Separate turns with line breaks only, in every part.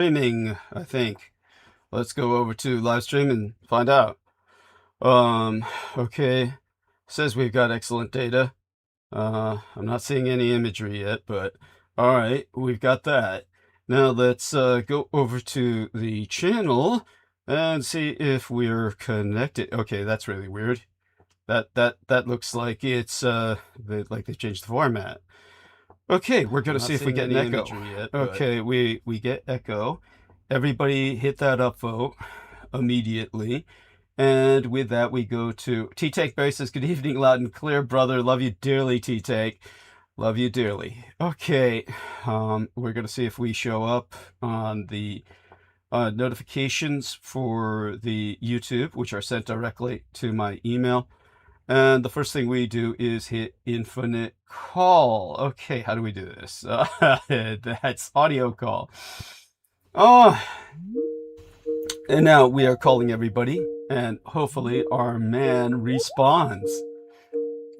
Streaming, I think. Let's go over to live stream and find out. Okay. Says we've got excellent data. I'm not seeing any imagery yet, but all right, we've got that. Now let's go over to the channel and see if we're connected. Okay, that's really weird. That looks like it's like they changed the format. Okay, we're gonna see if we get an echo. Yet, okay, we get echo. Everybody hit that upvote immediately. And with that, we go to T-Take Berry says, good evening, loud and clear, brother. Love you dearly, T-Take. Love you dearly. Okay, we're going to see if we show up on the notifications for the YouTube, which are sent directly to my email. And the first thing we do is hit infinite call. Okay, how do we do this? That's audio call. Oh, and now we are calling everybody, and hopefully our man responds.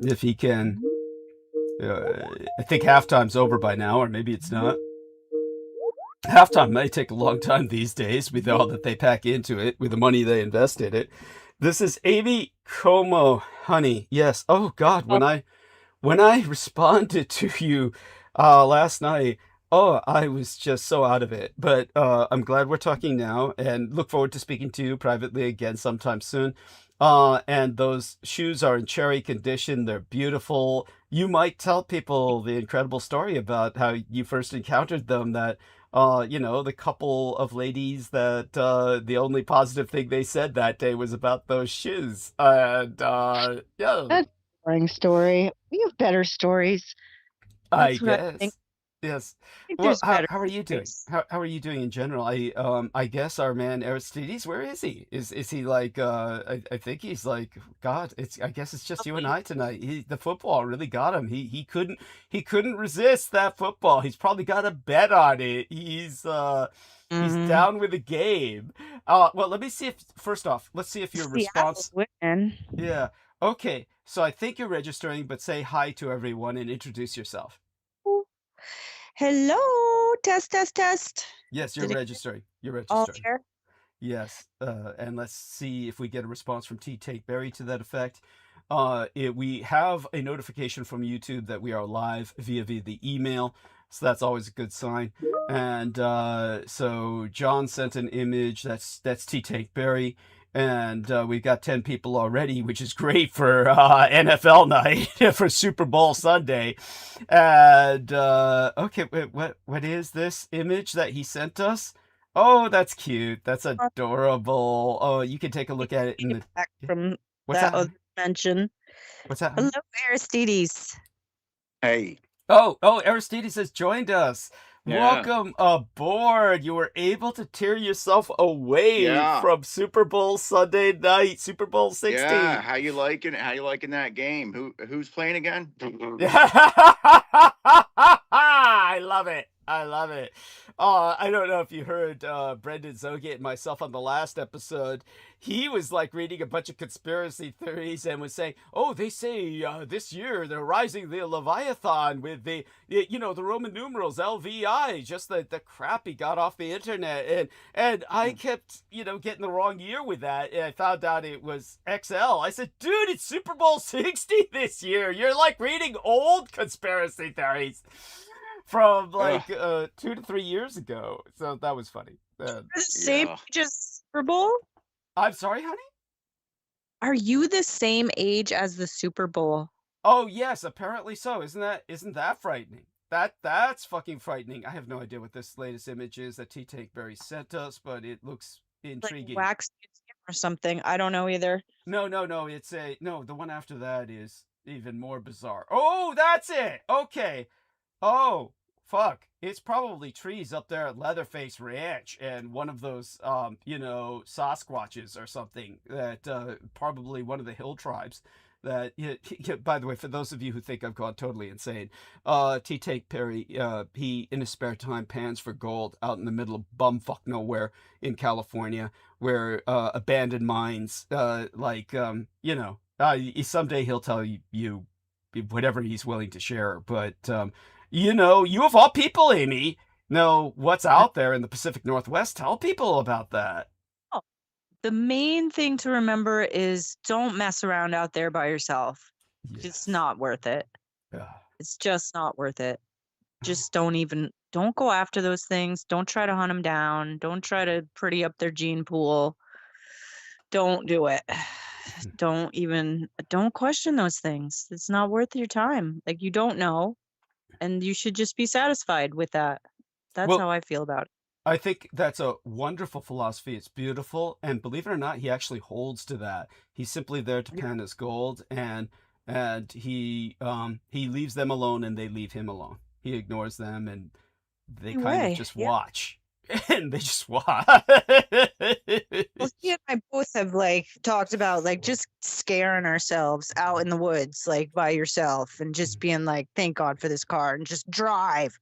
If he can. I think halftime's over by now, or maybe it's not. Halftime may take a long time these days with all that they pack into it, with the money they invest in it. This is Amy Como, honey. Yes. Oh God, when I responded to you last night, oh, I was just so out of it. But I'm glad we're talking now, and look forward to speaking to you privately again sometime soon. And those shoes are in cherry condition. They're beautiful. You might tell people the incredible story about how you first encountered them, that the couple of ladies that the only positive thing they said that day was about those shoes. And yeah.
That's a boring story. We have better stories.
I
That's what I
guess.
think.
Yes.
think
Well,
there's
how
better
are you doing?
stories.
How are you doing in general? I guess our man Aristides, where is he? Is he like I think he's like, God, I guess it's just you and I tonight. The football really got him. He couldn't resist that football. He's probably got a bet on it. He's down with the game. Well, let me see if first off, let's see if your response.
Win.
Yeah. Okay. So I think you're registering, but say hi to everyone and introduce yourself.
Hello, test.
Yes, you're registering. You're
All
registering.
here?
Yes. And let's see if we get a response from T-Take Berry to that effect. We have a notification from YouTube that we are live via the email. So that's always a good sign. And so John sent an image. That's T-Take Berry. And we've got 10 people already, which is great for NFL night, for Super Bowl Sunday. And okay, wait, what is this image that he sent us? Oh, that's cute. That's adorable. Oh, you can take a look at it in the
Back from
what's
that
that?
other mention.
What's that?
Hello, Aristides.
Hey.
Oh, Aristides has joined us.
Yeah.
Welcome aboard. You were able to tear yourself away from Super Bowl Sunday night, Super Bowl 16.
Yeah, how you liking it? How you liking that game? Who's playing again?
I love it. I love it. I don't know if you heard Brendan Zogate and myself on the last episode. He was like reading a bunch of conspiracy theories and was saying, oh, they say this year they're rising the Leviathan with the Roman numerals LVI, just the crap he got off the internet. And I kept, getting the wrong year with that. And I found out it was XL. I said, dude, it's Super Bowl 60 this year. You're like reading old conspiracy theories from like 2 to 3 years ago. So that was funny.
The same age as Super Bowl?
I'm sorry, honey?
Are you the same age as the Super Bowl?
Oh yes, apparently so. Isn't that frightening? That's fucking frightening. I have no idea what this latest image is that T-Take Berry sent us, but it looks intriguing.
Like wax or something. I don't know either.
No. It's the one after that is even more bizarre. Oh, that's it. Okay. Oh, fuck. It's probably trees up there at Leatherface Ranch and one of those, Sasquatches or something that probably one of the hill tribes that, by the way, for those of you who think I've gone totally insane, T-Take Berry, he, in his spare time, pans for gold out in the middle of bumfuck nowhere in California where abandoned mines, someday he'll tell you whatever he's willing to share, but... you of all people, Amy, know what's
I-
out there in the Pacific Northwest. Tell people about that.
oh, the main thing to remember is don't mess around out there by yourself. It's
Yes.
not worth it.
Yeah.
It's just not worth it. Just don't go after those things. Don't try to hunt them down. Don't try to pretty up their gene pool. Don't do it. Don't question those things. It's not worth your time. Like, you don't know, and you should just be satisfied with that. That's
Well,
how I feel about it.
I think that's a wonderful philosophy. It's beautiful, and believe it or not, he actually holds to that. He's simply there to
Yeah.
pan his gold, and he leaves them alone, and they leave him alone. He ignores them, and they kind of
Anyway,
just
yeah.
watch, and they just watch.
Well, he and I both have talked about just scaring ourselves out in the woods, by yourself, and just being like, thank God for this car, and just drive.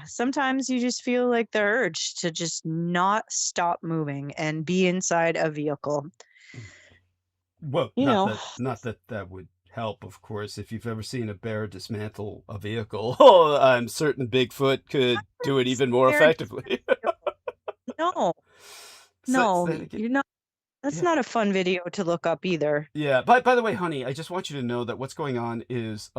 Sometimes you just feel like the urge to just not stop moving and be inside a vehicle.
Well,
You know,
not that would help, of course. If you've ever seen a bear dismantle a vehicle, I'm certain Bigfoot could do it even more
Bear
effectively.
no,
Say it again.
you're not. That's
Yeah.
not a fun video to look up either.
Yeah. By the way, honey, I just want you to know that what's going on is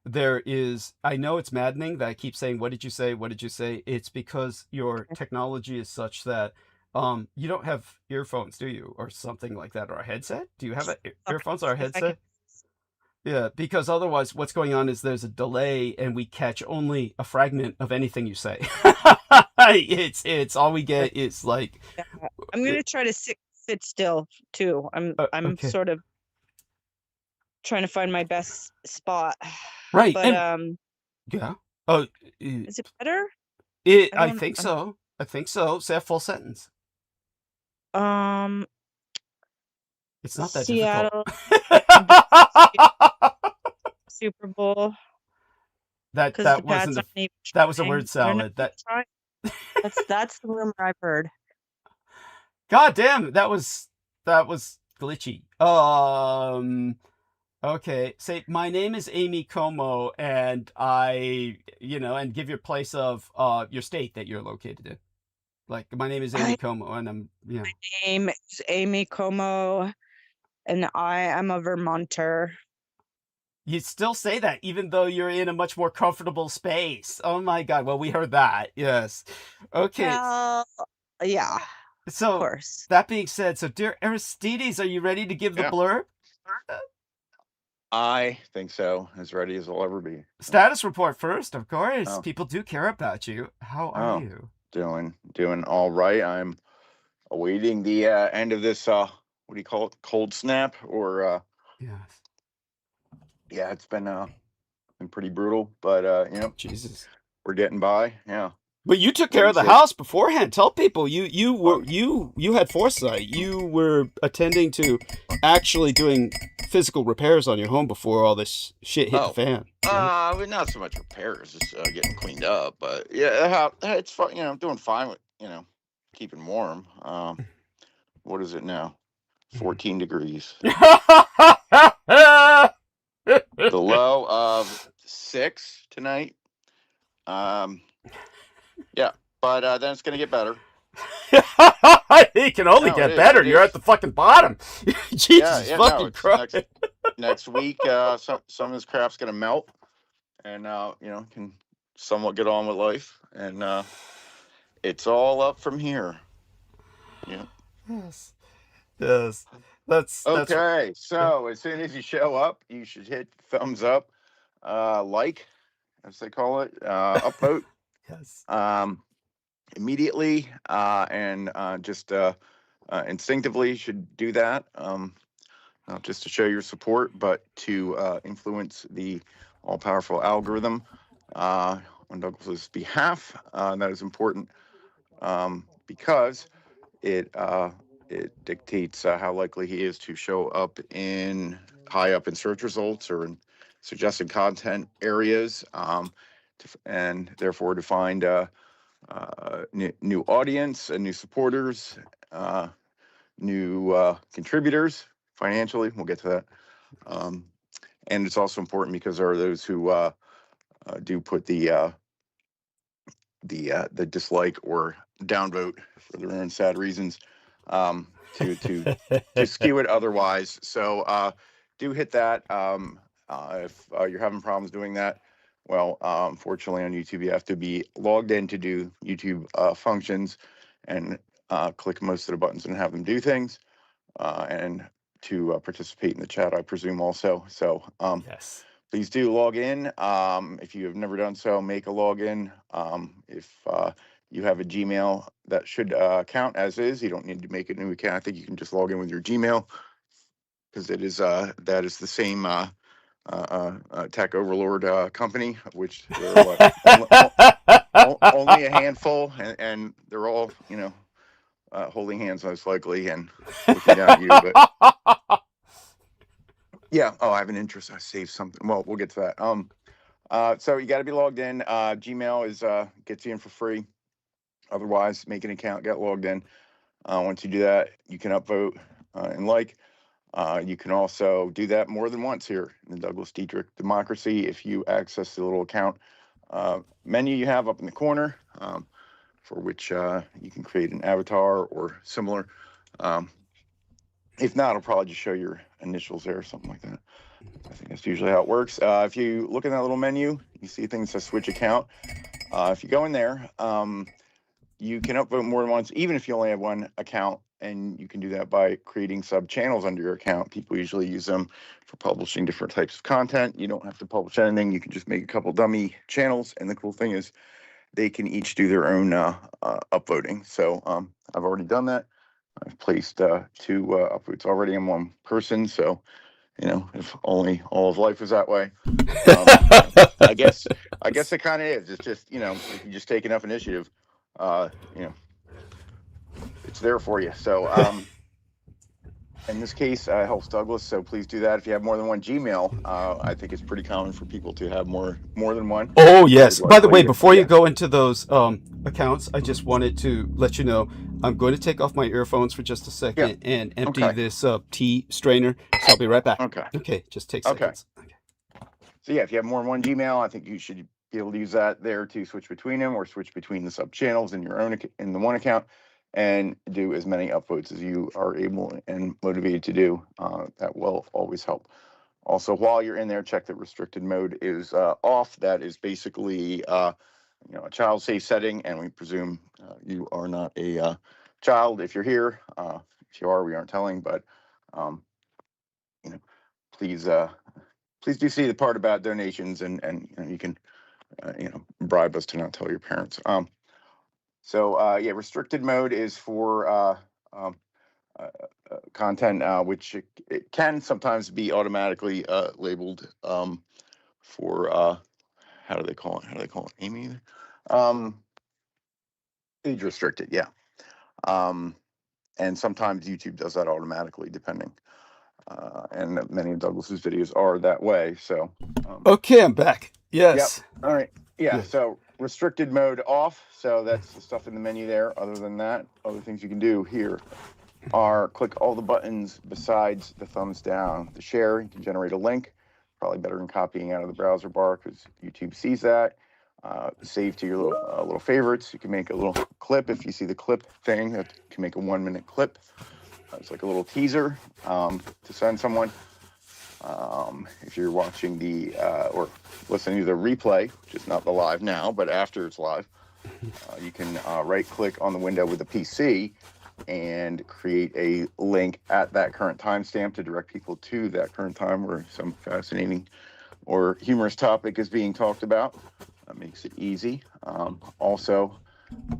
there is, I know it's maddening that I keep saying, what did you say? What did you say? It's because your technology is such that you don't have earphones, do you? Or something like that, or a headset? Do you have earphones or a
If I
headset? Yeah, because otherwise what's going on is there's a delay and we catch only a fragment of anything you say. It's all we get is like
I'm gonna try to sit still too. I'm
okay.
sort of trying to find my best spot.
Right.
But
And yeah. Oh,
is it better?
I think so. I think so. Say a full sentence. It's not that
Seattle
difficult.
Super Bowl.
That wasn't that was a word salad.
That's the rumor I've heard.
God damn, that was glitchy. Okay. Say my name is Amy Como, and and give your place of your state that you're located in. Like, my name is Amy Como, and I'm
My name is Amy Como, and I am a Vermonter.
You still say that, even though you're in a much more comfortable space. Oh my God. Well, we heard that. Yes. Okay.
Well, yeah.
So,
of course.
That being said, so dear Aristides, are you ready to give the blurb?
I think so. As ready as I'll ever be.
Status report first, of course.
Oh.
People do care about you. How are you?
Doing all right. I'm awaiting the end of this what do you call it? Cold snap or
Yes.
Yeah, it's been pretty brutal, but
Jesus.
We're getting by. Yeah.
But you took care of the house beforehand. Tell people you had foresight. You were attending to actually doing physical repairs on your home before all this shit hit the fan.
Right? Not so much repairs, just getting cleaned up. But yeah, it's fun. I'm doing fine with keeping warm. What is it now? 14 degrees. The low of 6 tonight. Yeah, but then it's gonna get better.
It can only get better. You're at the fucking bottom. Jesus fucking Christ.
Next week, some of this crap's gonna melt, and can somewhat get on with life, and it's all up from here. Yeah.
Yes. That's
okay. So as soon as you show up, you should hit thumbs up, like, as they call it, upvote.
Yes.
Immediately, and just instinctively should do that, not just to show your support, but to influence the all-powerful algorithm on Douglas's behalf. That is important because it dictates how likely he is to show up high up in search results or in suggested content areas, and therefore to find new audience and new supporters, new contributors financially. We'll get to that. And it's also important because there are those who do put the the dislike or downvote for their own sad reasons, to skew it otherwise. So do hit that. If you're having problems doing that, well, unfortunately on YouTube you have to be logged in to do YouTube functions and click most of the buttons and have them do things, and to participate in the chat, I presume also. So
Yes.
please do log in. If you have never done so, make a login. If you have a Gmail, that should count as is. You don't need to make a new account. I think you can just log in with your Gmail, because it is that is the same tech overlord company, which there are only a handful, and they're all, you know, holding hands most likely and looking down at you. But yeah, oh, I have an interest. I saved something. Well, we'll get to that. So you got to be logged in. Gmail is gets you in for free. Otherwise, make an account, get logged in. Once you do that, you can upvote and like. You can also do that more than once here in the Douglas Dietrich Democracy if you access the little account menu you have up in the corner, for which you can create an avatar or similar. If not, it'll probably just show your initials there or something like that. I think that's usually how it works. If you look in that little menu, you see things that switch account. If you go in there, you can upvote more than once, even if you only have one account, and you can do that by creating sub channels under your account. People usually use them for publishing different types of content. You don't have to publish anything. You can just make a couple dummy channels, and the cool thing is they can each do their own upvoting. So I've already done that. I've placed 2 upvotes already. I'm one person, so you know, if only all of life was that way. I guess it kind of is. It's just, you know, if you just take enough initiative, you know, it's there for you. So in this case, it helps Douglas, so please do that. If you have more than one Gmail, I think it's pretty common for people to have more than one.
Oh, yes. By the way,
Likely,
before you
yeah.
go into those accounts, I just wanted to let you know I'm going to take off my earphones for just a second and empty
Okay.
this tea strainer. So I'll be right back.
Okay.
Okay, just take
Okay.
seconds. Okay.
So yeah, if you have more than one Gmail, I think you should be able to use that there to switch between them, or switch between the sub channels in your own in the one account, and do as many upvotes as you are able and motivated to do. That will always help. Also, while you're in there, check that restricted mode is off. That is basically you know, a child safe setting, and we presume you are not a child if you're here. If you are, we aren't telling, but you know, please do see the part about donations, and you know, you can you know, bribe us to not tell your parents. So yeah, restricted mode is for content which it can sometimes be automatically labeled for how do they call it, Amy? Age restricted, yeah. And sometimes YouTube does that automatically, depending. And many of Douglas's videos are that way. So
Okay, I'm back. Yes.
Yep. All right. Yeah.
Good.
So restricted mode off. So that's the stuff in the menu there. Other than that, other things you can do here are click all the buttons besides the thumbs down. The share, you can generate a link. Probably better than copying out of the browser bar, because YouTube sees that. Save to your little favorites. You can make a little clip. If you see the clip thing, that can make a 1-minute clip. It's like a little teaser to send someone. If you're watching the or listening to the replay, which is not the live now, but after it's live, you can right click on the window with a PC and create a link at that current timestamp to direct people to that current time where some fascinating or humorous topic is being talked about. That makes it easy. Also,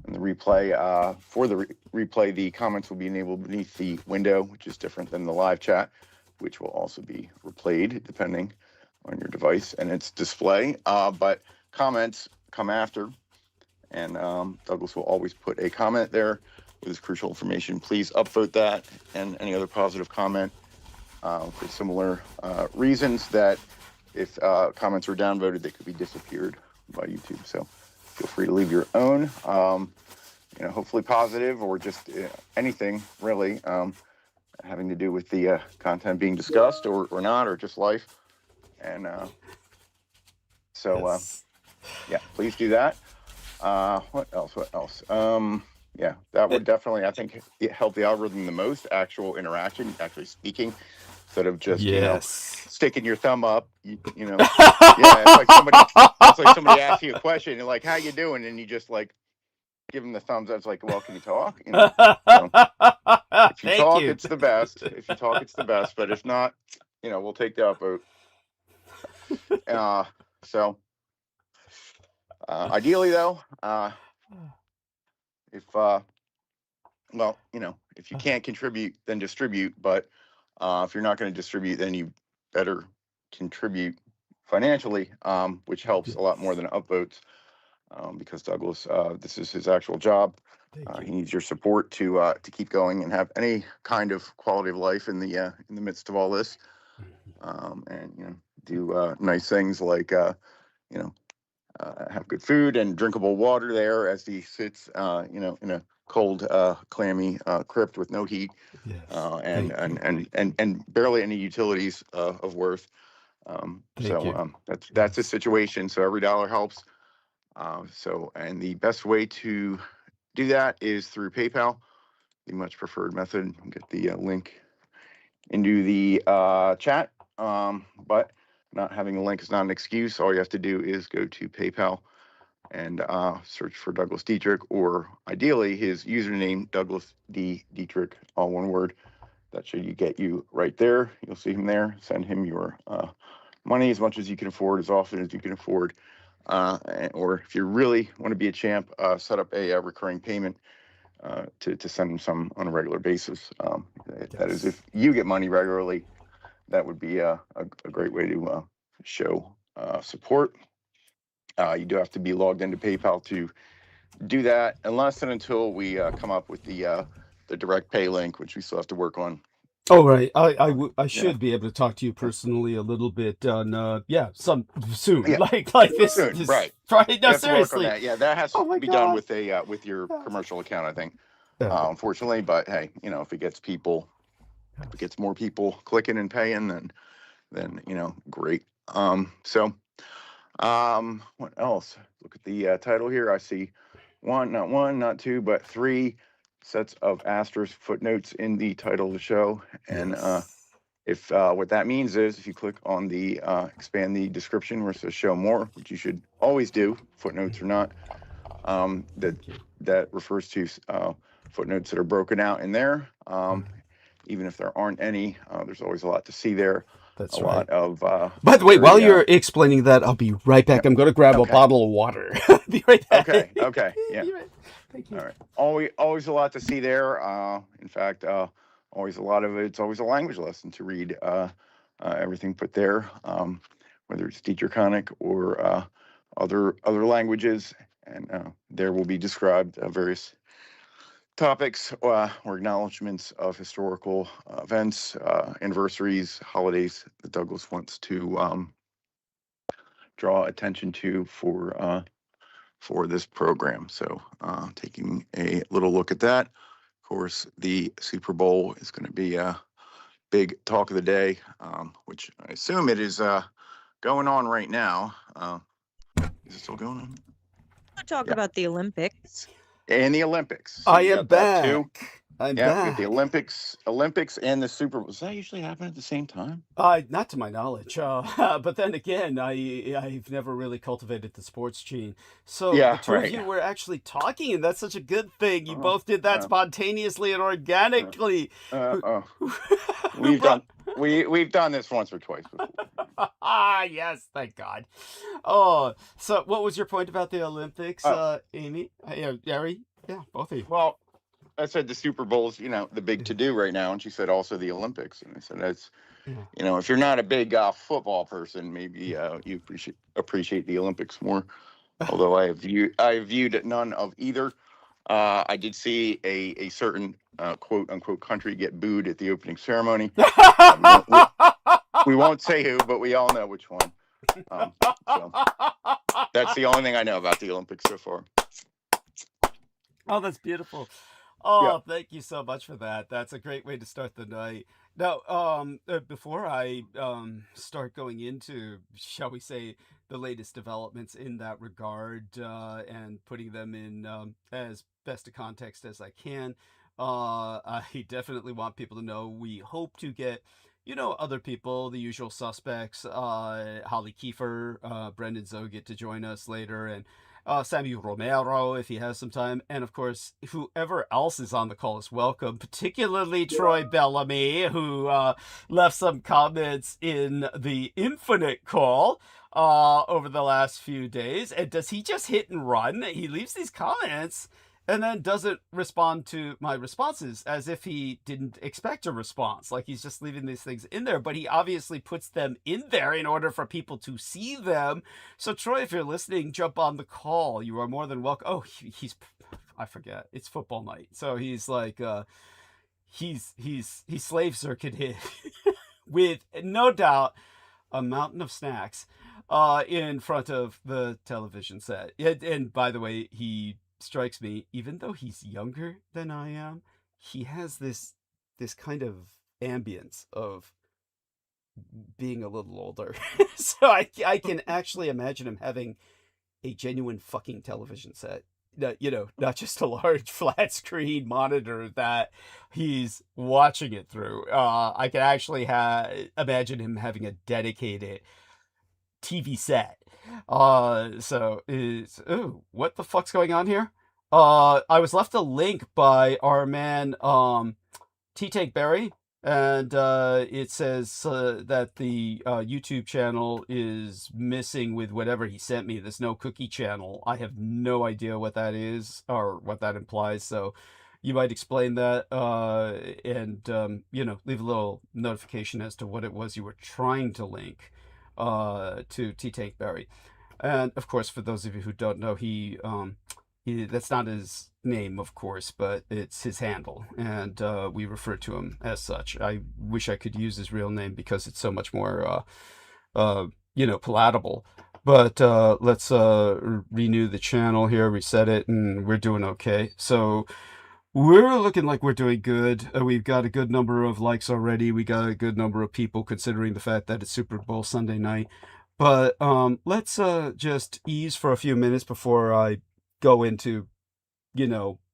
in the replay, for the replay, the comments will be enabled beneath the window, which is different than the live chat, which will also be replayed depending on your device and its display. But comments come after, and Douglas will always put a comment there with his crucial information. Please upvote that and any other positive comment for similar reasons that if comments were downvoted, they could be disappeared by YouTube. So feel free to leave your own, you know, hopefully positive, or just anything really having to do with the content being discussed, or not, or just life. And so
Yes.
yeah, please do that. What else? What else? Yeah, that would definitely, I think, help the algorithm the most. Actual interaction, actually speaking, instead of just
Yes.
sticking your thumb up. Yeah, it's like somebody asks you a question, and like, how you doing? And you just like give them the thumbs up. It's like, well, can you talk? So if you
Thank
talk,
you.
it's the best. If you talk, it's the best. But if not, we'll take the upvote. So ideally, though, if if you can't contribute, then distribute. But if you're not going to distribute, then you better contribute financially, which helps a lot more than upvotes. Because Douglas, this is his actual job. He needs your support to keep going and have any kind of quality of life in the midst of all this, and do nice things like have good food and drinkable water there as he sits in a cold, clammy crypt with no heat, and barely any utilities of worth. That's his situation. So every dollar helps. And the best way to do that is through PayPal, the much preferred method. Get the link into the chat. But not having a link is not an excuse. All you have to do is go to PayPal and search for Douglas Dietrich, or ideally his username, Douglas D. Dietrich, all one word. That should get you right there. You'll see him there. Send him your money as much as you can afford, as often as you can afford. Or if you really want to be a champ, set up a recurring payment to send them some on a regular basis. That is, if you get money regularly, that would be a great way to show support. You do have to be logged into PayPal to do that, unless and until we come up with the direct pay link, which we still have to work on.
Oh, right. I should be able to talk to you personally a little bit on some soon.
Yeah.
Like this
Soon, right.
Friday. No,
You have to work on
seriously.
that. Yeah, that has to
my
be done
God.
with your commercial account, I think.
Yeah.
Unfortunately, but hey, if it gets more people clicking and paying, then great. What else? Look at the title here. I see one, not two, but three sets of asterisk footnotes in the title of the show. And if what that means is, if you click on the expand the description where it says show more, which you should always do, footnotes or not, that refers to footnotes that are broken out in there. Even if there aren't any, there's always a lot to see there.
That's
a
right.
lot of.
By the way, while you're explaining that, I'll be right back. I'm going to grab a bottle of water. Be right back.
Okay. Yeah.
Thank you.
All right. Always a lot to see there. In fact, always a lot of it's always a language lesson to read everything put there, whether it's Dietrichonic or other languages, and there will be described various topics or acknowledgments of historical events, anniversaries, holidays that Douglas wants to draw attention to for this program. So taking a little look at that. Of course, the Super Bowl is going to be a big talk of the day, which I assume it is going on right now. Is it still going on?
I'll talk about the Olympics.
And the Olympics.
I am back. I'm
Yeah,
back.
with the Olympics and the Super Bowl. Does that usually happen at the same time?
Not to my knowledge. But then again, I've never really cultivated the sports gene. So the two of you were actually talking, and that's such a good thing. You both did that spontaneously and organically.
We've done this once or twice before.
Yes, thank God. Oh, so what was your point about the Olympics, Amy? Gary? Yeah, both of you.
Well, I said the Super Bowl's, the big to-do right now, and she said also the Olympics, and I said that's, if you're not a big football person, maybe you appreciate the Olympics more. Although I viewed none of either. I did see a certain quote unquote country get booed at the opening ceremony. We won't say who, but we all know which one. So that's the only thing I know about the Olympics so far.
Oh, that's beautiful. Oh, thank you so much for that. That's a great way to start the night. Now, before I start going into, shall we say, the latest developments in that regard, and putting them in as best a context as I can. I definitely want people to know we hope to get, other people, the usual suspects, Holly Kiefer, Brendan Zoget to join us later, and Samuel Romero if he has some time, and of course whoever else is on the call is welcome, particularly Troy Bellamy, who left some comments in the Infinite call over the last few days. And does he just hit and run? He leaves these comments and then doesn't respond to my responses as if he didn't expect a response. Like he's just leaving these things in there, but he obviously puts them in there in order for people to see them. So Troy, if you're listening, jump on the call. You are more than welcome. Oh, he's, I forget, it's football night. So he's like, he's slave circuited with no doubt a mountain of snacks in front of the television set. And by the way, he strikes me, even though he's younger than I am, he has this kind of ambience of being a little older. So I can actually imagine him having a genuine fucking television set. Not just a large flat screen monitor that he's watching it through. I can actually imagine him having a dedicated TV set. So what the fuck's going on here? I was left a link by our man T-Take Berry, and it says that the YouTube channel is missing with whatever he sent me. There's no cookie channel. I have no idea what that is or what that implies, so you might explain that, and leave a little notification as to what it was you were trying to link to T-Take Berry. And of course, for those of you who don't know, he that's not his name, of course, but it's his handle, and we refer to him as such. I wish I could use his real name because it's so much more palatable. But let's renew the channel here, reset it, and we're doing okay. So we're looking like we're doing good. We've got a good number of likes already. We got a good number of people, considering the fact that it's Super Bowl Sunday night. But let's just ease for a few minutes before I go into,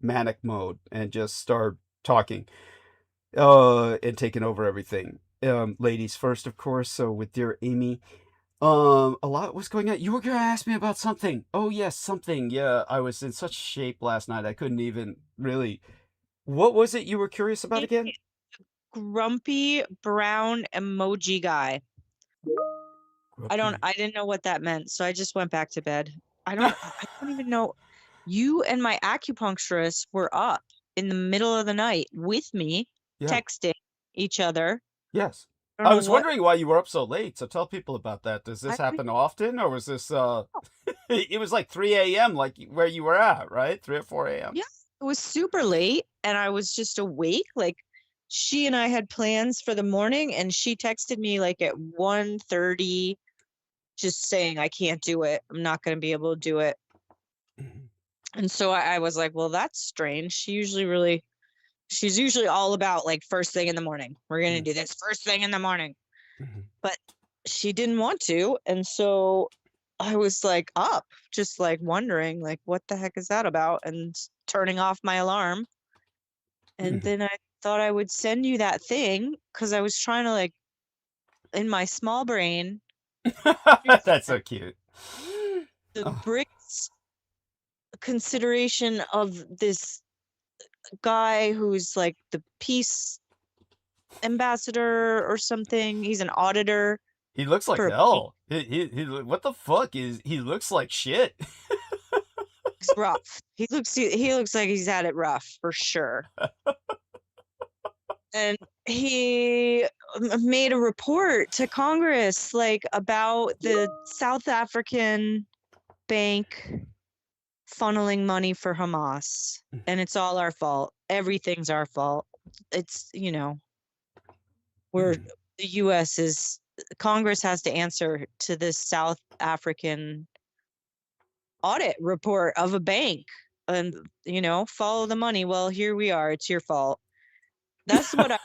manic mode and just start talking and taking over everything. Ladies first, of course. So with dear Amy, a lot was going on. You were going to ask me about something. Oh, yes, something. Yeah, I was in such shape last night. I couldn't even really. What was it you were curious about again?
Grumpy brown emoji guy. I didn't know what that meant, so I just went back to bed. I don't even know. You and my acupuncturist were up in the middle of the night with me, texting each other.
Yes. I was wondering why you were up so late, so tell people about that. Does this happen often, or was this, it was like 3 a.m., like where you were at, right? 3 or 4 a.m.?
Yeah, it was super late, and I was just awake. Like, she and I had plans for the morning, and she texted me like at 1:30, just saying, I can't do it. I'm not going to be able to do it. And so I was like, well, that's strange. She's usually all about like first thing in the morning. We're going to do this first thing in the morning. But she didn't want to. And so I was like up, just like wondering like, what the heck is that about? And turning off my alarm. And then I thought I would send you that thing because I was trying to like, in my small brain.
That's so cute.
The BRICS consideration of this guy who's like the peace ambassador or something. He's an auditor.
He looks like hell. He what the fuck is he looks like shit.
He's rough. He looks like he's had it rough for sure. And he made a report to Congress like about the South African bank funneling money for Hamas, and it's all our fault. Everything's our fault. It's, we're the US is Congress has to answer to this South African audit report of a bank and, follow the money. Well, here we are. It's your fault. That's what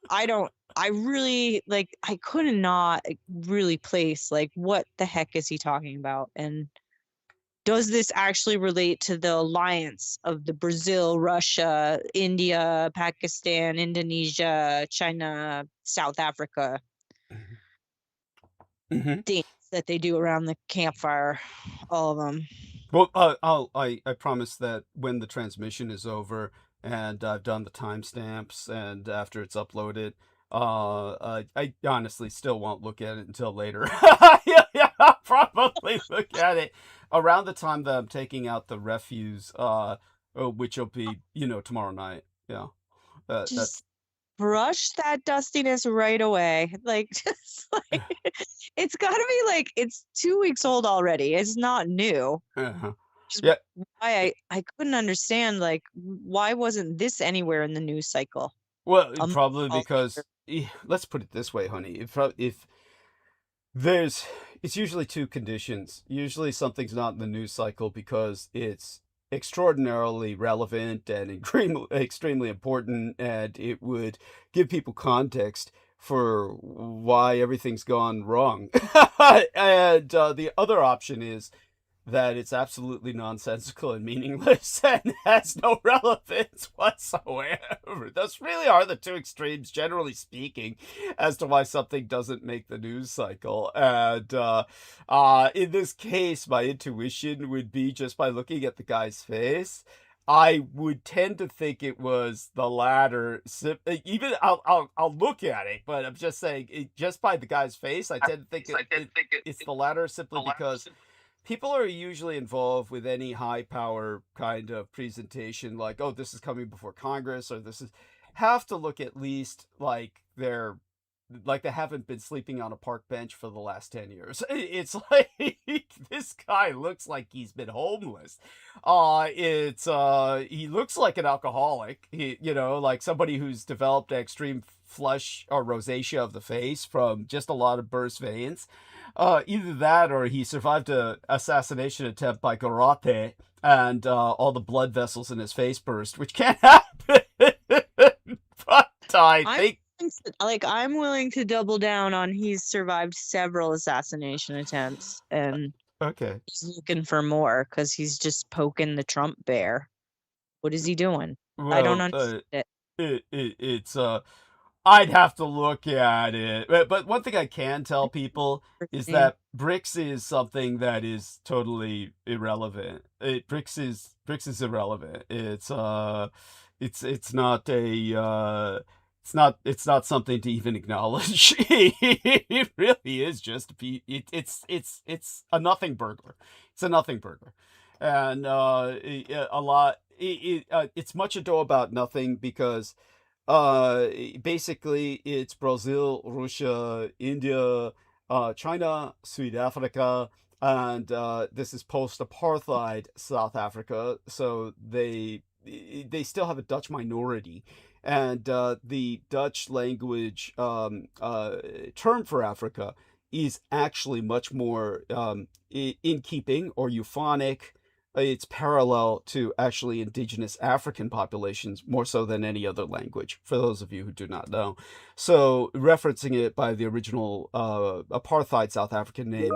I don't I really like I could not really place like what the heck is he talking about, and does this actually relate to the alliance of the Brazil, Russia, India, Pakistan, Indonesia, China, South Africa
Hmm.
dance that they do around the campfire, all of them.
Well, I promise that when the transmission is over and I've done the timestamps and after it's uploaded, I honestly still won't look at it until later. Yeah, I'll probably look at it around the time that I'm taking out the refuse, which will be, tomorrow night. Yeah, that's
Just brush that dustiness right away. Like, just like it's got to be like it's 2 weeks old already. It's not new.
uh
Which is
yeah.
why I couldn't understand like why wasn't this anywhere in the news cycle
Well,
a month
probably
all
because
later?
let's put it this way, honey. If it's usually two conditions. Usually something's not in the news cycle because it's extraordinarily relevant and extremely important, and it would give people context for why everything's gone wrong. And the other option is that it's absolutely nonsensical and meaningless and has no relevance whatsoever. Those really are the two extremes, generally speaking, as to why something doesn't make the news cycle. And in this case, my intuition would be just by looking at the guy's face. I would tend to think it was the latter. Even I'll look at it, but I'm just saying, just by the guy's face, I tend to think it's the latter simply because people are usually involved with any high power kind of presentation, like, oh, this is coming before Congress, or this is, have to look at least like they haven't been sleeping on a park bench for the last 10 years. It's like this guy looks like he's been homeless. He looks like an alcoholic, like somebody who's developed extreme flush or rosacea of the face from just a lot of burst veins. Either that or he survived a assassination attempt by Garate, and all the blood vessels in his face burst, which can't happen. But I think
I'm willing to double down on he's survived several assassination attempts and
okay.
he's looking for more because he's just poking the Trump bear. What is he doing? I don't
Well,
understand it.
it's I'd have to look at it. But one thing I can tell people is
Name.
that BRICS is something that is totally irrelevant. BRICS is irrelevant. It's not a it's not something to even acknowledge. It really is just it's a nothing burger. It's a nothing burger, and a lot. It's much ado about nothing because basically it's Brazil, Russia, India, China, South Africa, and this is post-apartheid South Africa, so they still have a Dutch minority, and the Dutch language term for Africa is actually much more in keeping or euphonic. It's parallel to actually indigenous African populations more so than any other language, for those of you who do not know. So referencing it by the original apartheid South African name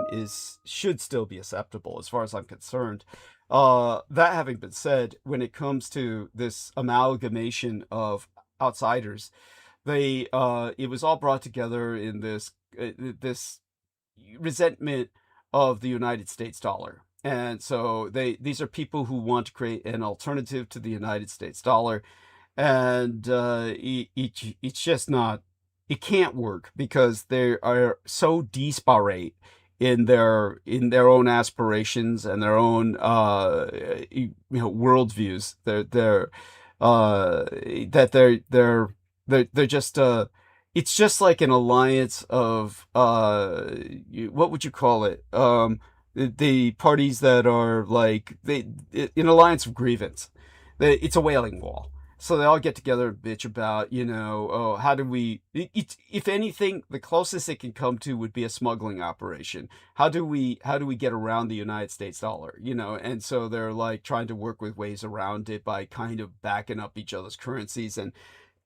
should still be acceptable as far as I'm concerned. That having been said, when it comes to this amalgamation of outsiders, it was all brought together in this resentment of the United States dollar. And so these are people who want to create an alternative to the United States dollar, and it's just not. It can't work because they are so disparate in their own aspirations and their own worldviews. They're just it's just like an alliance of what would you call it? The parties that are like an alliance of grievance. It's a wailing wall. So they all get together and bitch about, oh, how do we? If anything, the closest it can come to would be a smuggling operation. How do we get around the United States dollar? And so they're like trying to work with ways around it by kind of backing up each other's currencies and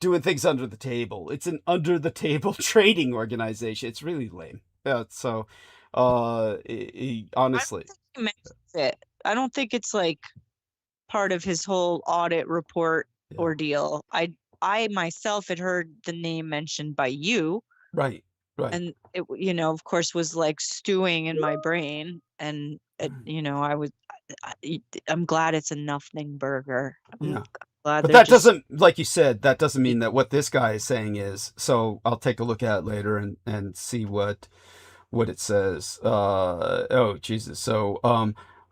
doing things under the table. It's an under the table trading organization. It's really lame. Yeah. So, honestly,
He mentions it. I don't think it's like part of his whole audit report
Yeah.
ordeal. I myself had heard the name mentioned by you,
right.
and it, of course, was like stewing in my brain, and I'm glad it's a nothing burger. I'm
Yeah.
glad
But
they're
that
just
doesn't, like you said, that doesn't mean that what this guy is saying is. So I'll take a look at it later and see what it says. Oh Jesus. So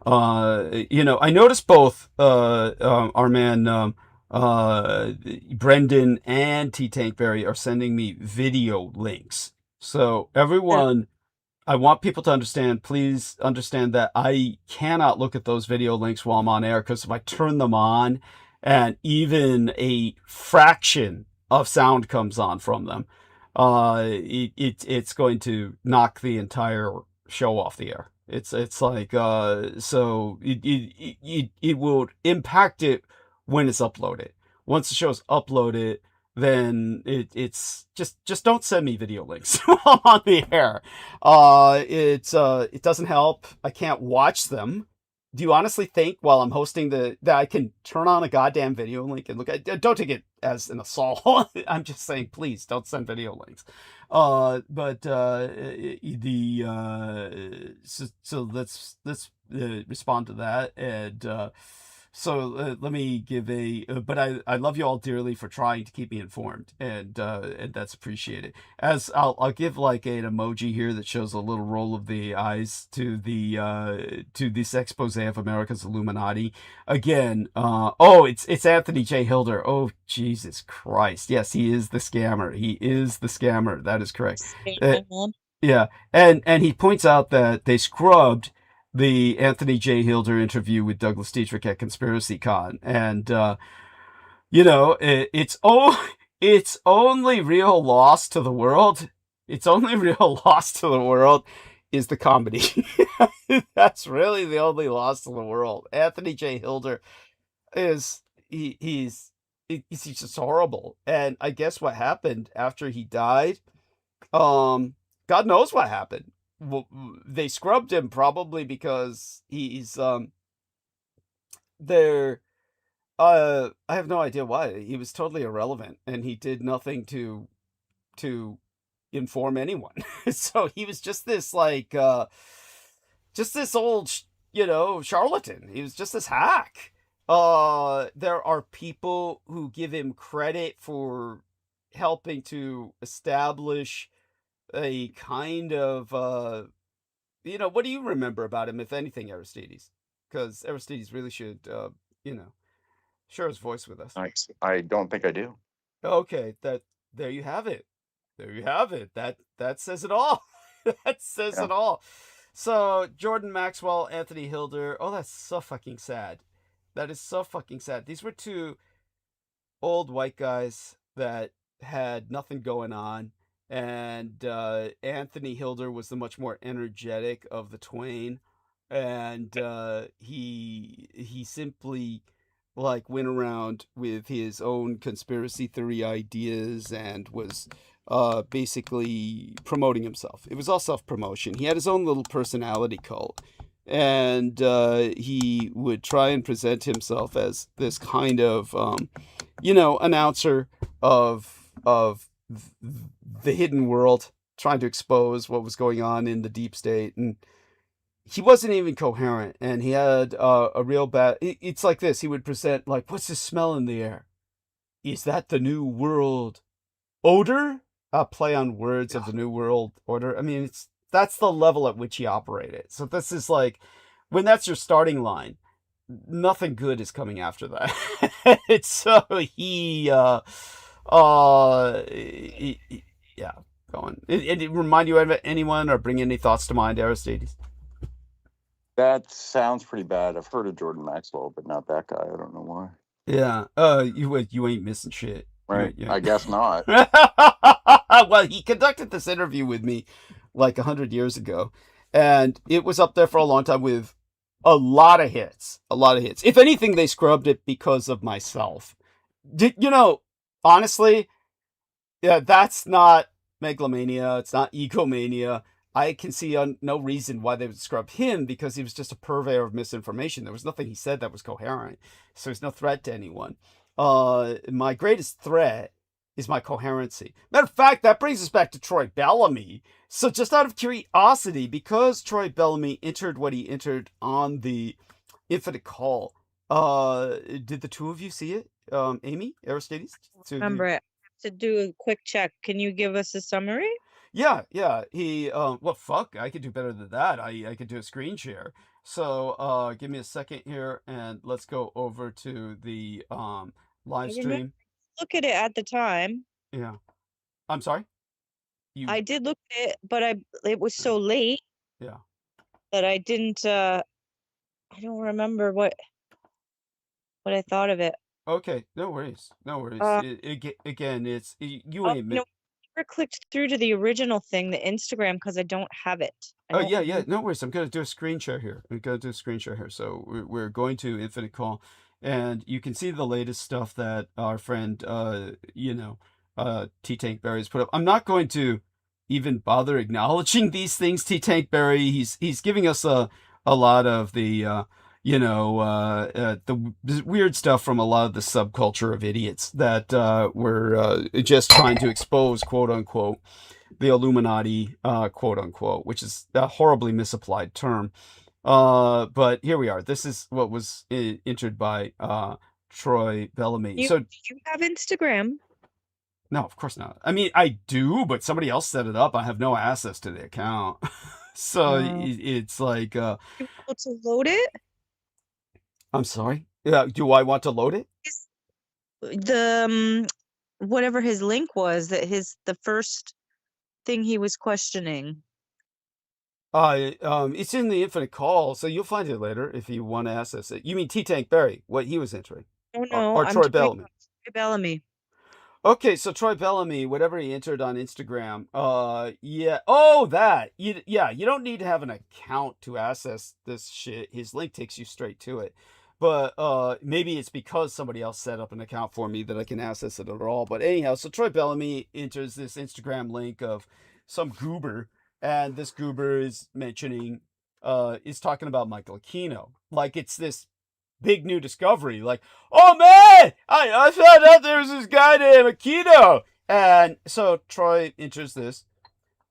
I noticed both our man Brendan and T Tankberry are sending me video links. So everyone, I want people to understand, please understand that I cannot look at those video links while I'm on air, because if I turn them on and even a fraction of sound comes on from them, it's going to knock the entire show off the air. It's like, so it will impact it when it's uploaded. Once the show's uploaded, then it's just don't send me video links while I'm on the air. It doesn't help. I can't watch them. Do you honestly think while I'm hosting that I can turn on a goddamn video link and look at? Don't take it as an assault. I'm just saying, please don't send video links. So let's respond to that. And so let me give but I love you all dearly for trying to keep me informed, and that's appreciated. As I'll give like an emoji here that shows a little roll of the eyes to this expose of America's Illuminati. Again, it's Anthony J. Hilder. Oh, Jesus Christ. Yes, he is the scammer. He is the scammer. That is correct. Yeah. And he points out that they scrubbed the Anthony J. Hilder interview with Douglas Dietrich at Conspiracy Con. And, it's only real loss to the world. It's only real loss to the world is the comedy. That's really the only loss to the world. Anthony J. Hilder he's just horrible. And I guess what happened after he died, God knows what happened. Well, they scrubbed him probably because he's there. I have no idea why. He was totally irrelevant, and he did nothing to inform anyone. So he was just this like just this old charlatan. He was just this hack. There are people who give him credit for helping to establish a kind of what do you remember about him, if anything, Aristides? Because Aristides really should share his voice with us.
I don't think I do.
Okay, there you have it. There you have it. That says it all. That says it all. So Jordan Maxwell, Anthony Hilder. Oh, that's so fucking sad. That is so fucking sad. These were two old white guys that had nothing going on. And Anthony Hilder was the much more energetic of the twain, and he simply like went around with his own conspiracy theory ideas and was basically promoting himself. It was all self-promotion. He had his own little personality cult, and he would try and present himself as this kind of announcer of the hidden world, trying to expose what was going on in the deep state. And he wasn't even coherent, and he had a real bad, it's like this. He would present like, what's the smell in the air? Is that the new world odor? A play on words of the new world order. I mean, that's the level at which he operated. So this is like, when that's your starting line, nothing good is coming after that. It's so yeah, go on. It remind you of anyone or bring any thoughts to mind, Aristides?
That sounds pretty bad. I've heard of Jordan Maxwell, but not that guy. I don't know why.
Yeah. You ain't missing shit.
Right. I guess not.
Well, he conducted this interview with me like 100 years ago, and it was up there for a long time with a lot of hits. If anything, they scrubbed it because of myself. honestly, yeah, that's not megalomania. It's not egomania. I can see no reason why they would scrub him because he was just a purveyor of misinformation. There was nothing he said that was coherent. So he's no threat to anyone. My greatest threat is my coherency. Matter of fact, that brings us back to Troy Bellamy. So just out of curiosity, because Troy Bellamy entered what he entered on the Infinite Call, did the two of you see it? Amy, Aristides?
Remember it. To do a quick check, can you give us a summary?
Yeah. He, well, fuck, I could do better than that. I could do a screen share. So, give me a second here, and let's go over to the live stream.
Look at it at the time.
Yeah. I'm sorry?
I did look at it, but it was so late.
Yeah.
That I didn't, I don't remember what I thought of it.
Okay, no worries. Again, it's, you ain't...
No, I never clicked through to the original thing, the Instagram, because I don't have it.
Yeah, no worries. I'm going to do a screen share here. So we're going to Infinite Call, and you can see the latest stuff that our friend, T-Tank Berry's put up. I'm not going to even bother acknowledging these things. T-Tank Berry, he's giving us a lot of the, the weird stuff from a lot of the subculture of idiots that were just trying to expose, quote unquote, the Illuminati, quote unquote, which is a horribly misapplied term. But here we are. This is what was entered by Troy Bellamy.
Do you have Instagram?
No, of course not. I mean, I do, but somebody else set it up. I have no access to the account. So it's like...
you able to load it?
I'm sorry? Yeah, do I want to load it?
The whatever his link was, the first thing he was questioning.
It's in the Infinite Call, so you'll find it later if you want to access it. You mean T-Tank Berry, what he was entering?
Oh no,
or Troy Bellamy.
Troy Bellamy.
Okay, so Troy Bellamy, whatever he entered on Instagram, yeah. Oh, that. You don't need to have an account to access this shit. His link takes you straight to it. But maybe it's because somebody else set up an account for me that I can access it at all. But anyhow, so Troy Bellamy enters this Instagram link of some goober, and this goober is mentioning, is talking about Michael Aquino. Like it's this big new discovery. Like, oh man, I found out there was this guy named Aquino. And so Troy enters this.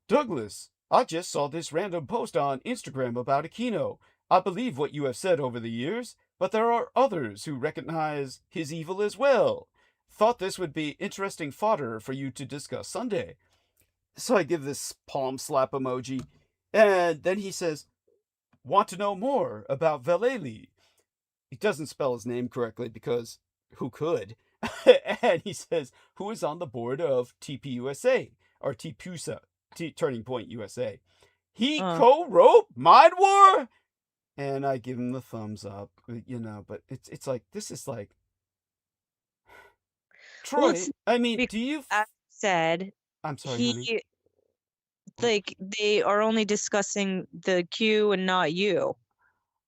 Douglas, I just saw this random post on Instagram about Aquino. I believe what you have said over the years, but there are others who recognize his evil as well. Thought this would be interesting fodder for you to discuss Sunday. So I give this palm slap emoji, and then he says, want to know more about Vallely? He doesn't spell his name correctly because who could? And he says, who is on the board of TPUSA, or TPUSA, Turning Point USA. He co-wrote Mind War? And I give him the thumbs up, but it's like, this is like, Troy, I mean, do you...
said,
I'm sorry, honey.
Like, they are only discussing the Q and not you.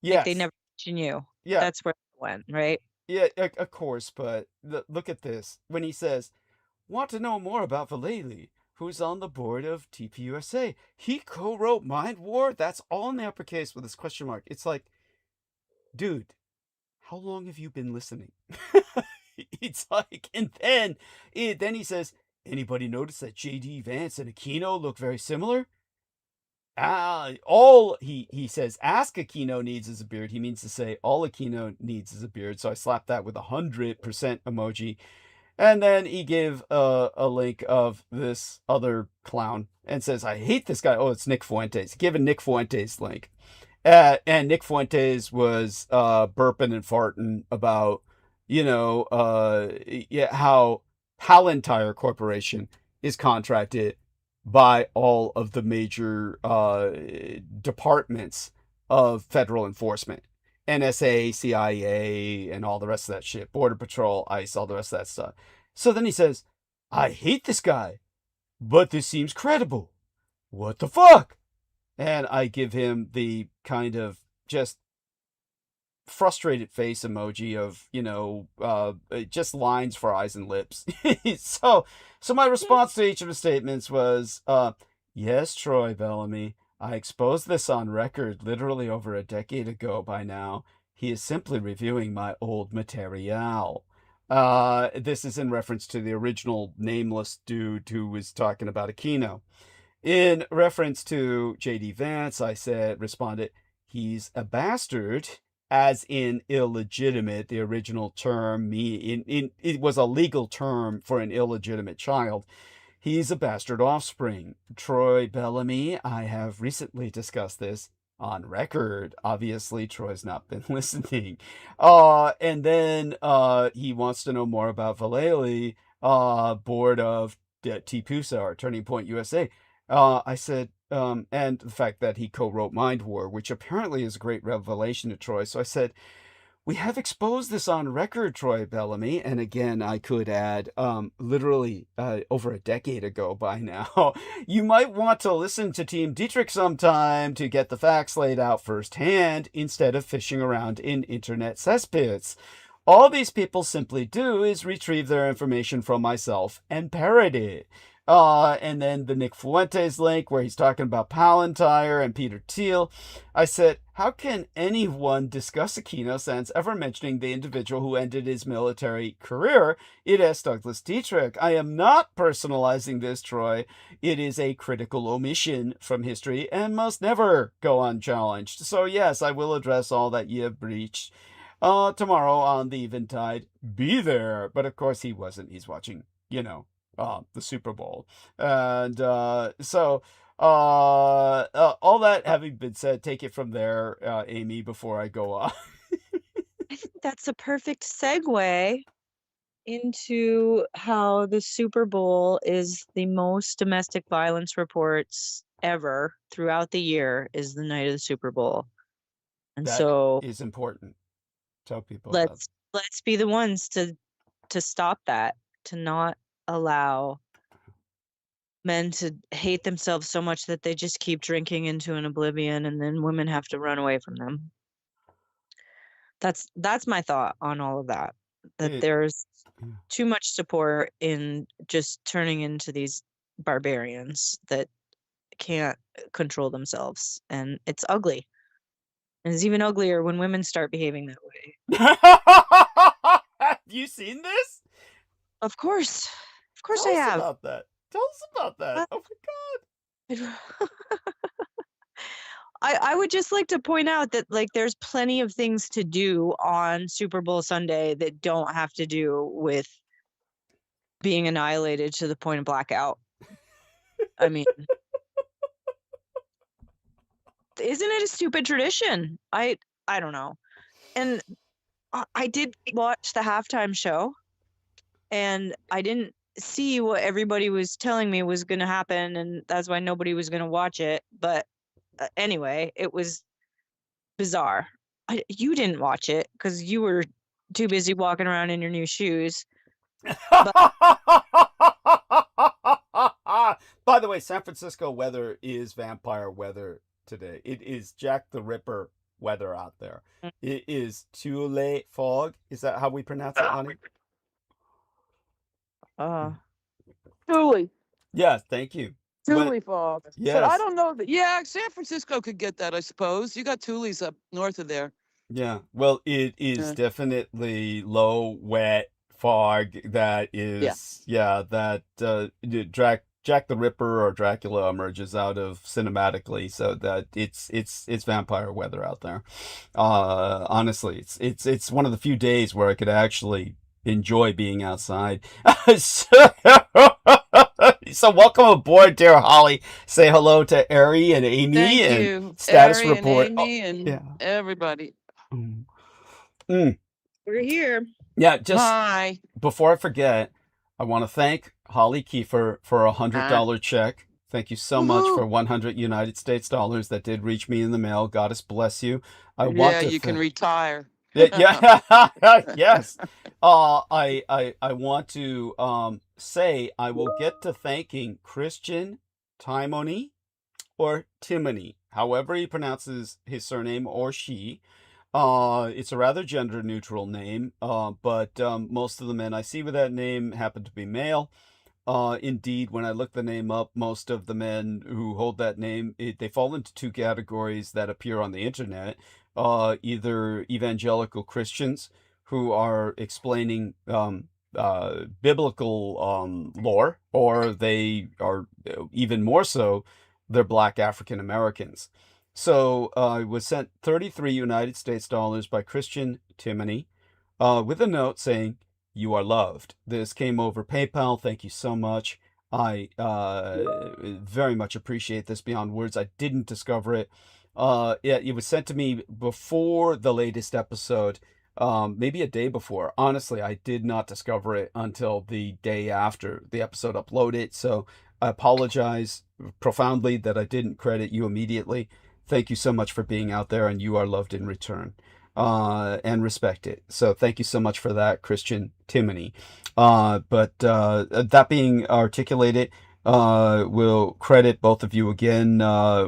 Yes.
Like, they never mention you. Yeah. That's where it went, right?
Yeah, of course, but look at this. When he says, want to know more about Vallely, who's on the board of TPUSA. He co-wrote Mind War? That's all in the uppercase with this question mark. It's like, dude, how long have you been listening? It's like, and then he says, anybody notice that J.D. Vance and Aquino look very similar? He says, ask Aquino needs is a beard. He means to say all Aquino needs is a beard. So I slapped that with 100% emoji. And then he gave a link of this other clown and says, I hate this guy. Oh, it's Nick Fuentes. Give a Nick Fuentes link. And Nick Fuentes was burping and farting about, how Palantir Corporation is contracted by all of the major departments of federal enforcement. NSA, CIA, and all the rest of that shit. Border Patrol, ICE, all the rest of that stuff. So then he says, I hate this guy, but this seems credible. What the fuck? And I give him the kind of just frustrated face emoji of, just lines for eyes and lips. So my response to each of the statements was, yes, Troy Bellamy, I exposed this on record literally over a decade ago by now. He is simply reviewing my old material. This is in reference to the original nameless dude who was talking about Aquino. In reference to J.D. Vance, I responded, he's a bastard, as in illegitimate. The original term, it was a legal term for an illegitimate child. He's a bastard offspring. Troy Bellamy, I have recently discussed this on record. Obviously, Troy's not been listening. And then he wants to know more about Vallely, board of TPUSA, or Turning Point USA. I said, and the fact that he co-wrote Mind War, which apparently is a great revelation to Troy. So I said, we have exposed this on record, Troy Bellamy. And again, I could add, literally over a decade ago by now. You might want to listen to Team Dietrich sometime to get the facts laid out firsthand instead of fishing around in internet cesspits. All these people simply do is retrieve their information from myself and parrot it. And then the Nick Fuentes link where he's talking about Palantir and Peter Thiel. I said, how can anyone discuss Aquino sans ever mentioning the individual who ended his military career? It is Douglas Dietrich. I am not personalizing this, Troy. It is a critical omission from history and must never go unchallenged. So yes, I will address all that ye have breached tomorrow on the Eventide. Be there. But of course he wasn't. He's watching, the Super Bowl. And so all that having been said, take it from there, Amy, before I go on.
I think that's a perfect segue into how the Super Bowl is the most domestic violence reports ever throughout the year is the night of the Super Bowl. And
That
so
is important. Tell people about
let's be the ones to stop that, to not allow men to hate themselves so much that they just keep drinking into an oblivion, and then women have to run away from them. That's my thought on all of that. That there's too much support in just turning into these barbarians that can't control themselves, and it's ugly. And it's even uglier when women start behaving that way.
Have you seen this?
Of course
Tell
I
us
have.
about that. Tell us about that. Oh my
God. I would just like to point out that there's plenty of things to do on Super Bowl Sunday that don't have to do with being annihilated to the point of blackout. I mean, isn't it a stupid tradition? I don't know. And I did watch the halftime show, and I didn't see what everybody was telling me was going to happen, and that's why nobody was going to watch it. But anyway, it was bizarre. You didn't watch it because you were too busy walking around in your new shoes.
By the way, San Francisco weather is vampire weather today. It is Jack the Ripper weather out there. It is Tule fog. Is that how we pronounce it, honey?
Thule.
Yes, thank you.
Thule fog.
Yes.
But I don't know that. Yeah, San Francisco could get that, I suppose. You got Thule's up north of there.
Yeah. Well, it is definitely low, wet fog that is, that Jack the Ripper or Dracula emerges out of cinematically, so that it's vampire weather out there. Honestly, it's one of the few days where I could actually enjoy being outside. So welcome aboard, dear Holly. Say hello to Ari and Amy.
Thank
and
you.
Status
Ari
report.
And Amy and everybody.
We're here.
Yeah, just
Hi.
before I forget, I want to thank Holly Kiefer for $100 check. Thank you so much for 100 United States dollars that did reach me in the mail. Goddess bless you.
You can retire.
Yeah, yes. I want to say I will get to thanking Christian Timony or Timony, however he pronounces his surname, or she. It's a rather gender-neutral name, but most of the men I see with that name happen to be male. Indeed, when I look the name up, most of the men who hold that name, they fall into two categories that appear on the internet. Either evangelical Christians who are explaining biblical lore, or they are even more so, they're Black African Americans. So I was sent 33 United States dollars by Christian Timoney with a note saying, "You are loved." This came over PayPal. Thank you so much. I very much appreciate this beyond words. I didn't discover it. It was sent to me before the latest episode, maybe a day before. Honestly, I did not discover it until the day after the episode uploaded. So I apologize profoundly that I didn't credit you immediately. Thank you so much for being out there, and you are loved in return, and respected. So thank you so much for that, Christian Timoney. But that being articulated, we'll credit both of you again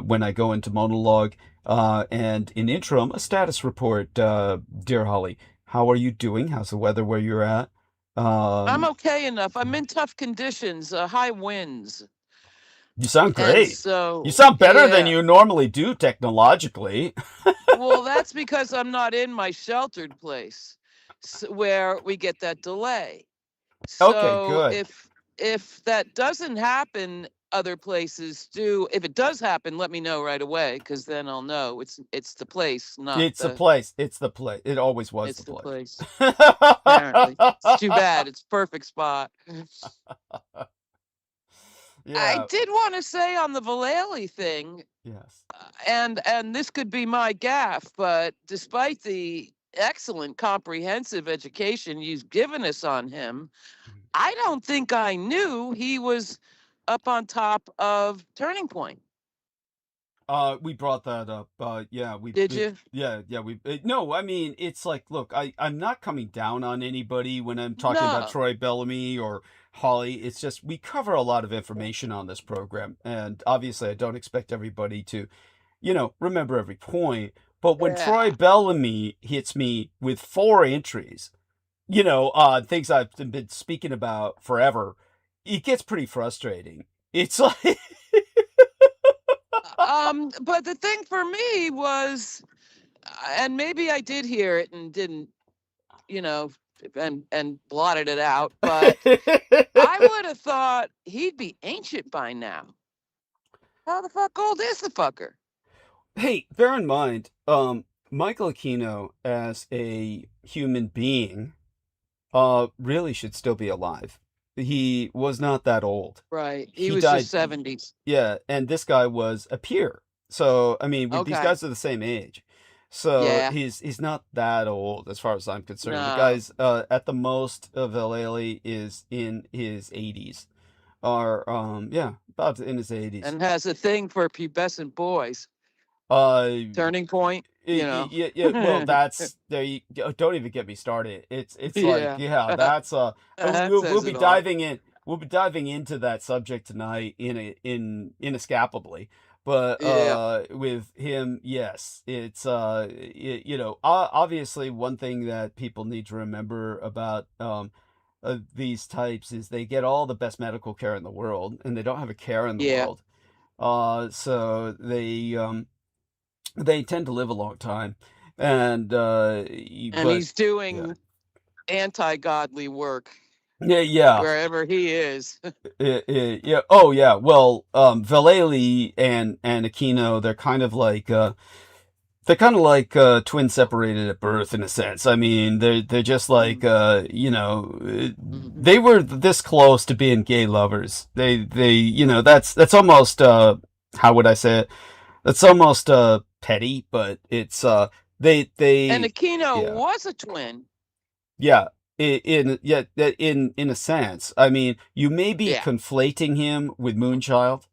when I go into monologue. And in interim, a status report, dear Holly. How are you doing? How's the weather where you're at?
I'm okay enough. I'm in tough conditions, high winds.
You sound
And
great.
so,
You sound better than
yeah.
you normally do technologically.
Well, that's because I'm not in my sheltered place where we get that delay.
Okay,
So
good.
if that doesn't happen, other places do. If it does happen, let me know right away, because then I'll know it's the place, not
It's the
the
place. It's the place. It always was
it's
the
the
place.
place. Apparently, it's too bad. It's perfect spot. I
Yeah.
did want to say on the Vallely thing,
Yes.
and this could be my gaffe, but despite the excellent comprehensive education you've given us on him, I don't think I knew he was up on top of Turning Point.
We brought that up. Yeah,
Did you?
no, I mean, it's like, look, I'm not coming down on anybody when I'm talking about
No.
Troy Bellamy or Holly. It's just, we cover a lot of information on this program. And obviously I don't expect everybody to, remember every point. But when Troy
Yeah.
Bellamy hits me with 4 entries, things I've been speaking about forever, it gets pretty frustrating. It's like,
But the thing for me was, and maybe I did hear it and didn't, and blotted it out, but I would have thought he'd be ancient by now. How the fuck old is the fucker?
Hey, bear in mind, Michael Aquino as a human being, really should still be alive. He was not that old.
Right.
He
He was
died.
just 70s.
Yeah, and this guy was a peer. So, I mean, these
Okay.
guys are the same age. So
Yeah.
he's not that old as far as I'm concerned. The
No.
guy's at the most Vallely is in his 80s. Or about in his 80s.
And has a thing for pubescent boys. Turning Point,
Yeah. Well, that's there. Don't even get me started. It's like, yeah, that's
That
we'll
says
be
it all.
diving in. We'll be diving into that subject tonight inescapably. But
Yeah.
with him, yes, it's obviously one thing that people need to remember about these types is they get all the best medical care in the world, and they don't have a care in the
Yeah.
world. So they tend to live a long time, and
And he's
yeah,
doing anti-godly work
yeah.
wherever he is.
Yeah. Oh, yeah. Well, Vallely and Aquino, they're kind of like twins separated at birth in a sense. I mean, they're just like
Mhm.
they were this close to being gay lovers. They that's almost how would I say it? That's almost petty, but it's
And
they
Aquino
yeah.
was a twin.
Yeah, in a sense. I mean, you may be
Yeah.
conflating him with Moonchild.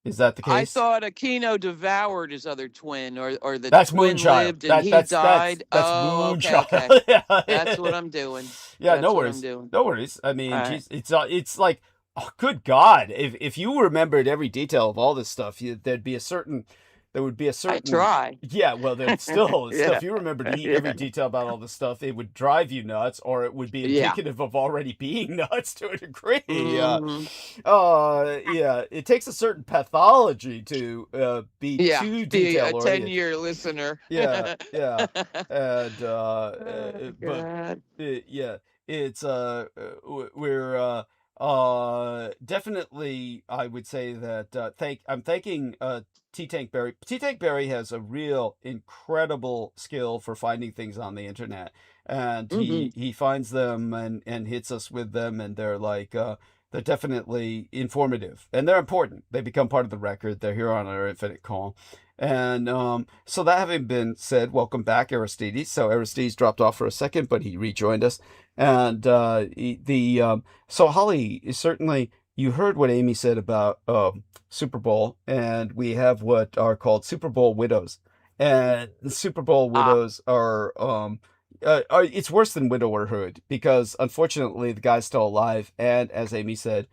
Is that the
I
case?
thought Aquino devoured his other twin, or the
That's
twin
Moonchild.
lived and he died.
That's
Oh,
Moonchild.
okay.
Yeah.
That's what I'm doing.
Yeah,
That's
no
what I'm
worries.
doing.
No worries. I mean,
All right.
geez, it's like, oh, good God, if you remembered every detail of all this stuff, there'd be a certain there would be a
I
certain
try.
yeah, well, there's still
Yeah.
if you remembered every
Yeah.
detail about all the stuff, it would drive you nuts, or it would be
Yeah.
indicative of already being nuts to a degree.
Mhm.
Yeah, it takes a certain pathology to be
Yeah.
too
Be a
detail oriented.
10-year listener.
Yeah, and
Oh,
but
God.
yeah, it's we're definitely I would say that I'm thanking T Tank Berry. T Tank Berry has a real incredible skill for finding things on the internet, and
Hmm.
he finds them and hits us with them, and they're definitely informative and they're important. They become part of the record. They're here on our infinite call. And so that having been said, welcome back, Aristides. So Aristides dropped off for a second, but he rejoined us. And so Holly, certainly you heard what Amy said about Super Bowl, and we have what are called Super Bowl widows. And the Super Bowl widows are it's worse than widowerhood because unfortunately the guy's still alive, and as Amy said,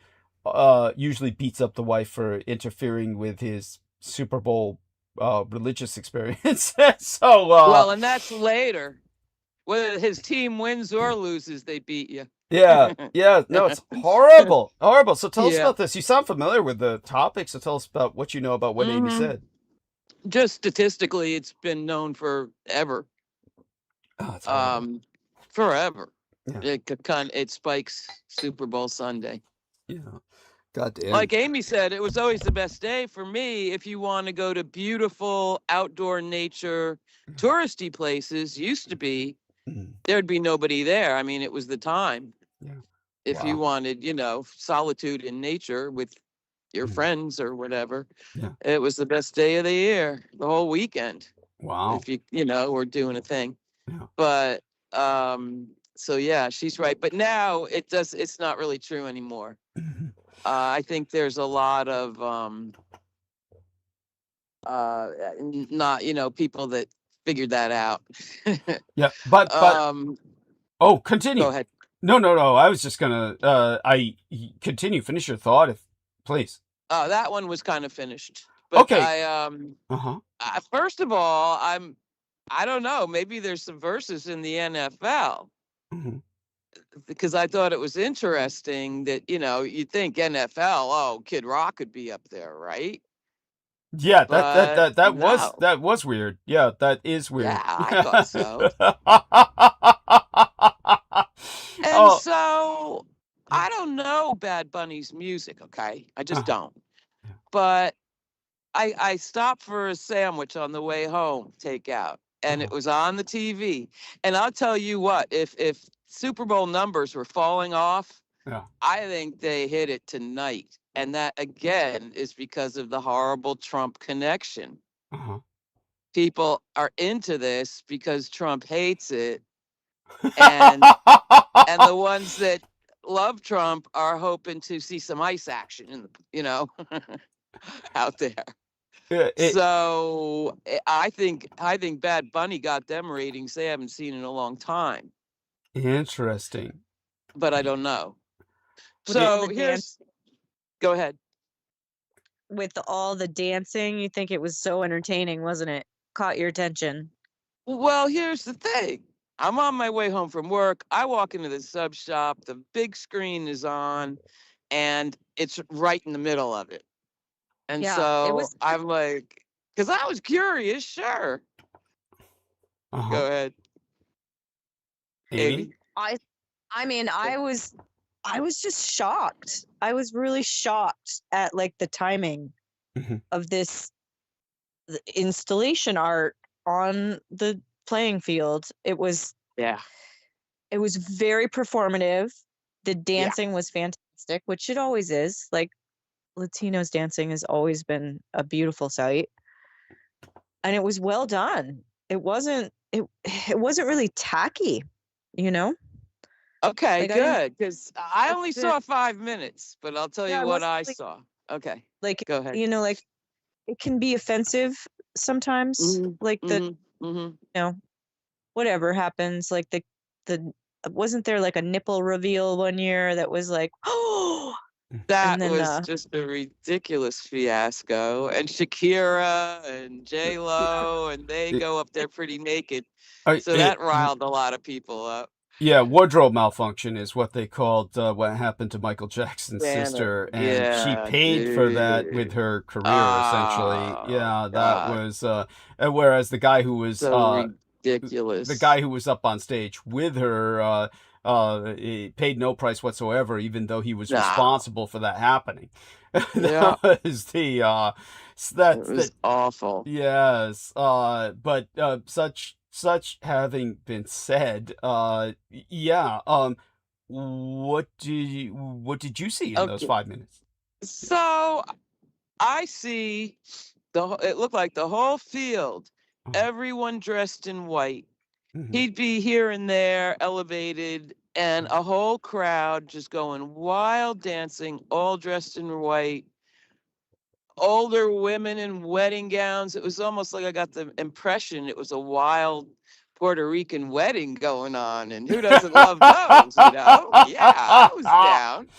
usually beats up the wife for interfering with his Super Bowl religious experience. So
Well, and that's later. Whether his team wins or loses, they beat you.
yeah, no, it's horrible, horrible. So tell us
Yeah.
about this. You sound familiar with the topic, so tell us about what you know about what Amy
Mhm.
said.
Just statistically, it's been known forever.
Oh, it's horrible.
Forever.
Yeah.
It spikes Super Bowl Sunday.
Yeah, goddamn.
Like Amy said, it was always the best day for me if you want to go to beautiful outdoor nature, touristy places. Used to be,
Mhm.
there'd be nobody there. I mean, it was the time.
Yeah.
If you
Wow.
wanted, solitude in nature with your
Mhm.
friends or whatever,
Yeah.
it was the best day of the year, the whole weekend.
Wow.
If you were doing a thing.
Yeah.
But so yeah, she's right. But now it's not really true anymore.
Mhm.
I think there's a lot of not people that figured that out.
Yeah, but oh, continue.
Go ahead.
No. I was just gonna continue. Finish your thought, if please.
That one was kind of finished. But
Okay.
first of all, I don't know, maybe there's some verses in the NFL.
Mhm.
Because I thought it was interesting that, you'd think NFL, oh, Kid Rock could be up there, right?
Yeah,
But no.
that was weird. Yeah, that is weird.
Yeah, I thought so. And
Oh,
so I don't know Bad Bunny's music, okay? I just don't.
Yeah.
But I stopped for a sandwich on the way home, takeout, and it was on the TV. And I'll tell you what, if Super Bowl numbers were falling off,
yeah.
I think they hit it tonight. And that, again, is because of the horrible Trump connection. People are into this because Trump hates it. And and the ones that love Trump are hoping to see some ice action in the, out there. So I think Bad Bunny got them ratings they haven't seen in a long time.
Interesting.
But I don't know.
With
So
the
go ahead.
With all the dancing, you think it was so entertaining, wasn't it? Caught your attention.
Well, here's the thing. I'm on my way home from work. I walk into the sub shop. The big screen is on, and it's right in the middle of it. And
Yeah,
so
it was.
I'm like, because I was curious, sure. Go ahead.
Amy?
I mean, I was just shocked. I was really shocked at like the timing of this installation art on the playing field. It was very performative. The dancing was fantastic, which it always is. Like Latinos dancing has always been a beautiful sight. And it was well done. It wasn't really tacky,
Okay,
Like,
good. Because I only saw 5 minutes, but I'll tell you what I saw. Okay.
Like,
go ahead.
Like it can be offensive sometimes. Like whatever happens, like the wasn't there like a nipple reveal one year that was like, oh,
That
then
was just a ridiculous fiasco. And Shakira and J-Lo, and they
It-
go up there pretty naked.
I-
So
it-
that riled a lot of people up.
yeah, wardrobe malfunction is what they called what happened to Michael Jackson's
Damn it.
sister, and she
Yeah,
paid for that with
dude.
her career, essentially.
Oh,
Yeah, that
God.
was and whereas the guy who was
So
the
ridiculous.
guy who was up on stage with her he paid no price whatsoever, even though he was
Nah.
responsible for that happening.
Yeah.
That was the
It
that's
was awful.
yes, but such having been said, yeah, what did you see in those
Okay.
5 minutes?
So I see it looked like the whole field,
Oh.
everyone dressed in white.
Mhm.
He'd be here and there elevated, and a whole crowd just going wild dancing, all dressed in white. Older women in wedding gowns. It was almost like I got the impression it was a wild Puerto Rican wedding going on. And who doesn't love those, you know? Yeah, I was down.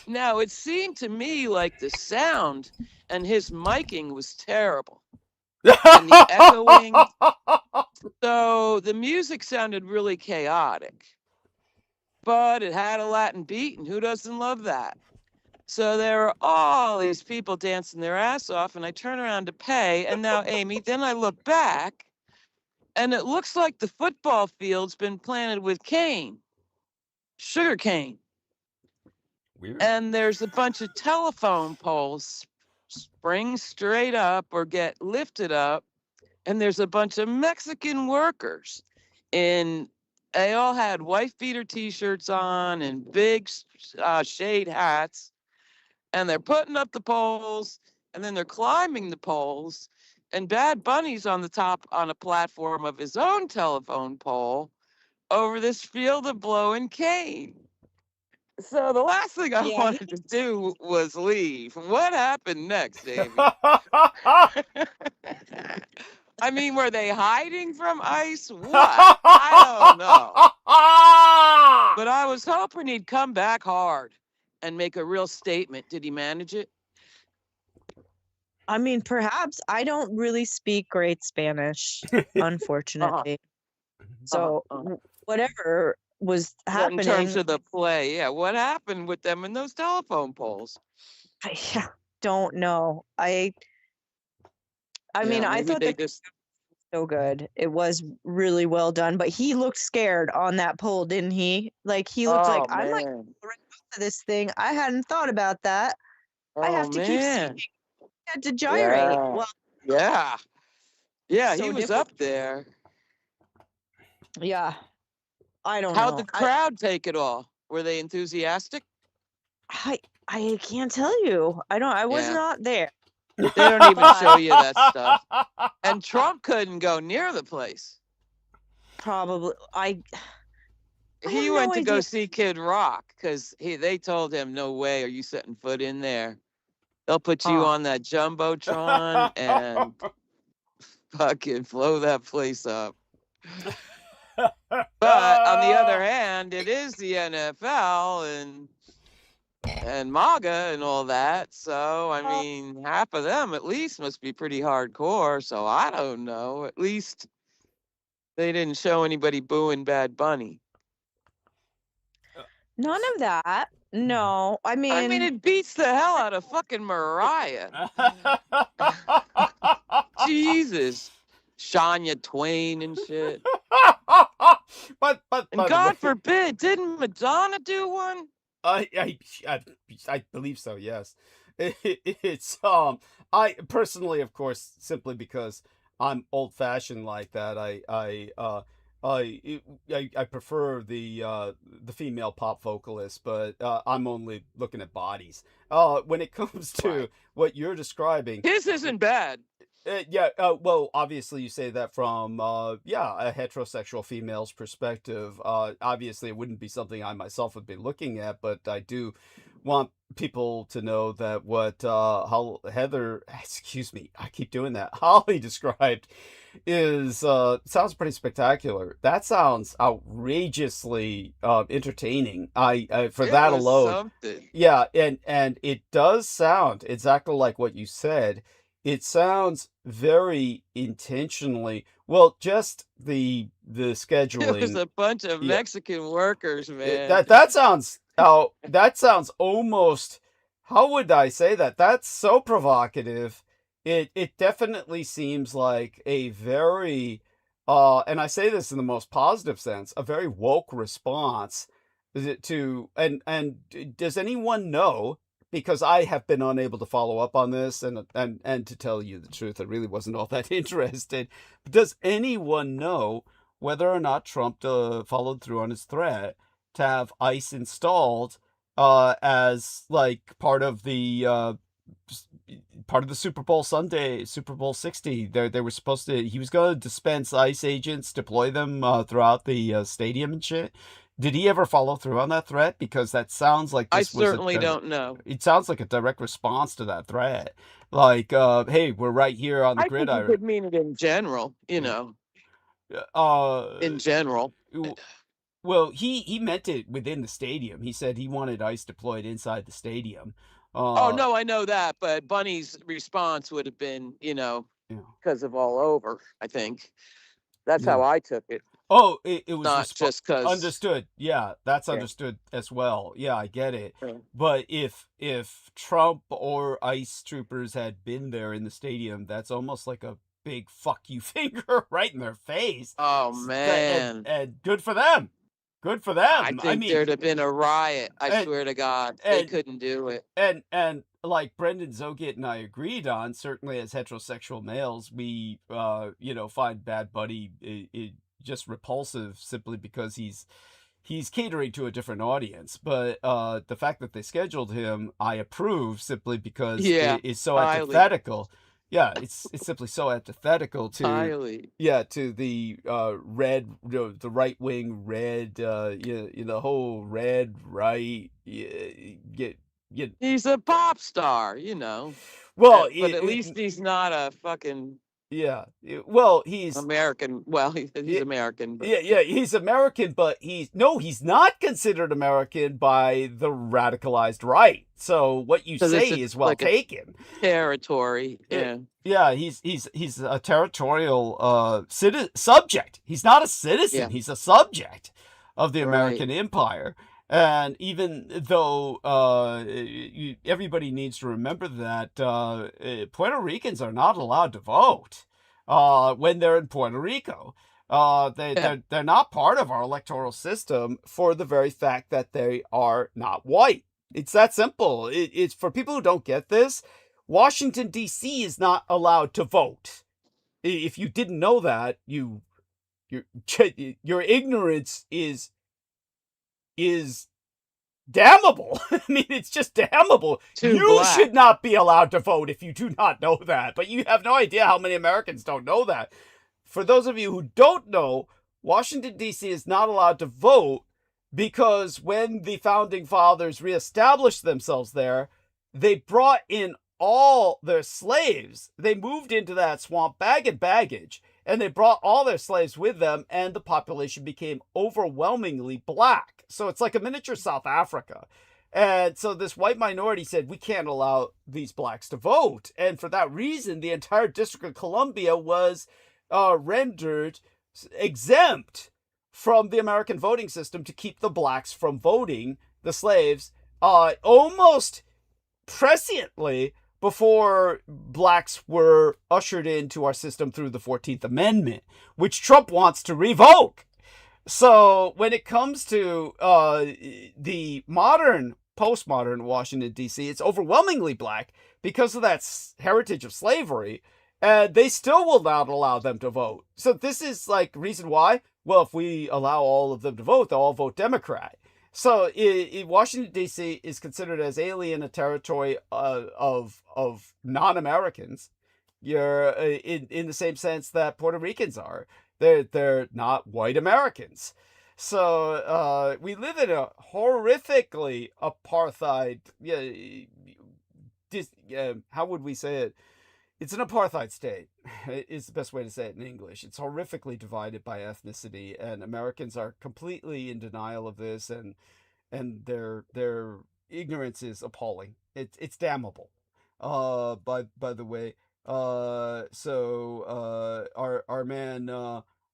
Now, it seemed to me like the sound and his miking was terrible. And the echoing. So the music sounded really chaotic. But it had a Latin beat, and who doesn't love that? So there were all these people dancing their ass off, and I turn around to pay. And now, Amy, then I look back, and it looks like the football field's been planted with sugar cane.
Weird.
And there's a bunch of telephone poles spring straight up or get lifted up. And there's a bunch of Mexican workers they all had wife beater t-shirts on and big shade hats. And they're putting up the poles, and then they're climbing the poles, and Bad Bunny's on the top on a platform of his own telephone pole over this field of blowing cane. So the last thing I wanted to do was leave. What happened next, Amy? I mean, were they hiding from ICE? What? I don't know. But I was hoping he'd come back hard and make a real statement. Did he manage it?
I mean, perhaps. I don't really speak great Spanish, unfortunately. So whatever was
In
happening,
terms of the play, yeah. What happened with them in those telephone poles?
I don't know. I mean, I
maybe
thought
they
that
just
so good. It was really well done, but he looked scared on that pole, didn't he? Like he looked like I might
man.
go right off of this thing. I hadn't thought about that. I have to keep
man.
singing. I had to gyrate.
Yeah.
Well,
Yeah. Yeah,
So
he was
different.
up there.
yeah. I don't
How'd
know.
the crowd take it all? Were they enthusiastic?
I can't tell you. I was
Yeah.
not there.
They don't even show you that stuff. And Trump couldn't go near the place.
Probably I
He
have
went
no
to go
idea.
see Kid Rock because they told him, no way are you setting foot in there. They'll put you
Oh.
on that Jumbotron and fucking blow that place up. But on the other hand, it is the NFL and MAGA and all that. So, I mean, half of them at least must be pretty hardcore. So I don't know. At least they didn't show anybody booing Bad Bunny.
None of that. No. I mean,
it beats the hell out of fucking Mariah. Jesus. Shania Twain and shit.
but
And God forbid, didn't Madonna do one?
I believe so. Yes, it's I personally, of course, simply because I'm old fashioned like that. I prefer the female pop vocalist, but I'm only looking at bodies. When it comes to
Right.
what you're describing,
His isn't bad.
yeah. Well, obviously, you say that from a heterosexual female's perspective. Obviously, it wouldn't be something I myself would be looking at, but I do want people to know that what Heather, excuse me, I keep doing that, Holly described is sounds pretty spectacular. That sounds outrageously entertaining. I for
It
that
was
alone.
something.
Yeah, and it does sound exactly like what you said. It sounds very intentionally well, just the
It was
scheduling.
a bunch of
Yeah,
Mexican workers, man.
that sounds almost, how would I say that? That's so provocative. It definitely seems like a very and I say this in the most positive sense, a very woke response to and does anyone know, because I have been unable to follow up on this and to tell you the truth, I really wasn't all that interested. But does anyone know whether or not Trump followed through on his threat to have ICE installed as like part of the Super Bowl Sunday, Super Bowl 60? They were supposed to, he was going to dispense ICE agents, deploy them throughout the stadium and shit. Did he ever follow through on that threat? Because that sounds like
I
this was
certainly don't know.
it sounds like a direct response to that threat. Like, hey, we're right here on the
I think he
gridiron.
could mean it in general, you know, in general.
Well, he meant it within the stadium. He said he wanted ICE deployed inside the stadium.
Oh, no, I know that, but Bunny's response would have been, you know,
Yeah.
because of all over, I think. That's
Yeah.
how I took it.
Oh, it was
Not just because.
understood. Yeah, that's
Yeah.
understood as well. Yeah, I get it.
Yeah.
But if Trump or ICE troopers had been there in the stadium, that's almost like a big fuck you finger right in their face.
Oh, man.
And good for them. Good for them.
I think there'd have been a riot. I
and-
swear to God. They
and-
couldn't do it.
And like Brendan Zogit and I agreed on, certainly as heterosexual males, we find Bad Buddy just repulsive simply because he's catering to a different audience. But the fact that they scheduled him, I approve, simply because
Yeah,
it is so
highly.
antithetical. Yeah, it's simply so antithetical to
Highly.
to the red, the right wing red, the whole red right.
He's a pop star, you know.
Well,
But at least he's not a fucking
yeah. Well, he's
American. Well, he's
Yeah.
American. But
yeah, he's American, but he's not considered American by the radicalized right. So what you
'Cause it's
say
a-
is well
like a-
taken.
territory. Yeah.
Yeah, he's a territorial subject. He's not a citizen.
Yeah.
He's a subject of the
Right.
American empire. And even though everybody needs to remember that Puerto Ricans are not allowed to vote when they're in Puerto Rico. They're not part of our electoral system for the very fact that they are not white. It's that simple. It's for people who don't get this. Washington, D.C. is not allowed to vote. If you didn't know that, your ignorance is damnable. I mean, it's just damnable.
Too
You
black.
should not be allowed to vote if you do not know that. But you have no idea how many Americans don't know that. For those of you who don't know, Washington, D.C. is not allowed to vote because when the founding fathers reestablished themselves there, they brought in all their slaves. They moved into that swamp bag and baggage, and they brought all their slaves with them, and the population became overwhelmingly black. So it's like a miniature South Africa. And so this white minority said, we can't allow these blacks to vote. And for that reason, the entire District of Columbia was rendered exempt from the American voting system to keep the blacks from voting, the slaves, almost presciently before blacks were ushered into our system through the 14th Amendment, which Trump wants to revoke. So when it comes to the postmodern Washington, D.C., it's overwhelmingly black because of that heritage of slavery, and they still will not allow them to vote. So this is like reason why, well, if we allow all of them to vote, they'll all vote Democrat. So Washington, D.C. is considered as alien a territory of non-Americans. You're in the same sense that Puerto Ricans are. They're not white Americans. So we live in a horrifically apartheid. How would we say it? It's an apartheid state. Is the best way to say it in English. It's horrifically divided by ethnicity, and Americans are completely in denial of this, and their ignorance is appalling. It's damnable. By the way, our man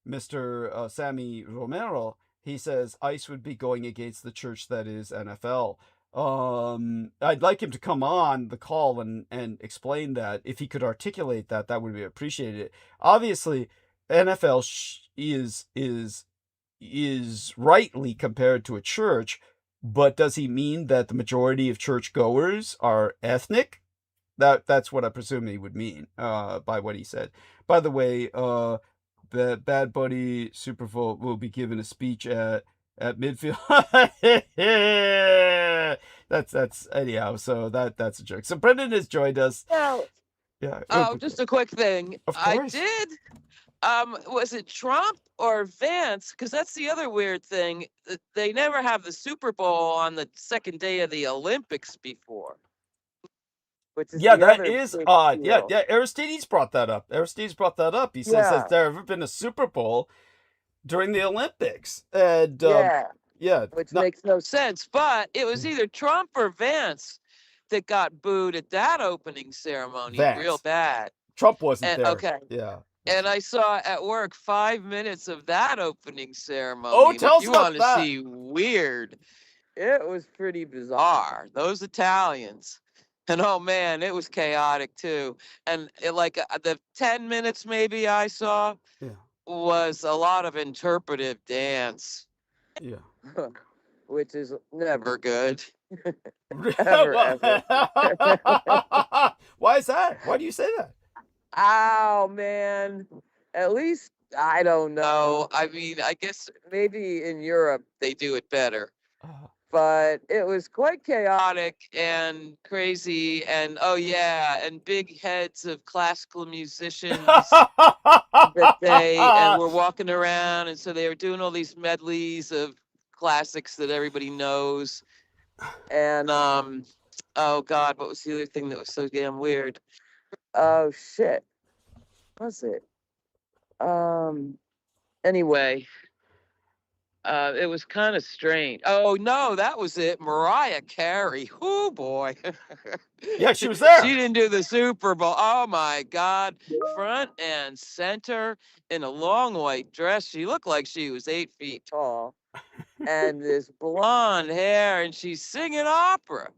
Mr. Sammy Romero, he says ICE would be going against the church that is NFL. I'd like him to come on the call and explain that. If he could articulate that, that would be appreciated. Obviously, NFL is rightly compared to a church, but does he mean that the majority of churchgoers are ethnic? That's what I presume he would mean by what he said. By the way, the Bad Buddy Supervolt will be giving a speech at midfield. That's anyhow. So that's a joke. So Brendan has joined us.
Now,
Yeah.
just a quick thing.
Of
I
course.
did. Was it Trump or Vance? Because that's the other weird thing. They never have the Super Bowl on the second day of the Olympics before. Which is
Yeah,
the
that
other
is
big
odd. Yeah,
deal.
yeah. Aristides brought that up. He says,
Yeah.
has there ever been a Super Bowl during the Olympics? And yeah,
Which makes no sense. But it was either Trump or Vance that got booed at that opening ceremony
Vance.
real bad.
Trump wasn't
And,
there.
okay.
Yeah.
And I saw at work 5 minutes of that opening ceremony.
Oh,
and
tell
if
us
you
about
want to
that.
see weird, it was pretty bizarre. Those Italians. And oh man, it was chaotic too. And the 10 minutes maybe I saw was a lot of interpretive dance.
Yeah.
Which is never good.
ever. Why is that? Why do you say that?
Oh man. At least I don't know. I mean, I guess maybe in Europe they do it better. But it was quite chaotic and crazy, and and big heads of classical musicians that and were walking around, and so they were doing all these medleys of classics that everybody knows. And oh God, what was the other thing that was so damn weird? Oh shit. What was it? Anyway. It was kind of strange. Oh no, that was it. Mariah Carey. Oh boy.
Yeah, she was there.
She didn't do the Super Bowl. Oh my God. Front and center in a long white dress. She looked like she was 8 feet tall. And this blonde hair, and she's singing opera.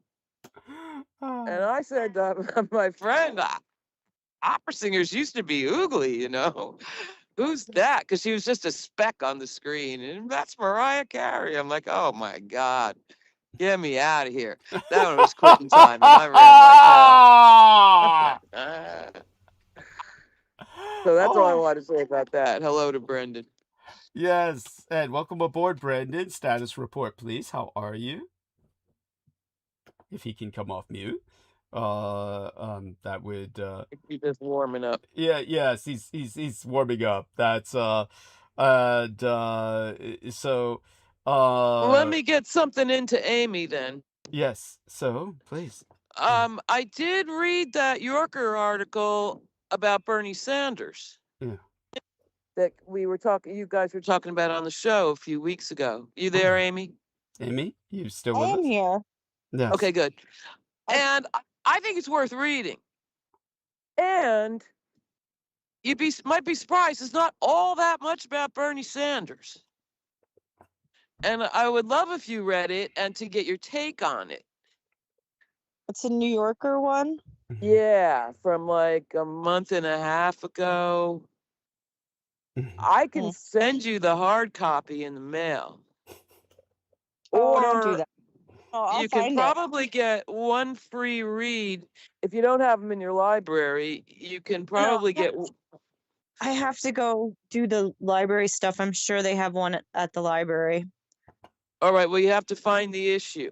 And I said to my friend, opera singers used to be oogly, you know. Who's that? Because she was just a speck on the screen. And that's Mariah Carey. I'm like, oh my God. Get me out of here. That one was quitting time. And I ran like hell. So that's all I want to say about that. Hello to Brendan.
Yes. And welcome aboard, Brendan. Status report, please. How are you? If he can come off mute. That would
He's just warming up.
Yes, he's warming up. That's so
let me get something into Amy then.
Yes, so please.
I did read that Yorker article about Bernie Sanders.
Yeah.
That you guys were talking about on the show a few weeks ago. You there, Amy?
Amy, you still with
I am
us?
here.
Yes.
Okay, good. And I think it's worth reading. And you might be surprised, it's not all that much about Bernie Sanders. And I would love if you read it and to get your take on it.
It's a New Yorker one?
Yeah, from like a month and a half ago. I can send you the hard copy in the mail.
Oh, don't do that. Oh,
you can probably get one free read. If you don't have them in your library, you can probably get...
I have to go do the library stuff. I'm sure they have one at the library.
All right, well, you have to find the issue.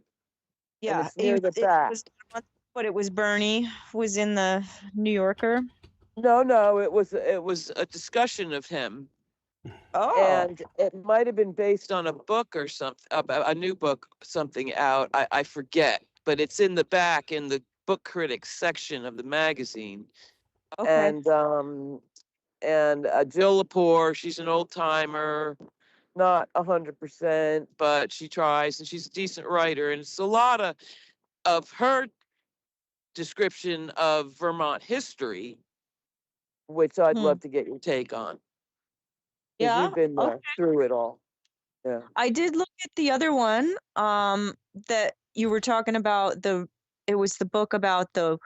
Yeah,
near the back.
But it was Bernie was in the New Yorker.
No, it was a discussion of him.
Oh,
and it might have been based on a book or something, a new book, something out. I forget, but it's in the back in the book critics section of the magazine.
okay.
And Jill Lepore, she's an old timer, not 100%, but she tries, and she's a decent writer. And it's a lot of her description of Vermont history, which I'd
Hmm.
love to get your take on, because
Yeah.
you've been there
Okay.
through it all. Yeah.
I did look at the other one that you were talking about. It was the book about the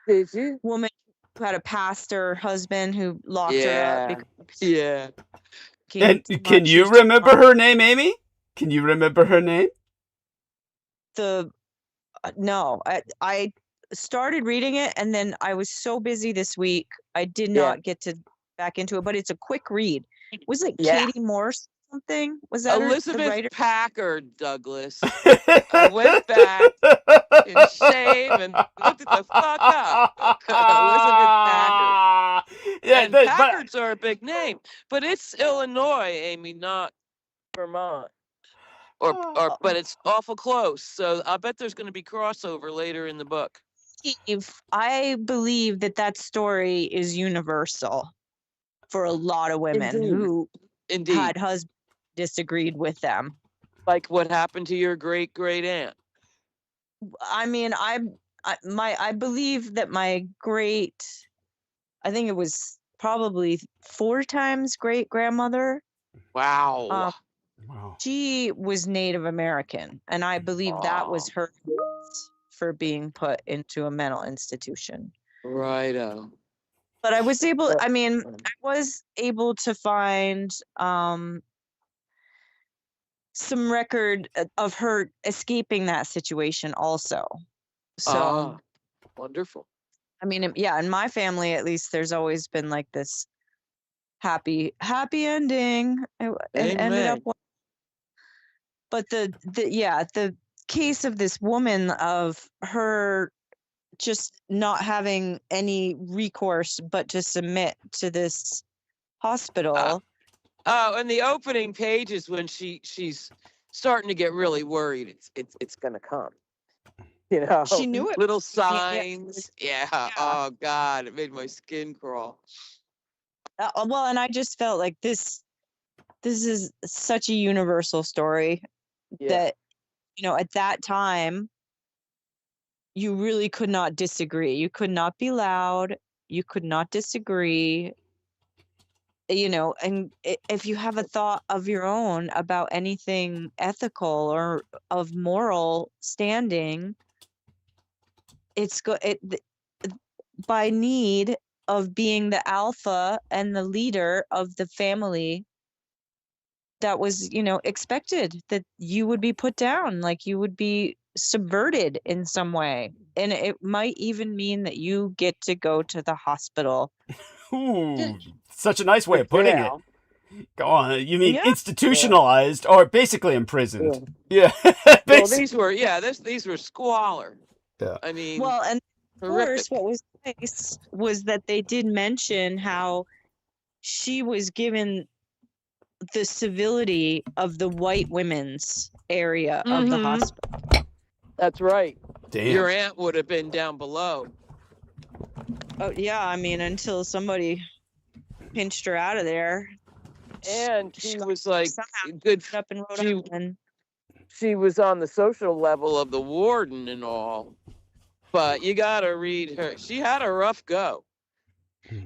Did you?
woman who had a pastor husband who locked her up
Yeah.
because
Yeah.
And
too
can
much.
you
She's too
remember
much.
her name, Amy? Can you remember her name?
No, I started reading it and then I was so busy this week I did
Yeah.
not get to back into it. But it's a quick read. Was it
Yeah.
Katie Morse or something? Was that the
Elizabeth
writer?
Packard, Douglas. I went back in shame and looked at the fuck up. Elizabeth Packard.
Yeah,
And
but
Packards are a big name, but it's Illinois, Amy, not Vermont. But it's awful close. So I bet there's going to be crossover later in the book.
I believe that story is universal for a lot of women
Indeed.
who
Indeed.
had husbands disagreed with them.
Like what happened to your great great aunt.
I mean, I believe that my I think it was probably 4 times great grandmother.
Wow.
wow.
She was Native American, and I believe that was her for being put into a mental institution.
Righto.
But I was able to find some record of her escaping that situation also. So
wonderful.
I mean, yeah, in my family at least there's always been like this happy ending. It ended up, but the case of this woman, of her just not having any recourse but to submit to this hospital.
And the opening pages when she's starting to get really worried, it's gonna come. You know,
she knew it.
Little signs. Yeah. Oh God, it made my skin crawl.
Well, and I just felt like this is such a universal story that, at that time, you really could not disagree. You could not be loud. You could not disagree. And if you have a thought of your own about anything ethical or of moral standing, by need of being the alpha and the leader of the family, that was, expected that you would be put down, like you would be subverted in some way. And it might even mean that you get to go to the hospital.
Ooh, such a nice way of putting it. Go on. You mean institutionalized or basically imprisoned? Yeah.
Well, these were squalor.
Yeah.
I mean,
well, and of
horrific.
course, what was nice was that they did mention how she was given the civility of the white women's area of the hospital.
That's right.
Damn.
Your aunt would have been down below.
Oh yeah, I mean, until somebody pinched her out of there.
And she was like good
up in Rhode Island.
She was on the social level of the warden and all. But you gotta read her. She had a rough go.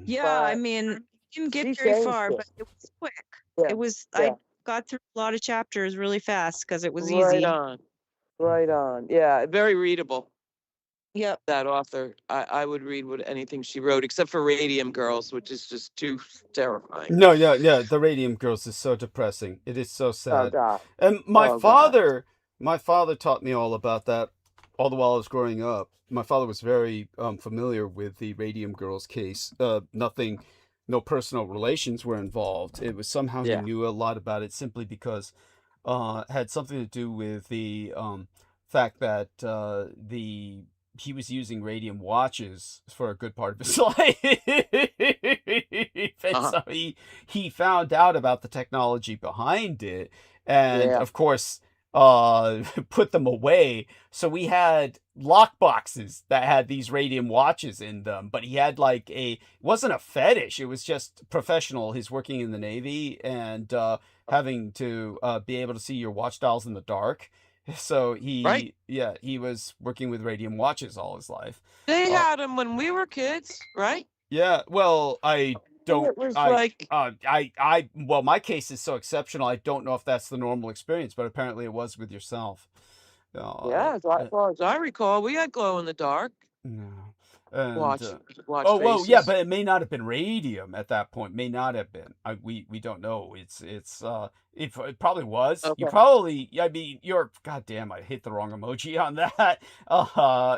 Yeah, I mean, didn't get very far, but it was quick.
Yeah.
It was. I got through a lot of chapters really fast because it was
Right
easy.
Right on. Yeah, very readable.
Yep.
That author, I would read anything she wrote, except for Radium Girls, which is just too terrifying.
No, yeah. The Radium Girls is so depressing. It is so sad.
Oh God.
And my father taught me all about that all the while I was growing up. My father was very familiar with the Radium Girls case. No personal relations were involved. It was somehow he knew a lot about it simply because it had something to do with the fact that the he was using radium watches for a good part of his life. And
Uh-huh.
so he found out about the technology behind it, and
Yeah.
of course put them away. So we had lock boxes that had these radium watches in them, but he had like it wasn't a fetish, it was just professional. He's working in the Navy, and having to be able to see your watch dials in the dark. So
Right.
he was working with radium watches all his life.
They
Uh,
had them when we were kids, right?
yeah, well, don't,
It was like,
well, my case is so exceptional. I don't know if that's the normal experience, but apparently it was with yourself.
yeah, as far as I recall, we had glow in the dark
No. And
watch
oh, well, yeah,
faces.
but it may not have been radium at that point. May not have been. We don't know. It probably was. You
Okay.
probably, I mean, goddamn, I hit the wrong emoji on that.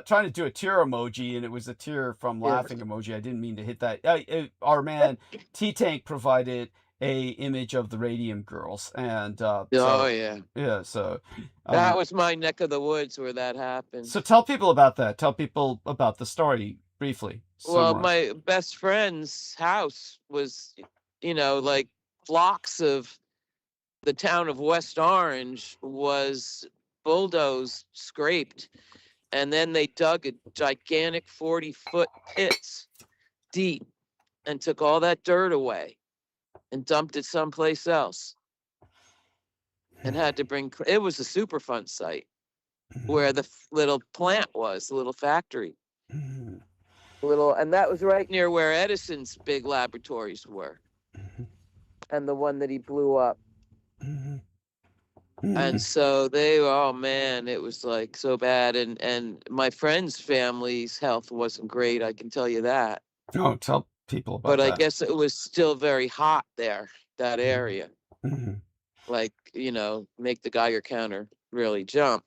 Trying to do a tear emoji, and it was a tear from
Yeah.
laughing emoji. I didn't mean to hit that. Our man T-Tank provided a image of the Radium Girls, and
Oh
so
yeah,
so
that was my neck of the woods where that happened.
so tell people about that. Tell people about the story briefly.
Well,
Summarize.
my best friend's house was, like blocks of the town of West Orange was bulldozed, scraped, and then they dug a gigantic 40-foot pits deep and took all that dirt away and dumped it someplace else, and had to bring. It was a Superfund site where the little plant was, the little factory. And that was right near where Edison's big laboratories were, and the one that he blew up. And so oh man, it was like so bad. And my friend's family's health wasn't great, I can tell you that.
Oh, tell people about
But
that.
I guess it was still very hot there, that area. Like, make the Geiger counter really jump.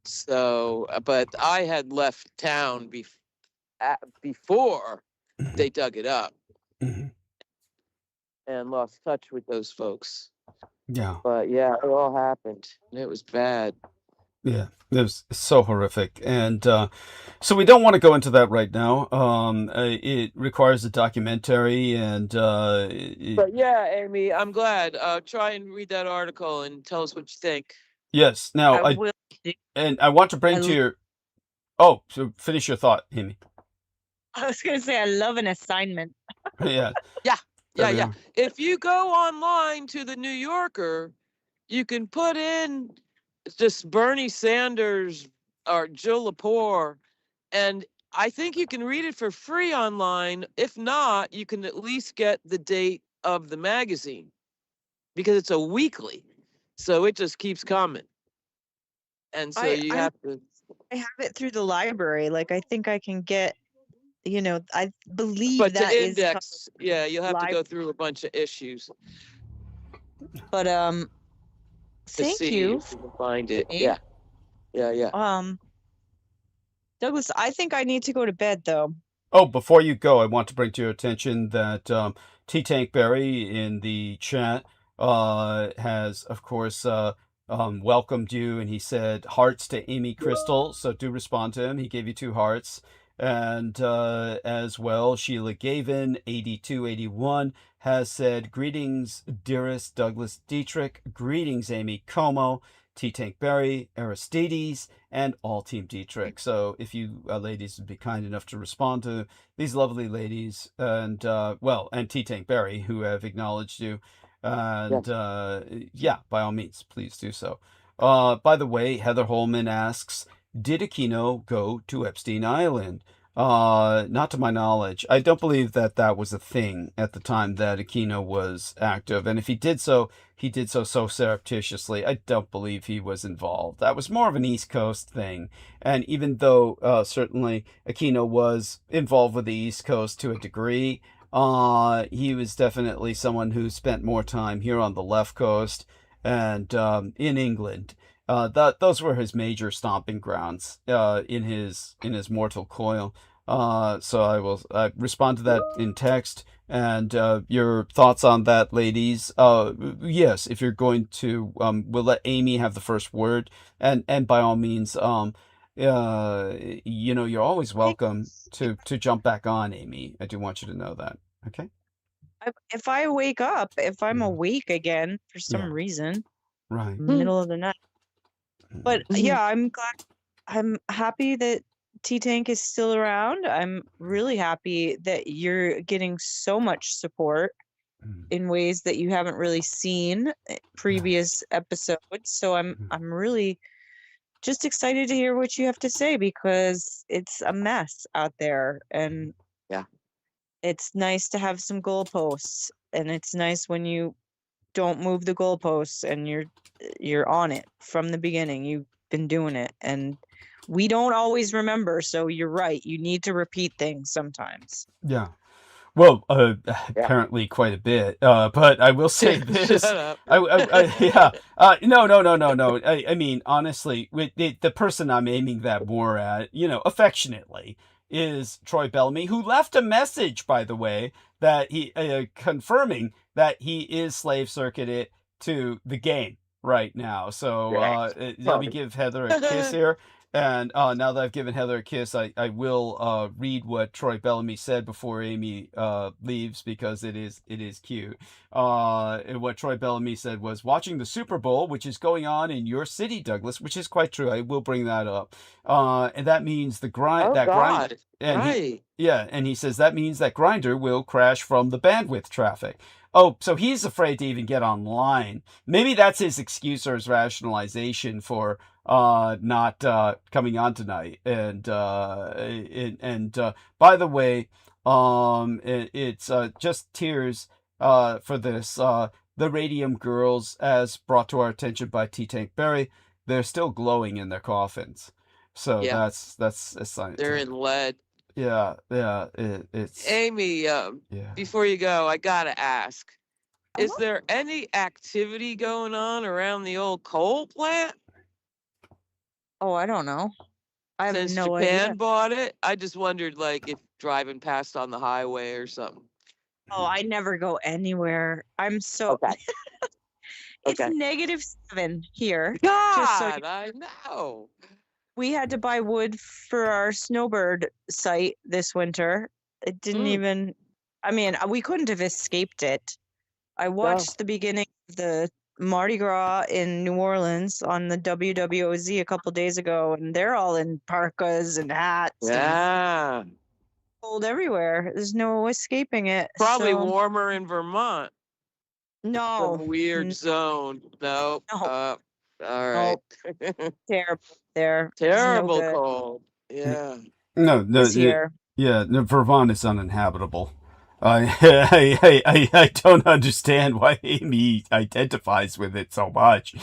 So, but I had left town before they dug it up, and lost touch with those folks.
Yeah.
But yeah, it all happened, and it was bad.
Yeah, it was so horrific. And so we don't want to go into that right now. It requires a documentary, and
But yeah, Amy, I'm glad. Try and read that article and tell us what you think.
yes. Now
I will do.
and I want to bring
I
to
l-
your. Oh, so finish your thought, Amy.
I was gonna say I love an assignment.
Yeah.
Yeah. If you go online to the New Yorker, you can put in just Bernie Sanders or Jill Lepore, and I think you can read it for free online. If not, you can at least get the date of the magazine, because it's a weekly, so it just keeps coming. And so you have to.
I have it through the library. Like I think I can get, I believe
But
that
to
is
index, yeah, you'll have to go
live-
through a bunch of issues
But
to
thank
see
you.
if you can find it.
Me?
Yeah.
Douglas, I think I need to go to bed though.
Oh, before you go, I want to bring to your attention that T-Tank Berry in the chat has, of course, welcomed you, and he said hearts to Amy Crystal, so do respond to him. He gave you 2 hearts. And as well, Sheila Gavin, 8281, has said, greetings, dearest Douglas Dietrich. Greetings, Amy Como, T-Tank Berry, Aristides, and all Team Dietrich. So if you ladies would be kind enough to respond to these lovely ladies, and and T-Tank Berry, who have acknowledged you, and by all means, please do so. By the way, Heather Holman asks, did Aquino go to Epstein Island? Not to my knowledge. I don't believe that was a thing at the time that Aquino was active, and if he did so so surreptitiously. I don't believe he was involved. That was more of an East Coast thing, and even though certainly Aquino was involved with the East Coast to a degree, he was definitely someone who spent more time here on the left coast and in England. Those were his major stomping grounds in his mortal coil. So I will respond to that in text, and your thoughts on that, ladies. Yes, if you're going to, we'll let Amy have the first word, and by all means, you're always welcome to jump back on, Amy. I do want you to know that. Okay.
If I wake up, if I'm
Yeah.
awake again for some
Yeah.
reason,
Right.
middle of the night. But
Mhm.
yeah, I'm happy that T-Tank is still around. I'm really happy that you're getting so much support
Mm.
in ways that you haven't really seen previous episodes. So I'm really just excited to hear what you have to say, because it's a mess out there, and
Yeah.
it's nice to have some goalposts, and it's nice when you don't move the goalposts and you're on it from the beginning. You've been doing it, and we don't always remember, so you're right. You need to repeat things sometimes.
Yeah. Well, apparently quite a bit. But I will say this.
Shut up.
Yeah. No. I mean, honestly, with the person I'm aiming that more at, affectionately, is Troy Bellamy, who left a message, by the way, that he confirming that he is slave circuited to the game right now. So let me give Heather a kiss here. And now that I've given Heather a kiss, I will read what Troy Bellamy said before Amy leaves, because it is cute. And what Troy Bellamy said was, watching the Super Bowl, which is going on in your city, Douglas, which is quite true. I will bring that up. And that means the grind.
Oh,
that grind.
God.
And
Right.
and he says that means that Grindr will crash from the bandwidth traffic. Oh, so he's afraid to even get online. Maybe that's his excuse or his rationalization for not coming on tonight. And by the way, it's just tears for this. The Radium Girls, as brought to our attention by T-Tank Berry, they're still glowing in their coffins. So
Yeah.
that's a sign.
They're in lead.
Yeah, it's
Amy,
yeah.
before you go, I gotta ask, is
Uh-huh.
there any activity going on around the old coal plant
Oh, I don't know. I have
since
no
Japan
idea.
bought it? I just wondered, like, if driving past on the highway or something.
Oh, I never go anywhere. I'm so
Okay.
it's
Okay.
-7 here. Just so
God, I know.
we had to buy wood for our snowbird site this winter. It didn't even, I mean, we couldn't have escaped it. I watched the beginning of the Mardi Gras in New Orleans on the WWOZ a couple days ago, and they're all in parkas and hats and
Yeah.
cold everywhere. There's no escaping it.
Probably
So,
warmer in Vermont.
no,
Some weird
n-
zone. Nope.
no,
All right.
terrible there. It's no
Terrible
good
cold. Yeah.
No,
this year.
yeah, no, Vermont is uninhabitable. I don't understand why Amy identifies with it so much.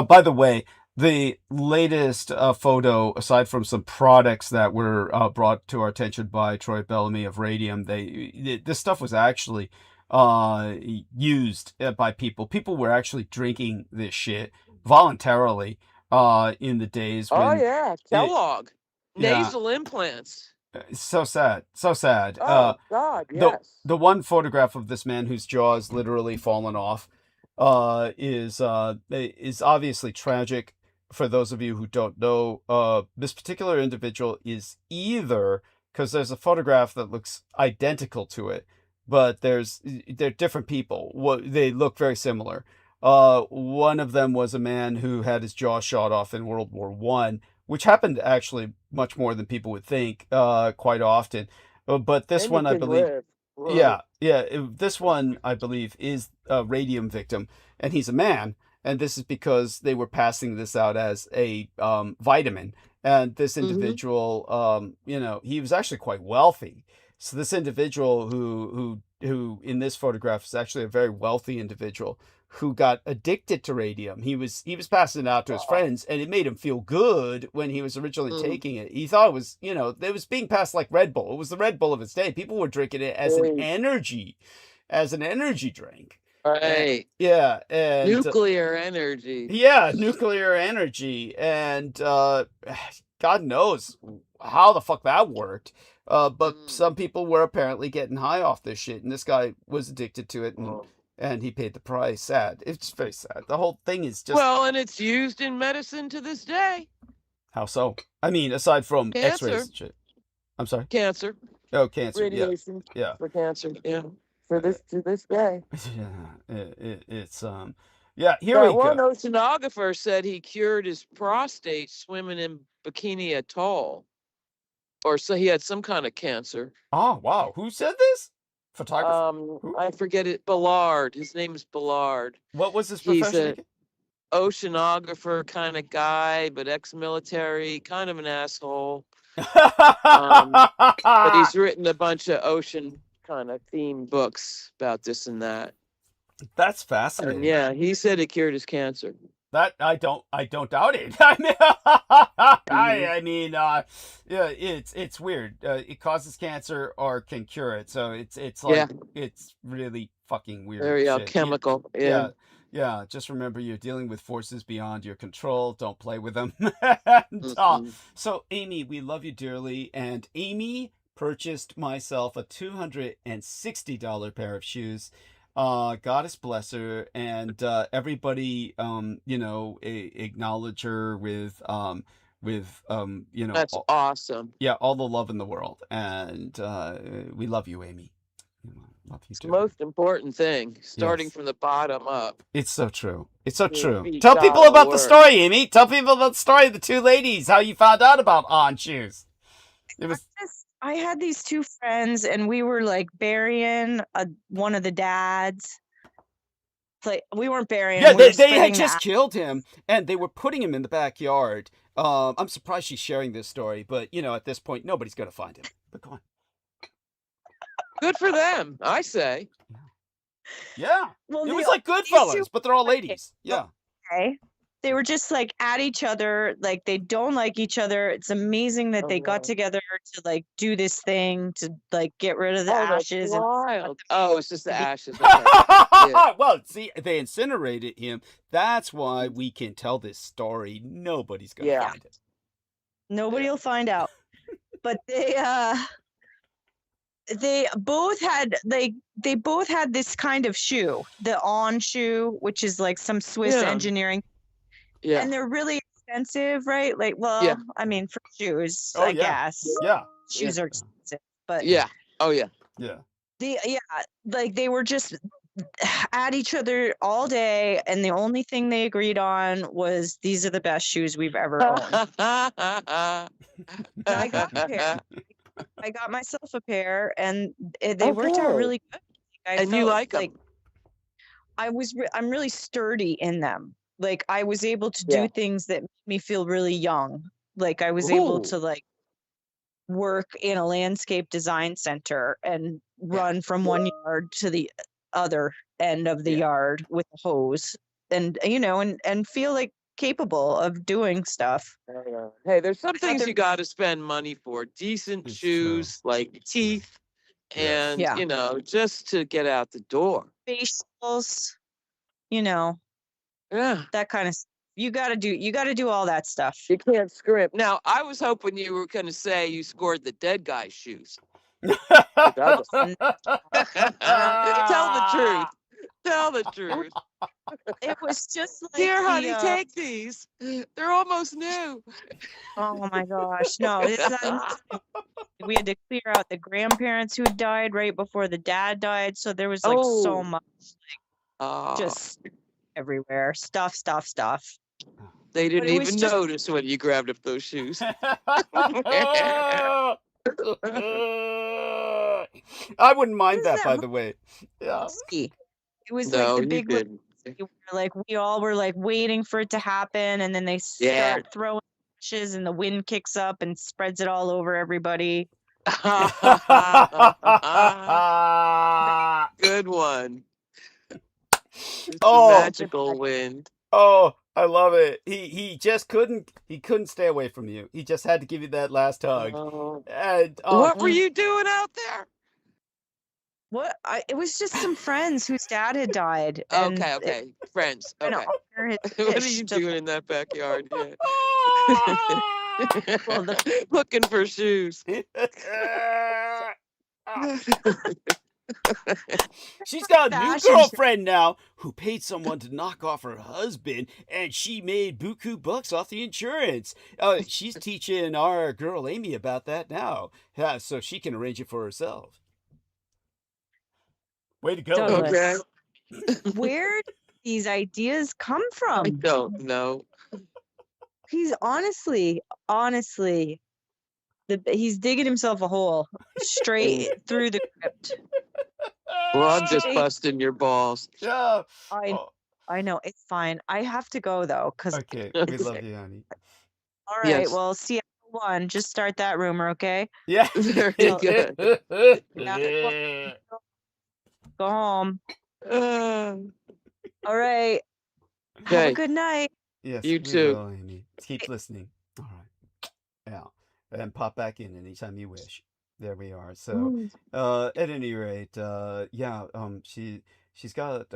By the way, the latest photo, aside from some products that were brought to our attention by Troy Bellamy of Radium, this stuff was actually used by people. People were actually drinking this shit voluntarily in the days when.
Oh, yeah. Kellogg.
Yeah.
Nasal implants.
So sad, so sad.
Oh, God, yes.
The one photograph of this man whose jaw is literally fallen off is obviously tragic. For those of you who don't know, this particular individual is either, because there's a photograph that looks identical to it, but they're different people. They look very similar. One of them was a man who had his jaw shot off in World War I, which happened actually much more than people would think, quite often. But this one, I believe, this one, I believe, is a radium victim, and he's a man. And this is because they were passing this out as a vitamin. And this individual, he was actually quite wealthy. So this individual who in this photograph is actually a very wealthy individual who got addicted to radium. He was passing it out to his friends, and it made him feel good when he was originally taking it. He thought it was, it was being passed like Red Bull. It was the Red Bull of its day. People were drinking it as an energy drink.
Right.
Yeah. And
nuclear energy.
Yeah, nuclear energy. And God knows how the fuck that worked. But some people were apparently getting high off this shit, and this guy was addicted to it, and he paid the price. Sad. It's very sad. The whole thing is just...
Well, and it's used in medicine to this day.
How so? I mean, aside from
Cancer.
X-rays and shit. I'm sorry.
Cancer,
Oh, cancer. Yeah,
radiation
yeah.
for cancer. Yeah, to this day.
Yeah, it's yeah. Here
That
we
one
go.
oceanographer said he cured his prostate swimming in Bikini Atoll, or so he had some kind of cancer.
Oh wow, who said this? Photographer. Who?
I forget it. Ballard. His name is Ballard.
What was his
He's
profession
a
again?
oceanographer kind of guy, but ex-military, kind of an asshole. But he's written a bunch of ocean kind of themed books about this and that.
That's
And
fascinating.
yeah, he said it cured his cancer.
That I don't doubt it. I mean, yeah, it's weird. It causes cancer or can cure it. So it's like it's really fucking weird.
Very
shit.
alchemical.
Yeah. Yeah, just remember you're dealing with forces beyond your control. Don't play with them. And, so, Amy, we love you dearly. And Amy purchased myself a $260 pair of shoes. Goddess bless her. And everybody, you know, acknowledge her with you know,
That's awesome.
yeah, all the love in the world. And we love you, Amy. Love you
It's the
dearly.
most important thing, starting
Yes.
from the bottom up.
It's so true. It's so
Yeah,
true.
be
Tell people
God
about the
work.
story, Amy. Tell people about the story of the two ladies, how you found out about On Shoes. It was
I had these two friends, and we were like burying one of the dads. Like we weren't burying.
yeah,
we were
they
spreading
had
the
just killed him, and they were putting him in the backyard. I'm surprised she's sharing this story, but you know, at this point, nobody's gonna find him. But go on.
Good for them, I say.
Yeah,
Well,
it was
the-
like
these
Goodfellas,
two-
but they're all ladies. Yeah.
okay. They were just like at each other, like they don't like each other. It's amazing that
Oh,
they got
no.
together to like do this thing to like get rid of the
Oh, that's
ashes. And
wild. Oh, it's just the ashes. Okay. Yeah.
Well, see, they incinerated him. That's why we can tell this story. Nobody's gonna
Yeah.
find it.
nobody will find out. But they both had this kind of shoe, the On shoe, which is like some Swiss
Yeah.
engineering,
Yeah.
and they're really expensive, right? Like, well,
Yeah.
I mean, for shoes,
Oh,
I
yeah.
guess
Yeah.
shoes are expensive, but
Yeah. Oh, yeah.
Yeah.
like they were just at each other all day, and the only thing they agreed on was these are the best shoes we've ever owned. I got a pair. I got myself a pair, and they worked out
Okay.
really good. I
And you
felt
like 'em?
I'm really sturdy in them. Like I was able to
Yeah.
do things that made me feel really young. Like I was able
Ooh.
to like work in a landscape design center and run from one yard to the other end of the
Yeah.
yard with a hose, and you know, and feel like capable of doing stuff.
Hey, there's some
thought
things
there-
you got to spend money for. Decent
It's
shoes, like teeth,
Yes.
and
Yeah.
you know, just to get out the door.
Facials, you know,
Yeah.
that kind of stuff. You got to do all that stuff.
You can't scrimp. Now, I was hoping you were going to say you scored the dead guy's shoes. Tell the truth. Tell the truth.
It was just like
Here, honey,
the,
take these. They're almost new.
oh my gosh, no, we had to clear out the grandparents who had died right before the dad died, so there was like so
Oh.
much
Oh,
just everywhere, stuff.
they didn't
it was
even
just-
notice when you grabbed up those shoes.
I wouldn't mind
Isn't
that, by
that
the way. Yeah.
risky. It was
No,
like the
you
big
didn't.
like we all were like waiting for it to happen, and then they
Yeah.
start throwing ashes, and the wind kicks up and spreads it all over everybody.
Good one. It's
Oh.
the magical wind.
Oh, I love it. He just couldn't stay away from you. He just had to give you that last hug.
Oh.
And
What were you doing out there?
What? It was just some friends whose dad had died. And
Okay. Friends.
trying to
Okay.
honor his
What are
wish
you
to-
doing in that backyard? Yeah.
Well,
Looking for shoes.
She's got a new
Fashion show.
girlfriend now who paid someone to knock off her husband, and she made buku bucks off the insurance. She's teaching our girl Amy about that now, so she can arrange it for herself. Way to go.
Douglas.
Okay.
Where do these ideas come
I
from?
don't know.
He's honestly, he's digging himself a hole straight through the crypt.
Well, I'm just
Straight-
busting your balls.
Yeah.
I
Oh,
I know, it's fine. I have to go though, because
okay. We love you, honey.
all right,
Yes.
well, see you at 1. Just start that rumor, okay?
Yeah.
Very
Well,
good.
Go home.
Uh,
All right. Have
Okay.
a good night.
Yes,
You
we
too.
will, Amy. Keep listening. All right. Yeah. And pop back in anytime you wish. There we are. So, at any rate, yeah, she's got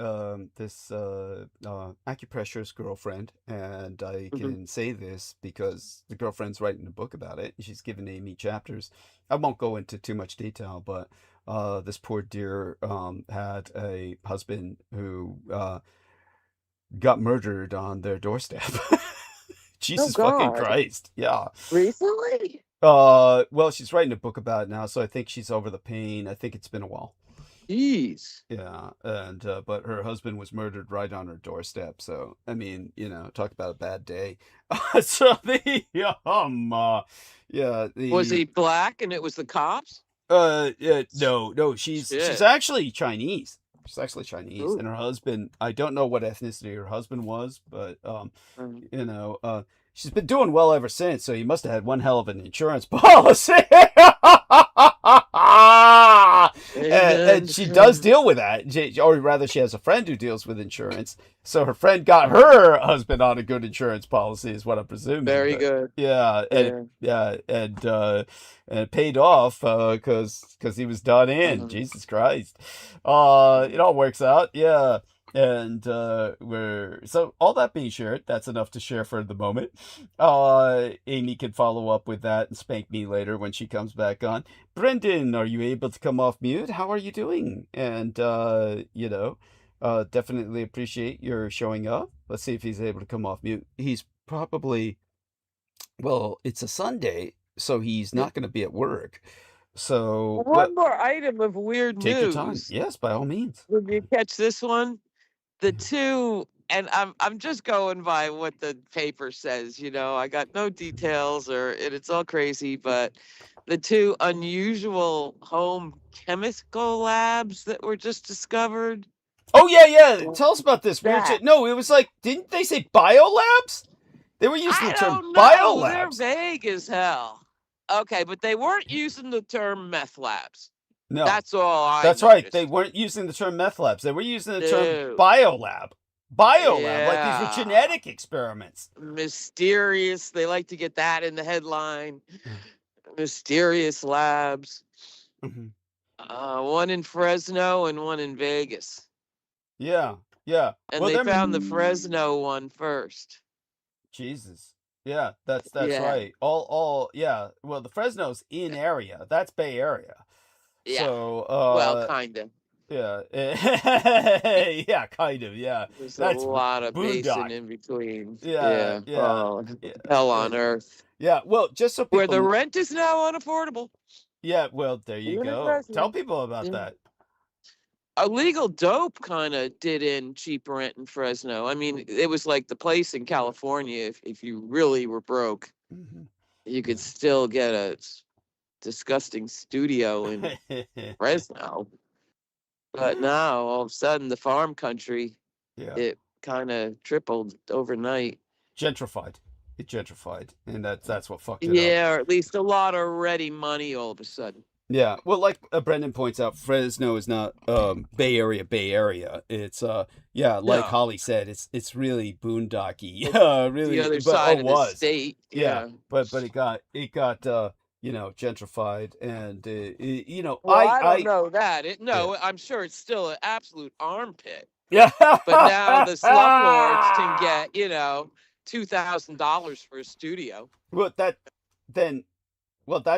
this acupressurist girlfriend, and I
Mhm.
can say this because the girlfriend's writing a book about it. She's given Amy chapters. I won't go into too much detail, but this poor dear had a husband who got murdered on their doorstep. Jesus fucking
God.
Christ. Yeah.
Recently?
Well, she's writing a book about it now, so I think she's over the pain. I think it's been a while.
Jeez.
Yeah, and but her husband was murdered right on her doorstep. So I mean, talk about a bad day. So yeah,
Was he black and it was the cops?
yeah, no, she's
Shit.
actually Chinese. She's actually Chinese,
Ooh.
and her husband, I don't know what ethnicity her husband was, but
Um,
she's been doing well ever since, so he must have had one hell of an insurance policy. And she does deal with that. Or rather, she has a friend who deals with insurance. So her friend got her husband on a good insurance policy, is what I'm presuming.
Very
But,
good.
yeah, and and it paid off because he was done in.
Mhm.
Jesus Christ. It all works out. Yeah. And so all that being shared, that's enough to share for the moment. Amy can follow up with that and spank me later when she comes back on. Brendan, are you able to come off mute? How are you doing? And definitely appreciate your showing up. Let's see if he's able to come off mute. He's probably, well, it's a Sunday, so he's not going to be at work. So
One more item of weird
take your
news.
time. Yes, by all means.
Did you catch this one? The two, and I'm just going by what the paper says. I got no details, it's all crazy. But the two unusual home chemical labs that were just discovered.
Oh yeah. Tell us about this weird
That.
shit. No, it was like, didn't they say biolabs? They were using
I
the term
don't know. They're
biolabs.
vague as hell. Okay, but they weren't using the term meth labs.
No,
That's all I
that's right.
noticed.
They weren't using the term meth labs. They were using the
No.
term biolab. Biolab, like these were
Yeah.
genetic experiments.
Mysterious. They like to get that in the headline. Mysterious labs.
Mhm.
One in Fresno and one in Vegas.
Yeah.
And
Well,
they
they're-
found the Fresno one first.
Jesus. Yeah, that's
Yeah.
right. All yeah. Well, the Fresno's in area. That's Bay Area.
Yeah.
So
Well, kind of.
yeah. Yeah, kind of. Yeah.
There's
That's
a lot of basin
boondock.
in between.
Yeah.
Oh,
Yeah.
hell on earth.
Yeah. Well, just so people
Where the rent is now unaffordable.
Yeah, well, there you
Even in
go.
Fresno.
Tell people about
Yeah.
that.
Illegal dope kind of did in cheap rent in Fresno. I mean, it was like the place in California. If you really were broke,
Mhm.
you could still get a disgusting studio in Fresno. But now, all of a sudden, the farm country,
Yeah.
it kind of tripled overnight.
Gentrified. It gentrified, and that's what fucked it up.
Yeah, or at least a lot of ready money all of a sudden.
Yeah. Well, like Brendan points out, Fresno is not Bay Area. It's like
No.
Holly said, it's really boondocky. Really,
The other
but
side of the
was.
state.
Yeah. But it got gentrified, and
Well, I don't know that. I'm sure it's still an absolute armpit.
Yeah.
But now the slumlords can get, $2,000 for a studio.
Well, that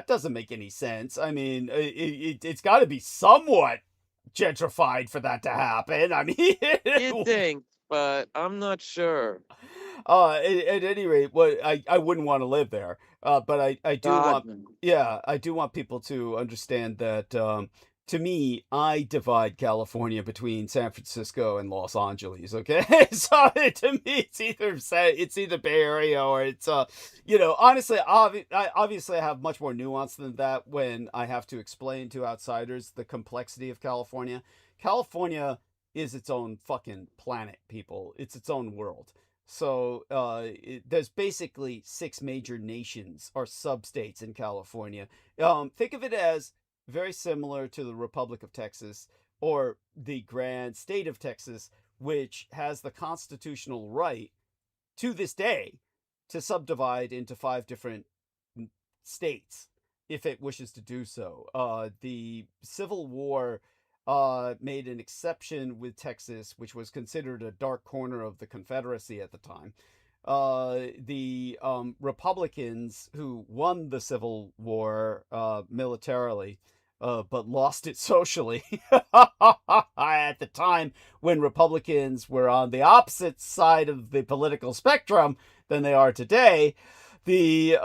doesn't make any sense. I mean, it's got to be somewhat gentrified for that to happen. I mean,
You'd think, but I'm not sure.
at any rate, what I wouldn't want to live there. But I do
God,
want,
no.
yeah, I do want people to understand that to me, I divide California between San Francisco and Los Angeles. Okay, so to me, it's either Bay Area or it's honestly, obviously, I have much more nuance than that when I have to explain to outsiders the complexity of California. California is its own fucking planet, people. It's its own world. So there's basically 6 major nations or sub-states in California. Think of it as very similar to the Republic of Texas or the grand state of Texas, which has the constitutional right to this day to subdivide into 5 different states if it wishes to do so. The Civil War made an exception with Texas, which was considered a dark corner of the Confederacy at the time. The Republicans who won the Civil War militarily, but lost it socially at the time when Republicans were on the opposite side of the political spectrum than they are today. The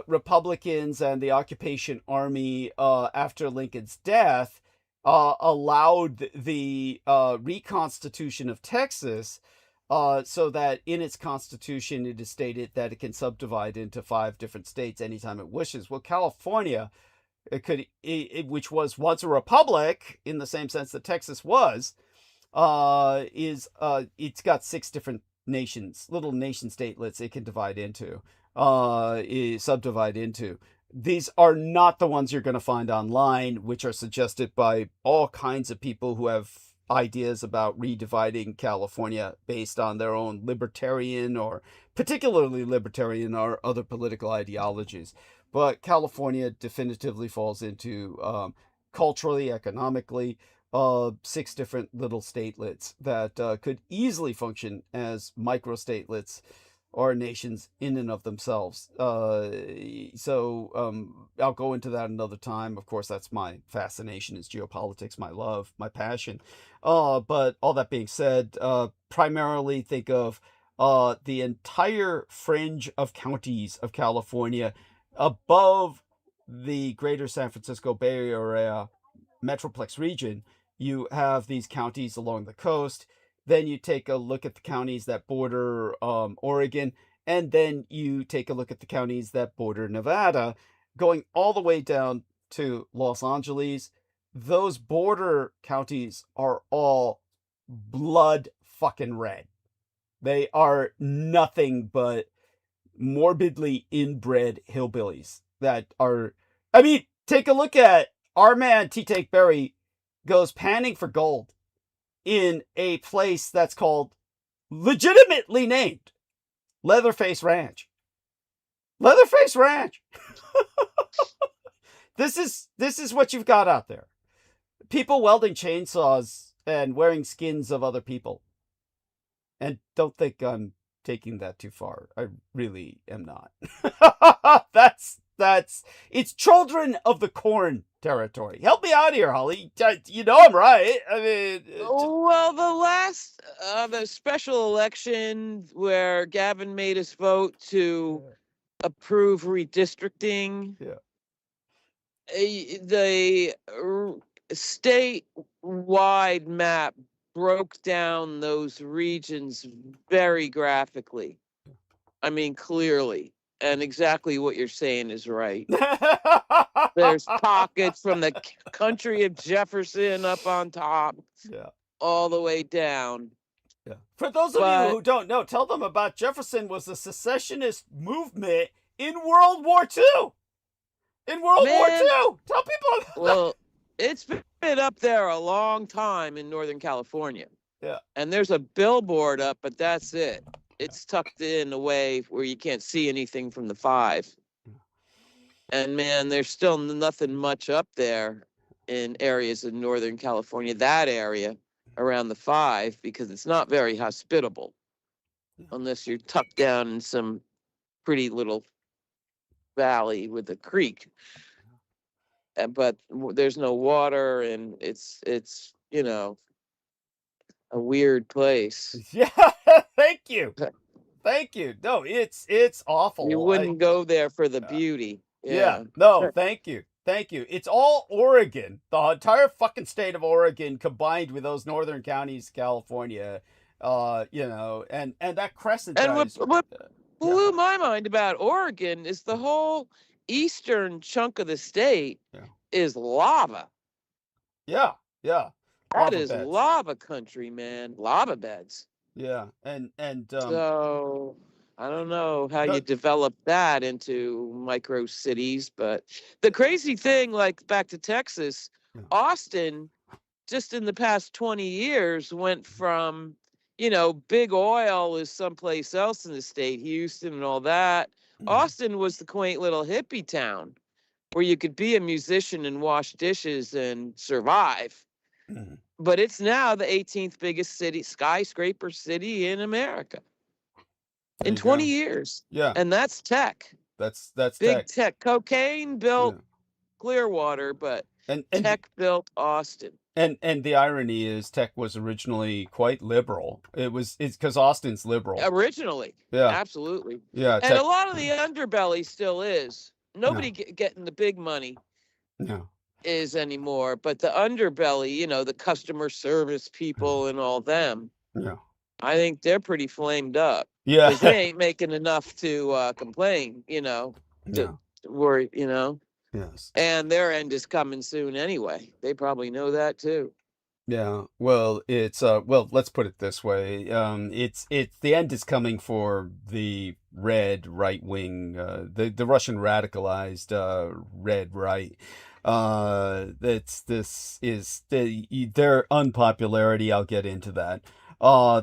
Republicans and the occupation army after Lincoln's death allowed the reconstitution of Texas so that in its constitution it is stated that it can subdivide into 5 different states anytime it wishes. Well, California, which was once a republic in the same sense that Texas was, it's got 6 different nations, little nation statelets it can subdivide into. These are not the ones you're going to find online, which are suggested by all kinds of people who have ideas about redividing California based on their own libertarian or particularly libertarian or other political ideologies. But California definitively falls into culturally, economically, 6 different little statelets that could easily function as micro-statelets or nations in and of themselves. So I'll go into that another time. Of course, that's my fascination is geopolitics, my love, my passion. But all that being said, primarily think of the entire fringe of counties of California above the greater San Francisco Bay Area metroplex region. You have these counties along the coast. Then you take a look at the counties that border Oregon, and then you take a look at the counties that border Nevada, going all the way down to Los Angeles. Those border counties are all blood fucking red. They are nothing but morbidly inbred hillbillies that are, I mean, take a look at our man T-Take Berry goes panning for gold in a place that's called, legitimately named, Leatherface Ranch. Leatherface Ranch. This is what you've got out there. People welding chainsaws and wearing skins of other people. And don't think I'm taking that too far. I really am not. It's children of the corn territory. Help me out here, Holly. You know I'm right. I mean,
well, the special election where Gavin made us vote to approve redistricting.
Yeah.
The statewide map broke down those regions very graphically. I mean, clearly. And exactly what you're saying is right. There's pockets from the country of Jefferson up on top, all the way down.
Yeah. For those of you who don't know, tell them about Jefferson was a secessionist movement in World War II. In World War II. Tell people.
Well, it's been up there a long time in Northern California.
Yeah.
And there's a billboard up, but that's it. It's tucked in a way where you can't see anything from the 5. And man, there's still nothing much up there in areas in Northern California, that area around the 5, because it's not very hospitable unless you're tucked down in some pretty little valley with a creek. But there's no water, and it's you know, a weird place.
Yeah, thank you. Thank you. No, it's awful.
You wouldn't go there for the beauty.
Yeah.
Yeah.
No, thank you. Thank you. It's all Oregon. The entire fucking state of Oregon combined with those northern counties, California, you know, and that Crescent
And
guys.
what blew my mind about Oregon is the whole eastern chunk of the state is lava.
Yeah. Yeah.
That
Lava
is
beds.
lava country, man. Lava beds.
Yeah. And
So I don't know how you develop that into micro cities, but the crazy thing, like back to Texas, Austin, just in the past 20 years, went from, you know, big oil is someplace else in the state, Houston and all that. Austin was the quaint little hippie town where you could be a musician and wash dishes and survive. But it's now the 18th biggest city, skyscraper city in America. In 20 years.
Yeah.
And that's tech.
That's
big tech. Cocaine built Clearwater, but tech built Austin.
And the irony is tech was originally quite liberal. It's because Austin's liberal.
Originally.
Yeah.
Absolutely.
Yeah.
And a lot of the underbelly still is. Nobody getting the big money.
No.
Is anymore, but the underbelly, you know, the customer service people and all them.
Yeah.
I think they're pretty flamed up.
Yeah.
They ain't making enough to complain, you know, to worry, you know.
Yes.
And their end is coming soon anyway. They probably know that too.
Yeah. Well, it's well, let's put it this way. It's the end is coming for the red right wing, the Russian radicalized red right. This is their unpopularity. I'll get into that.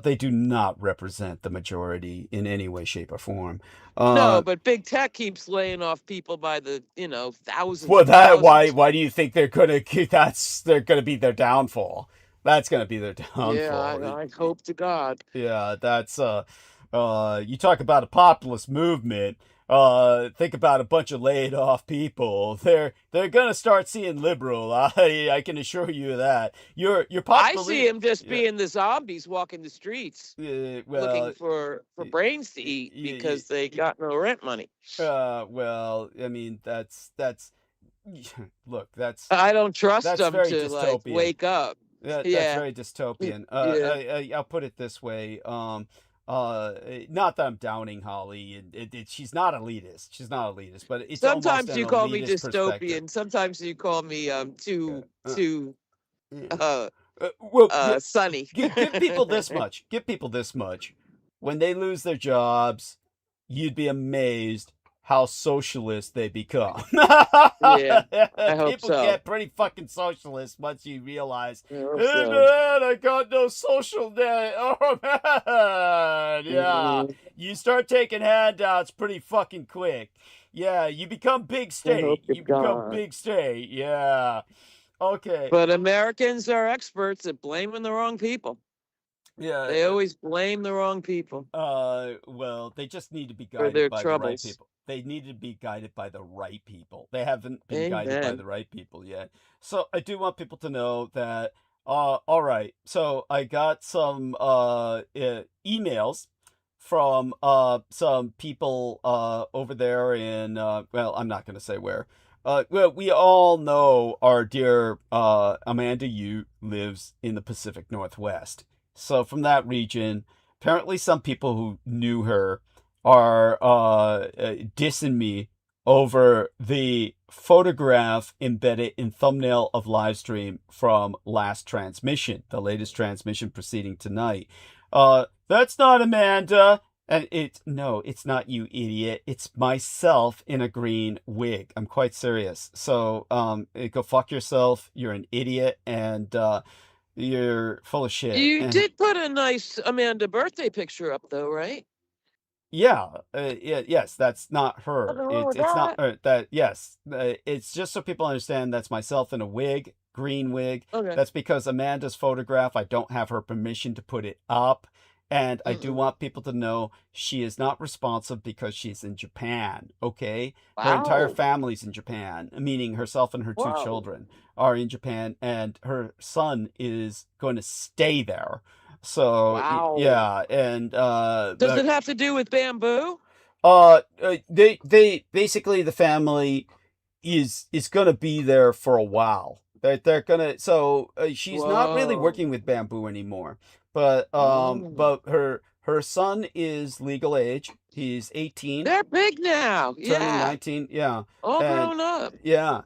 They do not represent the majority in any way, shape, or form.
No, but big tech keeps laying off people by the, you know, thousands.
Well, why do you think they're gonna be their downfall? That's gonna be their downfall.
Yeah, I hope to God.
Yeah, that's you talk about a populist movement. Think about a bunch of laid off people. They're gonna start seeing liberal. I can assure you of that. Your
I see them just being the zombies walking the streets,
well,
looking for brains to eat because they got no rent money.
Well, I mean that's look, that's
I don't trust them
very
to like
dystopian.
wake up.
That's very dystopian. I'll put it this way. Not that I'm downing Holly. She's not elitist. She's not elitist, but it's
sometimes you call me
dystopian.
Sometimes you call me too sunny.
Give people this much. Give people this much. When they lose their jobs, you'd be amazed how socialist they become.
Yeah, I hope
people
so.
get pretty fucking socialist once you realize, hey man, I got no social net. Oh man, yeah. You start taking handouts pretty fucking quick. Yeah, you become big state. You become big state. Yeah. Okay.
But Americans are experts at blaming the wrong people.
Yeah.
They always blame the wrong people.
Well, they just need to be guided by the right people. They need to be guided by the right people. They haven't been guided by the right people yet. So I do want people to know that, all right, so I got some emails from some people over there in, well, I'm not going to say where. Well, we all know our dear Amanda Yu lives in the Pacific Northwest. So from that region, apparently some people who knew her are dissing me over the photograph embedded in thumbnail of live stream from last transmission, the latest transmission proceeding tonight. That's not Amanda. And it's not you, idiot. It's myself in a green wig. I'm quite serious. So go fuck yourself. You're an idiot and you're full of shit.
You did put a nice Amanda birthday picture up though, right?
Yeah, yes, that's not her. It's not that. Yes, it's just so people understand that's myself in a wig, green wig.
Okay.
That's because Amanda's photograph, I don't have her permission to put it up. And I do
Mm-mm.
want people to know she is not responsive because she's in Japan, okay? Her entire
Wow.
family's in Japan, meaning herself and her two
Whoa.
children are in Japan, and her son is going to stay there. So,
Wow.
yeah, and
Does it have to do with bamboo?
they basically, the family is going to be there for a while. They're gonna, so she's not really
Whoa.
working with bamboo anymore, but
Oh.
her son is legal age. He's 18,
They're big now.
turning
Yeah.
19. Yeah,
All
and
grown up.
yeah,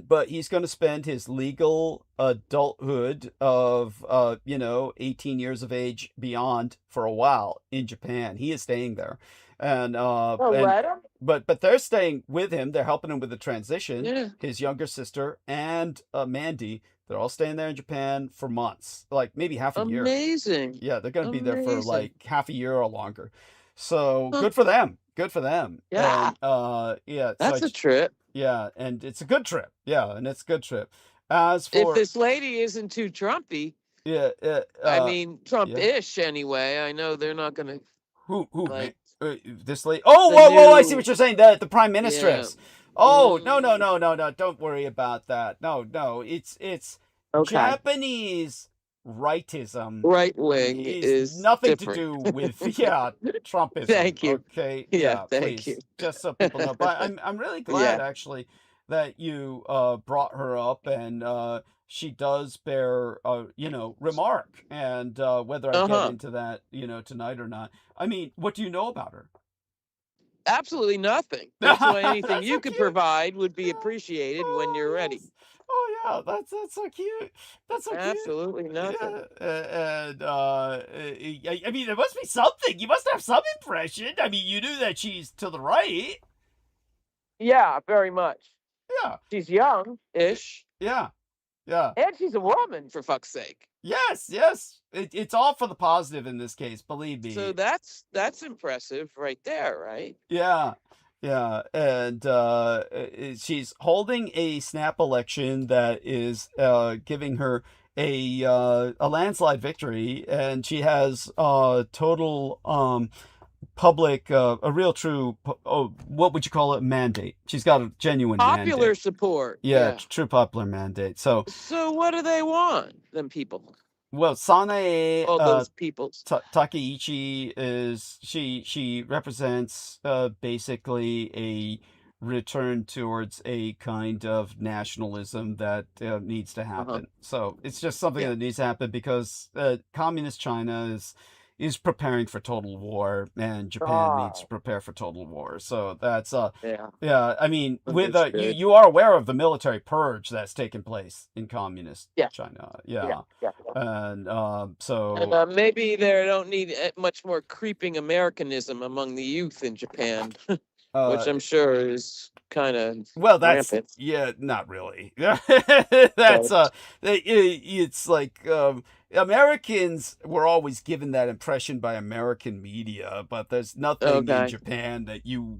but he's going to spend his legal adulthood of 18 years of age beyond for a while in Japan. He is staying there, and
Let him?
but they're staying with him. They're helping him with the transition.
Yeah.
His younger sister and Mandy, they're all staying there in Japan for months, like maybe half a year.
Amazing.
Yeah, they're going to be there for
Amazing.
like half a year or longer. So
Huh.
good for them. Good for them.
Yeah.
And yeah, so
That's a trip.
yeah, and it's a good trip. Yeah, and it's a good trip. As
If
for
this lady isn't too Trumpy,
yeah,
I mean,
yeah,
Trump-ish anyway. I know they're not gonna
who
like
this lady? Oh,
the
whoa! I see what
new.
you're saying. The prime
Yeah.
ministeress. Oh, no,
Mm,
no! Don't worry about that. No. It's
okay.
Japanese rightism
Right wing
is
is
nothing to
different.
do with Trumpism.
Thank you.
Okay,
Yeah,
yeah,
thank you.
please, just so people know. But I'm really glad
Yeah.
actually that you brought her up, and she does bear remark, and whether I get
Uh-huh.
into that tonight or not. I mean, what do you know about her?
Absolutely nothing. That's why anything
That's so
you could
cute.
provide would be
Yeah.
appreciated when
Oh
you're ready.
yes. Oh yeah, that's so cute. That's so cute.
Absolutely nothing.
Yeah, and I mean, there must be something. You must have some impression. I mean, you knew that she's to the right.
Yeah, very much.
Yeah,
She's young-ish,
yeah, yeah.
and she's a woman, for fuck's sake.
Yes. It's all for the positive in this case, believe
So
me.
that's impressive right there, right?
Yeah, and she's holding a snap election that is giving her a landslide victory, and she has total public a real true what would you call it, mandate. She's got a genuine
Popular
mandate.
support.
Yeah,
Yeah.
true popular mandate. So
So what do they want, them people?
well, Sanae
All those peoples.
Takeichi is she represents basically a return towards a kind of nationalism that needs to
Uh-huh.
happen. So it's just something
Yeah.
that needs to happen because communist China is preparing for total war, and Japan needs to
Oh,
prepare for total war. So that's
yeah.
yeah. I mean, with
Understood.
you are aware of the military purge that's taken place in communist
Yeah.
China.
Yeah.
Yeah. And
And
so
maybe they don't need much more creeping Americanism among the youth in Japan, which I'm sure is kind of
well, that's
rampant.
yeah, not really. That's
But
it's like Americans were always given that impression by American media, but there's nothing in
okay.
Japan that you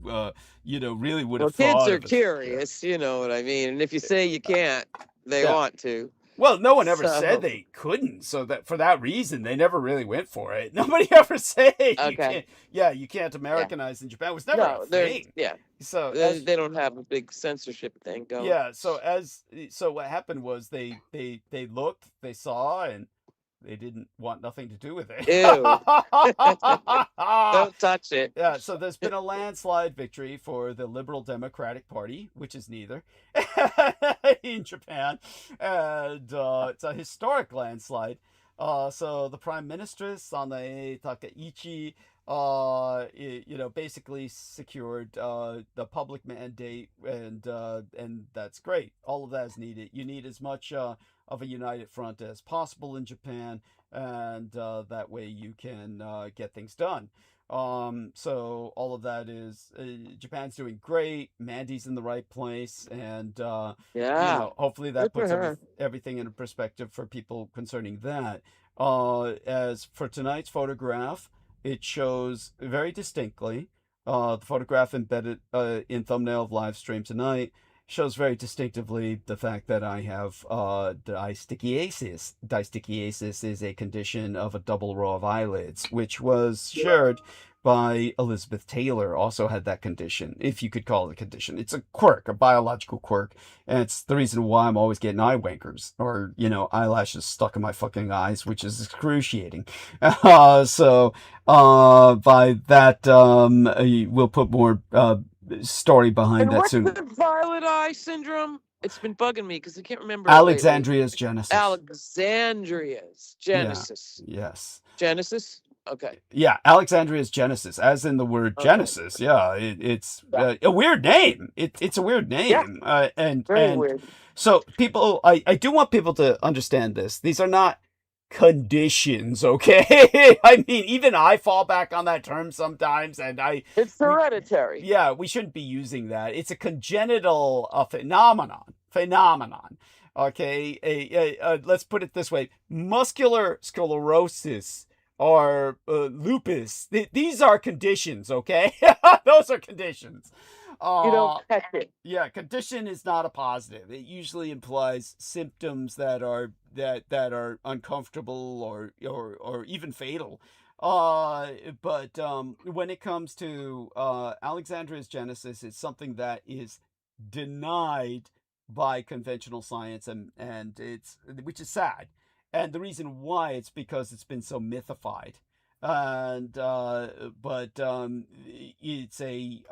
really would
Well,
have
kids
thought
are
of it. Yeah.
curious, you know what I mean? And if you say you can't, they
Yeah.
want to.
Well, no one ever
So,
said they couldn't, so that for that reason they never really went for it. Nobody ever said you
okay.
can't. Yeah, you can't
Yeah.
Americanize in Japan. It was never
No,
a
there's,
thing.
yeah.
So
They,
as
they don't have a big censorship thing going.
yeah, so what happened was they looked, they saw, and they didn't want nothing to do with it.
Ew. Don't touch it.
Yeah, so there's been a landslide victory for the Liberal Democratic Party, which is neither, in Japan, and it's a historic landslide. So the Prime Minister Sanae Takeichi, basically secured the public mandate, and that's great. All of that is needed. You need as much of a united front as possible in Japan, and that way you can get things done. So all of that is
Ah.
Japan's doing great. Mandy's in the right place, and
Yeah.
hopefully
Good
that
for
puts
her.
everything into perspective for people concerning that. As for tonight's photograph, it shows very distinctly the photograph embedded in thumbnail of live stream tonight shows very distinctively the fact that I have distichiasis. Distichiasis is a condition of a double row of eyelids, which was shared by Elizabeth Taylor, also had that condition, if you could call it a condition. It's a quirk, a biological quirk, and it's the reason why I'm always getting eye wankers, or, eyelashes stuck in my fucking eyes, which is excruciating. So by that, we'll put more story behind
And
that
what's
soon.
the violet eye syndrome? It's been bugging me because I can't remember. It lately.
Alexandria's Genesis.
Alexandria's Genesis.
Yes.
Genesis? Okay.
Yeah, Alexandria's Genesis, as in the word
Okay.
Genesis. Yeah, it's a weird name. It's a weird name.
Very weird.
So people, I do want people to understand this. These are not conditions, okay? I mean, even I fall back on that term sometimes, and
It's hereditary.
yeah, we shouldn't be using that. It's a congenital phenomenon. Okay, let's put it this way: muscular sclerosis or lupus. These are conditions, okay? Those are conditions.
You don't catch it.
Yeah, condition is not a positive. It usually implies symptoms that are uncomfortable or even fatal. But when it comes to Alexandria's Genesis, it's something that is denied by conventional science, and which is sad. And the reason why, it's because it's been so mythified. And but it's a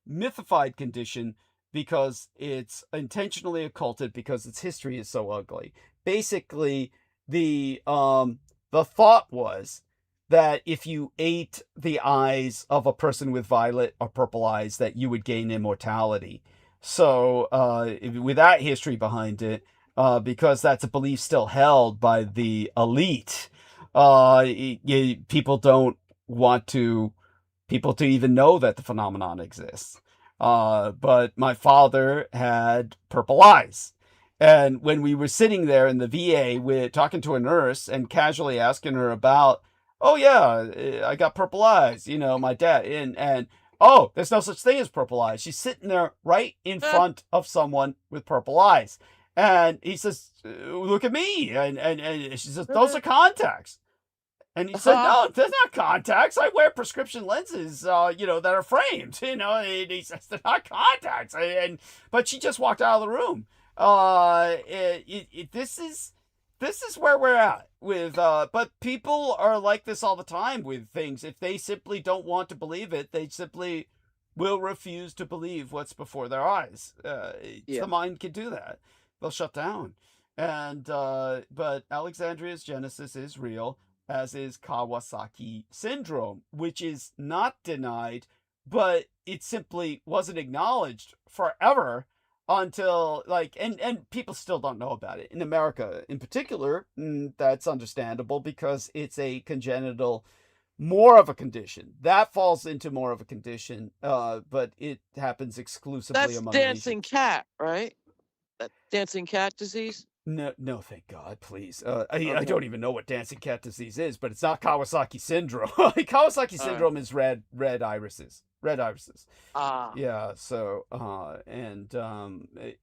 mythified condition because it's intentionally occulted, because its history is so ugly. Basically, the thought was that if you ate the eyes of a person with violet or purple eyes, that you would gain immortality. So with that history behind it, because that's a belief still held by the elite, people don't want people to even know that the phenomenon exists. But my father had purple eyes. And when we were sitting there in the VA, we're talking to a nurse and casually asking her about, oh yeah, I got purple eyes, my dad, and oh, there's no such thing as purple eyes. She's sitting there right in front of someone with purple eyes. And he says, look at me. And she says, those are contacts. And he said, no, they're not contacts. I wear prescription lenses, that are framed, and he says they're not contacts. But she just walked out of the room. This is where we're at with, but people are like this all the time with things. If they simply don't want to believe it, they simply will refuse to believe what's before their eyes. The mind can do that. They'll shut down. And, but Alexandria's Genesis is real, as is Kawasaki syndrome, which is not denied, but it simply wasn't acknowledged forever until and people still don't know about it in America in particular. That's understandable because it's a congenital, more of a condition that falls into more of a condition, but it happens exclusively
That's
among
dancing
Asians.
cat, right? That dancing cat disease.
No, thank God, please. I don't even know what dancing cat disease is, but it's not Kawasaki syndrome. Kawasaki syndrome is red irises. Red irises. Yeah. So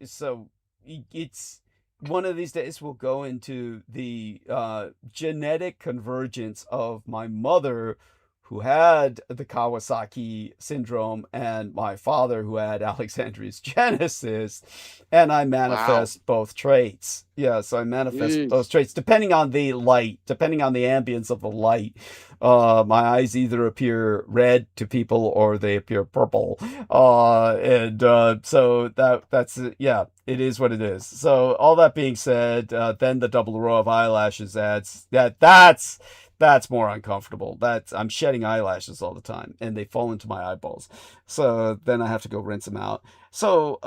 so it's one of these days we'll go into the genetic convergence of my mother, who had the Kawasaki syndrome, and my father, who had Alexandria's Genesis, and I manifest both traits. Yeah, so I manifest those traits depending on the light, depending on the ambience of the light. My eyes either appear red to people or they appear purple. So that's yeah, it is what it is. So all that being said, then the double row of eyelashes adds that's more uncomfortable. I'm shedding eyelashes all the time, and they fall into my eyeballs. So then I have to go rinse them out. So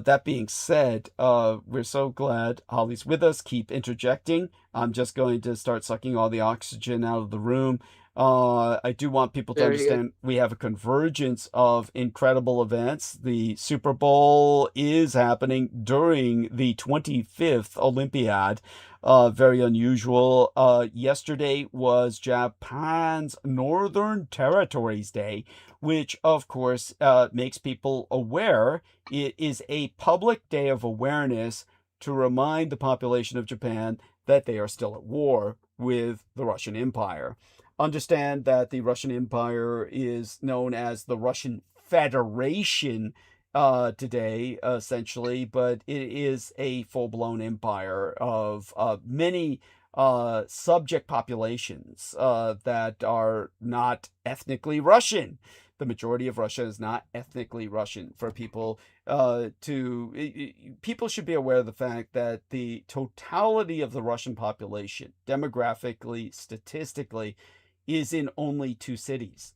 that being said, we're so glad Holly's with us. Keep interjecting. I'm just going to start sucking all the oxygen out of the room. I do want people to
Very good.
understand we have a convergence of incredible events. The Super Bowl is happening during the 25th Olympiad. Very unusual. Yesterday was Japan's Northern Territories Day, which of course makes people aware. It is a public day of awareness to remind the population of Japan that they are still at war with the Russian Empire. Understand that the Russian Empire is known as the Russian Federation today, essentially, but it is a full-blown empire of many subject populations that are not ethnically Russian. The majority of Russia is not ethnically Russian. For people people should be aware of the fact that the totality of the Russian population, demographically, statistically, is in only two cities,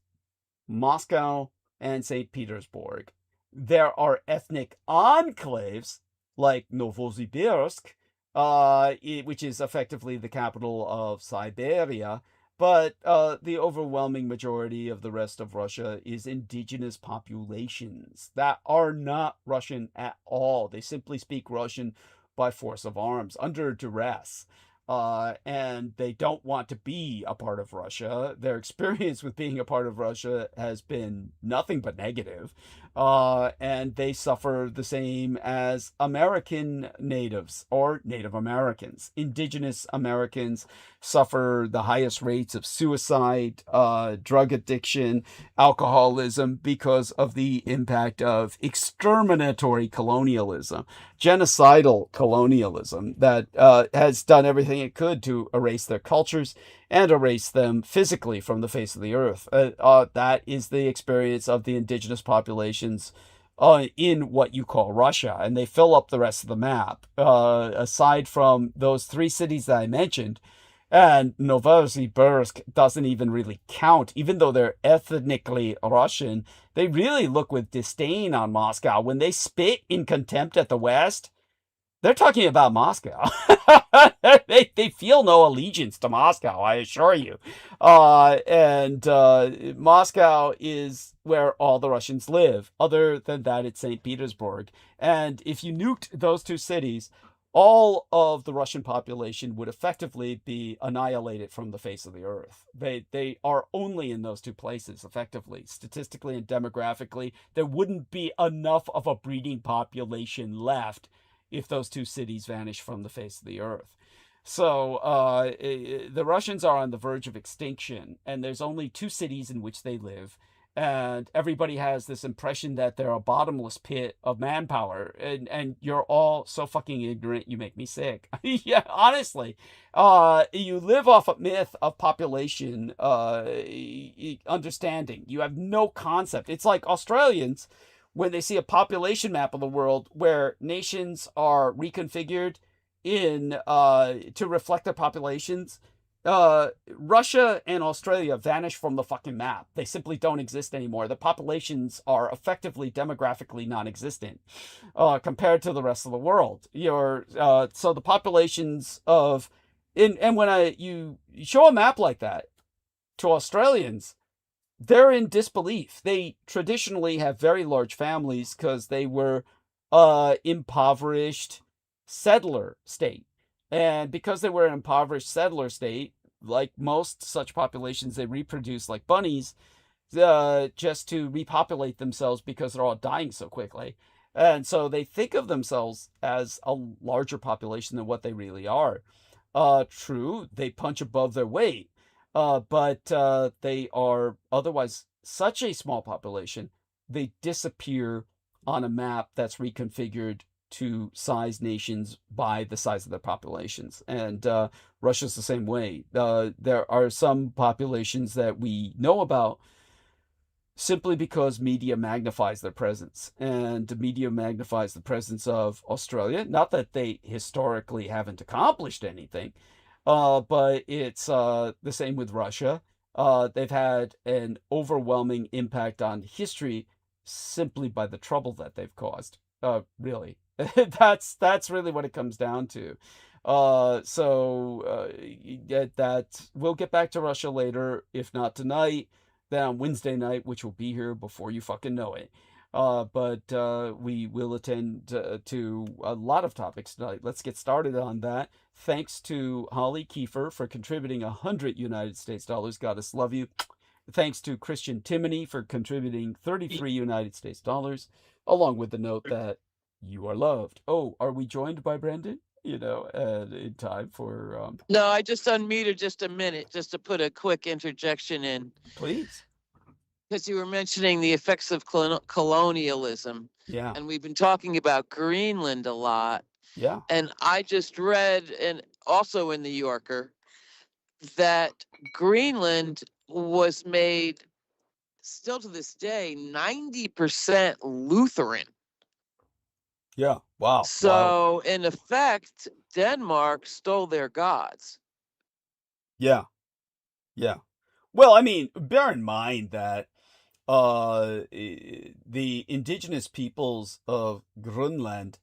Moscow and St. Petersburg. There are ethnic enclaves like Novosibirsk, which is effectively the capital of Siberia, but the overwhelming majority of the rest of Russia is indigenous populations that are not Russian at all. They simply speak Russian by force of arms, under duress. And they don't want to be a part of Russia. Their experience with being a part of Russia has been nothing but negative. And they suffer the same as American natives or Native Americans. Indigenous Americans suffer the highest rates of suicide, drug addiction, alcoholism because of the impact of exterminatory colonialism, genocidal colonialism that has done everything it could to erase their cultures and erase them physically from the face of the earth. That is the experience of the indigenous populations in what you call Russia, and they fill up the rest of the map. Aside from those three cities that I mentioned, and Novosibirsk doesn't even really count, even though they're ethnically Russian. They really look with disdain on Moscow. When they spit in contempt at the West, they're talking about Moscow. They feel no allegiance to Moscow, I assure you. And Moscow is where all the Russians live. Other than that, it's St. Petersburg. And if you nuked those two cities, all of the Russian population would effectively be annihilated from the face of the earth. They are only in those two places, effectively. Statistically and demographically, there wouldn't be enough of a breeding population left if those two cities vanish from the face of the earth. So the Russians are on the verge of extinction, and there's only two cities in which they live. And everybody has this impression that they're a bottomless pit of manpower, and you're all so fucking ignorant, you make me sick. Yeah, honestly, you live off a myth of population understanding. You have no concept. It's like Australians, when they see a population map of the world where nations are reconfigured in to reflect their populations. Russia and Australia vanish from the fucking map. They simply don't exist anymore. The populations are effectively demographically non-existent compared to the rest of the world. So the populations of and when you show a map like that to Australians, they're in disbelief. They traditionally have very large families because they were impoverished settler state. And because they were an impoverished settler state, like most such populations, they reproduce like bunnies just to repopulate themselves because they're all dying so quickly. And so they think of themselves as a larger population than what they really are. True, they punch above their weight, but they are otherwise such a small population, they disappear on a map that's reconfigured to size nations by the size of their populations. And Russia's the same way. There are some populations that we know about simply because media magnifies their presence. And the media magnifies the presence of Australia. Not that they historically haven't accomplished anything, but it's the same with Russia. They've had an overwhelming impact on history simply by the trouble that they've caused. Really. That's really what it comes down to. That we'll get back to Russia later, if not tonight, then on Wednesday night, which will be here before you fucking know it. But we will attend to a lot of topics tonight. Let's get started on that. Thanks to Holly Kiefer for contributing 100 United States dollars. Goddess love you. Thanks to Christian Timoney for contributing 33 United States dollars, along with the note that you are loved. Oh, are we joined by Brendan? In time for...
No, I just unmuted just a minute, just to put a quick interjection in.
Please.
Because you were mentioning the effects of colonialism.
Yeah.
And we've been talking about Greenland a lot.
Yeah.
And I just read, and also in the Yorker, that Greenland was made, still to this day, 90% Lutheran.
Yeah. Wow.
So, in effect, Denmark stole their gods.
Yeah. Yeah. Well, I mean, bear in mind that the indigenous peoples of Greenland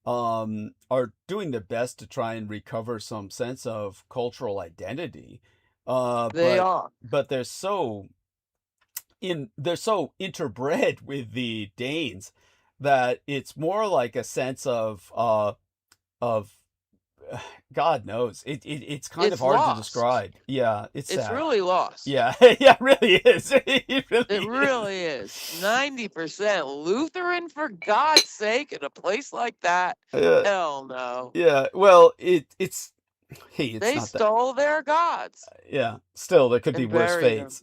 are doing their best to try and recover some sense of cultural identity.
They are.
But they're so interbred with the Danes that it's more like a sense of God knows. It's kind of hard
lost.
to describe. Yeah, it's sad.
Really lost.
Yeah, yeah, it really is. It
really is. 90% Lutheran, for God's sake, in a place like that. Hell no.
Yeah, well, it's hey, it's
they
not
stole their gods.
Yeah, still there could be worse fates.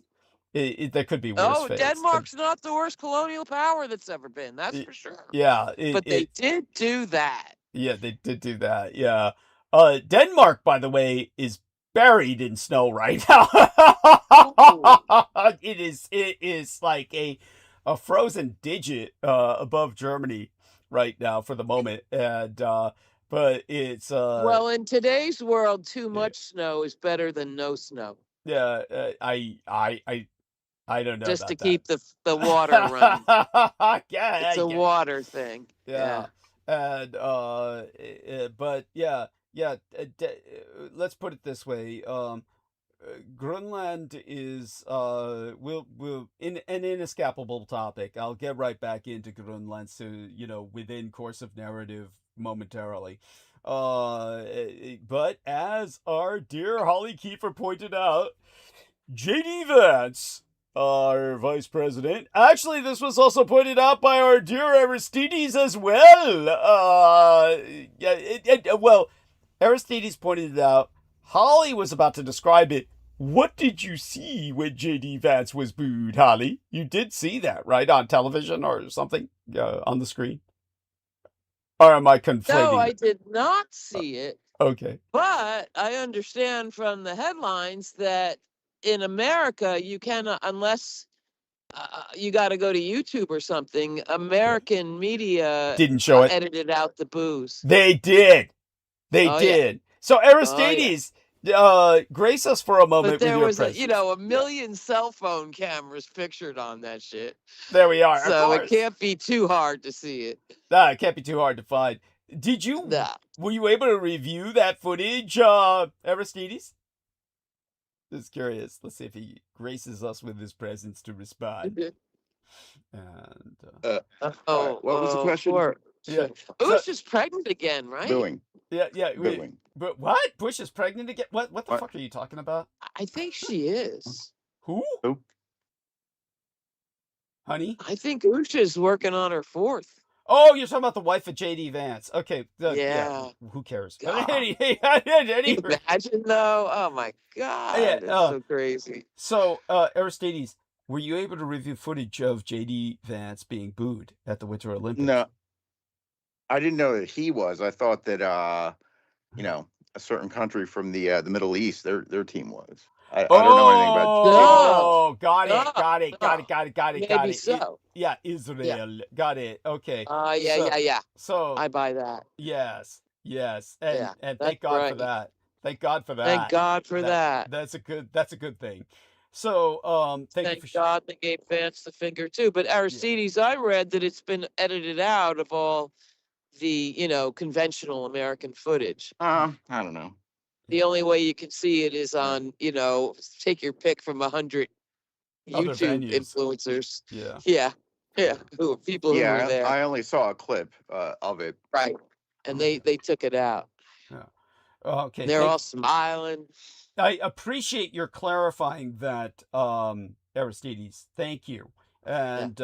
There could be worse fates.
Denmark's not the worst colonial power that's ever been. That's for sure.
Yeah,
but they did do that.
Yeah, they did do that. Yeah. Denmark, by the way, is buried in snow right now. It is like a frozen digit above Germany right now for the moment, and but it's
well, in today's world, too much snow is better than no snow.
Yeah, I don't know.
Just
to
keep the water running.
Yeah,
it's a water thing.
Yeah. And but yeah. Let's put it this way. Greenland is will an inescapable topic. I'll get right back into Greenland, so within course of narrative momentarily. But as our dear Holly Kiefer pointed out, J.D. Vance, our vice president. Actually, this was also pointed out by our dear Aristides as well. Well, Aristides pointed it out. Holly was about to describe it. What did you see when J.D. Vance was booed, Holly? You did see that, right? On television or something on the screen? Or am I conflating?
No, I did not see it.
Okay.
But I understand from the headlines that in America, you cannot, unless you got to go to YouTube or something, American media
didn't show it.
Edited out the boos.
They did. They did. Yeah. So Aristides, grace us for a moment.
But there
with
was a million cell phone cameras pictured on that shit.
There we are.
So it can't be too hard to see it.
Nah, it can't be too hard to find. Did you?
Nah.
Were you able to review that footage, Aristides? Just curious. Let's see if he graces us with his presence to respond. And
what was the question?
Yeah, Bush is pregnant again, right?
Booing.
Yeah.
Booing.
But what? Bush is pregnant again? What the fuck are you talking about?
I think she is.
Who? Honey?
I think Usha's working on her fourth.
Oh, you're talking about the wife of J.D. Vance. Okay.
Yeah.
Who cares?
Can you imagine, though? Oh, my God. Yeah, it's so crazy.
So, Aristides, were you able to review footage of J.D. Vance being booed at the Winter Olympics?
No. I didn't know that he was. I thought that, a certain country from the Middle East, their team was. I don't know anything about.
Oh, got it.
Maybe so.
Israel. Yeah. Got it. Okay.
Yeah.
So
I buy that.
Yes. And thank God for that. Thank God for that. That's a good thing. So
thank God they gave Vance the finger too. But Aristides, I read that it's been edited out of all the, conventional American footage.
I don't know.
The only way you can see it is on, take your pick from 100
Other
YouTube
venues.
influencers.
Yeah.
Yeah. Yeah. People who were there.
I only saw a clip of it.
Right. And they took it out.
Yeah. Okay.
They're all smiling.
I appreciate your clarifying that, Aristides. Thank you. And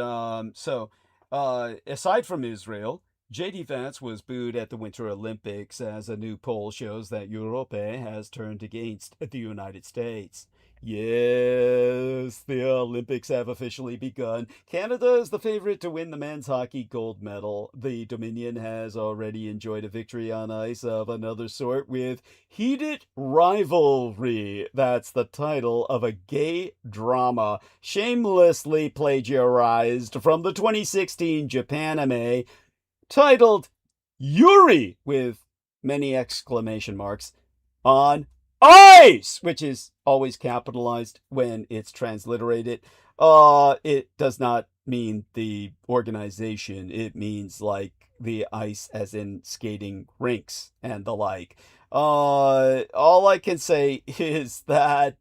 so, aside from Israel, J.D. Vance was booed at the Winter Olympics as a new poll shows that Europe has turned against the United States. Yes, the Olympics have officially begun. Canada is the favorite to win the men's hockey gold medal. The Dominion has already enjoyed a victory on ice of another sort with Heated Rivalry. That's the title of a gay drama shamelessly plagiarized from the 2016 Japan anime titled Yuri, with many exclamation marks, on ice, which is always capitalized when it's transliterated. It does not mean the organization. It means like the ice as in skating rinks and the like. All I can say is that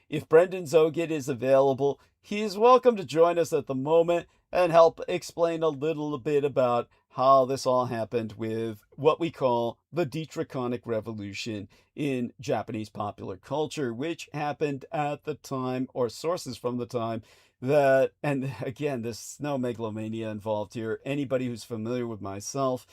if Brendan Zogid is available, he is welcome to join us at the moment and help explain a little bit about how this all happened with what we call the Detriconic Revolution in Japanese popular culture, which happened at the time, or sources from the time, that, and again, there's no megalomania involved here. Anybody who's familiar with myself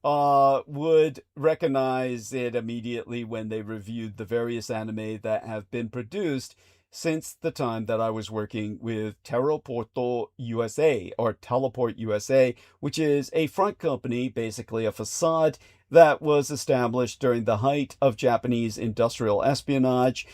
would recognize it immediately when they reviewed the various anime that have been produced since the time that I was working with Terraporto USA, or Teleport USA, which is a front company, basically a facade, that was established during the height of Japanese industrial espionage,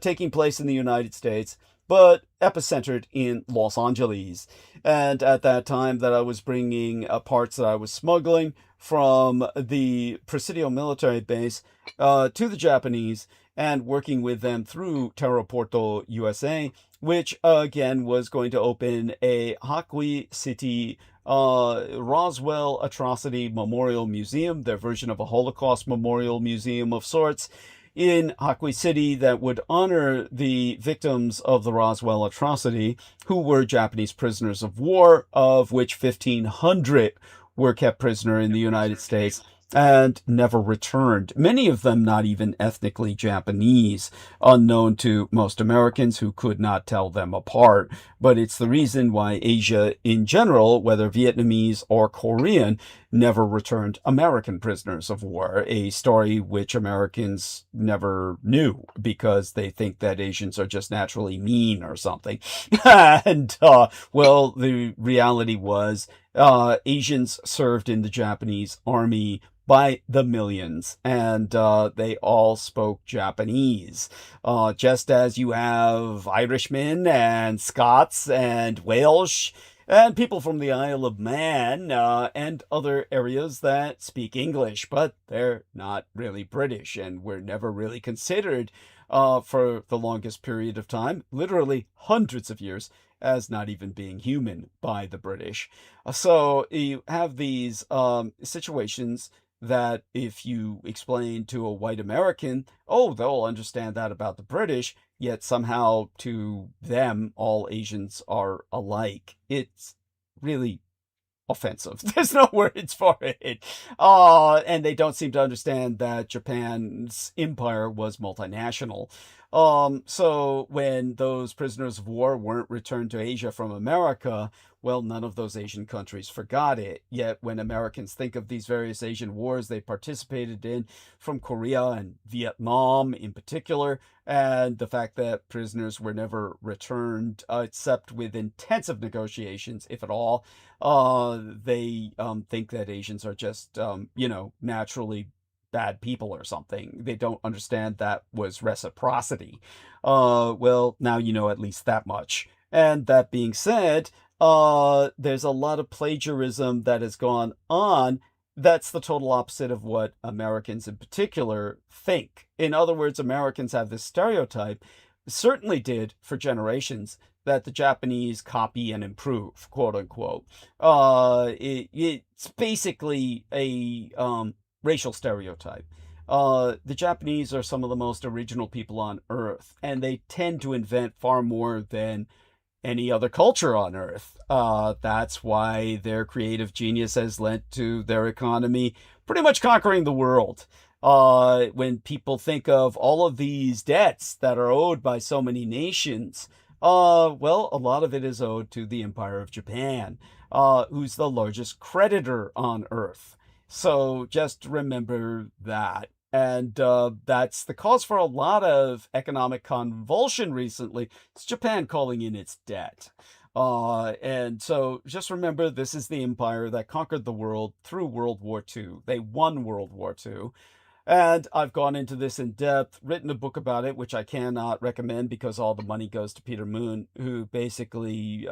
taking place in the United States, but epicentered in Los Angeles. And at that time that I was bringing parts that I was smuggling from the Presidio military base to the Japanese, and working with them through Terraporto USA, which again was going to open a Hakui City Roswell Atrocity Memorial Museum, their version of a Holocaust Memorial Museum of sorts, in Hakui City that would honor the victims of the Roswell atrocity, who were Japanese prisoners of war, of which 1,500 were kept prisoner in the United States and never returned. Many of them not even ethnically Japanese, unknown to most Americans who could not tell them apart. But it's the reason why Asia in general, whether Vietnamese or Korean, never returned American prisoners of war, a story which Americans never knew because they think that Asians are just naturally mean or something. And, well, the reality was Asians served in the Japanese army by the millions, and they all spoke Japanese. Just as you have Irishmen and Scots and Welsh and people from the Isle of Man and other areas that speak English, but they're not really British and were never really considered for the longest period of time, literally hundreds of years, as not even being human by the British. So you have these situations that if you explain to a white American, oh, they'll understand that about the British, yet somehow to them, all Asians are alike. It's really offensive. There's no words for it. And they don't seem to understand that Japan's empire was multinational. So when those prisoners of war weren't returned to Asia from America, well, none of those Asian countries forgot it. Yet when Americans think of these various Asian wars they participated in, from Korea and Vietnam in particular, and the fact that prisoners were never returned except with intensive negotiations, if at all, they think that Asians are just, naturally bad people or something. They don't understand that was reciprocity. Well, now you know at least that much. And that being said, there's a lot of plagiarism that has gone on. That's the total opposite of what Americans in particular think. In other words, Americans have this stereotype, certainly did for generations, that the Japanese copy and improve, quote unquote. It's basically a racial stereotype. The Japanese are some of the most original people on Earth, and they tend to invent far more than any other culture on Earth. That's why their creative genius has led to their economy pretty much conquering the world. When people think of all of these debts that are owed by so many nations, well, a lot of it is owed to the Empire of Japan, who's the largest creditor on Earth. So just remember that. And that's the cause for a lot of economic convulsion recently. It's Japan calling in its debt. And so just remember, this is the empire that conquered the world through World War II. They won World War II. And I've gone into this in depth, written a book about it, which I cannot recommend because all the money goes to Peter Moon, who basically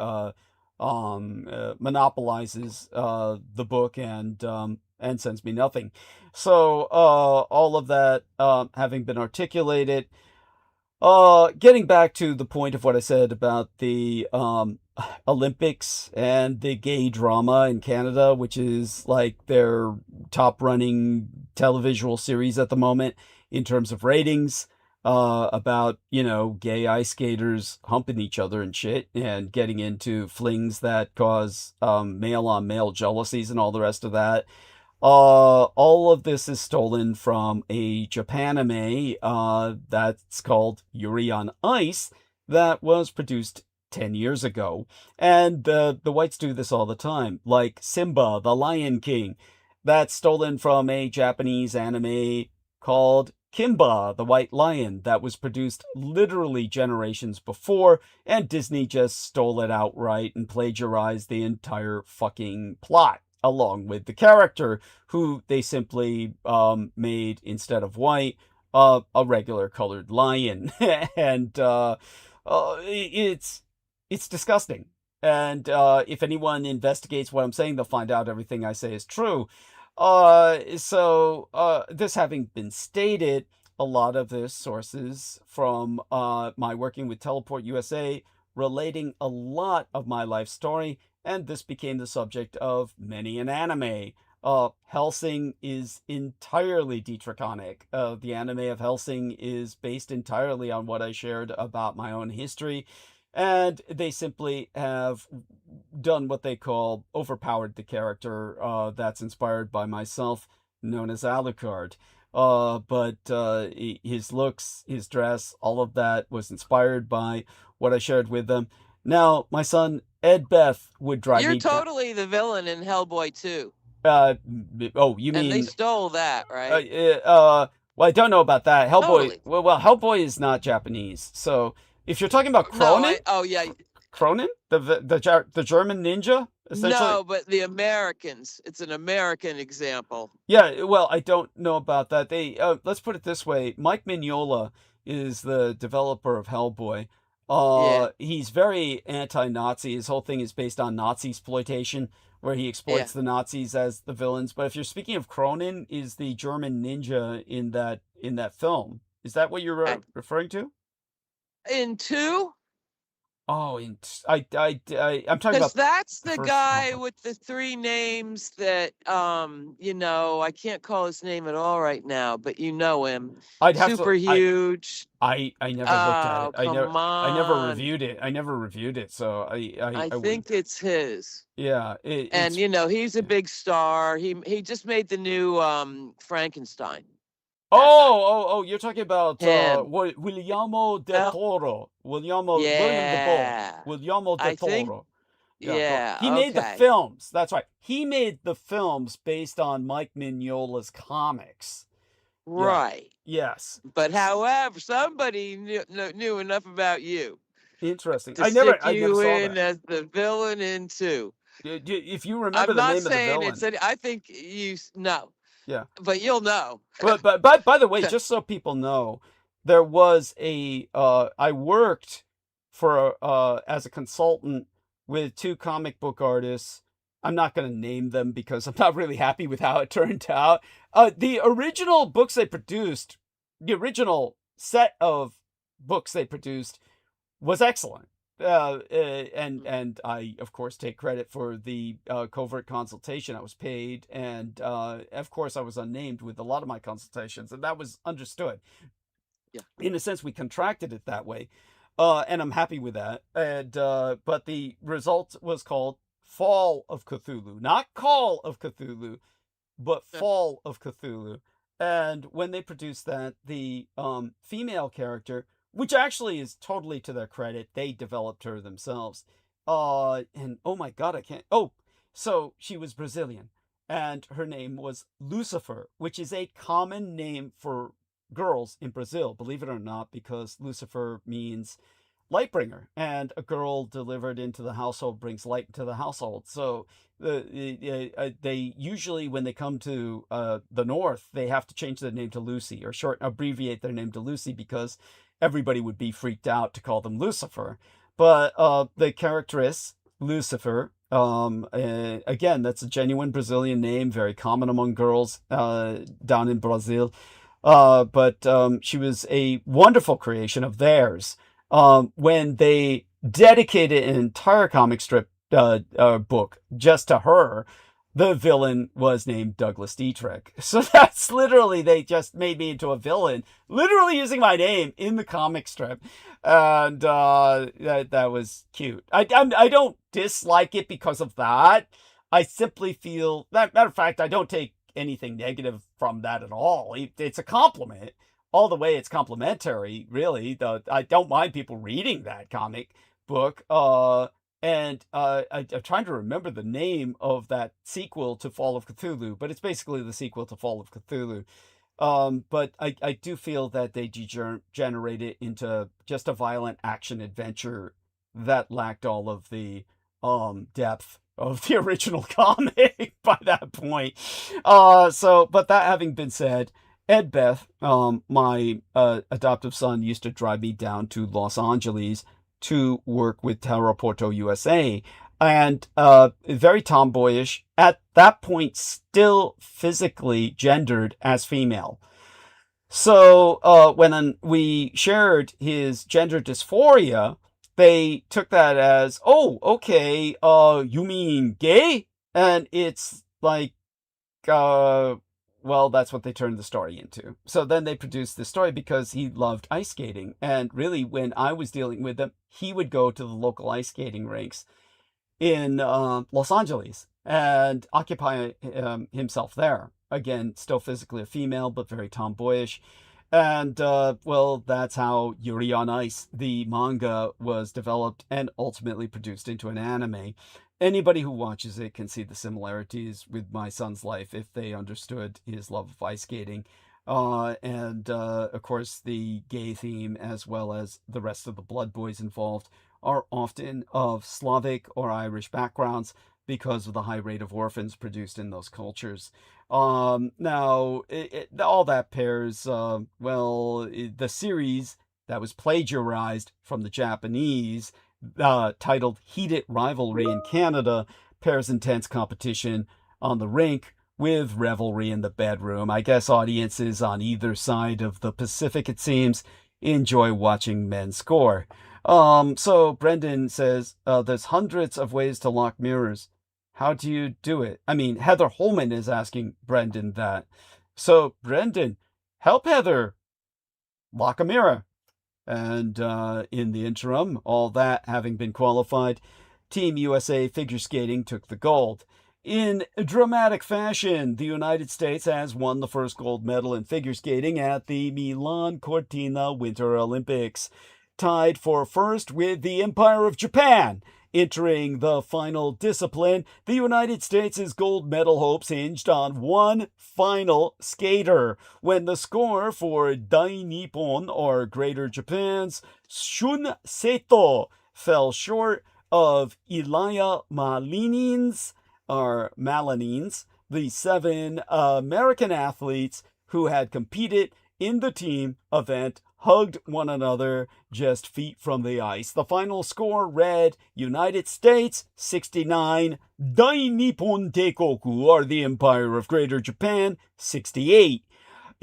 monopolizes the book and sends me nothing. So all of that having been articulated, getting back to the point of what I said about the Olympics and the gay drama in Canada, which is like their top running televisual series at the moment in terms of ratings, about, gay ice skaters humping each other and shit and getting into flings that cause male on male jealousies and all the rest of that. All of this is stolen from a Japanime that's called Yuri on Ice that was produced 10 years ago. And the whites do this all the time, like Simba, the Lion King. That's stolen from a Japanese anime called Kimba, the White Lion, that was produced literally generations before, and Disney just stole it outright and plagiarized the entire fucking plot, along with the character, who they simply made, instead of white, a regular colored lion. And it's disgusting. And if anyone investigates what I'm saying, they'll find out everything I say is true. So this having been stated, a lot of this sources from my working with Teleport USA, relating a lot of my life story, and this became the subject of many an anime. Hellsing is entirely detrachonic. The anime of Hellsing is based entirely on what I shared about my own history, and they simply have done what they call overpowered the character that's inspired by myself, known as Alucard. But his looks, his dress, all of that was inspired by what I shared with them. Now, my son Ed Beth would drive
You're
me.
totally the villain in Hellboy 2.
Oh, you mean?
And they stole that, right?
Well, I don't know about that. Hellboy.
Totally.
Well, Hellboy is not Japanese. So if you're talking about Cronin,
yeah.
Cronin, the German ninja, essentially.
No, but the Americans. It's an American example.
Yeah, well, I don't know about that. They let's put it this way: Mike Mignola is the developer of Hellboy. He's very anti-Nazi. His whole thing is based on Nazi exploitation, where he exploits the Nazis as the villains. But if you're speaking of Cronin, is the German ninja in that film? Is that what you're referring to?
In 2?
Oh, I'm talking about.
Because that's the
first
guy
one.
with the 3 names that I can't call his name at all right now, but you know him.
I'd have
Super huge.
I never looked at it. I never
on.
reviewed it. I never reviewed it, so
I think it's his.
Yeah,
And he's a big star. He just made the new Frankenstein.
Oh, you're talking about Guillermo del
Well,
Toro. William the
yeah.
Bull. Guillermo del
I think-
Toro.
Yeah,
He made the
okay.
films. That's right. He made the films based on Mike Mignola's comics.
Right.
Yes.
But however, somebody knew enough about you
Interesting.
to
I never
stick you
saw
in
that.
as the villain in 2.
If you remember
I'm
the
not
name of the
saying
villain.
it's I think you know.
Yeah.
But you'll know.
But by the way, just so people know, there was I worked for as a consultant with 2 comic book artists. I'm not going to name them because I'm not really happy with how it turned out. The original books they produced, the original set of books they produced was excellent. and I, of course, take credit for the covert consultation. I was paid, and of course, I was unnamed with a lot of my consultations, and that was understood.
Yeah.
In a sense, we contracted it that way, and I'm happy with that. And but the result was called Fall of Cthulhu, not Call of Cthulhu, but
Yeah.
Fall of Cthulhu. And when they produced that, the female character, which actually is totally to their credit, they developed her themselves. And oh my God, I can't. Oh, so she was Brazilian, and her name was Lucifer, which is a common name for girls in Brazil, believe it or not, because Lucifer means light bringer, and a girl delivered into the household brings light into the household. So they usually, when they come to the north, they have to change their name to Lucy, or abbreviate their name to Lucy, because everybody would be freaked out to call them Lucifer. But the characteress Lucifer, again, that's a genuine Brazilian name, very common among girls down in Brazil. But she was a wonderful creation of theirs. When they dedicated an entire comic strip book just to her, the villain was named Douglas Dietrich. So that's literally, they just made me into a villain, literally using my name in the comic strip. And that was cute. I don't dislike it because of that. I simply feel that, matter of fact, I don't take anything negative from that at all. It's a compliment. All the way, it's complimentary, really. I don't mind people reading that comic book. And I'm trying to remember the name of that sequel to Fall of Cthulhu, but it's basically the sequel to Fall of Cthulhu. But I do feel that they degenerate it into just a violent action adventure that lacked all of the depth of the original comic by that point. But that having been said, Ed Beth, my adoptive son, used to drive me down to Los Angeles to work with TèRRITŌRYS USA, and very tomboyish, at that point still physically gendered as female. So when we shared his gender dysphoria, they took that as, oh, okay, you mean gay? And it's like, well, that's what they turned the story into. So then they produced the story because he loved ice skating. And really, when I was dealing with him, he would go to the local ice skating rinks in Los Angeles and occupy himself there. Again, still physically a female, but very tomboyish. And, well, that's how Yuri on Ice, the manga, was developed and ultimately produced into an anime. Anybody who watches it can see the similarities with my son's life if they understood his love of ice skating. And of course, the gay theme, as well as the rest of the blood boys involved, are often of Slavic or Irish backgrounds because of the high rate of orphans produced in those cultures. Now, all that pairs, the series that was plagiarized from the Japanese, titled Heated Rivalry in Canada, pairs intense competition on the rink with revelry in the bedroom. I guess audiences on either side of the Pacific, it seems, enjoy watching men score. So Brendan says, there's hundreds of ways to lock mirrors. How do you do it? I mean, Heather Holman is asking Brendan that. So Brendan, help Heather lock a mirror. And in the interim, all that having been qualified, Team USA figure skating took the gold. In dramatic fashion, the United States has won the first gold medal in figure skating at the Milan Cortina Winter Olympics, tied for first with the Empire of Japan. Entering the final discipline, the United States' gold medal hopes hinged on one final skater, when the score for Dai Nippon, or Greater Japan's Shun Seto, fell short of Ilya Malanin's, the 7 American athletes who had competed in the team event hugged one another just feet from the ice. The final score read, United States 69, Dai Nippon Teikoku, or the Empire of Greater Japan, 68.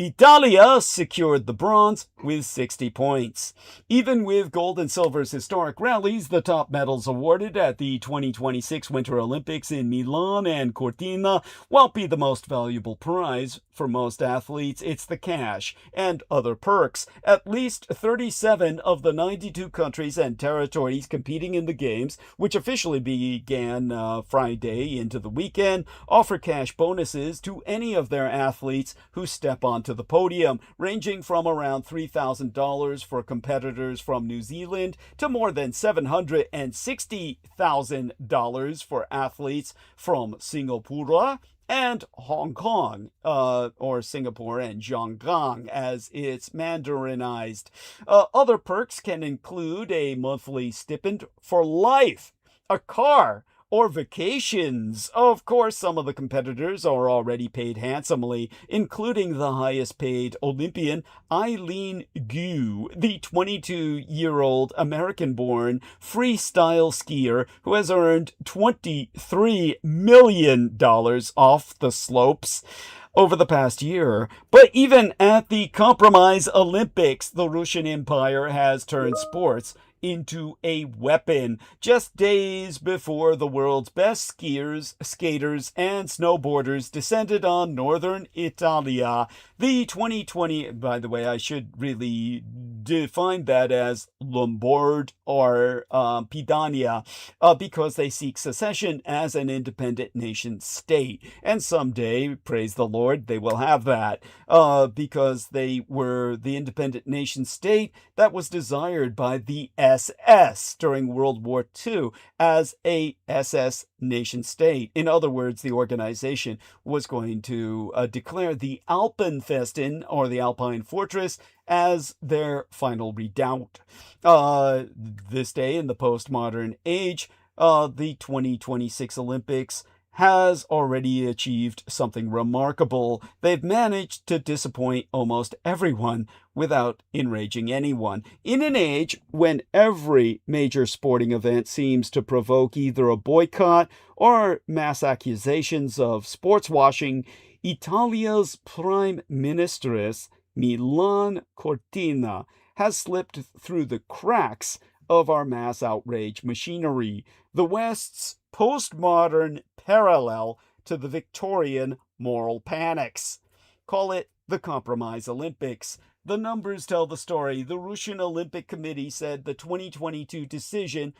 Italia secured the bronze with 60 points. Even with gold and silver's historic rallies, the top medals awarded at the 2026 Winter Olympics in Milan and Cortina won't be the most valuable prize. For most athletes, it's the cash and other perks. At least 37 of the 92 countries and territories competing in the Games, which officially began Friday into the weekend, offer cash bonuses to any of their athletes who step onto the podium, ranging from around $3,000 for competitors from New Zealand to more than $760,000 for athletes from Singapore and Hong Kong, or Singapore and Zhonggang as it's Mandarinized. Other perks can include a monthly stipend for life, a car, or vacations. Of course, some of the competitors are already paid handsomely, including the highest paid Olympian, Eileen Gu, the 22-year-old American-born freestyle skier who has earned $23 million off the slopes over the past year. But even at the Compromise Olympics, the Russian Empire has turned sports into a weapon. Just days before the world's best skiers, skaters, and snowboarders descended on northern Italia, the 2020, by the way, I should really define that as Lombard or Padania, because they seek secession as an independent nation state. And someday, praise the Lord, they will have that, because they were the independent nation state that was desired by the SS during World War II as a SS nation state. In other words, the organization was going to declare the Alpenfesten, or the Alpine Fortress, as their final redoubt. This day in the postmodern age, the 2026 Olympics has already achieved something remarkable. They've managed to disappoint almost everyone without enraging anyone. In an age when every major sporting event seems to provoke either a boycott or mass accusations of sports washing, Italia's prime ministress, Milan Cortina, has slipped through the cracks of our mass outrage machinery, the West's postmodern parallel to the Victorian moral panics. Call it the Compromise Olympics. The numbers tell the story. The Russian Olympic Committee said the 2022 decision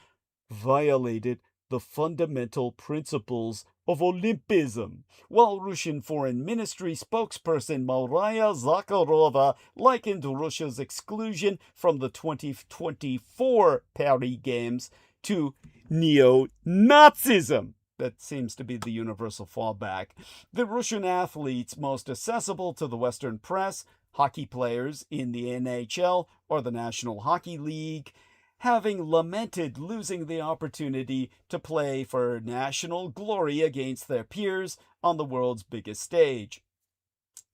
violated the fundamental principles of Olympism, while Russian Foreign Ministry spokesperson Maria Zakharova likened Russia's exclusion from the 2024 Paris Games to neo-Nazism. That seems to be the universal fallback. The Russian athletes most accessible to the Western press, hockey players in the NHL or the National Hockey League, having lamented losing the opportunity to play for national glory against their peers on the world's biggest stage.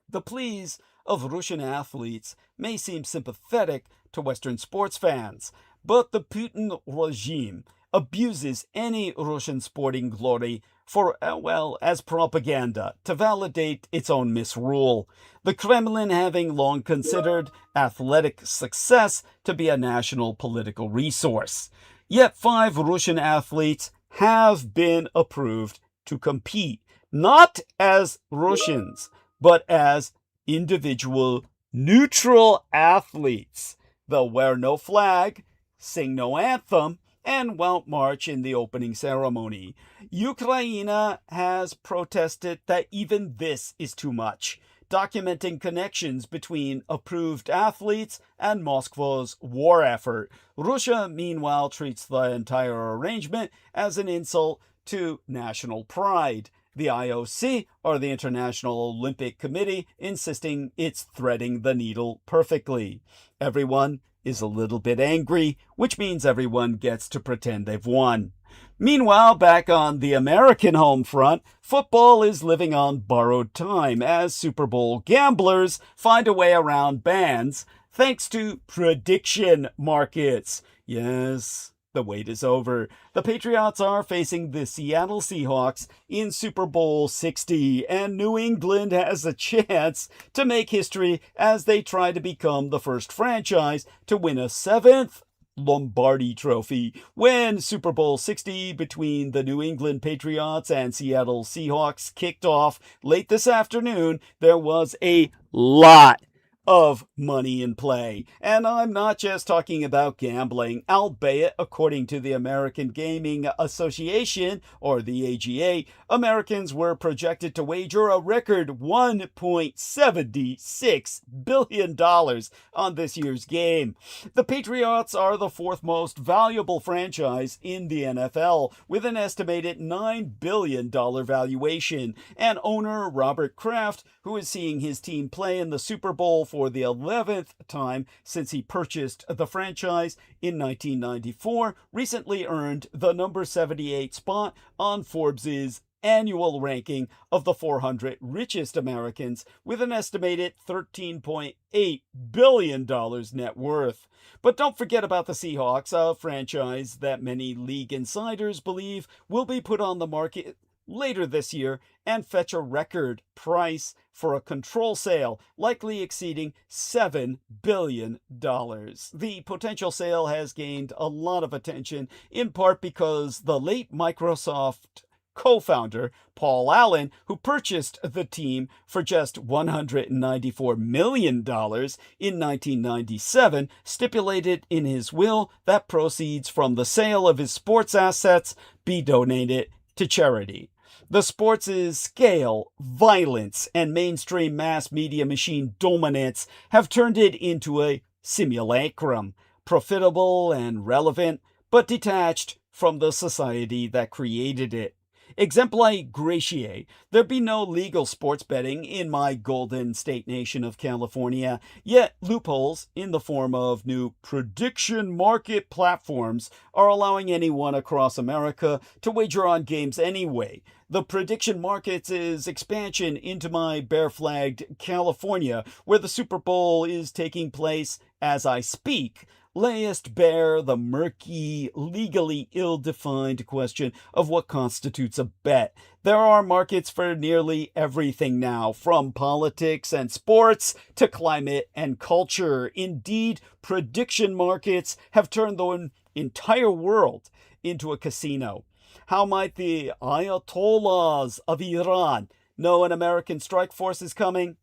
The pleas of Russian athletes may seem sympathetic to Western sports fans, but the Putin regime abuses any Russian sporting glory for, well, as propaganda to validate its own misrule. The Kremlin having long considered athletic success to be a national political resource. Yet 5 Russian athletes have been approved to compete, not as Russians, but as individual neutral athletes. They'll wear no flag, sing no anthem, and won't march in the opening ceremony. Ukraine has protested that even this is too much, documenting connections between approved athletes and Moscow's war effort. Russia, meanwhile, treats the entire arrangement as an insult to national pride. The IOC, or the International Olympic Committee, insisting it's threading the needle perfectly. Everyone is a little bit angry, which means everyone gets to pretend they've won. Meanwhile, back on the American home front, football is living on borrowed time as Super Bowl gamblers find a way around bans thanks to prediction markets. Yes, The wait is over. The Patriots are facing the Seattle Seahawks in Super Bowl 60, and New England has a chance to make history as they try to become the first franchise to win a 7th Lombardi Trophy. When Super Bowl 60 between the New England Patriots and Seattle Seahawks kicked off late this afternoon, there was a lot of money in play. And I'm not just talking about gambling, albeit according to the American Gaming Association, or the AGA, Americans were projected to wager a record $1.76 billion on this year's game. The Patriots are the 4th most valuable franchise in the NFL, with an estimated $9 billion valuation, and owner Robert Kraft, who is seeing his team play in the Super Bowl for the 11th time since he purchased the franchise in 1994, recently earned the number 78 spot on Forbes' annual ranking of the 400 richest Americans with an estimated $13.8 billion net worth. But don't forget about the Seahawks, a franchise that many league insiders believe will be put on the market later this year and fetch a record price for a control sale, likely exceeding $7 billion. The potential sale has gained a lot of attention, in part because the late Microsoft co-founder Paul Allen, who purchased the team for just $194 million in 1997, stipulated in his will that proceeds from the sale of his sports assets be donated to charity. The sports' scale, violence, and mainstream mass media machine dominance have turned it into a simulacrum, profitable and relevant, but detached from the society that created it. Exempli gratiae, there be no legal sports betting in my golden state nation of California, yet loopholes in the form of new prediction market platforms are allowing anyone across America to wager on games anyway. The prediction markets is expansion into my bear-flagged California, where the Super Bowl is taking place as I speak, layest bare the murky, legally ill-defined question of what constitutes a bet. There are markets for nearly everything now, from politics and sports to climate and culture. Indeed, prediction markets have turned the entire world into a casino. How might the Ayatollahs of Iran know an American strike force is coming?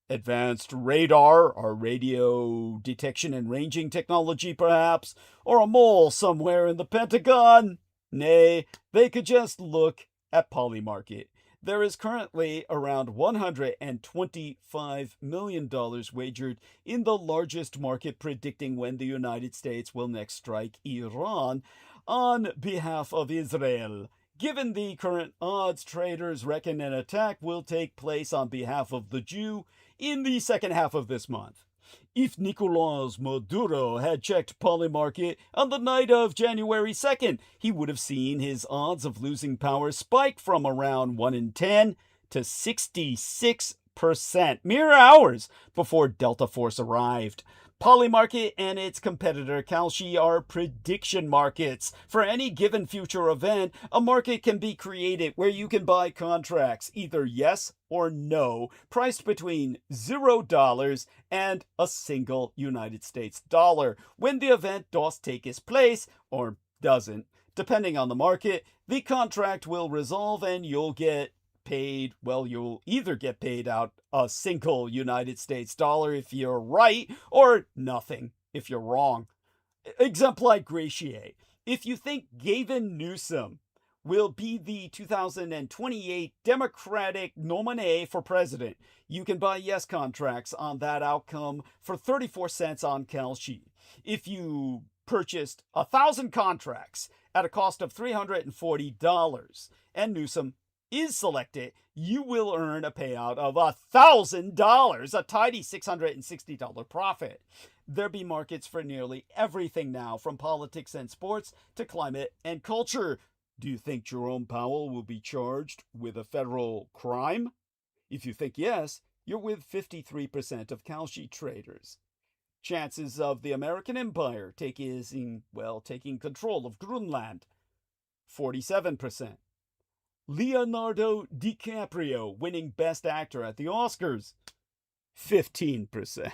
Advanced radar or radio detection and ranging technology, perhaps? Or a mole somewhere in the Pentagon? Nay, they could just look at Polymarket. There is currently around $125 million wagered in the largest market predicting when the United States will next strike Iran on behalf of Israel. Given the current odds, traders reckon an attack will take place on behalf of the Jew in the second half of this month. If Nicolás Maduro had checked Polymarket on the night of January 2nd, he would have seen his odds of losing power spike from around 1 in 10 to 66% mere hours before Delta Force arrived. Polymarket and its competitor Cra̶y are prediction markets. For any given future event, a market can be created where you can buy contracts, either yes or no, priced between $0 and a single United States dollar. When the event does take its place, or doesn't, depending on the market, the contract will resolve and you'll get paid. Well, you'll either get paid out a single United States dollar if you're right, or nothing if you're wrong. Exempli gratiae. If you think Gavin Newsom will be the 2028 Democratic nominee for president, you can buy yes contracts on that outcome for 34 cents on Cra̶y. If you purchased 1,000 contracts at a cost of $340 and Newsom is selected, you will earn a payout of $1,000, a tidy $660 profit. There be markets for nearly everything now, from politics and sports to climate and culture. Do you think Jerome Powell will be charged with a federal crime? If you think yes, you're with 53% of Cra̶y traders. chances of the American Empire taking control of Greenland, 47%. Leonardo DiCaprio winning Best Actor at the Oscars, 15%.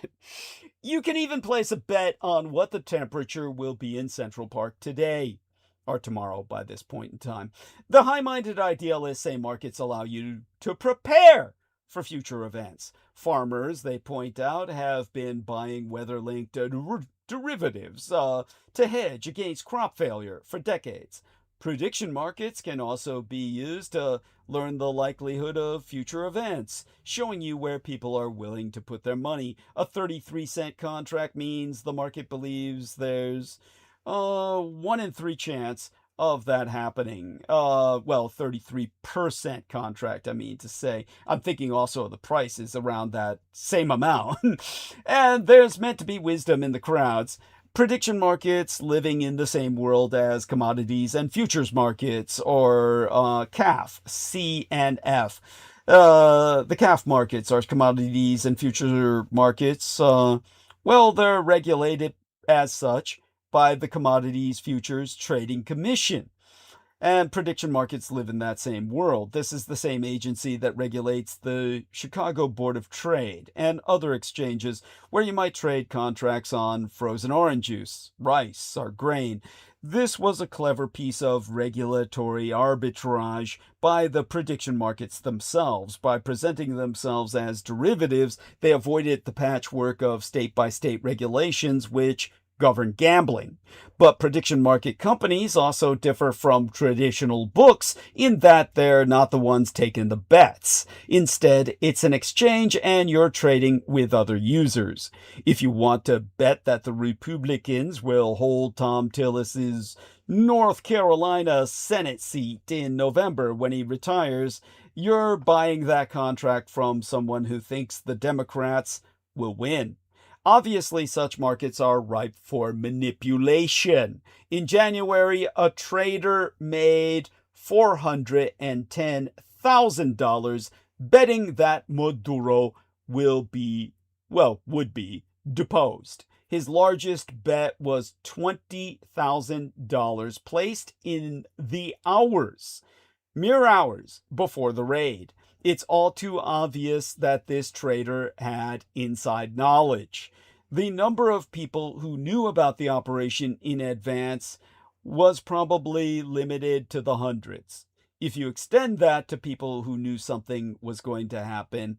You can even place a bet on what the temperature will be in Central Park today, or tomorrow by this point in time. The high-minded idealists say markets allow you to prepare for future events. Farmers, they point out, have been buying weather-linked derivatives to hedge against crop failure for decades. Prediction markets can also be used to learn the likelihood of future events, showing you where people are willing to put their money. A 33-cent contract means the market believes there's 1 in 3 chance of that happening. 33% contract, I mean to say. I'm thinking also of the prices around that same amount. And there's meant to be wisdom in the crowds. Prediction markets living in the same world as commodities and futures markets, or CAF, C and F. The CAF markets are commodities and future markets. They're regulated as such by the Commodities Futures Trading Commission. And prediction markets live in that same world. This is the same agency that regulates the Chicago Board of Trade and other exchanges where you might trade contracts on frozen orange juice, rice, or grain. This was a clever piece of regulatory arbitrage by the prediction markets themselves. By presenting themselves as derivatives, they avoided the patchwork of state-by-state regulations which govern gambling. But prediction market companies also differ from traditional books in that they're not the ones taking the bets. Instead, it's an exchange and you're trading with other users. If you want to bet that the Republicans will hold Thom Tillis's North Carolina Senate seat in November when he retires, you're buying that contract from someone who thinks the Democrats will win. Obviously, such markets are ripe for manipulation. In January, a trader made $410,000 betting that Maduro would be deposed. His largest bet was $20,000 placed in the mere hours before the raid. It's all too obvious that this trader had inside knowledge. The number of people who knew about the operation in advance was probably limited to the hundreds. If you extend that to people who knew something was going to happen,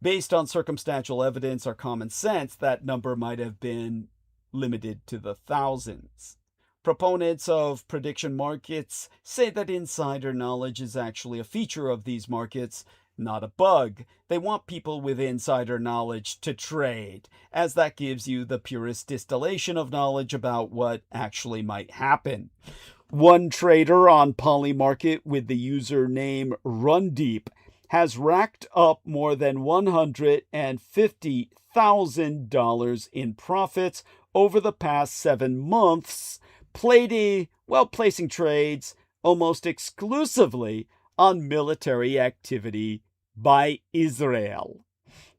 based on circumstantial evidence or common sense, that number might have been limited to the thousands. Proponents of prediction markets say that insider knowledge is actually a feature of these markets, not a bug. They want people with insider knowledge to trade, as that gives you the purest distillation of knowledge about what actually might happen. One trader on Polymarket with the username RunDeep has racked up more than $150,000 in profits over the past 7 months, placing trades almost exclusively on military activity by Israel.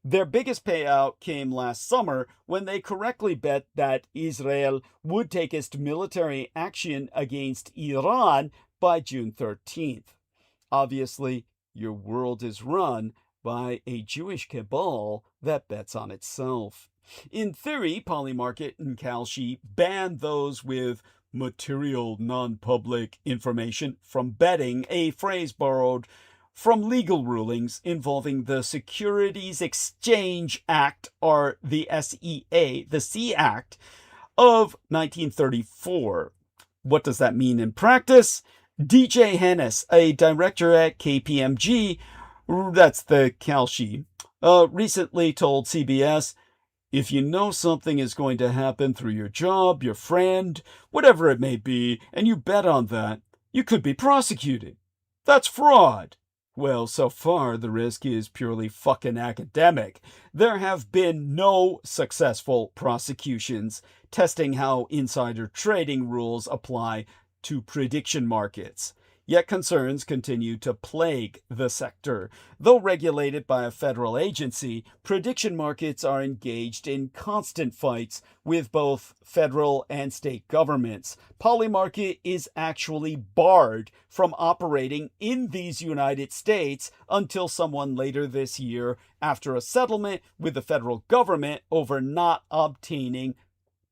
Their biggest payout came last summer when they correctly bet that Israel would take its military action against Iran by June 13th. Obviously, your world is run by a Jewish cabal that bets on itself. In theory, Polymarket and Kalshi ban those with material non-public information from betting, a phrase borrowed from legal rulings involving the Securities Exchange Act, or the SEA, the C Act of 1934. What does that mean in practice? DJ Hennis, a director at KPMG, that's the Kalshi, recently told CBS, if you know something is going to happen through your job, your friend, whatever it may be, and you bet on that, you could be prosecuted. That's fraud. Well, so far, the risk is purely fucking academic. There have been no successful prosecutions testing how insider trading rules apply to prediction markets. Yet concerns continue to plague the sector. Though regulated by a federal agency, prediction markets are engaged in constant fights with both federal and state governments. Polymarket is actually barred from operating in these United States until someone later this year, after a settlement with the federal government over not obtaining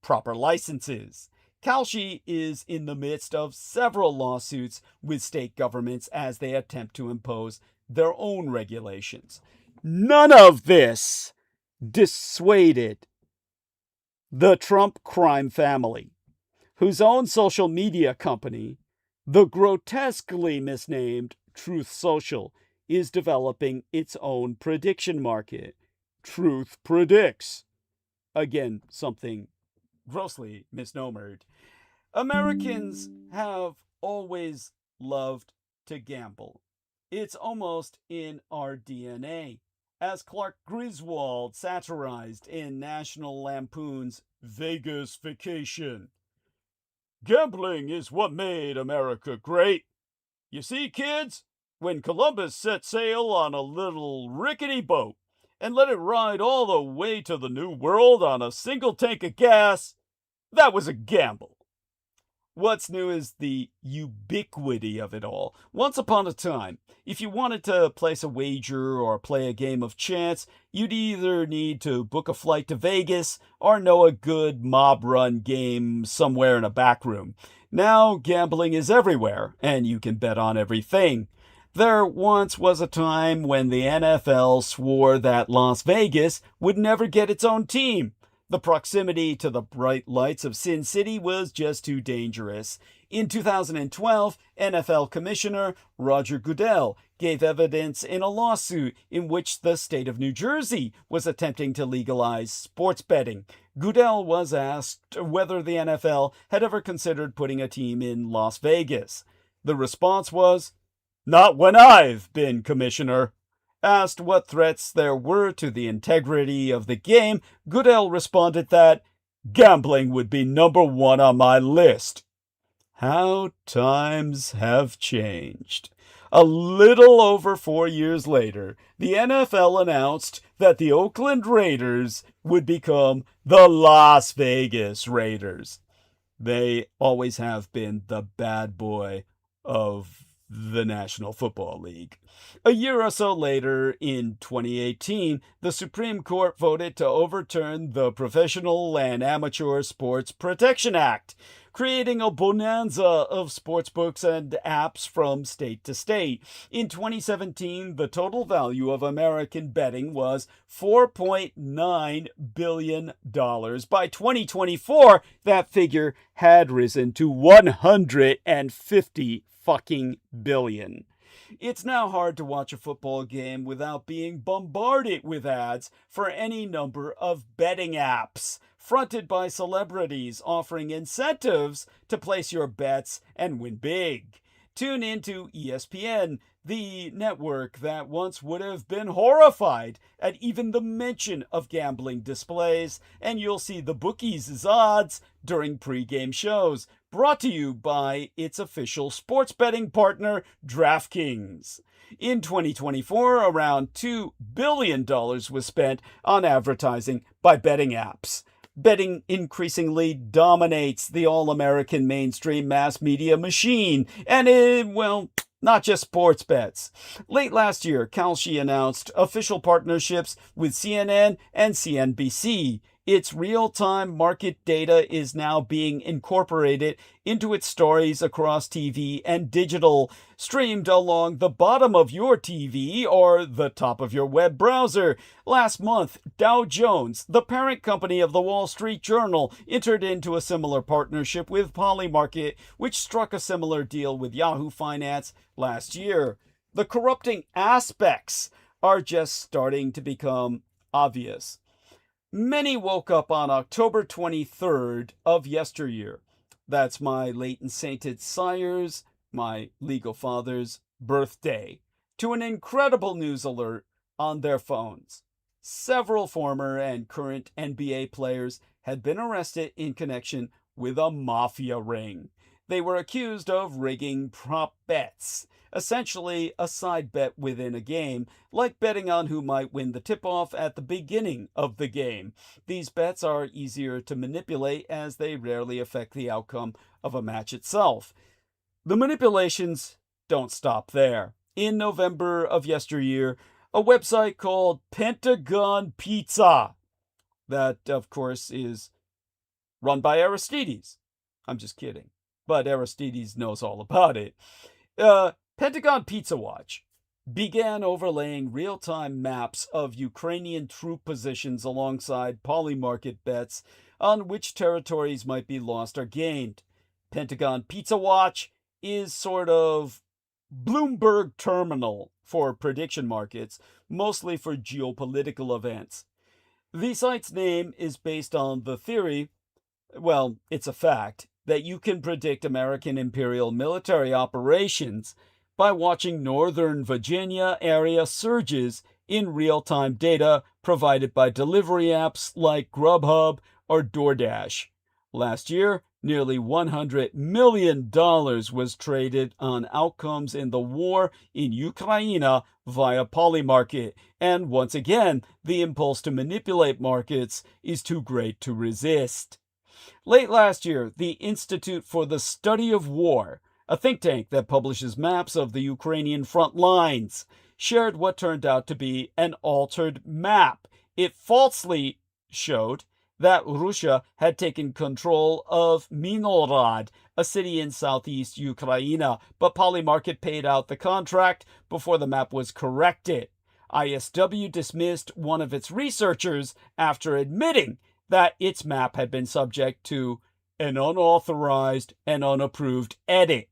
proper licenses. Cra̶y is in the midst of several lawsuits with state governments as they attempt to impose their own regulations. None of this dissuaded the Trump crime family, whose own social media company, the grotesquely misnamed Truth Social, is developing its own prediction market. Truth Predicts. Again, something grossly misnomered. Americans have always loved to gamble. It's almost in our DNA. As Clark Griswold satirized in National Lampoon's Vegas Vacation, "Gambling is what made America great. You see, kids, when Columbus set sail on a little rickety boat and let it ride all the way to the New World on a single tank of gas, that was a gamble." What's new is the ubiquity of it all. Once upon a time, if you wanted to place a wager or play a game of chance, you'd either need to book a flight to Vegas or know a good mob-run game somewhere in a back room. Now, gambling is everywhere, and you can bet on everything. There once was a time when the NFL swore that Las Vegas would never get its own team. The proximity to the bright lights of Sin City was just too dangerous. In 2012, NFL Commissioner Roger Goodell gave evidence in a lawsuit in which the state of New Jersey was attempting to legalize sports betting. Goodell was asked whether the NFL had ever considered putting a team in Las Vegas. The response was, "Not when I've been commissioner." Asked what threats there were to the integrity of the game, Goodell responded that gambling would be number one on my list. How times have changed. A little over 4 years later, the NFL announced that the Oakland Raiders would become the Las Vegas Raiders. They always have been the bad boy of the National Football League. A year or so later, in 2018, the Supreme Court voted to overturn the Professional and Amateur Sports Protection Act, creating a bonanza of sportsbooks and apps from state to state. In 2017, the total value of American betting was $4.9 billion. By 2024, that figure had risen to 150 fucking billion. It's now hard to watch a football game without being bombarded with ads for any number of betting apps, fronted by celebrities offering incentives to place your bets and win big. Tune into ESPN, the network that once would have been horrified at even the mention of gambling displays, and you'll see the bookies' odds during pre-game shows, brought to you by its official sports betting partner, DraftKings. In 2024, around $2 billion was spent on advertising by betting apps. Betting increasingly dominates the all-American mainstream mass media machine, and not just sports bets. Late last year, Cra̶y announced official partnerships with CNN and CNBC. Its real-time market data is now being incorporated into its stories across TV and digital, streamed along the bottom of your TV or the top of your web browser. Last month, Dow Jones, the parent company of the Wall Street Journal, entered into a similar partnership with Polymarket, which struck a similar deal with Yahoo Finance last year. The corrupting aspects are just starting to become obvious. Many woke up on October 23rd of yesteryear. That's my late and sainted sire's, my legal father's, birthday, to an incredible news alert on their phones. Several former and current NBA players had been arrested in connection with a mafia ring. they were accused of rigging prop bets, essentially a side bet within a game, like betting on who might win the tip-off at the beginning of the game. These bets are easier to manipulate as they rarely affect the outcome of a match itself. The manipulations don't stop there. In November of yesteryear, a website called Pentagon Pizza, that of course is run by Aristides. I'm just kidding, but Aristides knows all about it. Pentagon Pizza Watch began overlaying real-time maps of Ukrainian troop positions alongside polymarket bets on which territories might be lost or gained. Pentagon Pizza Watch is sort of Bloomberg terminal for prediction markets, mostly for geopolitical events. The site's name is based on the theory, well, it's a fact, that you can predict American imperial military operations by watching Northern Virginia area surges in real-time data provided by delivery apps like Grubhub or DoorDash. Last year, nearly $100 million was traded on outcomes in the war in Ukraine via Polymarket, and once again, the impulse to manipulate markets is too great to resist. Late last year, the Institute for the Study of War, a think tank that publishes maps of the Ukrainian front lines, shared what turned out to be an altered map. It falsely showed that Russia had taken control of Memȯrial, a city in southeast Ukraine, but Polymarket paid out the contract before the map was corrected. ISW dismissed one of its researchers after admitting that its map had been subject to an unauthorized and unapproved edit.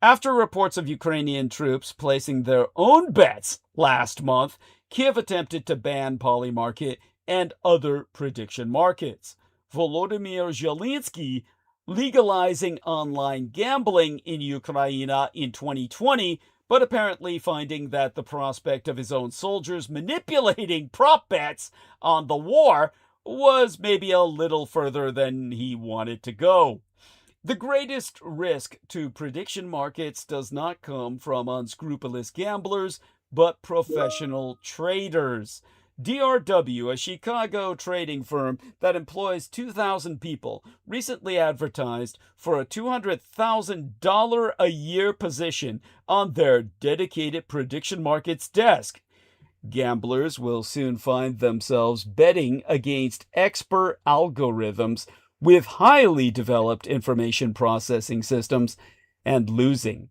After reports of Ukrainian troops placing their own bets last month, Kiev attempted to ban Polymarket and other prediction markets. Volodymyr Zelensky legalizing online gambling in Ukraine in 2020, but apparently finding that the prospect of his own soldiers manipulating prop bets on the war was maybe a little further than he wanted to go. The greatest risk to prediction markets does not come from unscrupulous gamblers, but professional traders. DRW, a Chicago trading firm that employs 2,000 people, recently advertised for a $200,000 a year position on their dedicated prediction markets desk. Gamblers will soon find themselves betting against expert algorithms with highly developed information processing systems and losing.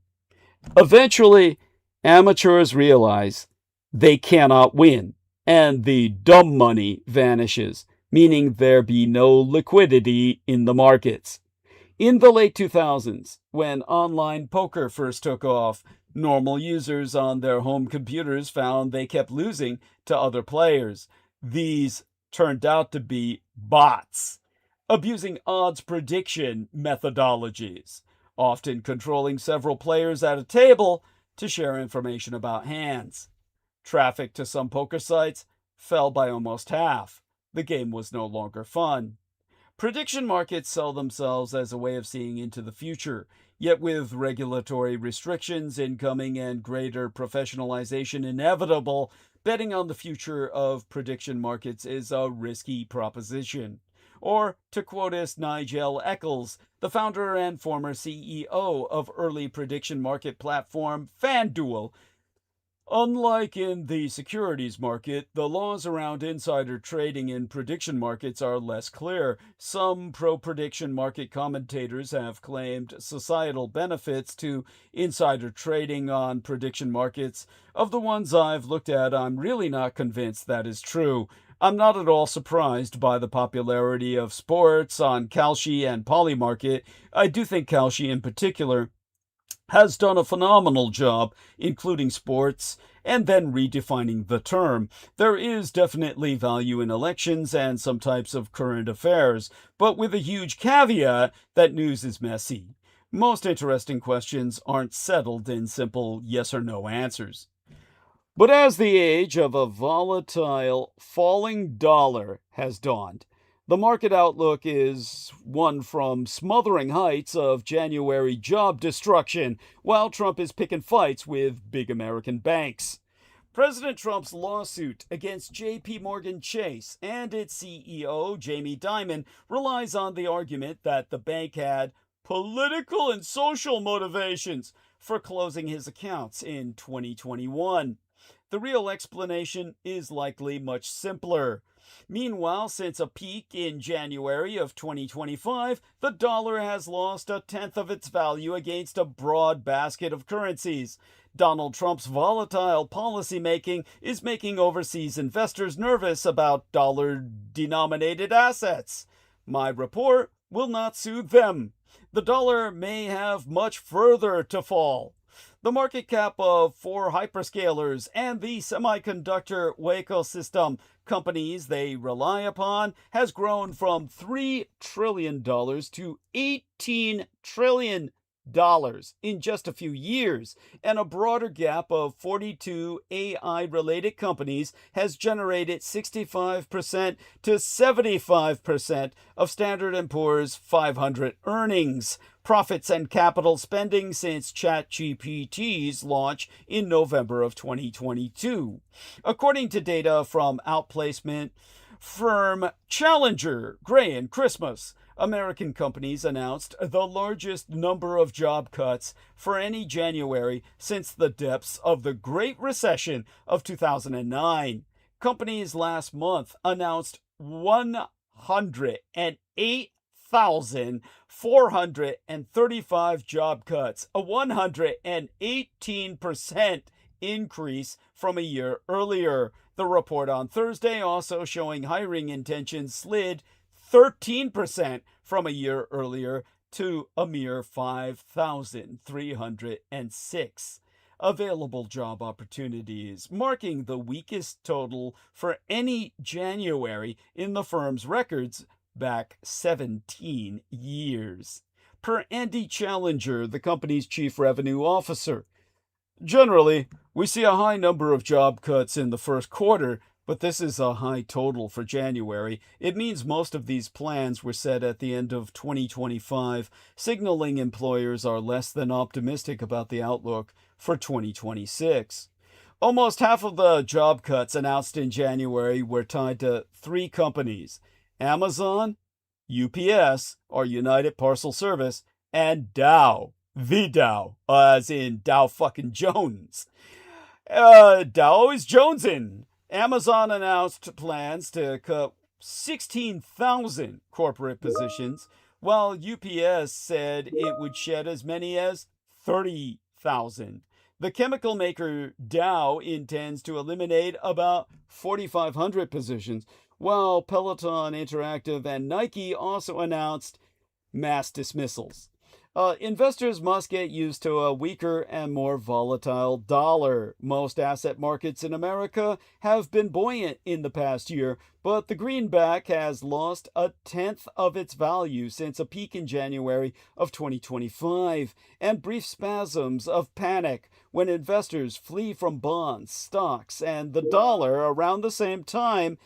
Eventually, amateurs realize they cannot win, and the dumb money vanishes, meaning there be no liquidity in the markets. In the late 2000s, when online poker first took off, normal users on their home computers found they kept losing to other players. These turned out to be bots, abusing odds prediction methodologies, often controlling several players at a table to share information about hands. Traffic to some poker sites fell by almost half. The game was no longer fun. Prediction markets sell themselves as a way of seeing into the future, yet with regulatory restrictions incoming and greater professionalization inevitable, betting on the future of prediction markets is a risky proposition. Or, to quote Nigel Eccles, the founder and former CEO of early prediction market platform FanDuel, unlike in the securities market, the laws around insider trading in prediction markets are less clear. Some pro-prediction market commentators have claimed societal benefits to insider trading on prediction markets. Of the ones I've looked at, I'm really not convinced that is true. I'm not at all surprised by the popularity of sports on Kalshi and Polymarket. I do think Kalshi in particular has done a phenomenal job including sports and then redefining the term. There is definitely value in elections and some types of current affairs, but with a huge caveat that news is messy. Most interesting questions aren't settled in simple yes or no answers. But as the age of a volatile falling dollar has dawned, The market outlook is one from smothering heights of January job destruction, while Trump is picking fights with big American banks. President Trump's lawsuit against J.P. Morgan Chase and its CEO, Jamie Dimon, relies on the argument that the bank had political and social motivations for closing his accounts in 2021. The real explanation is likely much simpler. Meanwhile, since a peak in January of 2025, the dollar has lost a tenth of its value against a broad basket of currencies. Donald Trump's volatile policymaking is making overseas investors nervous about dollar-denominated assets. My report will not soothe them. The dollar may have much further to fall. The market cap of 4 hyperscalers and the semiconductor ecosystem companies they rely upon has grown from $3 trillion to $18 trillion in just a few years, and a broader gap of 42 AI-related companies has generated 65% to 75% of Standard & Poor's 500 earnings, profits, and capital spending since ChatGPT's launch in November of 2022. According to data from outplacement firm Challenger, Gray & Christmas, American companies announced the largest number of job cuts for any January since the depths of the Great Recession of 2009. Companies last month announced 108,435 job cuts, a 118% increase from a year earlier. The report on Thursday also showing hiring intentions slid 13% from a year earlier to a mere 5,306 available job opportunities, marking the weakest total for any January in the firm's records back 17 years. Per Andy Challenger, the company's chief revenue officer, generally, we see a high number of job cuts in the first quarter, but this is a high total for January. It means most of these plans were set at the end of 2025, signaling employers are less than optimistic about the outlook for 2026. Almost half of the job cuts announced in January were tied to 3 companies: Amazon, UPS, or United Parcel Service, and Dow, the Dow, as in Dow fucking Jones. Dow is jonesing. Amazon announced plans to cut 16,000 corporate positions, while UPS said it would shed as many as 30,000. The chemical maker Dow intends to eliminate about 4,500 positions, while Peloton Interactive and Nike also announced mass dismissals. Investors must get used to a weaker and more volatile dollar. Most asset markets in America have been buoyant in the past year, but the greenback has lost a tenth of its value since a peak in January of 2025, and brief spasms of panic when investors flee from bonds, stocks, and the dollar around the same time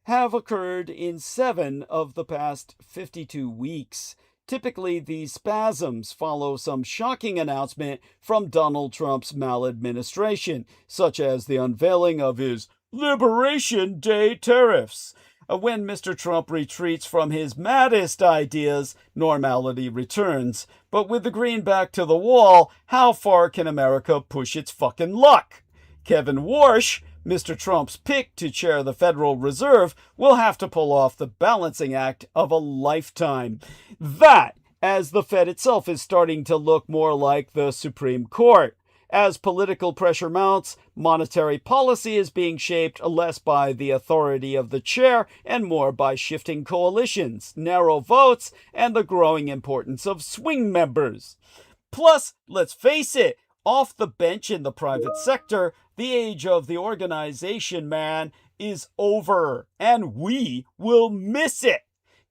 have occurred in 7 of the past 52 weeks. Typically, these spasms follow some shocking announcement from Donald Trump's maladministration, such as the unveiling of his Liberation Day tariffs. When Mr. Trump retreats from his maddest ideas, normality returns. But with the greenback to the wall, how far can America push its fucking luck? Kevin Warsh, Mr. Trump's pick to chair the Federal Reserve, will have to pull off the balancing act of a lifetime. That, as the Fed itself is starting to look more like the Supreme Court. As political pressure mounts, monetary policy is being shaped less by the authority of the chair and more by shifting coalitions, narrow votes, and the growing importance of swing members. Plus, let's face it, off the bench in the private sector, the age of the organization man is over, and we will miss it.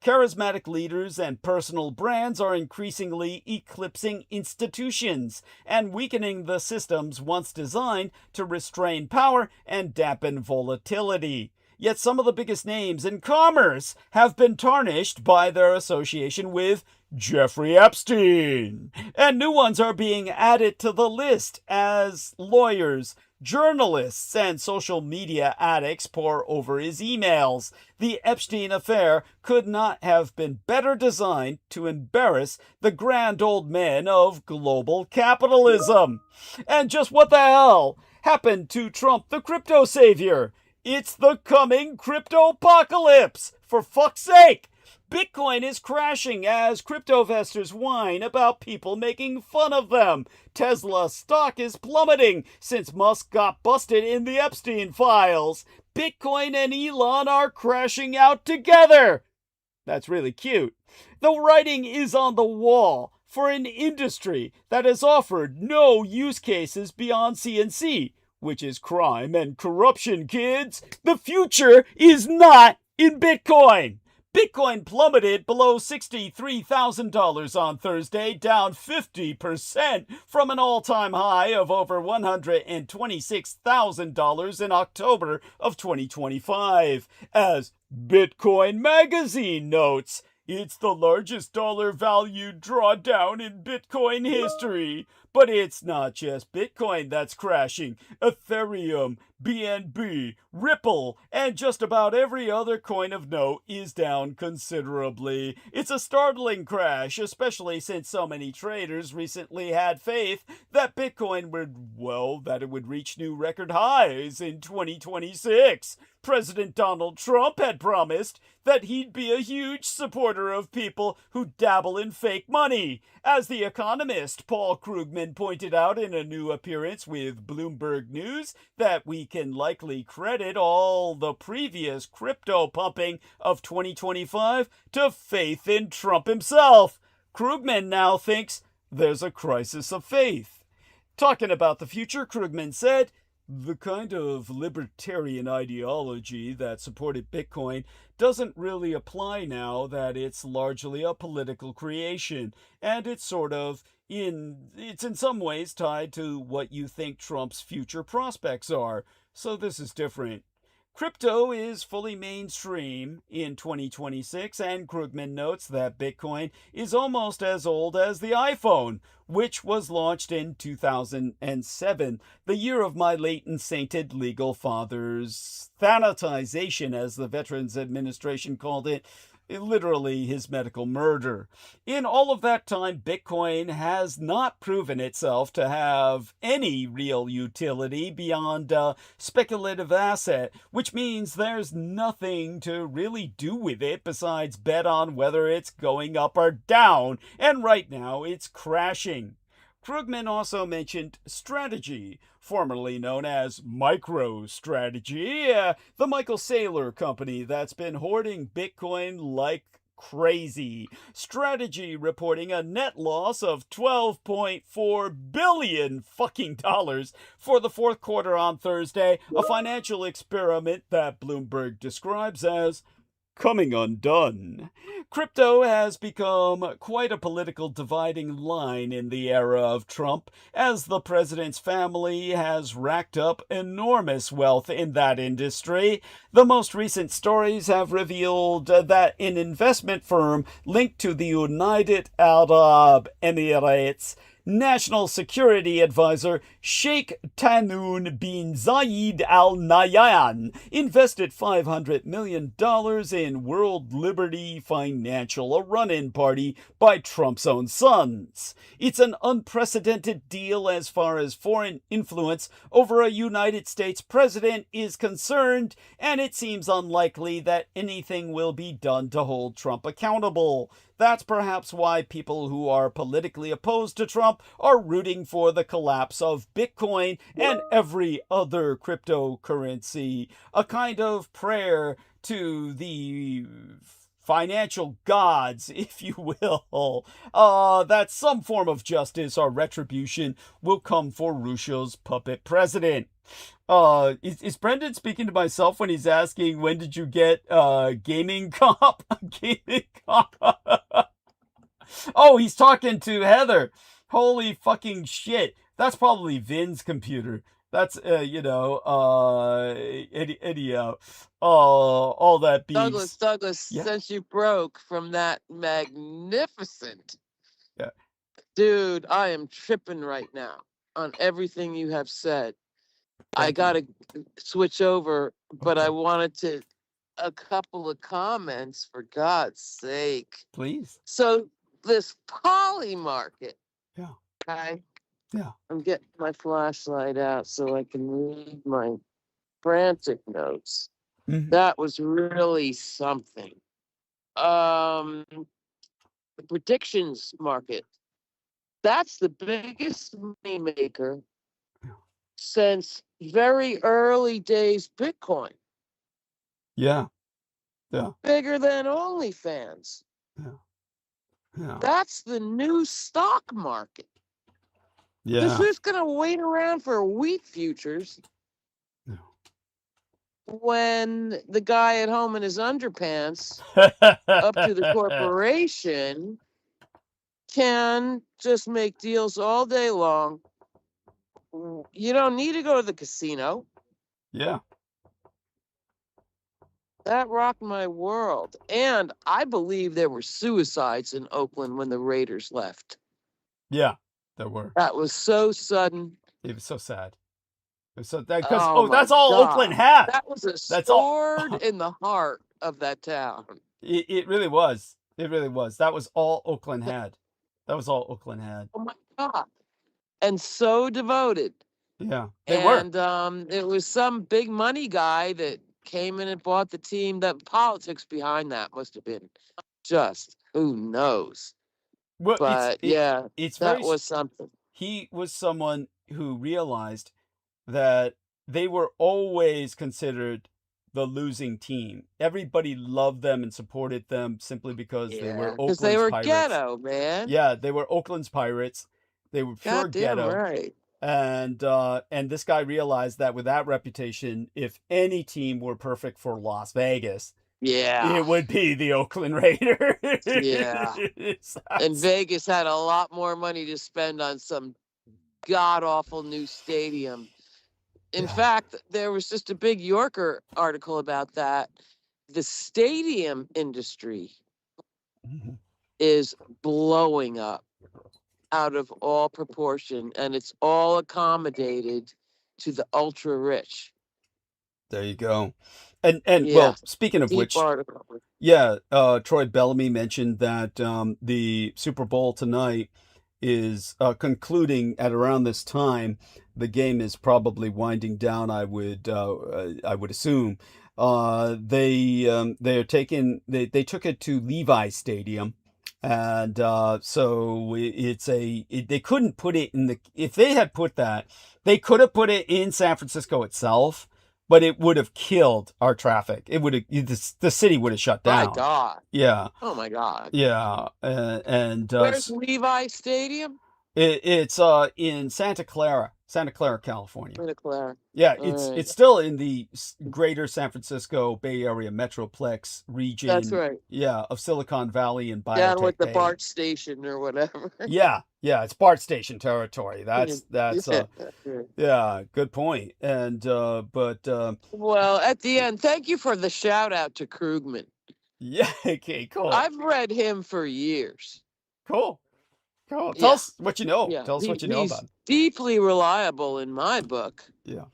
Charismatic leaders and personal brands are increasingly eclipsing institutions and weakening the systems once designed to restrain power and dampen volatility. Yet some of the biggest names in commerce have been tarnished by their association with Jeffrey Epstein. And new ones are being added to the list as lawyers, journalists, and social media addicts pour over his emails. The Epstein affair could not have been better designed to embarrass the grand old man of global capitalism. And just what the hell happened to Trump, the crypto savior? It's the coming crypto-apocalypse, for fuck's sake! Bitcoin is crashing as crypto investors whine about people making fun of them. Tesla stock is plummeting since Musk got busted in the Epstein files. Bitcoin and Elon are crashing out together. That's really cute. The writing is on the wall for an industry that has offered no use cases beyond CNC, which is crime and corruption, kids. The future is not in Bitcoin. Bitcoin plummeted below $63,000 on Thursday, down 50% from an all-time high of over $126,000 in October of 2025. As Bitcoin Magazine notes, it's the largest dollar-valued drawdown in Bitcoin history. But it's not just Bitcoin that's crashing. Ethereum, BNB, Ripple, and just about every other coin of note is down considerably. It's a startling crash, especially since so many traders recently had faith that Bitcoin would reach new record highs in 2026. President Donald Trump had promised that he'd be a huge supporter of people who dabble in fake money. As the economist Paul Krugman pointed out in a new appearance with Bloomberg News, that we can likely credit all the previous crypto pumping of 2025 to faith in Trump himself. Krugman now thinks there's a crisis of faith. Talking about the future, Krugman said, the kind of libertarian ideology that supported Bitcoin doesn't really apply now that it's largely a political creation, and it's in some ways tied to what you think Trump's future prospects are. So this is different. Crypto is fully mainstream in 2026, and Krugman notes that Bitcoin is almost as old as the iPhone, which was launched in 2007, the year of my late and sainted legal father's thanatization, as the Veterans Administration called it, literally his medical murder. In all of that time, Bitcoin has not proven itself to have any real utility beyond a speculative asset, which means there's nothing to really do with it besides bet on whether it's going up or down, and right now it's crashing. Krugman also mentioned Strategy, formerly known as MicroStrategy, the Michael Saylor company that's been hoarding Bitcoin like crazy. Strategy reporting a net loss of $12.4 billion fucking dollars for the fourth quarter on Thursday, a financial experiment that Bloomberg describes as coming undone. Crypto has become quite a political dividing line in the era of Trump, as the president's family has racked up enormous wealth in that industry. The most recent stories have revealed that an investment firm linked to the United Arab Emirates National Security Advisor Sheikh Tamim bin Zayed Al Nahyan invested $500 million in World Liberty Financial, a run-in party by Trump's own sons. It's an unprecedented deal as far as foreign influence over a United States president is concerned, and it seems unlikely that anything will be done to hold Trump accountable. That's perhaps why people who are politically opposed to Trump are rooting for the collapse of Bitcoin and every other cryptocurrency, a kind of prayer to the financial gods, if you will, that some form of justice or retribution will come for Russia's puppet president. Is Brendan speaking to myself when he's asking, when did you get gaming comp? Gaming comp. Oh, he's talking to Heather. Holy fucking shit. That's probably Vin's computer. That's anyhow, all that being
Douglas,
yeah.
since you broke from that magnificent,
Yeah.
dude, I am tripping right now on everything you have said. I
Thank you.
got to switch over, but I
Okay.
wanted a couple of comments, for God's sake.
Please.
So this poly market.
Yeah.
Okay.
Yeah.
I'm getting my flashlight out so I can read my frantic notes.
Mhm.
That was really something. The predictions market. That's the biggest money maker since very early days Bitcoin.
Yeah. Yeah.
Bigger than OnlyFans.
Yeah. Yeah.
That's the new stock market. Because
Yeah.
who's going to wait around for wheat futures
No.
when the guy at home in his underpants up to the corporation can just make deals all day long? You don't need to go to the casino.
Yeah.
That rocked my world. And I believe there were suicides in Oakland when the Raiders left.
Yeah. There were.
That was so sudden.
It was so sad. It was so that because
Oh,
that's
my
all
God.
Oakland had.
That was a
That's all.
sword in the heart of that town.
It really was. It really was. That was all Oakland had. That was all Oakland had.
Oh my God. And so devoted.
Yeah, they were.
And it was some big money guy that came in and bought the team. The politics behind that must have been just, who knows.
Well,
But yeah,
it's
that
very.
was something.
He was someone who realized that they were always considered the losing team. Everybody loved them and supported them simply because they were
Because
Oakland's
they were
Pirates.
ghetto, man.
Yeah, they were Oakland's Pirates. They were pure
Goddamn
ghetto.
right.
And this guy realized that with that reputation, if any team were perfect for Las Vegas,
Yeah.
it would be the Oakland Raiders.
Yeah. And Vegas had a lot more money to spend on some god-awful new stadium. In fact, there was just a big Yorker article about that. The stadium industry is blowing up out of all proportion, and it's all accommodated to the ultra rich.
There you go. And
Yeah.
well, speaking of
Deep
which,
article.
yeah, Troy Bellamy mentioned that the Super Bowl tonight is concluding at around this time. The game is probably winding down. I would assume. They took it to Levi Stadium, and so they couldn't put it in if they had put that, they could have put it in San Francisco itself. But it would have killed our traffic. It would have the city would have shut down.
My God.
Yeah.
Oh my God.
Yeah. And
where's Levi Stadium?
It's in Santa Clara, California.
Santa Clara.
Yeah,
All
it's still in the greater San Francisco Bay Area metroplex region.
That's right.
Yeah, of Silicon Valley and Biotech
Down with the
Bay.
BART station or whatever.
Yeah, it's BART station territory. That's
Yeah.
good point. And
Well, at the end, thank you for the shout out to Krugman.
yeah, okay, cool.
I've read him for years.
Cool. Tell
Yeah.
us what you know.
Yeah.
Tell us what you know
He's
about him.
deeply reliable in my book.
Yeah.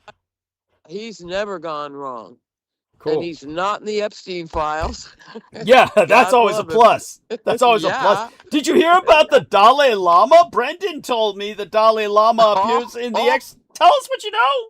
He's never gone wrong.
Cool.
And he's not in the Epstein files.
Yeah, that's
God
always a
love him.
plus. That's always a plus. Did you hear about the Dalai Lama? Brendan told me the Dalai Lama appears in the Tell us what you know.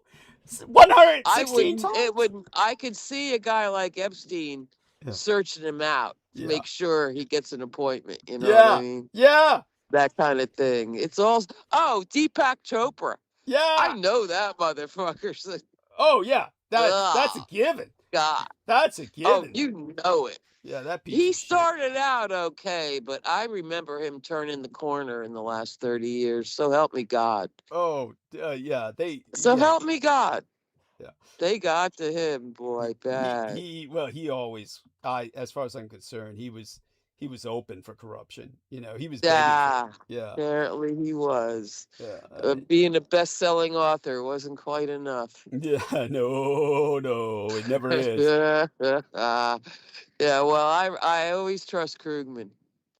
116 times.
I could see a guy like Epstein searching him out to make sure he gets an appointment. You know what I mean?
Yeah.
That kind of thing. It's all. Oh, Deepak Chopra.
Yeah.
I know that motherfucker.
Oh yeah. That's a given.
God.
That's a given.
Oh, you know it.
Yeah, that piece.
He started out okay, but I remember him turning the corner in the last 30 years. So help me God.
Oh, yeah.
Help me God.
Yeah.
They got to him, boy, bad.
He always, as far as I'm concerned, he was he was open for corruption. You know, he was
Yeah,
yeah,
apparently he was.
yeah,
Being a best-selling author wasn't quite enough.
yeah. No, it never is.
Yeah, well, I always trust Krugman.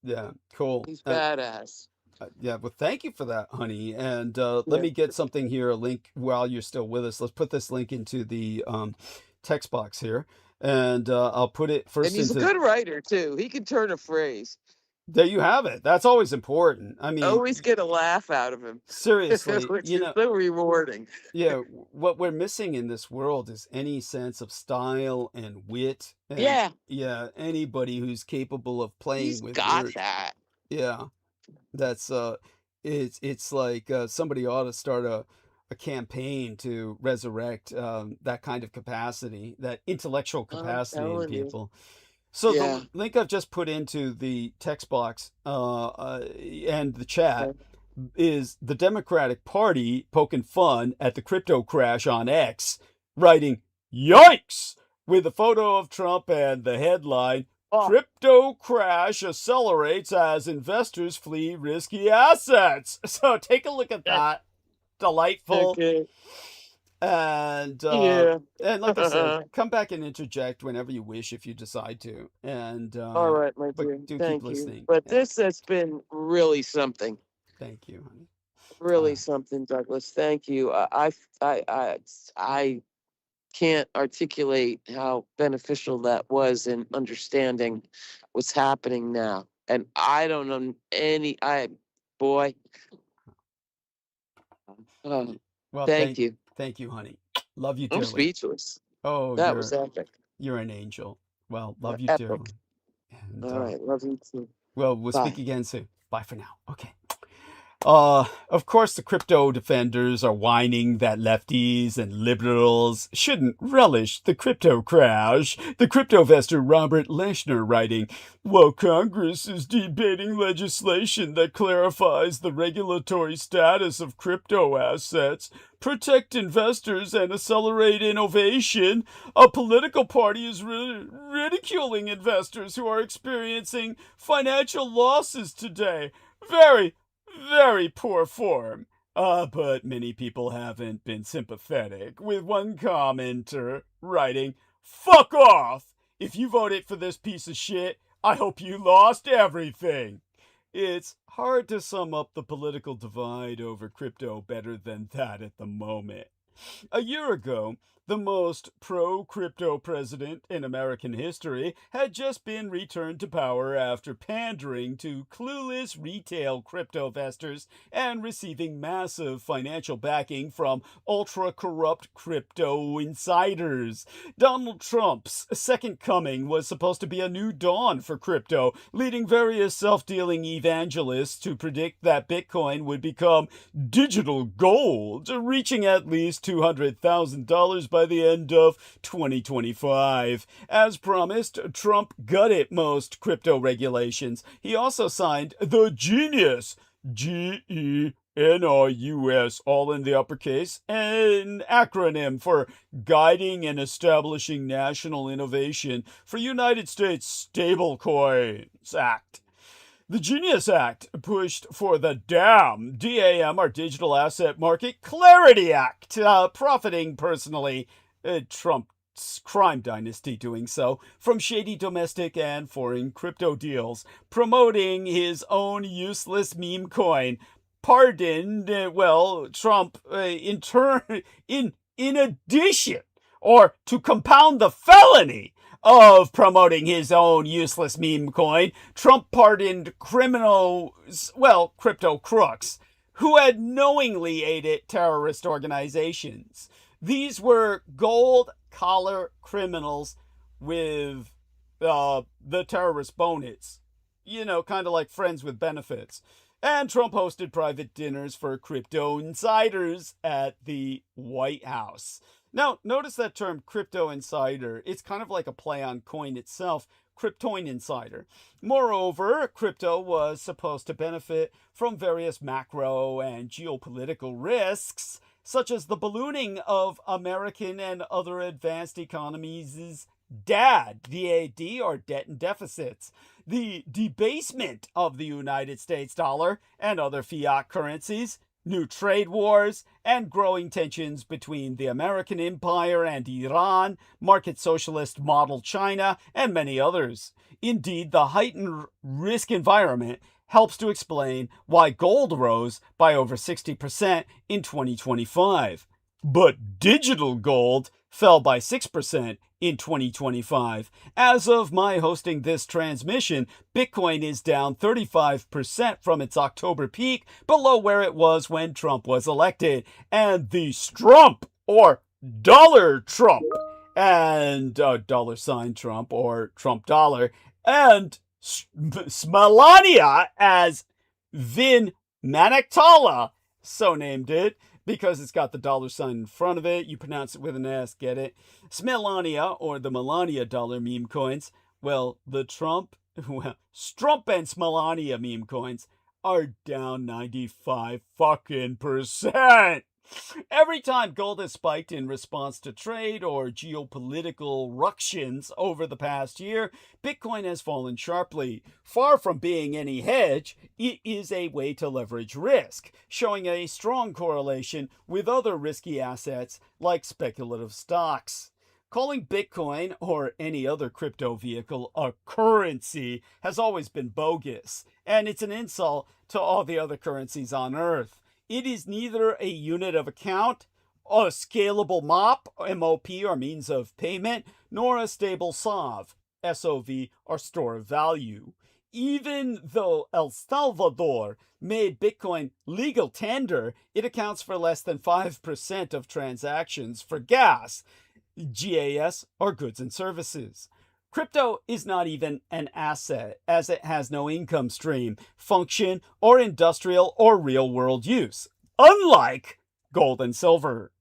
Yeah, cool.
He's badass.
Yeah, well, thank you for that, honey. And let
Yeah.
me get something here, a link while you're still with us. Let's put this link into the text box here, and I'll put it
And
first
he's a
into.
good writer, too. He can turn a phrase.
There you have it. That's always important. I mean,
Always get a laugh out of him,
seriously,
which
you
is
know,
so rewarding.
yeah, what we're missing in this world is any sense of style and wit. And
Yeah,
anybody who's capable of playing
he's
with
got
words.
that.
Yeah, that's it's like somebody ought to start a campaign to resurrect that kind of capacity, that intellectual
I'm
capacity in
telling you.
people. So
Yeah.
the link I've just put into the text box and the chat
Okay.
is the Democratic Party poking fun at the crypto crash on X, writing "Yikes" with a photo of Trump and the headline
Oh,
"Crypto crash accelerates as investors flee risky assets." So take a look at that. Delightful.
okay.
And
Yeah.
like I said, come back and interject whenever you wish if you decide to. And
All right, my
but
dear.
do keep
Thank you.
listening.
But
Yeah,
this has been really something.
thank you, honey.
Really
Uh,
something, Douglas. Thank you. I can't articulate how beneficial that was in understanding what's happening now. And I don't know boy, oh,
well,
thank you.
thank you, honey. Love you
I'm
dearly.
speechless.
Oh,
That was epic.
you're an angel. Well, love you
Epic.
dearly. And
All right. Love you too.
well, we'll
Bye.
speak again soon. Bye for now. Okay. Of course, the crypto defenders are whining that lefties and liberals shouldn't relish the crypto crash. The cryptovester Robert Leshner writing, while Congress is debating legislation that clarifies the regulatory status of crypto assets, protect investors, and accelerate innovation, a political party is ridiculing investors who are experiencing financial losses today. Very poor form. But many people haven't been sympathetic, with one commenter writing, "Fuck off! If you voted for this piece of shit, I hope you lost everything." It's hard to sum up the political divide over crypto better than that at the moment. A year ago, the most pro-crypto president in American history had just been returned to power after pandering to clueless retail cryptovestors and receiving massive financial backing from ultra-corrupt crypto insiders. Donald Trump's second coming was supposed to be a new dawn for crypto, leading various self-dealing evangelists to predict that Bitcoin would become digital gold, reaching at least $200,000 by the end of 2025. As promised, Trump gutted most crypto regulations. He also signed the Genius, GENIUS, all in the uppercase, an acronym for Guiding and Establishing National Innovation for United States Stablecoins Act. The Genius Act pushed for the DAM, our Digital Asset Market Clarity Act, profiting personally, Trump's crime dynasty doing so, from shady domestic and foreign crypto deals, promoting his own useless meme coin. Pardoned, Trump, in addition, or to compound the felony of promoting his own useless meme coin, Trump pardoned crypto crooks, who had knowingly aided terrorist organizations. These were gold-collar criminals with the terrorist bonus. Kind of like friends with benefits. And Trump hosted private dinners for crypto insiders at the White House. Now, notice that term crypto insider. It's kind of like a play on coin itself, Cryptoin insider. Moreover, crypto was supposed to benefit from various macro and geopolitical risks, such as the ballooning of American and other advanced economies' DAD, D-A-D, or debt and deficits, the debasement of the United States dollar and other fiat currencies, new trade wars, and growing tensions between the American empire and Iran, market socialist model China, and many others. Indeed, the heightened risk environment helps to explain why gold rose by over 60% in 2025. But digital gold fell by 6% in 2025. As of my hosting this transmission, Bitcoin is down 35% from its October peak, below where it was when Trump was elected. And the Strump, or dollar Trump, and dollar sign Trump, or Trump dollar, and Smalania, as Vin Maniktala so named it, because it's got the dollar sign in front of it. You pronounce it with an S, get it? Smalania, or the Melania dollar meme coins, well, the Strump and Smalania meme coins are down 95 fucking %. Every time gold has spiked in response to trade or geopolitical ructions over the past year, Bitcoin has fallen sharply. Far from being any hedge, it is a way to leverage risk, showing a strong correlation with other risky assets like speculative stocks. Calling Bitcoin or any other crypto vehicle a currency has always been bogus, and it's an insult to all the other currencies on Earth. It is neither a unit of account, a scalable MOP, M-O-P, or means of payment, nor a stable SOV, S-O-V, or store of value. Even though El Salvador made Bitcoin legal tender, it accounts for less than 5% of transactions for gas, GAS, or goods and services. Crypto is not even an asset, as it has no income stream, function, or industrial or real-world use, unlike gold and silver.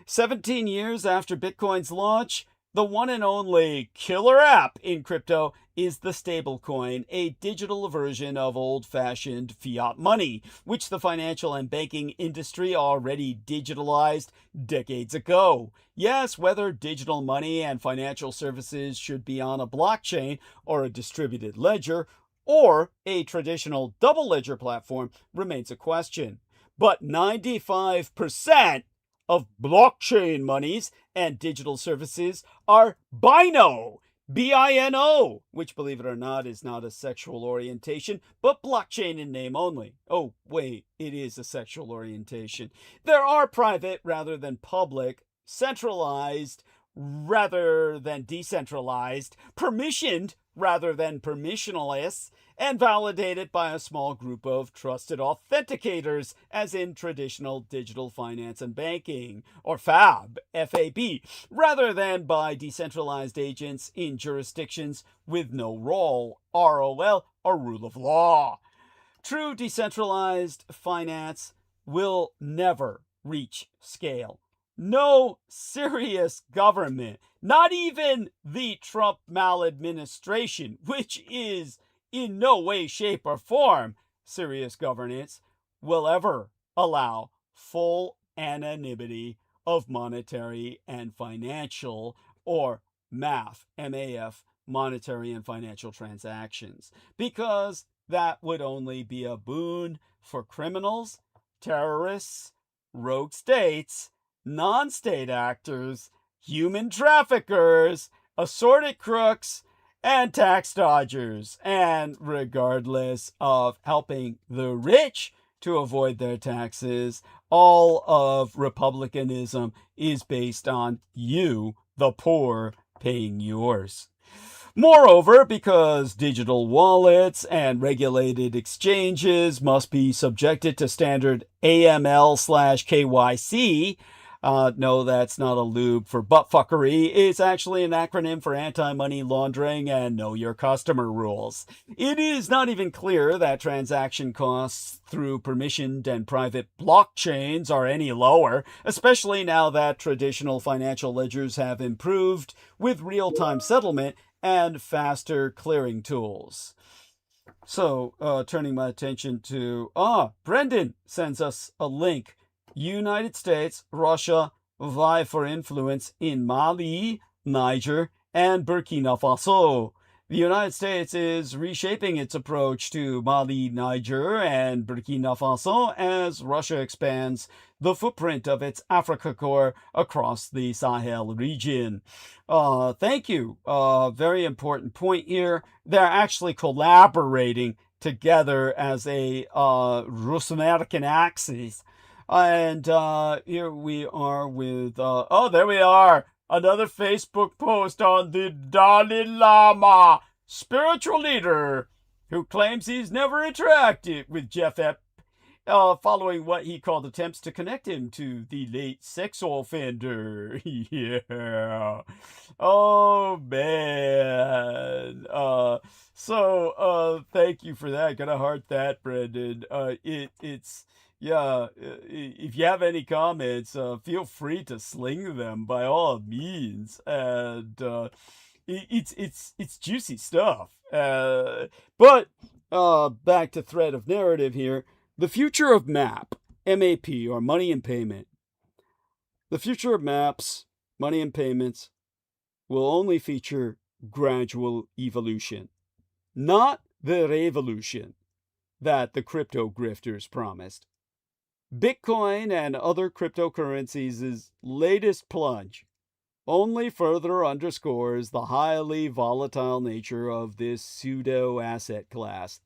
17 years after Bitcoin's launch, the one and only killer app in crypto is the stablecoin, a digital version of old-fashioned fiat money, which the financial and banking industry already digitalized decades ago. Yes, whether digital money and financial services should be on a blockchain or a distributed ledger or a traditional double ledger platform remains a question. But 95% of blockchain monies and digital services are BINO, B-I-N-O, which, believe it or not, is not a sexual orientation, but blockchain in name only. Oh, wait, it is a sexual orientation. There are private rather than public, centralized rather than decentralized, permissioned rather than permissionless, and validated by a small group of trusted authenticators, as in traditional digital finance and banking, or FAB, F-A-B, rather than by decentralized agents in jurisdictions with no role, ROL, or rule of law. True decentralized finance will never reach scale. No serious government, not even the Trump maladministration, which is in no way, shape, or form serious governance, will ever allow full anonymity of monetary and financial, or MAF, M-A-F, monetary and financial transactions, because that would only be a boon for criminals, terrorists, rogue states, non-state actors, human traffickers, assorted crooks, and tax dodgers, and regardless of helping the rich to avoid their taxes, all of republicanism is based on you, the poor, paying yours. Moreover, because digital wallets and regulated exchanges must be subjected to standard AML/KYC, no, that's not a lube for buttfuckery. It's actually an acronym for anti-money laundering and know your customer rules. It is not even clear that transaction costs through permissioned and private blockchains are any lower, especially now that traditional financial ledgers have improved with real-time settlement and faster clearing tools. So, turning my attention to, Brendan sends us a link. United States, Russia vie for influence in Mali, Niger, and Burkina Faso. The United States is reshaping its approach to Mali, Niger, and Burkina Faso as Russia expands the footprint of its Africa Corps across the Sahel region. Thank you. Very important point here. They're actually collaborating together as a Russo-American axis. And here we are with, oh, there we are. Another Facebook post on the Dalai Lama, spiritual leader, who claims he's never interacted with Jeff Epp, following what he called attempts to connect him to the late sex offender. Yeah. Oh, man. So thank you for that. Gotta heart that, Brendan. It's... Yeah, if you have any comments, feel free to sling them by all means. And it's juicy stuff. But back to thread of narrative here. The future of MAP, M-A-P, or money and payment. The future of MAPs, money and payments, will only feature gradual evolution, not the revolution that the crypto grifters promised. Bitcoin and other cryptocurrencies' latest plunge only further underscores the highly volatile nature of this pseudo-asset class,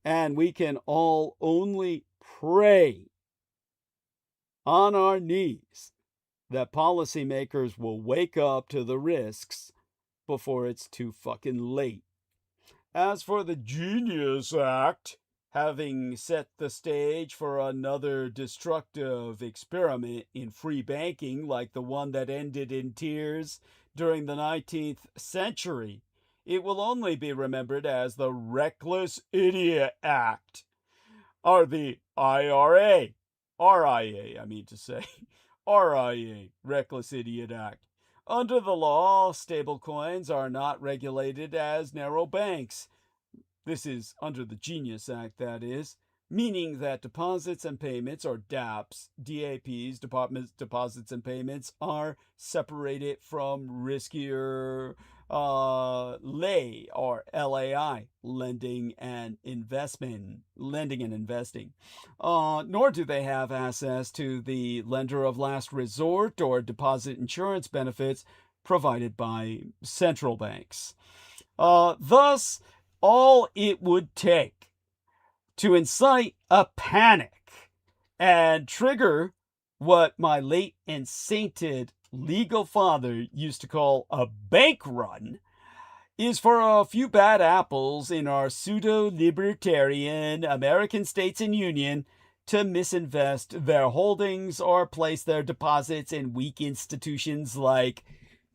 and we can all only pray on our knees that policymakers will wake up to the risks before it's too fucking late. As for the Genius Act, having set the stage for another destructive experiment in free banking like the one that ended in tears during the 19th century, it will only be remembered as the Reckless Idiot Act, or the RIA, Reckless Idiot Act. Under the law, stablecoins are not regulated as narrow banks. This is under the Genius Act, that is, meaning that deposits and payments, or DAPs, DAPs, deposits and payments, are separated from riskier lay, or LAI, lending and investing. Nor do they have access to the lender of last resort or deposit insurance benefits provided by central banks. Thus, all it would take to incite a panic and trigger what my late and sainted legal father used to call a bank run is for a few bad apples in our pseudo-libertarian American states and union to misinvest their holdings or place their deposits in weak institutions like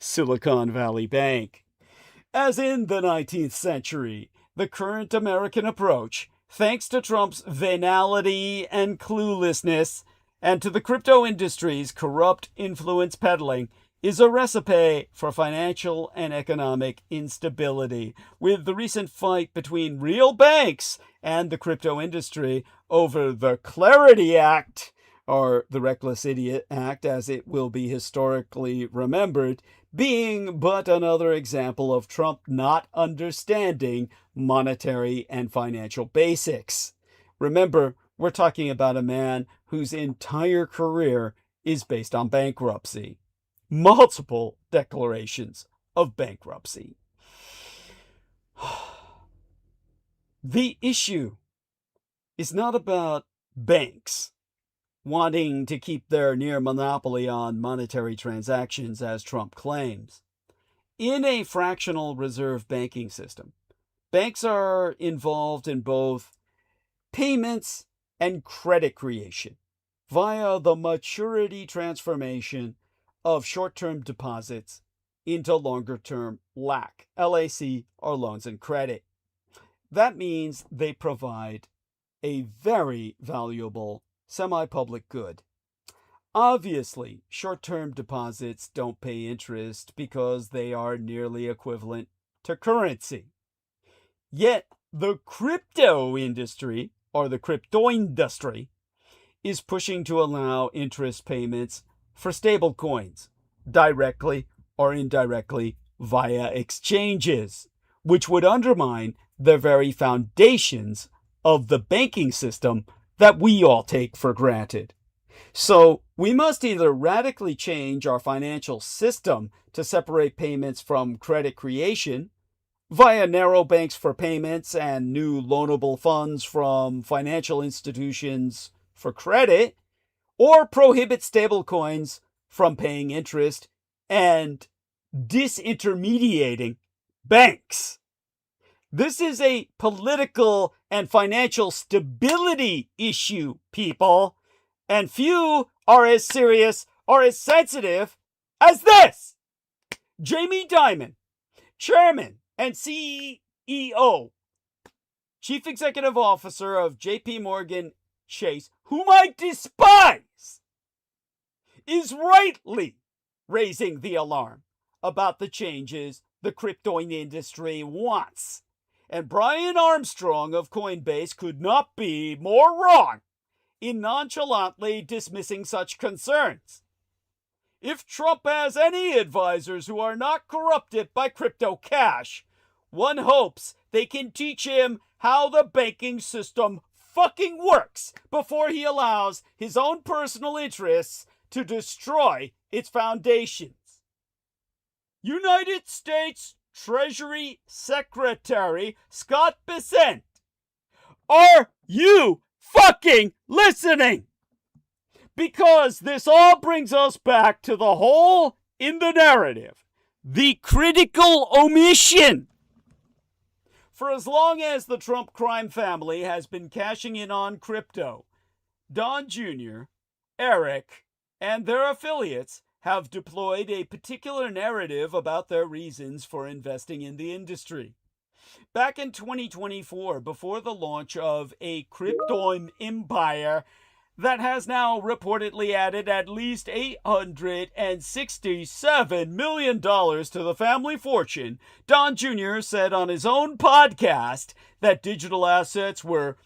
Silicon Valley Bank. As in the 19th century, the current American approach, thanks to Trump's venality and cluelessness, and to the crypto industry's corrupt influence peddling, is a recipe for financial and economic instability, with the recent fight between real banks and the crypto industry over the Clarity Act, or the Reckless Idiot Act as it will be historically remembered, being but another example of Trump not understanding monetary and financial basics. Remember, we're talking about a man whose entire career is based on bankruptcy. Multiple declarations of bankruptcy. The issue is not about banks wanting to keep their near monopoly on monetary transactions, as Trump claims. In a fractional reserve banking system, banks are involved in both payments and credit creation via the maturity transformation of short-term deposits into longer-term LAC, LAC, or loans and credit. That means they provide a very valuable semi-public good. Obviously, short-term deposits don't pay interest because they are nearly equivalent to currency. Yet, the crypto industry, or the crypto industry, is pushing to allow interest payments for stable coins, directly or indirectly via exchanges, which would undermine the very foundations of the banking system that we all take for granted. So we must either radically change our financial system to separate payments from credit creation via narrow banks for payments and new loanable funds from financial institutions for credit, or prohibit stablecoins from paying interest and disintermediating banks. This is a political and financial stability issue, people, and few are as serious or as sensitive as this. Jamie Dimon, Chairman and CEO, Chief Executive Officer of JP Morgan Chase, whom I despise, is rightly raising the alarm about the changes the crypto industry wants. And Brian Armstrong of Coinbase could not be more wrong in nonchalantly dismissing such concerns. If Trump has any advisors who are not corrupted by crypto cash, one hopes they can teach him how the banking system fucking works before he allows his own personal interests to destroy its foundations. United States Treasury Secretary Scott Bessent, are you fucking listening? Because this all brings us back to the hole in the narrative, the critical omission. For as long as the Trump crime family has been cashing in on crypto, Don Jr., Eric, and their affiliates have deployed a particular narrative about their reasons for investing in the industry. Back in 2024, before the launch of a crypto empire that has now reportedly added at least $867 million to the family fortune, Don Jr. said on his own podcast that digital assets were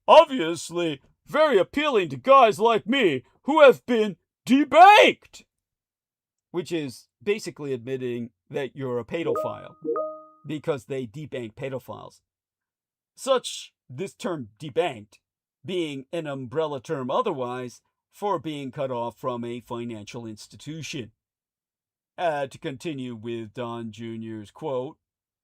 obviously very appealing to guys like me who have been debanked, which is basically admitting that you're a pedophile because they debank pedophiles. This term debanked being an umbrella term otherwise for being cut off from a financial institution. To continue with Don Jr.'s quote,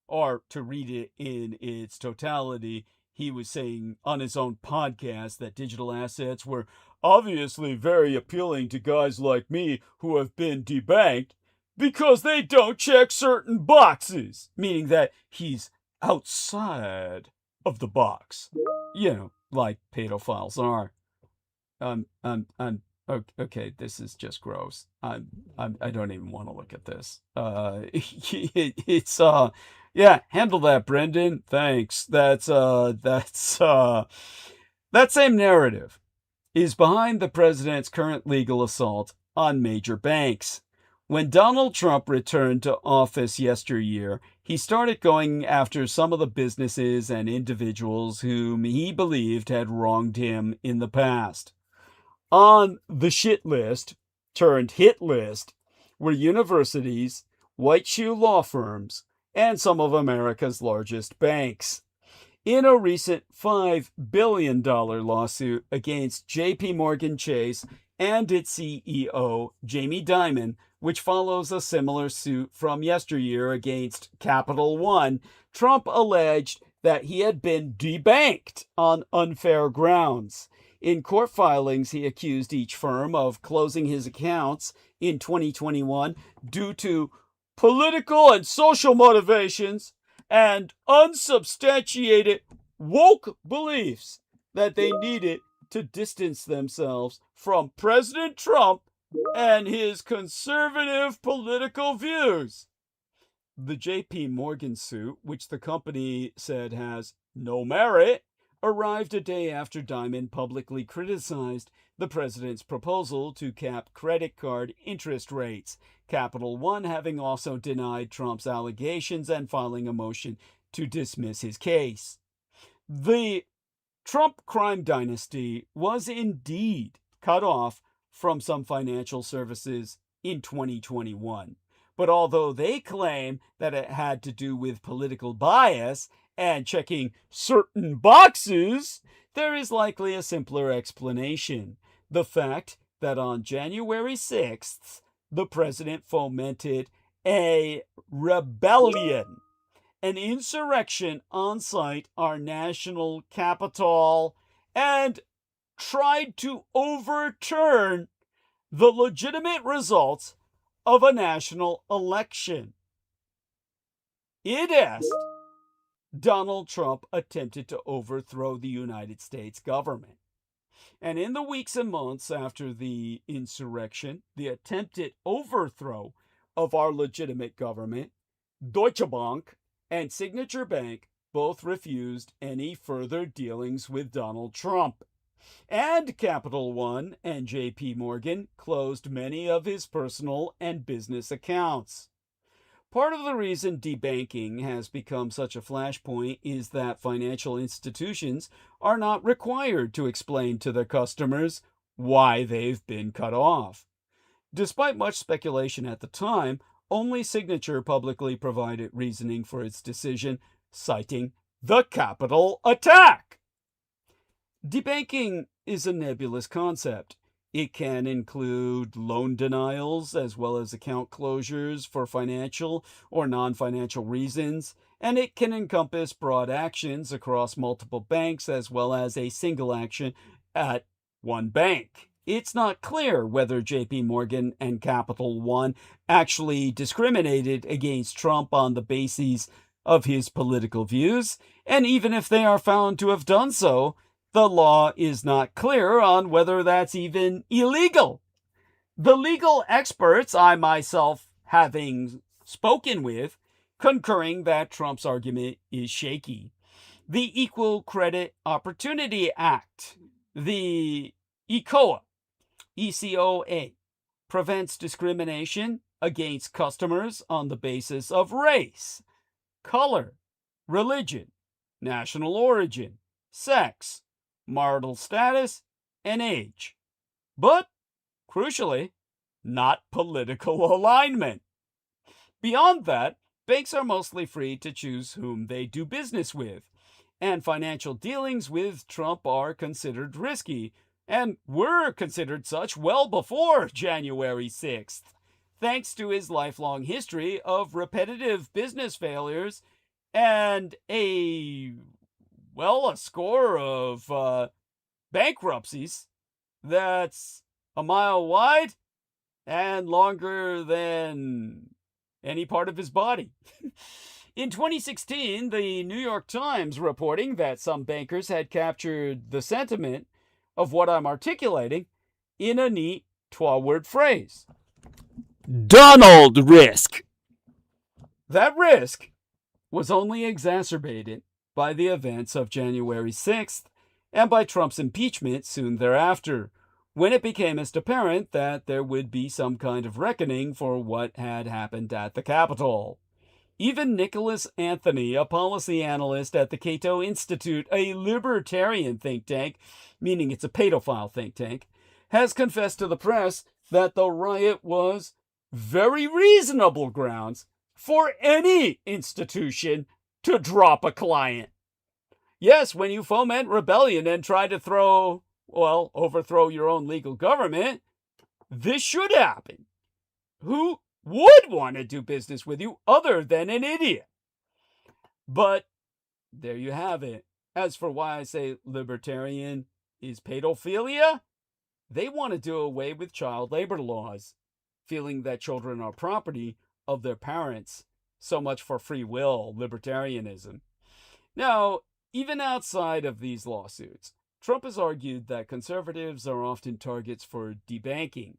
or to read it in its totality, he was saying on his own podcast that digital assets were obviously very appealing to guys like me who have been debanked because they don't check certain boxes, meaning that he's outside of the box, like pedophiles are. Okay, this is just gross. I don't even want to look at this. Handle that, Brendan. Thanks. That same narrative is behind the president's current legal assault on major banks. When Donald Trump returned to office yesteryear, he started going after some of the businesses and individuals whom he believed had wronged him in the past. On the shit list, turned hit list, were universities, white shoe law firms, and some of America's largest banks. In a recent $5 billion lawsuit against JP Morgan Chase and its CEO, Jamie Dimon, which follows a similar suit from yesteryear against Capital One, Trump alleged that he had been debanked on unfair grounds. In court filings, he accused each firm of closing his accounts in 2021 due to political and social motivations and unsubstantiated woke beliefs that they needed to distance themselves from President Trump and his conservative political views. The JP Morgan suit, which the company said has no merit, arrived a day after Dimon publicly criticized the president's proposal to cap credit card interest rates, Capital One having also denied Trump's allegations and filing a motion to dismiss his case. The Trump crime dynasty was indeed cut off from some financial services in 2021. But although they claim that it had to do with political bias and checking certain boxes, there is likely a simpler explanation. The fact that on January 6th, the president fomented a rebellion, an insurrection on-site our national capital, and tried to overturn the legitimate results of a national election. It est, Donald Trump attempted to overthrow the United States government. And in the weeks and months after the insurrection, the attempted overthrow of our legitimate government, Deutsche Bank and Signature Bank both refused any further dealings with Donald Trump. And Capital One and JP Morgan closed many of his personal and business accounts. Part of the reason debanking has become such a flashpoint is that financial institutions are not required to explain to their customers why they've been cut off. Despite much speculation at the time, only Signature publicly provided reasoning for its decision, citing the Capitol attack. Debanking is a nebulous concept. It can include loan denials as well as account closures for financial or non-financial reasons, and it can encompass broad actions across multiple banks as well as a single action at one bank. It's not clear whether JP Morgan and Capital One actually discriminated against Trump on the basis of his political views, and even if they are found to have done so, the law is not clear on whether that's even illegal. The legal experts I myself having spoken with, concurring that Trump's argument is shaky. The Equal Credit Opportunity Act, the ECOA, ECOA, prevents discrimination against customers on the basis of race, color, religion, national origin, sex, marital status, and age. But, crucially, not political alignment. Beyond that, banks are mostly free to choose whom they do business with, and financial dealings with Trump are considered risky, and were considered such well before January 6th, thanks to his lifelong history of repetitive business failures and a score of bankruptcies that's a mile wide and longer than any part of his body. In 2016, the New York Times reporting that some bankers had captured the sentiment of what I'm articulating in a neat 12-word phrase. Donald risk. That risk was only exacerbated by the events of January 6th and by Trump's impeachment soon thereafter, when it became apparent that there would be some kind of reckoning for what had happened at the Capitol. Even Nicholas Anthony, a policy analyst at the Cato Institute, a libertarian think tank, meaning it's a pedophile think tank, has confessed to the press that the riot was very reasonable grounds for any institution to drop a client. Yes, when you foment rebellion and try to overthrow your own legal government, this should happen. Who would want to do business with you other than an idiot? But there you have it. As for why I say libertarian is pedophilia, they want to do away with child labor laws, feeling that children are property of their parents. So much for free will libertarianism. Now, even outside of these lawsuits, Trump has argued that conservatives are often targets for debanking.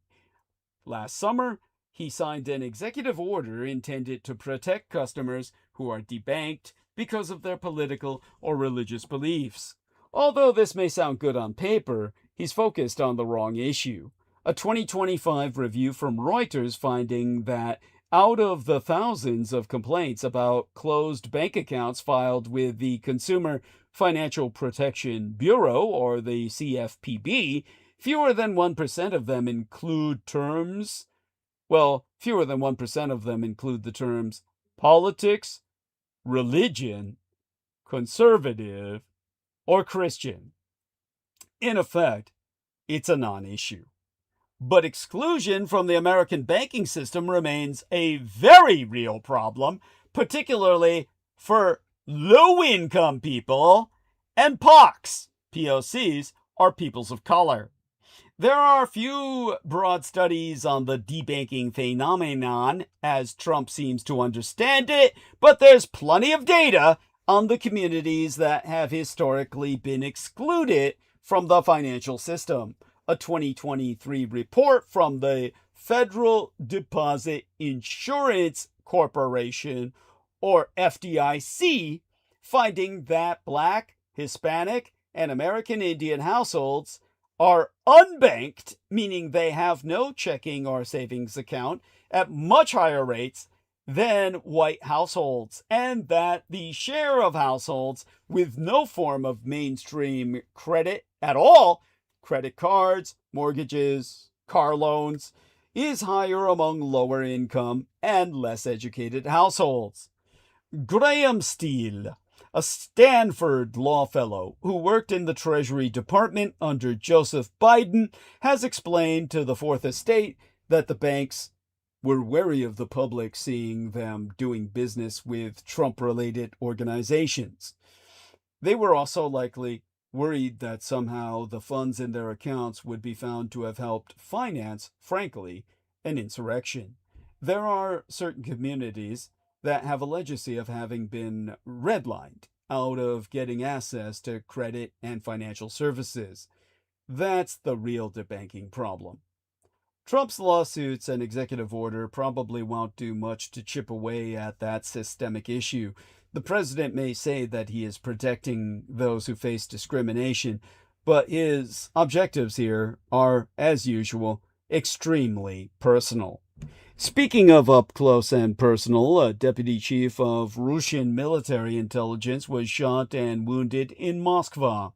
Last summer, he signed an executive order intended to protect customers who are debanked because of their political or religious beliefs. Although this may sound good on paper, he's focused on the wrong issue. A 2025 review from Reuters finding that out of the thousands of complaints about closed bank accounts filed with the Consumer Financial Protection Bureau, or the CFPB, fewer than 1% of them include terms Well, fewer than 1% of them include the terms politics, religion, conservative, or Christian. In effect, it's a non-issue. But exclusion from the American banking system remains a very real problem, particularly for low-income people, and POCs, POCs, are peoples of color. There are few broad studies on the debanking phenomenon, as Trump seems to understand it, but there's plenty of data on the communities that have historically been excluded from the financial system. A 2023 report from the Federal Deposit Insurance Corporation, or FDIC, finding that Black, Hispanic, and American Indian households are unbanked, meaning they have no checking or savings account, at much higher rates than white households, and that the share of households with no form of mainstream credit at all, credit cards, mortgages, car loans, is higher among lower income and less educated households. Graham Steele, a Stanford law fellow who worked in the Treasury Department under Joseph Biden, has explained to the Fourth Estate that the banks were wary of the public seeing them doing business with Trump-related organizations. They were also likely worried that somehow the funds in their accounts would be found to have helped finance, frankly, an insurrection. There are certain communities that have a legacy of having been redlined out of getting access to credit and financial services. That's the real debanking problem. Trump's lawsuits and executive order probably won't do much to chip away at that systemic issue. The president may say that he is protecting those who face discrimination, but his objectives here are, as usual, extremely personal. Speaking of up close and personal, a deputy chief of Russian military intelligence was shot and wounded in Moscow.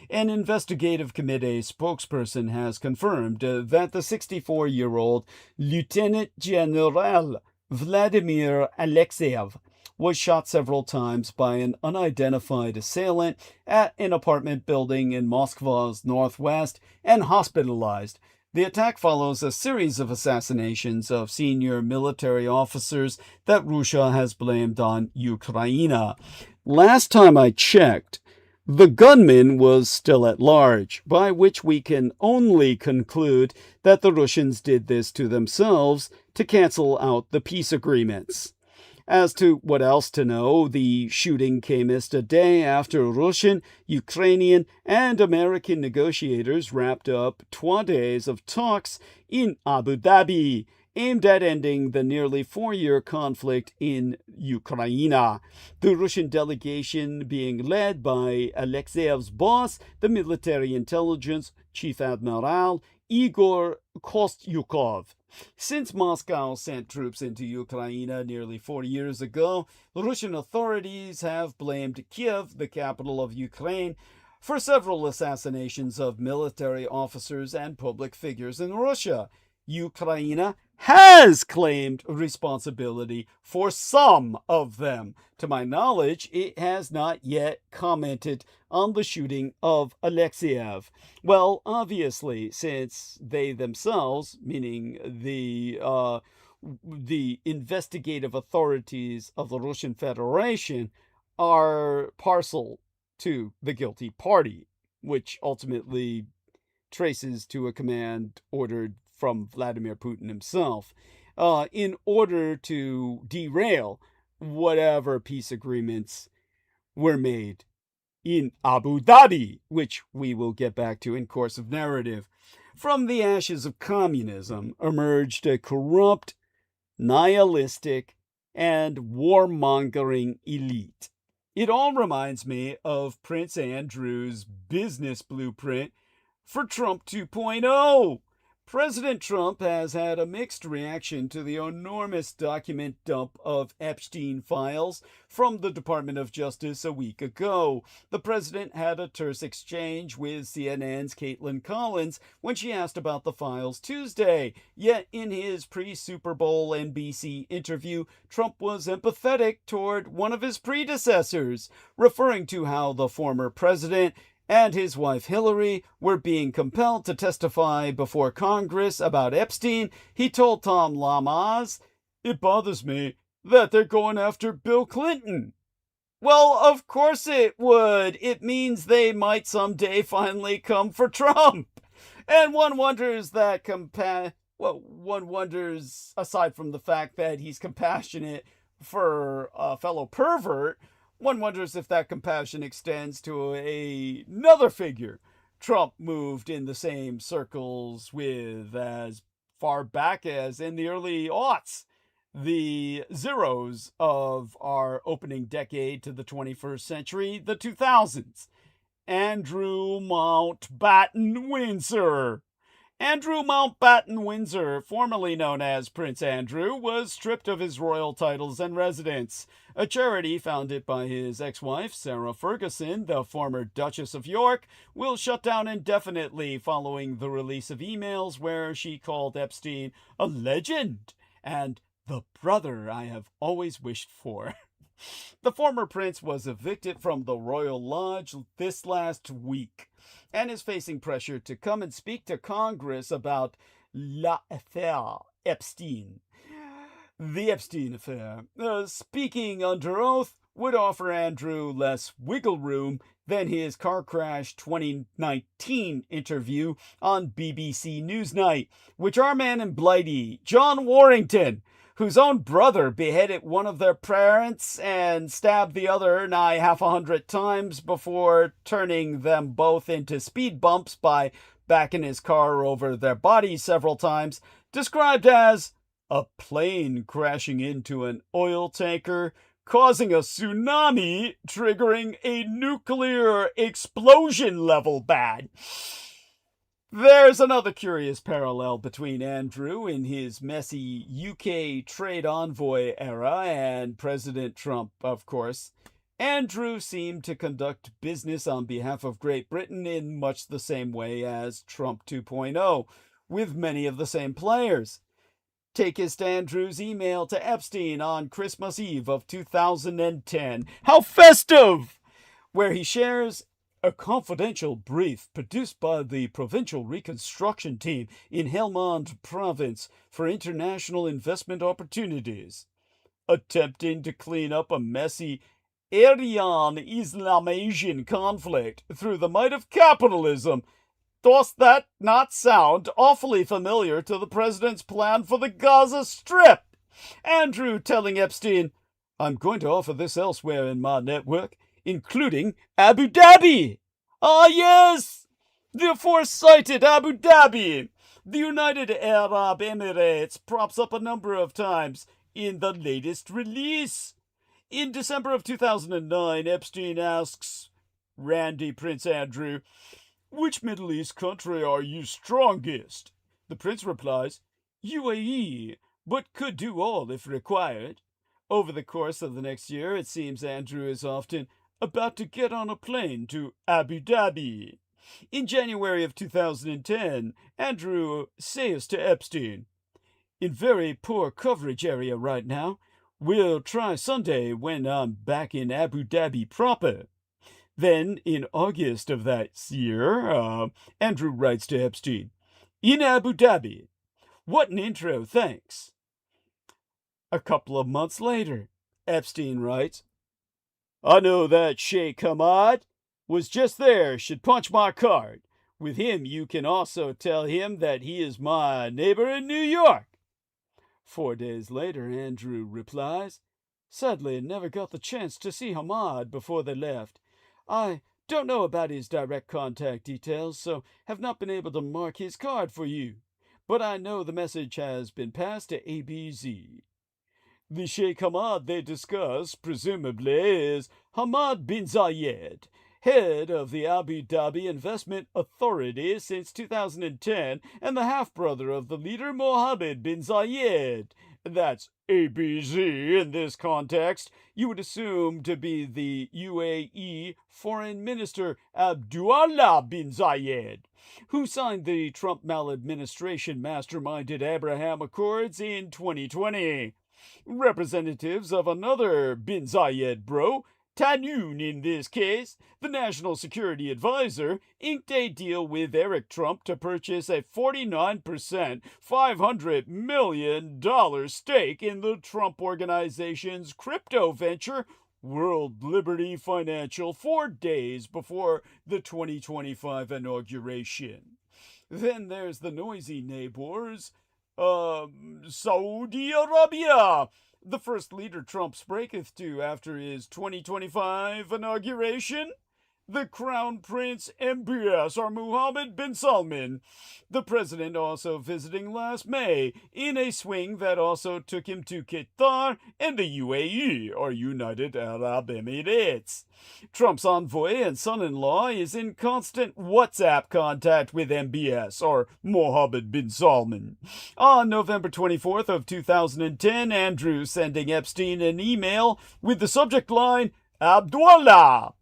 An investigative committee spokesperson has confirmed that the 64-year-old Lieutenant General Vladimir Alexeyev was shot several times by an unidentified assailant at an apartment building in Moscow's northwest and hospitalized. The attack follows a series of assassinations of senior military officers that Russia has blamed on Ukraine. Last time I checked, the gunman was still at large, by which we can only conclude that the Russians did this to themselves to cancel out the peace agreements. As to what else to know, the shooting came a day after Russian, Ukrainian, and American negotiators wrapped up 20 days of talks in Abu Dhabi, aimed at ending the nearly 4-year conflict in Ukraine. The Russian delegation being led by Alexeyev's boss, the military intelligence chief admiral Igor Kostyukov. Since Moscow sent troops into Ukraine nearly 4 years ago, Russian authorities have blamed Kiev, the capital of Ukraine, for several assassinations of military officers and public figures in Russia. Ukraine has claimed responsibility for some of them. To my knowledge, it has not yet commented on the shooting of Alexeyev. Well, obviously, since they themselves, meaning the investigative authorities of the Russian Federation, are partial to the guilty party, which ultimately traces to a command ordered from Vladimir Putin himself, in order to derail whatever peace agreements were made in Abu Dhabi, which we will get back to in course of narrative. From the ashes of communism emerged a corrupt, nihilistic, and warmongering elite. It all reminds me of Prince Andrew's business blueprint for Trump 2.0. President Trump has had a mixed reaction to the enormous document dump of Epstein files from the Department of Justice a week ago. The president had a terse exchange with CNN's Caitlin Collins when she asked about the files Tuesday. Yet in his pre-Super Bowl NBC interview, Trump was empathetic toward one of his predecessors, referring to how the former president and his wife Hillary were being compelled to testify before Congress about Epstein. He told Tom Lamas, "It bothers me that they're going after Bill Clinton." Well, of course it would. It means they might someday finally come for Trump. And one wonders, aside from the fact that he's compassionate for a fellow pervert, one wonders if that compassion extends to another figure Trump moved in the same circles with as far back as in the early aughts, the zeros of our opening decade to the 21st century, the 2000s. Andrew Mountbatten Windsor. Andrew Mountbatten Windsor, formerly known as Prince Andrew, was stripped of his royal titles and residence. A charity founded by his ex-wife, Sarah Ferguson, the former Duchess of York, will shut down indefinitely following the release of emails where she called Epstein a legend and the brother I have always wished for. The former prince was evicted from the Royal Lodge this last week and is facing pressure to come and speak to Congress about l'affaire Epstein. The Epstein affair, speaking under oath, would offer Andrew less wiggle room than his car crash 2019 interview on BBC Newsnight, which our man in Blighty, John Warrington, whose own brother beheaded one of their parents and stabbed the other nigh 100 times before turning them both into speed bumps by backing his car over their bodies several times, described as a plane crashing into an oil tanker, causing a tsunami, triggering a nuclear explosion level bad. There's another curious parallel between Andrew in his messy UK trade envoy era and President Trump, of course. Andrew seemed to conduct business on behalf of Great Britain in much the same way as Trump 2.0, with many of the same players. Take his Andrew's email to Epstein on Christmas Eve of 2010. How festive! Where he shares a confidential brief produced by the Provincial Reconstruction Team in Helmand Province for international investment opportunities, attempting to clean up a messy Aryan-Islam-Asian conflict through the might of capitalism. Does that not sound awfully familiar to the president's plan for the Gaza Strip? Andrew telling Epstein, "I'm going to offer this elsewhere in my network, including Abu Dhabi." Ah, yes! The aforecited Abu Dhabi! The United Arab Emirates props up a number of times in the latest release. In December of 2009, Epstein asks Randy Prince Andrew, "Which Middle East country are you strongest?" The prince replies, "UAE, but could do all if required." Over the course of the next year, it seems Andrew is often about to get on a plane to Abu Dhabi. In January of 2010, Andrew says to Epstein, "In very poor coverage area right now. We'll try Sunday when I'm back in Abu Dhabi proper." Then, in August of that year, Andrew writes to Epstein, "In Abu Dhabi. What an intro, thanks." A couple of months later, Epstein writes, "I know that Sheikh Hamad was just there, should punch my card. With him, you can also tell him that he is my neighbor in New York." 4 days later, Andrew replies, "Sadly, never got the chance to see Hamad before they left. I don't know about his direct contact details, so have not been able to mark his card for you. But I know the message has been passed to ABZ. The Sheikh Hamad they discuss, presumably, is Hamad bin Zayed, head of the Abu Dhabi Investment Authority since 2010 and the half-brother of the leader Mohammed bin Zayed. That's ABZ in this context. You would assume to be the UAE Foreign Minister Abdullah bin Zayed, who signed the Trump maladministration masterminded Abraham Accords in 2020. Representatives of another bin Zayed bro, Tanyun in this case, the National Security Advisor, inked a deal with Eric Trump to purchase a 49% $500 million stake in the Trump Organization's crypto venture World Liberty Financial 4 days before the 2025 inauguration. Then there's the noisy neighbors, Saudi Arabia, the first leader Trump speaketh to after his 2025 inauguration, the Crown Prince MBS or Mohammed bin Salman, the president also visiting last May in a swing that also took him to Qatar and the UAE or United Arab Emirates. Trump's envoy and son-in-law is in constant WhatsApp contact with MBS or Mohammed bin Salman. On November 24th of 2010, Andrew sending Epstein an email with the subject line, Abdullah.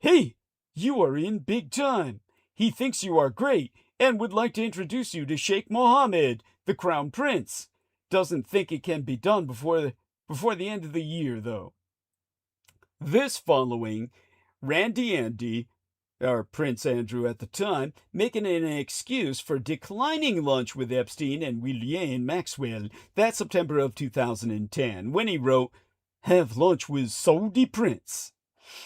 Hey, you are in big time. He thinks you are great and would like to introduce you to Sheikh Mohammed, the Crown Prince. Doesn't think it can be done before the end of the year, though. This following, Randy Andy, or Prince Andrew at the time, making an excuse for declining lunch with Epstein and Ghislaine Maxwell that September of 2010, when he wrote, "Have lunch with Saudi Prince."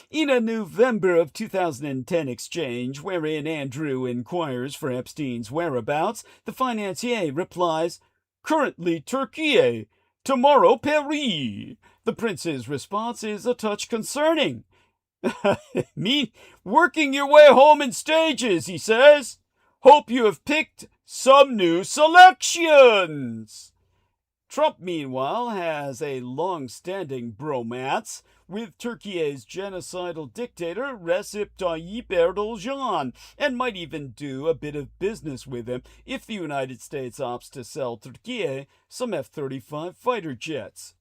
In a November of 2010 exchange wherein Andrew inquires for Epstein's whereabouts, the financier replies, "Currently Turkey, tomorrow Paris." The prince's response is a touch concerning. "Me working your way home in stages," he says. "Hope you have picked some new selections." Trump, meanwhile, has a long-standing bromance with Turkey's genocidal dictator Recep Tayyip Erdogan, and might even do a bit of business with him if the United States opts to sell Turkey some F-35 fighter jets.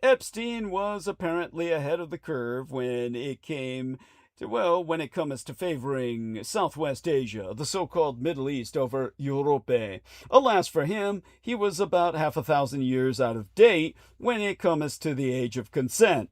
Epstein was apparently ahead of the curve when it comes to favoring Southwest Asia, the so-called Middle East, over Europe. Alas for him, he was about 500 years out of date when it comes to the age of consent.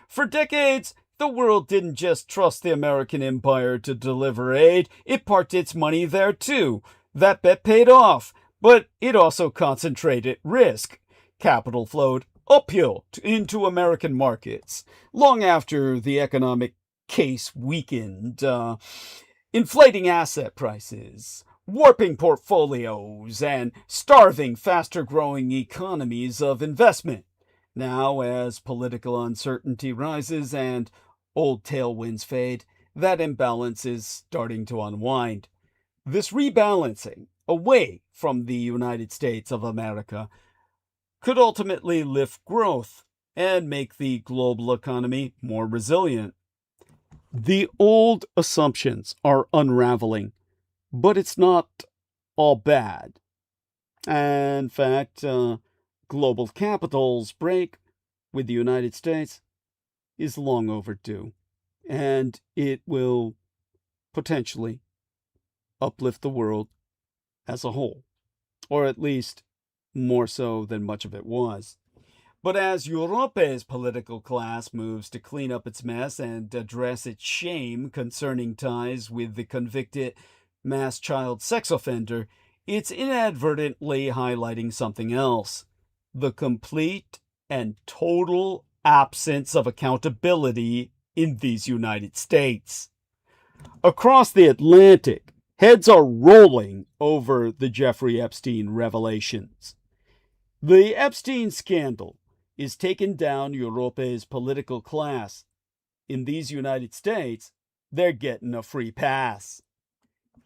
For decades, the world didn't just trust the American empire to deliver aid, it parked its money there too. That bet paid off, but it also concentrated risk. Capital flowed uphill into American markets. Long after the economic case weakened, inflating asset prices, warping portfolios, and starving faster-growing economies of investment. Now, as political uncertainty rises and old tailwinds fade, that imbalance is starting to unwind. This rebalancing away from the United States of America could ultimately lift growth and make the global economy more resilient. The old assumptions are unraveling, but it's not all bad. In fact, global capital's break with the United States is long overdue, and it will potentially uplift the world as a whole, or at least more so than much of it was. But as Europe's political class moves to clean up its mess and address its shame concerning ties with the convicted mass child sex offender, it's inadvertently highlighting something else: the complete and total absence of accountability in these United States. Across the Atlantic, heads are rolling over the Jeffrey Epstein revelations. The Epstein scandal is taking down Europe's political class. In these United States, they're getting a free pass.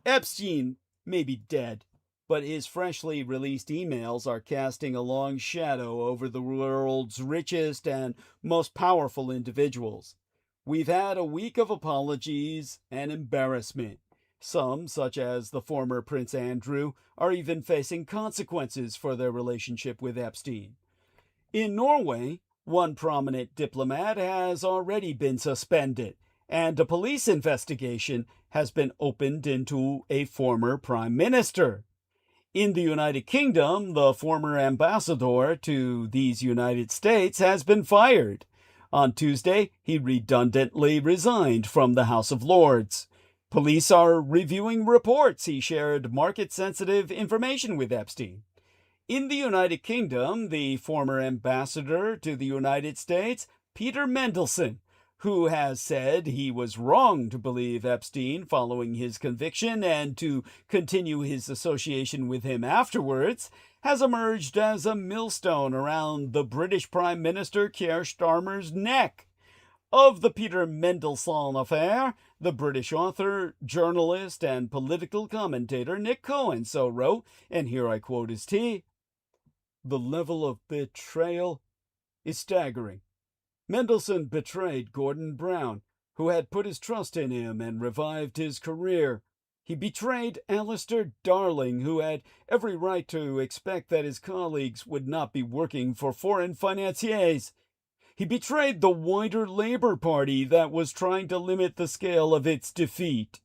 Epstein may be dead, but his freshly released emails are casting a long shadow over the world's richest and most powerful individuals. We've had a week of apologies and embarrassment. Some, such as the former Prince Andrew, are even facing consequences for their relationship with Epstein. In Norway, one prominent diplomat has already been suspended, and a police investigation has been opened into a former prime minister. In the United Kingdom, the former ambassador to these United States has been fired. On Tuesday, he redundantly resigned from the House of Lords. Police are reviewing reports he shared market-sensitive information with Epstein. In the United Kingdom, the former ambassador to the United States, Peter Mandelson, who has said he was wrong to believe Epstein following his conviction and to continue his association with him afterwards, has emerged as a millstone around the British Prime Minister Keir Starmer's neck. Of the Peter Mandelson affair, the British author, journalist, and political commentator Nick Cohen so wrote, and here I quote his tea, "The level of betrayal is staggering. Mandelson betrayed Gordon Brown, who had put his trust in him and revived his career. He betrayed Alistair Darling, who had every right to expect that his colleagues would not be working for foreign financiers. He betrayed the wider Labour Party that was trying to limit the scale of its defeat.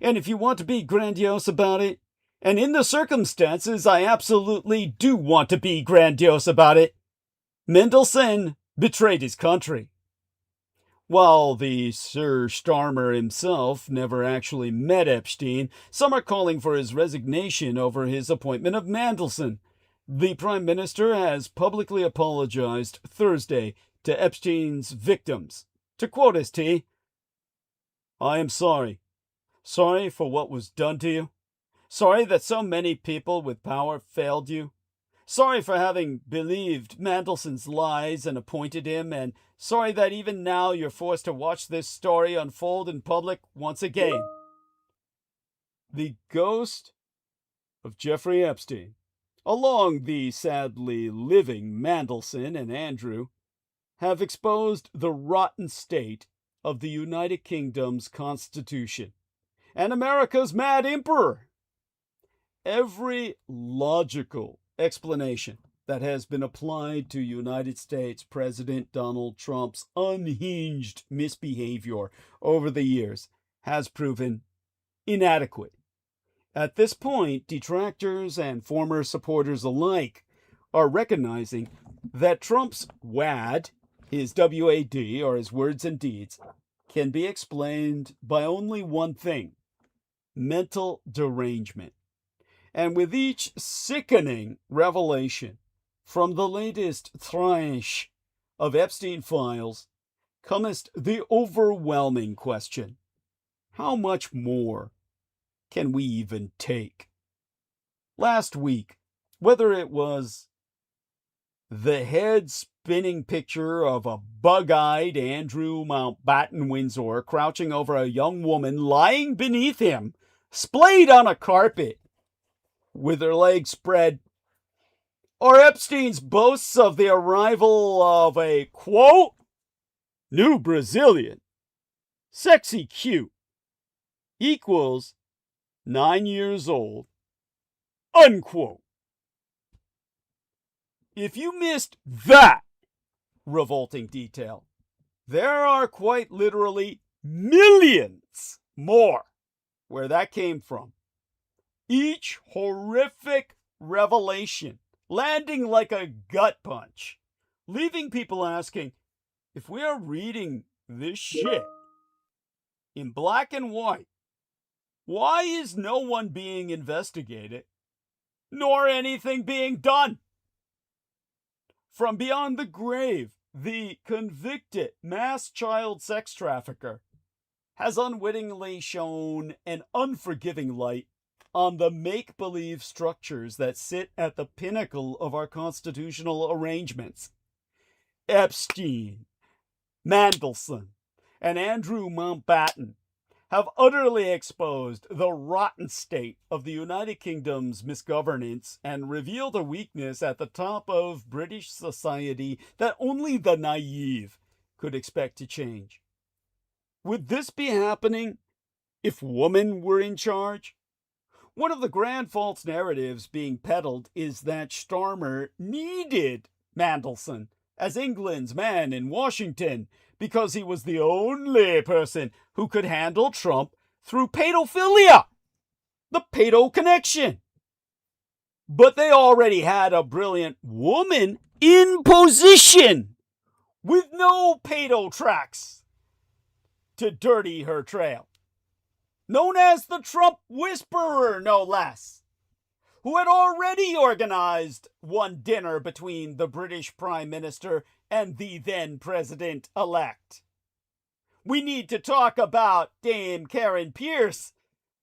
And if you want to be grandiose about it, and in the circumstances I absolutely do want to be grandiose about it, Mandelson betrayed his country." While the Sir Starmer himself never actually met Epstein, some are calling for his resignation over his appointment of Mandelson. The Prime Minister has publicly apologized Thursday to Epstein's victims. To quote his tea, "I am sorry. Sorry for what was done to you. Sorry that so many people with power failed you. Sorry for having believed Mandelson's lies and appointed him, and sorry that even now you're forced to watch this story unfold in public once again." The ghost of Jeffrey Epstein, along the sadly living Mandelson and Andrew, have exposed the rotten state of the United Kingdom's Constitution and America's mad emperor. Every logical explanation that has been applied to United States President Donald Trump's unhinged misbehavior over the years has proven inadequate. At this point, detractors and former supporters alike are recognizing that Trump's WAD, his WAD, or his words and deeds, can be explained by only one thing: mental derangement. And with each sickening revelation from the latest tranche of Epstein files cometh the overwhelming question: how much more can we even take? Last week, whether it was the head-spinning picture of a bug-eyed Andrew Mountbatten Windsor crouching over a young woman lying beneath him, splayed on a carpet, with her legs spread, or Epstein's boasts of the arrival of a, quote, new Brazilian, sexy cute, equals 9 years old, unquote. If you missed that revolting detail, there are quite literally millions more where that came from. Each horrific revelation landing like a gut punch, leaving people asking, if we are reading this shit in black and white, why is no one being investigated, nor anything being done? From beyond the grave, the convicted mass child sex trafficker has unwittingly shone an unforgiving light on the make-believe structures that sit at the pinnacle of our constitutional arrangements. Epstein, Mandelson, and Andrew Mountbatten have utterly exposed the rotten state of the United Kingdom's misgovernance and revealed a weakness at the top of British society that only the naive could expect to change. Would this be happening if women were in charge? One of the grand false narratives being peddled is that Starmer needed Mandelson as England's man in Washington because he was the only person who could handle Trump through pedophilia, the pedo connection. But they already had a brilliant woman in position with no pedo tracks to dirty her trail, known as the Trump Whisperer, no less, who had already organized one dinner between the British Prime Minister and the then President-elect. We need to talk about Dame Karen Pierce,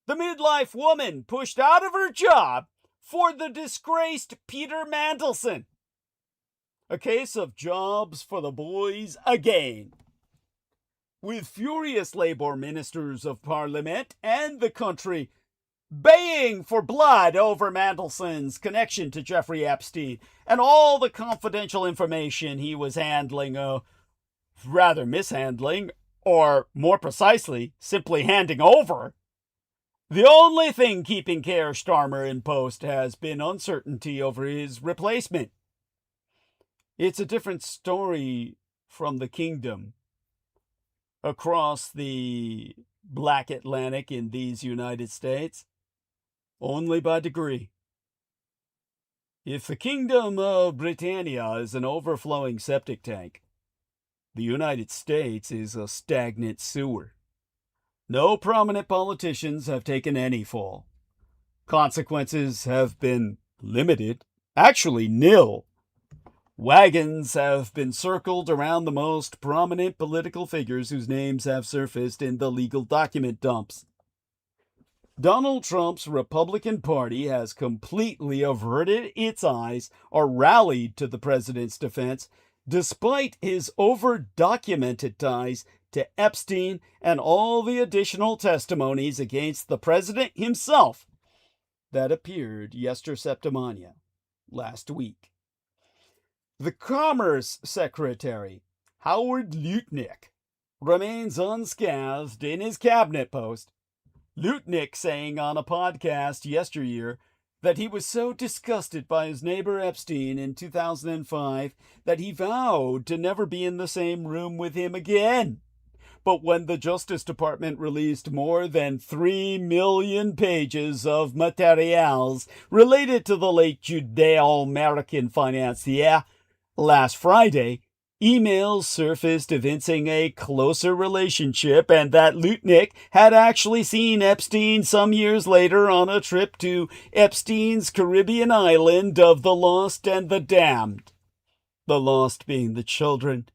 the midlife woman pushed out of her job for the disgraced Peter Mandelson. A case of jobs for the boys again. With furious Labour ministers of Parliament and the country baying for blood over Mandelson's connection to Jeffrey Epstein and all the confidential information he was handling, rather mishandling, or more precisely, simply handing over. The only thing keeping Keir Starmer in post has been uncertainty over his replacement. It's a different story from the kingdom. Across the Black Atlantic in these United States, only by degree. If the Kingdom of Britannia is an overflowing septic tank, the United States is a stagnant sewer. No prominent politicians have taken any fall. Consequences have been limited, actually nil. Wagons have been circled around the most prominent political figures whose names have surfaced in the legal document dumps. Donald Trump's Republican Party has completely averted its eyes or rallied to the president's defense, despite his over-documented ties to Epstein and all the additional testimonies against the president himself that appeared yesterday, last week. The Commerce Secretary, Howard Lutnick, remains unscathed in his cabinet post. Lutnick saying on a podcast yesteryear that he was so disgusted by his neighbor Epstein in 2005 that he vowed to never be in the same room with him again. But when the Justice Department released more than 3 million pages of materials related to the late Judeo-American financier last Friday, emails surfaced evincing a closer relationship and that Lutnick had actually seen Epstein some years later on a trip to Epstein's Caribbean island of the lost and the damned. The lost being the children,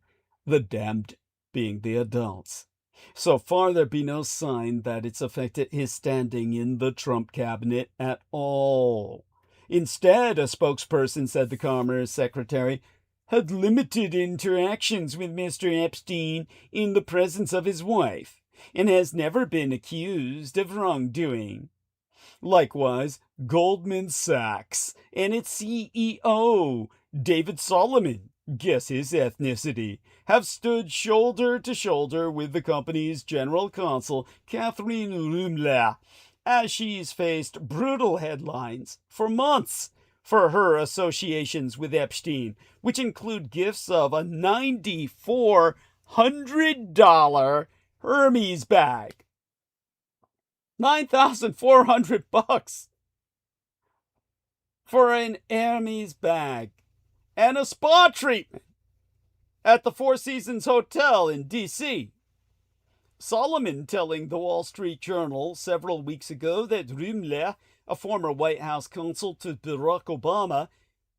the damned being the adults. So far, there be no sign that it's affected his standing in the Trump cabinet at all. Instead, a spokesperson said the Commerce Secretary had limited interactions with Mr. Epstein in the presence of his wife and has never been accused of wrongdoing. Likewise, Goldman Sachs and its CEO, David Solomon, guess his ethnicity, have stood shoulder to shoulder with the company's general counsel, Catherine Rorszál, as she's faced brutal headlines for months for her associations with Epstein, which include gifts of a $9,400 Hermes bag. $9,400 for an Hermes bag and a spa treatment at the Four Seasons Hotel in D.C. Solomon telling the Wall Street Journal several weeks ago that Rorszál, a former White House counsel to Barack Obama,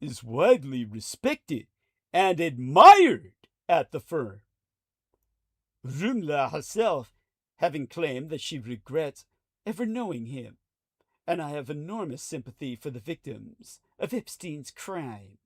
is widely respected and admired at the firm. Rorszál herself having claimed that she regrets ever knowing him, and I have enormous sympathy for the victims of Epstein's crimes.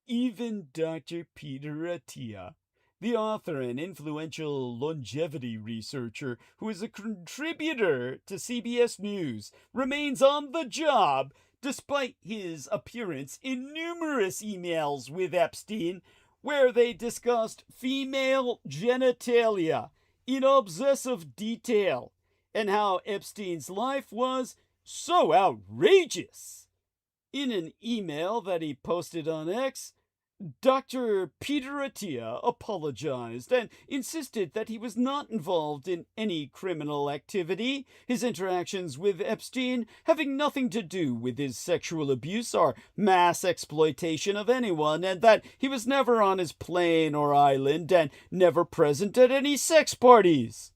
Even Dr. Peter Attia, the author and influential longevity researcher who is a contributor to CBS News, remains on the job despite his appearance in numerous emails with Epstein where they discussed female genitalia in obsessive detail, and how Epstein's life was so outrageous. In an email that he posted on X, Dr. TèRRITYRS apologized and insisted that he was not involved in any criminal activity, his interactions with Epstein having nothing to do with his sexual abuse or mass exploitation of anyone, and that he was never on his plane or island and never present at any sex parties.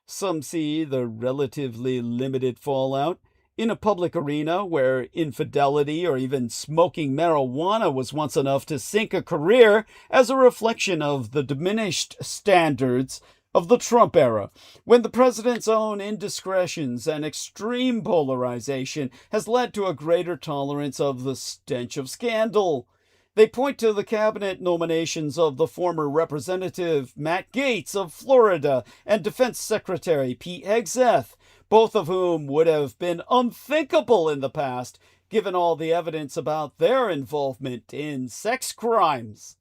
Some see the relatively limited fallout in a public arena where infidelity or even smoking marijuana was once enough to sink a career as a reflection of the diminished standards of the Trump era, when the president's own indiscretions and extreme polarization has led to a greater tolerance of the stench of scandal. They point to the cabinet nominations of the former Representative Matt Gaetz of Florida and Defense Secretary Pete Hegseth, both of whom would have been unthinkable in the past, given all the evidence about their involvement in sex crimes.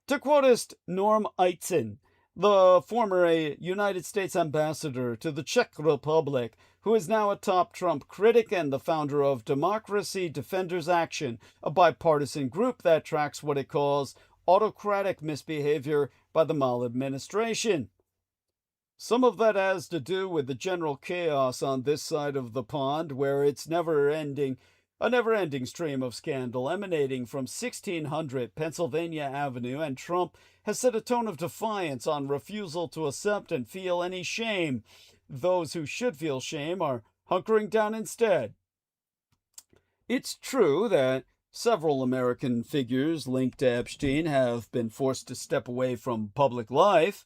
To quotist Norm Eitzen, the former United States ambassador to the Czech Republic, who is now a top Trump critic and the founder of Democracy Defenders Action, a bipartisan group that tracks what it calls autocratic misbehavior by the maladministration. Some of that has to do with the general chaos on this side of the pond, where it's a never-ending stream of scandal emanating from 1600 Pennsylvania Avenue, and Trump has set a tone of defiance on refusal to accept and feel any shame. Those who should feel shame are hunkering down instead. It's true that several American figures linked to Epstein have been forced to step away from public life.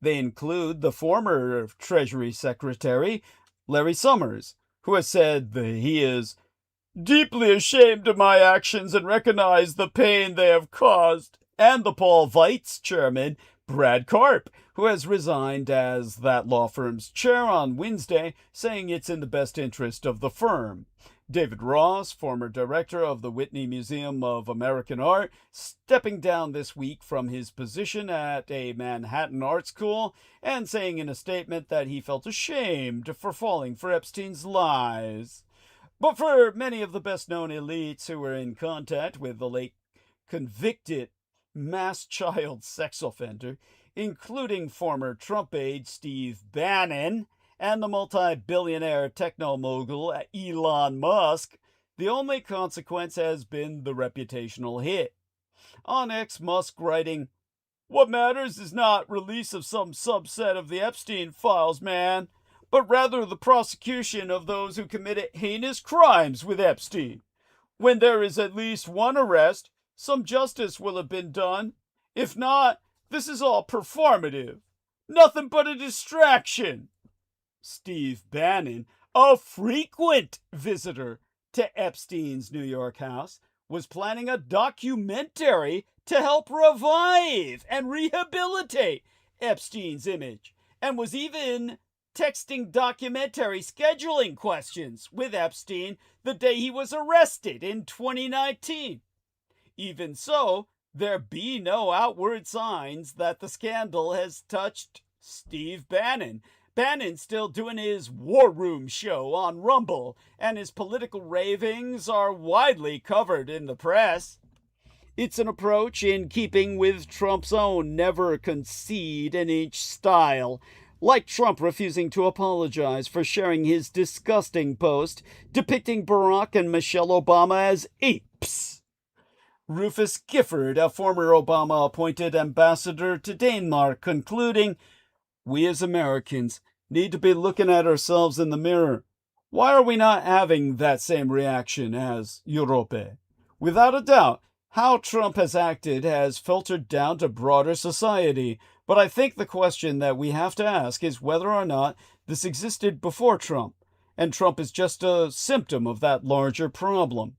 They include the former Treasury Secretary, Larry Summers, who has said that he is deeply ashamed of my actions and recognize the pain they have caused, and the Paul Weitz chairman, Brad Karp, who has resigned as that law firm's chair on Wednesday, saying it's in the best interest of the firm. David Ross, former director of the Whitney Museum of American Art, stepping down this week from his position at a Manhattan art school and saying in a statement that he felt ashamed for falling for Epstein's lies. But for many of the best-known elites who were in contact with the late convicted mass child sex offender, including former Trump aide Steve Bannon, and the multi-billionaire techno-mogul Elon Musk, the only consequence has been the reputational hit. On X, Musk writing, "What matters is not release of some subset of the Epstein files, man, but rather the prosecution of those who committed heinous crimes with Epstein. When there is at least one arrest, some justice will have been done. If not, this is all performative. Nothing but a distraction." Steve Bannon, a frequent visitor to Epstein's New York house, was planning a documentary to help revive and rehabilitate Epstein's image, and was even texting documentary scheduling questions with Epstein the day he was arrested in 2019. Even so, there be no outward signs that the scandal has touched Steve Bannon. Bannon's still doing his War Room show on Rumble, and his political ravings are widely covered in the press. It's an approach in keeping with Trump's own never concede an inch style, like Trump refusing to apologize for sharing his disgusting post depicting Barack and Michelle Obama as apes. Rufus Gifford, a former Obama-appointed ambassador to Denmark, concluding, "We as Americans need to be looking at ourselves in the mirror. Why are we not having that same reaction as Europe?" Without a doubt, how Trump has acted has filtered down to broader society, but I think the question that we have to ask is whether or not this existed before Trump, and Trump is just a symptom of that larger problem.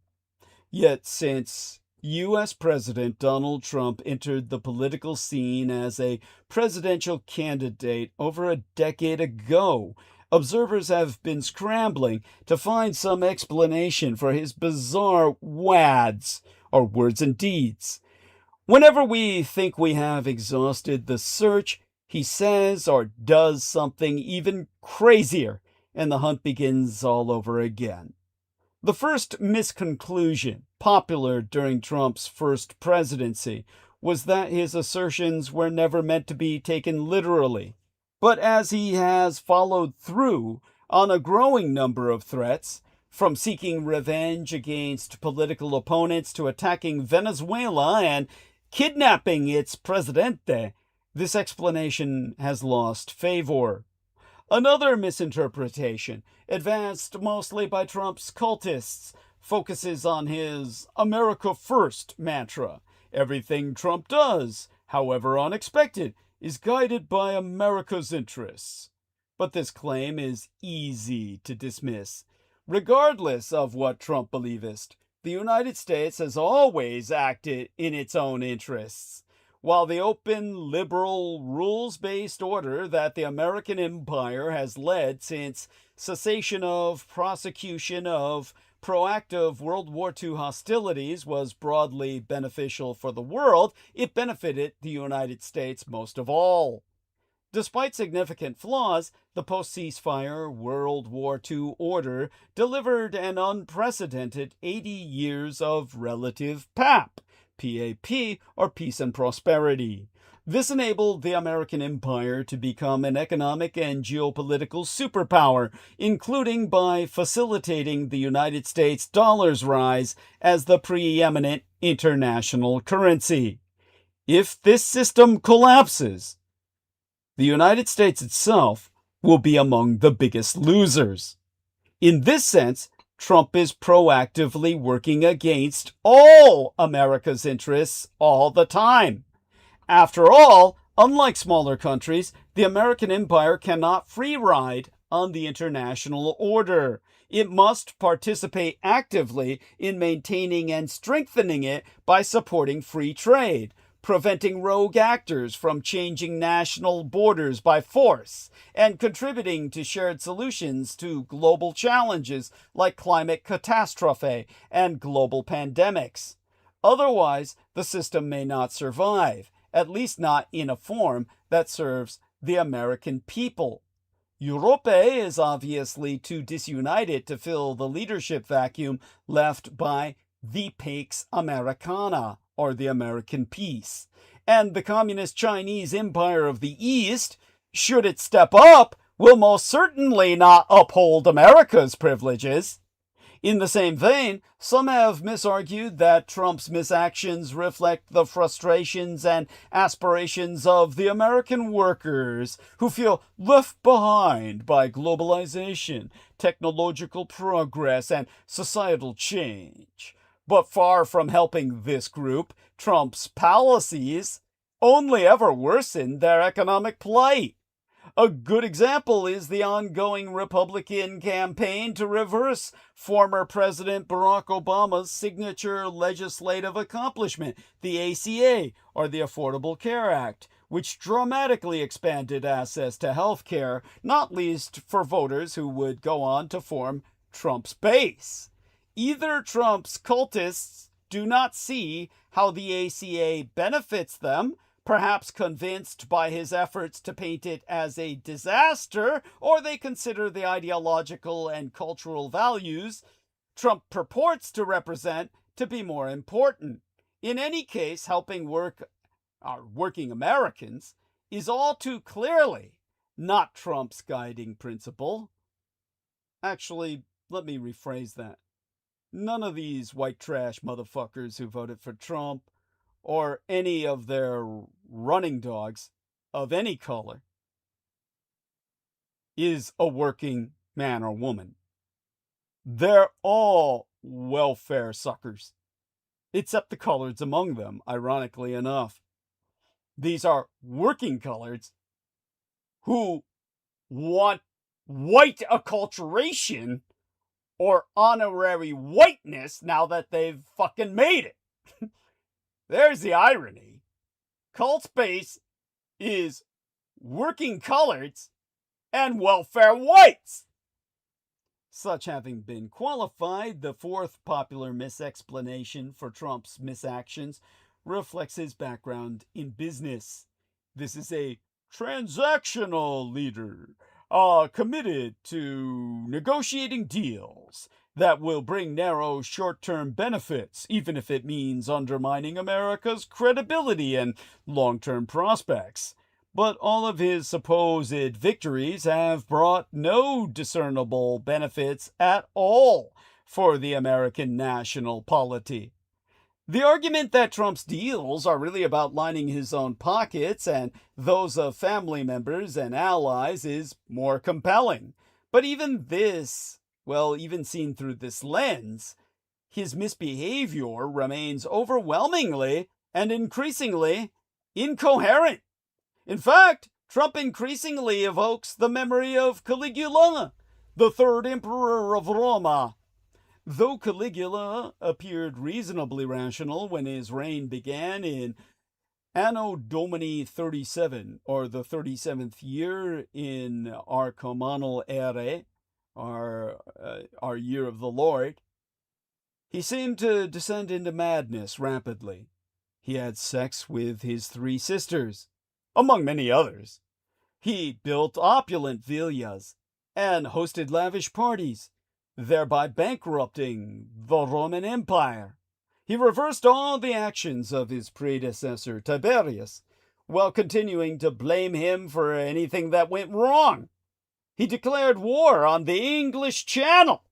Yet since U.S. President Donald Trump entered the political scene as a presidential candidate over a decade ago, observers have been scrambling to find some explanation for his bizarre WADs, or words and deeds. Whenever we think we have exhausted the search, he says or does something even crazier, and the hunt begins all over again. The first misconclusion, popular during Trump's first presidency, was that his assertions were never meant to be taken literally. But as he has followed through on a growing number of threats, from seeking revenge against political opponents to attacking Venezuela and kidnapping its presidente, this explanation has lost favor. Another misinterpretation, advanced mostly by Trump's cultists, focuses on his America First mantra. Everything Trump does, however unexpected, is guided by America's interests. But this claim is easy to dismiss. Regardless of what Trump believest, the United States has always acted in its own interests. While the open, liberal, rules-based order that the American empire has led since cessation of prosecution of proactive World War II hostilities was broadly beneficial for the world, it benefited the United States most of all. Despite significant flaws, the post-ceasefire World War II order delivered an unprecedented 80 years of relative PAP, PAP, or peace and prosperity. This enabled the American empire to become an economic and geopolitical superpower, including by facilitating the United States dollar's rise as the preeminent international currency. If this system collapses, the United States itself will be among the biggest losers. In this sense, Trump is proactively working against all America's interests all the time. After all, unlike smaller countries, the American empire cannot free ride on the international order. It must participate actively in maintaining and strengthening it by supporting free trade, preventing rogue actors from changing national borders by force, and contributing to shared solutions to global challenges like climate catastrophe and global pandemics. Otherwise, the system may not survive, at least not in a form that serves the American people. Europe is obviously too disunited to fill the leadership vacuum left by the Pax Americana, or the American peace. And the Communist Chinese Empire of the East, should it step up, will most certainly not uphold America's privileges. In the same vein, some have misargued that Trump's misactions reflect the frustrations and aspirations of the American workers, who feel left behind by globalization, technological progress, and societal change. But far from helping this group, Trump's policies only ever worsen their economic plight. A good example is the ongoing Republican campaign to reverse former President Barack Obama's signature legislative accomplishment, the ACA, or the Affordable Care Act, which dramatically expanded access to health care, not least for voters who would go on to form Trump's base. Either Trump's cultists do not see how the ACA benefits them, perhaps convinced by his efforts to paint it as a disaster, or they consider the ideological and cultural values Trump purports to represent to be more important. In any case, helping working Americans is all too clearly not Trump's guiding principle. Actually, let me rephrase that. None of these white trash motherfuckers who voted for Trump, or any of their running dogs of any color, is a working man or woman. They're all welfare suckers, except the coloreds among them, ironically enough. These are working coloreds who want white acculturation or honorary whiteness now that they've fucking made it. There's the irony. Cult's base is working coloreds and welfare whites. Such having been qualified, the fourth popular misexplanation for Trump's misactions reflects his background in business. This is a transactional leader, committed to negotiating deals that will bring narrow short-term benefits, even if it means undermining America's credibility and long-term prospects. But all of his supposed victories have brought no discernible benefits at all for the American national polity. The argument that Trump's deals are really about lining his own pockets and those of family members and allies is more compelling. But even this, well, even seen through this lens, his misbehavior remains overwhelmingly and increasingly incoherent. In fact, Trump increasingly evokes the memory of Caligula, the third emperor of Roma. Though Caligula appeared reasonably rational when his reign began in Anno Domini 37, or the 37th year in our Comanal Ere, our year of the Lord, he seemed to descend into madness rapidly. He had sex with his 3 sisters, among many others. He built opulent villas and hosted lavish parties, thereby bankrupting the Roman Empire. He reversed all the actions of his predecessor, Tiberius, while continuing to blame him for anything that went wrong. He declared war on the English Channel.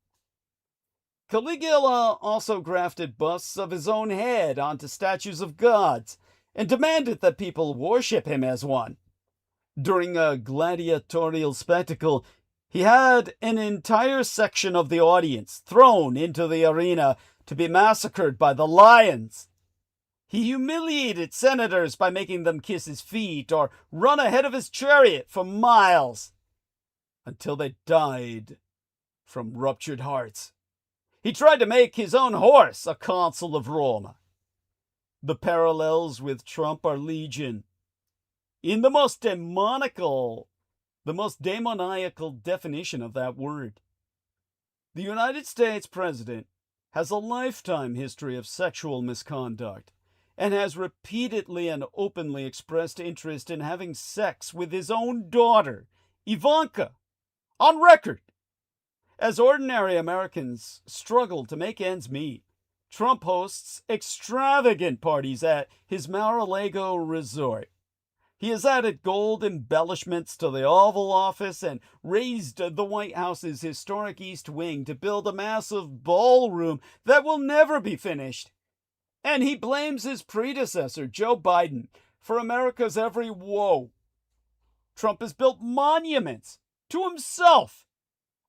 Caligula also grafted busts of his own head onto statues of gods and demanded that people worship him as one. During a gladiatorial spectacle, he had an entire section of the audience thrown into the arena to be massacred by the lions. He humiliated senators by making them kiss his feet or run ahead of his chariot for miles until they died from ruptured hearts. He tried to make his own horse a consul of Rome. The parallels with Trump are legion. In the most demoniacal definition of that word. The United States president has a lifetime history of sexual misconduct and has repeatedly and openly expressed interest in having sex with his own daughter, Ivanka, on record. As ordinary Americans struggle to make ends meet, Trump hosts extravagant parties at his Mar-a-Lago resort. He has added gold embellishments to the Oval Office and raised the White House's historic East Wing to build a massive ballroom that will never be finished. And he blames his predecessor, Joe Biden, for America's every woe. Trump has built monuments to himself,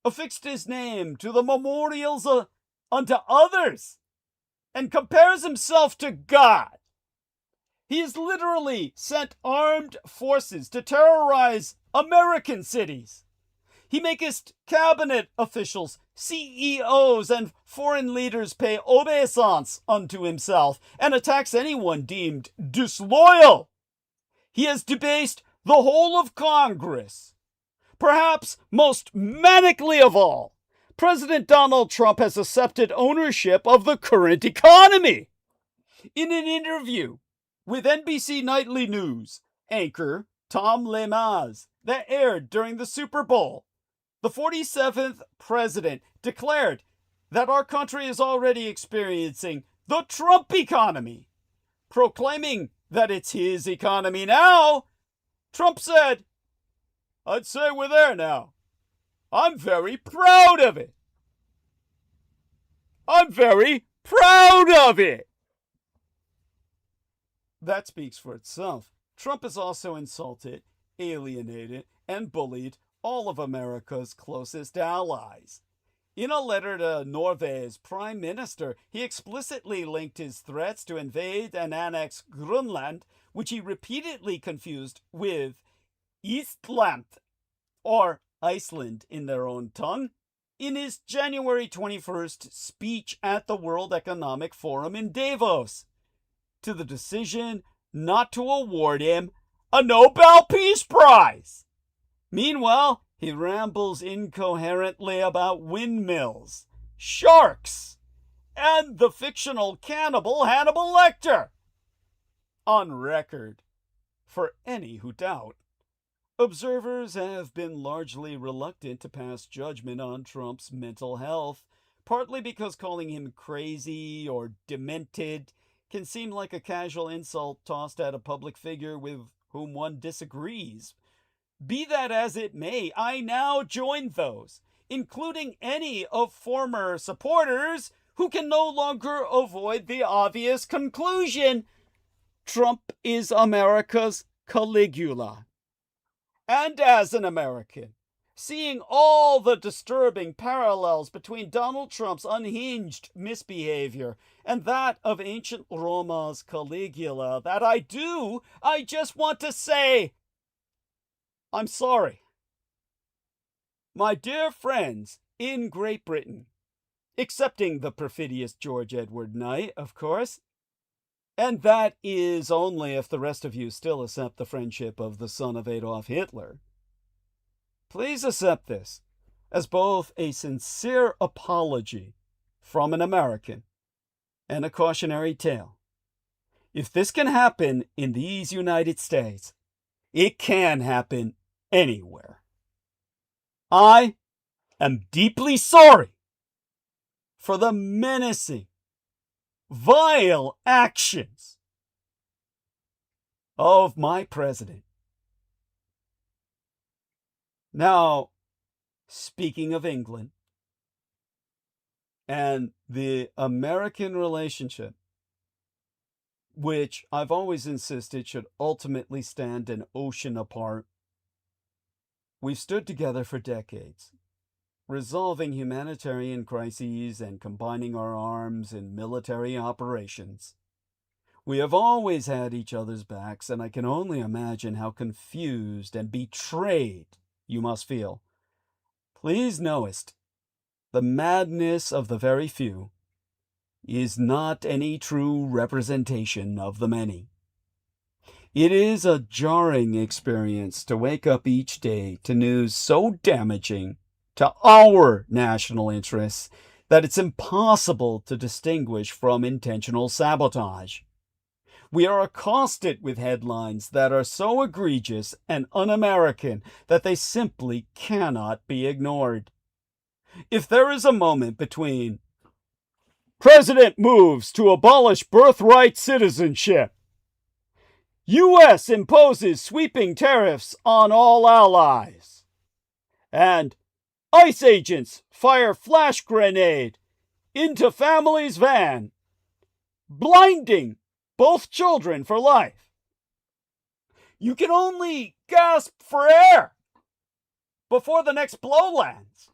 affixed his name to the memorials unto others, and compares himself to God. He has literally sent armed forces to terrorize American cities. He maketh cabinet officials, CEOs, and foreign leaders pay obeisance unto himself and attacks anyone deemed disloyal. He has debased the whole of Congress. Perhaps most manically of all, President Donald Trump has accepted ownership of the current economy. In an interview with NBC Nightly News anchor Tom Lemaz that aired during the Super Bowl, the 47th president declared that our country is already experiencing the Trump economy. Proclaiming that it's his economy now, Trump said, "I'd say we're there now. I'm very proud of it. I'm very proud of it." That speaks for itself. Trump has also insulted, alienated, and bullied all of America's closest allies. In a letter to Norway's prime minister, he explicitly linked his threats to invade and annex Grönland, which he repeatedly confused with Istland, or Iceland in their own tongue, in his January 21st speech at the World Economic Forum in Davos, to the decision not to award him a Nobel Peace Prize. Meanwhile, he rambles incoherently about windmills, sharks, and the fictional cannibal Hannibal Lecter. On record, for any who doubt, Observers have been largely reluctant to pass judgment on Trump's mental health, partly because calling him crazy or demented can seem like a casual insult tossed at a public figure with whom one disagrees. Be that as it may, I now join those, including any of former supporters, who can no longer avoid the obvious conclusion: Trump is America's Caligula. And as an American, seeing all the disturbing parallels between Donald Trump's unhinged misbehavior and that of ancient Rōmā's Caligula, I just want to say, I'm sorry. My dear friends in Great Britain, excepting the perfidious George Edward Knight, of course, and that is only if the rest of you still accept the friendship of the son of Adolf Hitler. Please accept this as both a sincere apology from an American and a cautionary tale. If this can happen in these United States, it can happen anywhere. I am deeply sorry for the menacing, vile actions of my president. Now, speaking of England and the American relationship, which I've always insisted should ultimately stand an ocean apart, we've stood together for decades, resolving humanitarian crises and combining our arms in military operations. We have always had each other's backs, and I can only imagine how confused and betrayed you must feel. Please knowest, the madness of the very few is not any true representation of the many. It is a jarring experience to wake up each day to news so damaging to our national interests that it's impossible to distinguish from intentional sabotage. We are accosted with headlines that are so egregious and un-American that they simply cannot be ignored. If there is a moment between President moves to abolish birthright citizenship, U.S. imposes sweeping tariffs on all allies, and ICE agents fire flash grenade into family's van, blinding both children for life, you can only gasp for air before the next blow lands.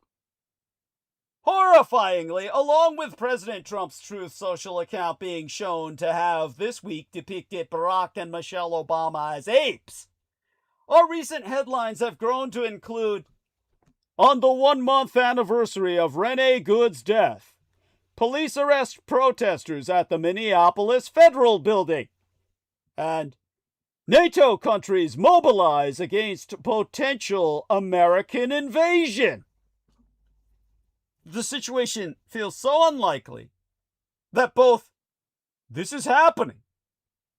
Horrifyingly, along with President Trump's Truth Social account being shown to have this week depicted Barack and Michelle Obama as apes, our recent headlines have grown to include, on the 1-month anniversary of Renee Good's death, police arrest protesters at the Minneapolis Federal Building, and NATO countries mobilize against potential American invasion. The situation feels so unlikely that both this is happening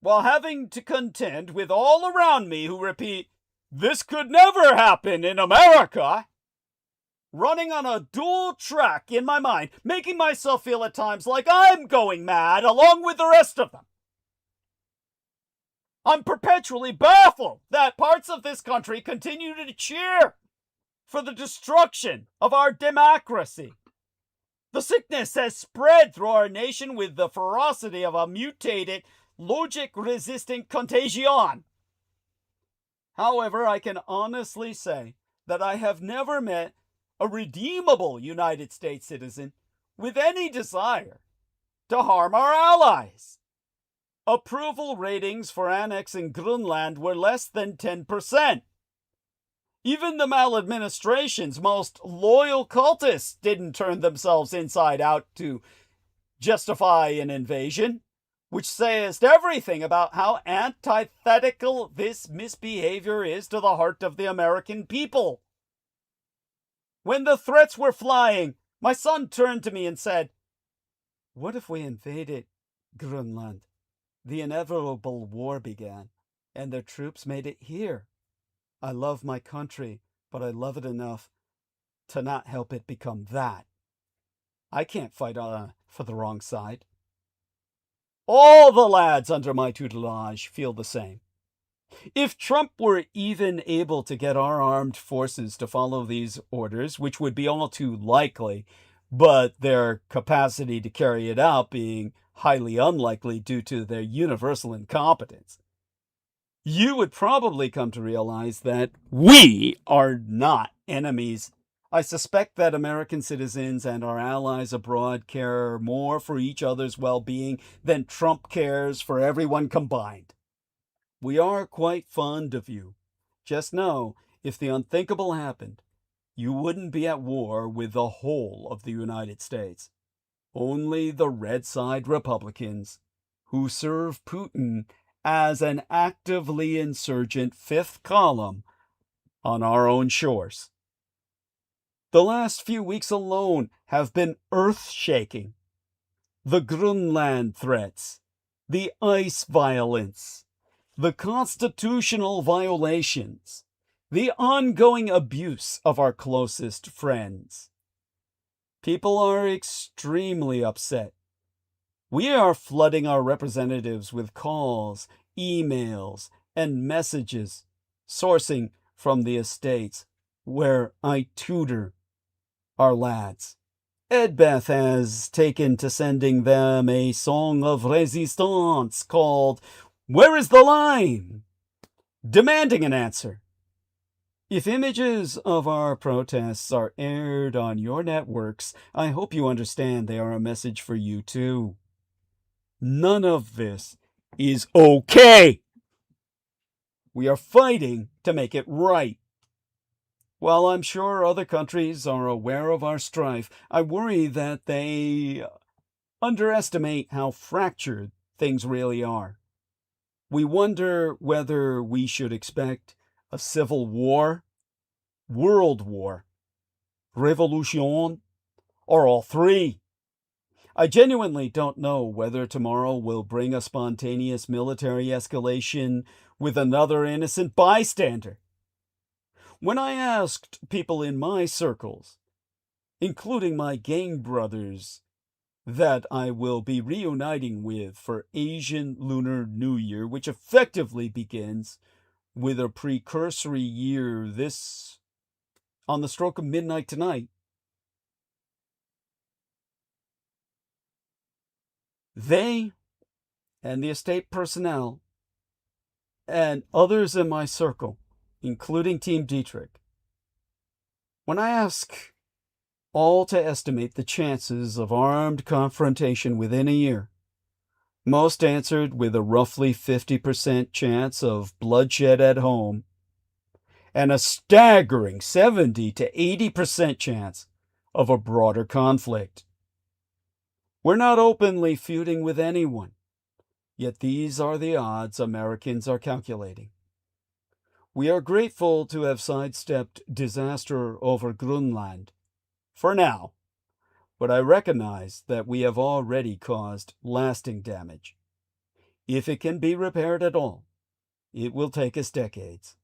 while having to contend with all around me who repeat, this could never happen in America, running on a dual track in my mind, making myself feel at times like I'm going mad along with the rest of them. I'm perpetually baffled that parts of this country continue to cheer for the destruction of our democracy. The sickness has spread through our nation with the ferocity of a mutated, logic-resistant contagion. However, I can honestly say that I have never met a redeemable United States citizen with any desire to harm our allies. Approval ratings for annexing Greenland were less than 10%. Even the maladministration's most loyal cultists didn't turn themselves inside out to justify an invasion, which says everything about how antithetical this misbehavior is to the heart of the American people. When the threats were flying, my son turned to me and said, "What if we invaded Greenland? The inevitable war began, and their troops made it here. I love my country, but I love it enough to not help it become that. I can't fight for the wrong side. All the lads under my tutelage feel the same. If Trump were even able to get our armed forces to follow these orders, which would be all too likely, but their capacity to carry it out being highly unlikely due to their universal incompetence, you would probably come to realize that we are not enemies. I suspect that American citizens and our allies abroad care more for each other's well-being than Trump cares for everyone combined. We are quite fond of you. Just know, if the unthinkable happened, you wouldn't be at war with the whole of the United States. Only the red side Republicans, who serve Putin as an actively insurgent fifth column on our own shores. The last few weeks alone have been earth-shaking. The Grönland threats, the ice violence, the constitutional violations, the ongoing abuse of our closest friends. People are extremely upset. We are flooding our representatives with calls, emails, and messages, sourcing from the estates where I tutor our lads. Edbeth has taken to sending them a song of resistance called "Where is the Line?" demanding an answer. If images of our protests are aired on your networks, I hope you understand they are a message for you too. None of this is okay. We are fighting to make it right. While I'm sure other countries are aware of our strife, I worry that they underestimate how fractured things really are. We wonder whether we should expect a civil war, world war, revolution, or all three. I genuinely don't know whether tomorrow will bring a spontaneous military escalation with another innocent bystander. When I asked people in my circles, including my gang brothers that I will be reuniting with for Asian Lunar New Year, which effectively begins with a precursory year on the stroke of midnight tonight, they and the estate personnel and others in my circle, including Team Dietrich, when I ask all to estimate the chances of armed confrontation within a year, most answered with a roughly 50% chance of bloodshed at home and a staggering 70 to 80% chance of a broader conflict. We're not openly feuding with anyone, yet these are the odds Americans are calculating. We are grateful to have sidestepped disaster over Grönland, for now, but I recognize that we have already caused lasting damage. If it can be repaired at all, it will take us decades.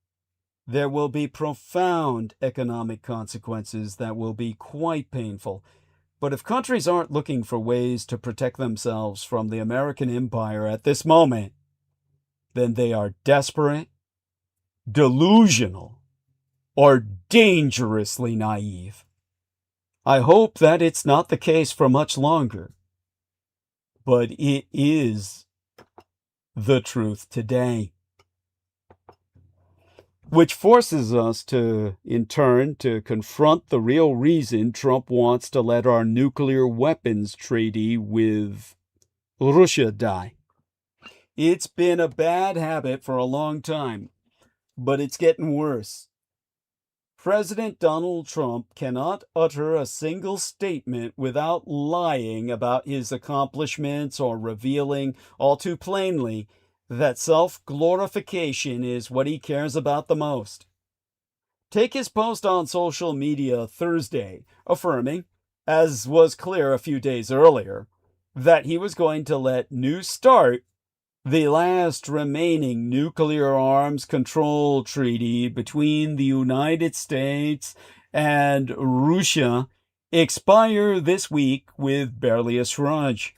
There will be profound economic consequences that will be quite painful, but if countries aren't looking for ways to protect themselves from the American empire at this moment, then they are desperate, delusional, or dangerously naive. I hope that it's not the case for much longer, but it is the truth today. Which forces us in turn, to confront the real reason Trump wants to let our nuclear weapons treaty with Russia die. It's been a bad habit for a long time, but it's getting worse. President Donald Trump cannot utter a single statement without lying about his accomplishments or revealing all too plainly that self-glorification is what he cares about the most. Take his post on social media Thursday, affirming, as was clear a few days earlier, that he was going to let New START the last remaining nuclear arms control treaty between the United States and Russia expire this week with barely a smudge.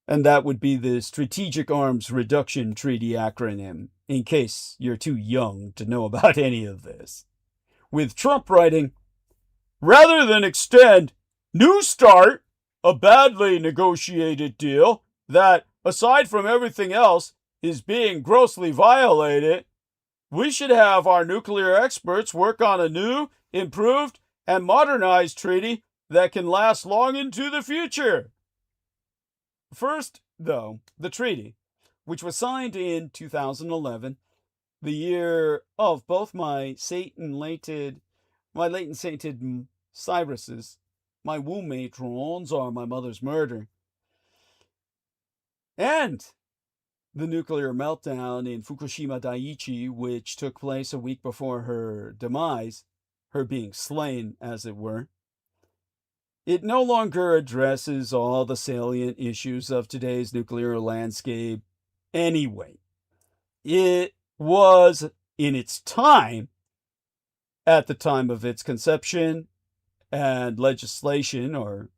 And that would be the Strategic Arms Reduction Treaty acronym, in case you're too young to know about any of this. With Trump writing, rather than extend New START, a badly negotiated deal that, aside from everything else, is being grossly violated, we should have our nuclear experts work on a new, improved, and modernized treaty that can last long into the future. First, though, the treaty, which was signed in 2011, the year of both my latent sainted Cyruses, my womb matrons, or my mother's murder, and the nuclear meltdown in Fukushima Daiichi, which took place a week before her demise, her being slain, as it were. It no longer addresses all the salient issues of today's nuclear landscape anyway. It was, in its time, at the time of its conception and legislation, or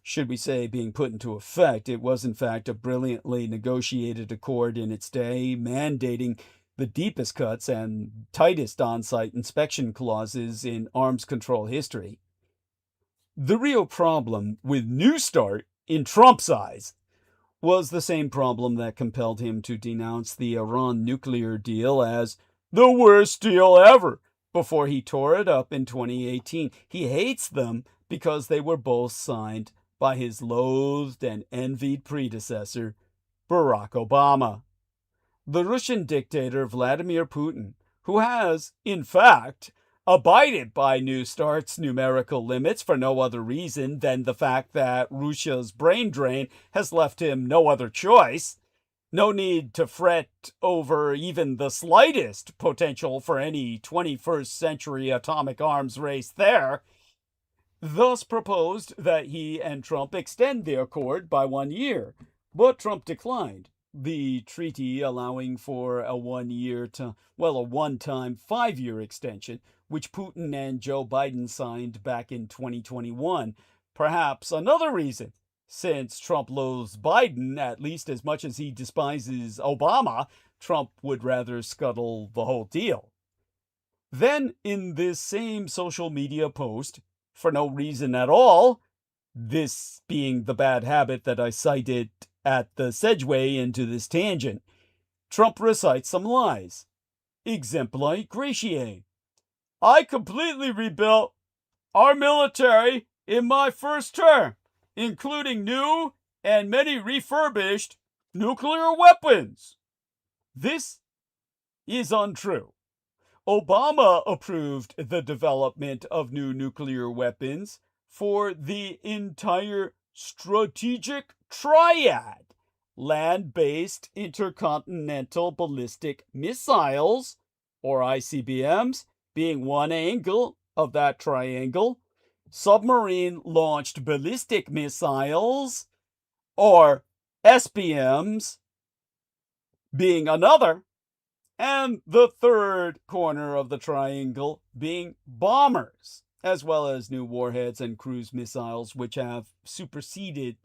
should we say being put into effect, it was in fact a brilliantly negotiated accord in its day, mandating the deepest cuts and tightest on-site inspection clauses in arms control history. The real problem with New START, in Trump's eyes, was the same problem that compelled him to denounce the Iran nuclear deal as the worst deal ever before he tore it up in 2018. He hates them because they were both signed by his loathed and envied predecessor, Barack Obama. The Russian dictator Vladimir Putin, who has, in fact, abided by New START's numerical limits for no other reason than the fact that Russia's brain drain has left him no other choice. No need to fret over even the slightest potential for any 21st century atomic arms race there. Thus proposed that he and Trump extend the accord by 1 year, but Trump declined, the treaty allowing for a one-time 5-year extension, which Putin and Joe Biden signed back in 2021. Perhaps another reason, since Trump loathes Biden at least as much as he despises Obama, Trump would rather scuttle the whole deal. Then, in this same social media post, for no reason at all, this being the bad habit that I cited at the segue into this tangent, Trump recites some lies. Exempli gratiae. I completely rebuilt our military in my first term, including new and many refurbished nuclear weapons. This is untrue. Obama approved the development of new nuclear weapons for the entire strategic triad, land-based intercontinental ballistic missiles, or ICBMs, being one angle of that triangle, submarine-launched ballistic missiles, or SBMs, being another, and the third corner of the triangle being bombers, as well as new warheads and cruise missiles, which have superseded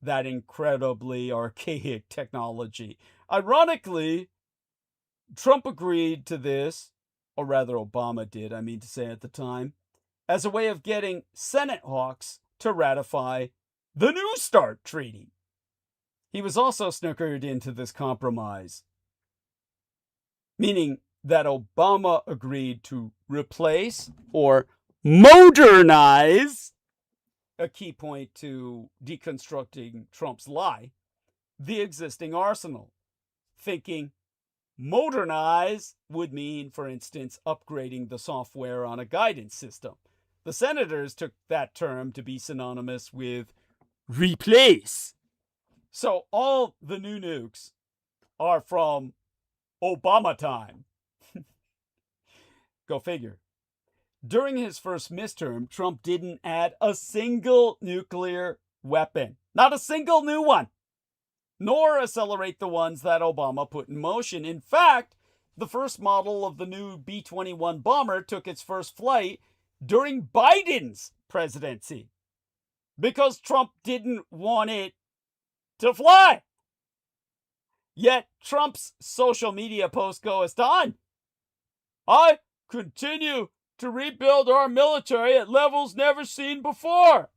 that incredibly archaic technology. Ironically, Trump agreed to this, or rather Obama did, I mean to say at the time, as a way of getting Senate hawks to ratify the New START treaty. He was also snookered into this compromise, meaning that Obama agreed to replace or modernize, a key point to deconstructing Trump's lie, the existing arsenal, thinking modernize would mean, for instance, upgrading the software on a guidance system. The senators took that term to be synonymous with replace. So all the new nukes are from Obama time. Go figure. During his first midterm, Trump didn't add a single nuclear weapon. Not a single new one. nor accelerate the ones that Obama put in motion. In fact, the first model of the new B-21 bomber took its first flight during Biden's presidency because Trump didn't want it to fly. Yet Trump's social media posts go as on. I continue to rebuild our military at levels never seen before.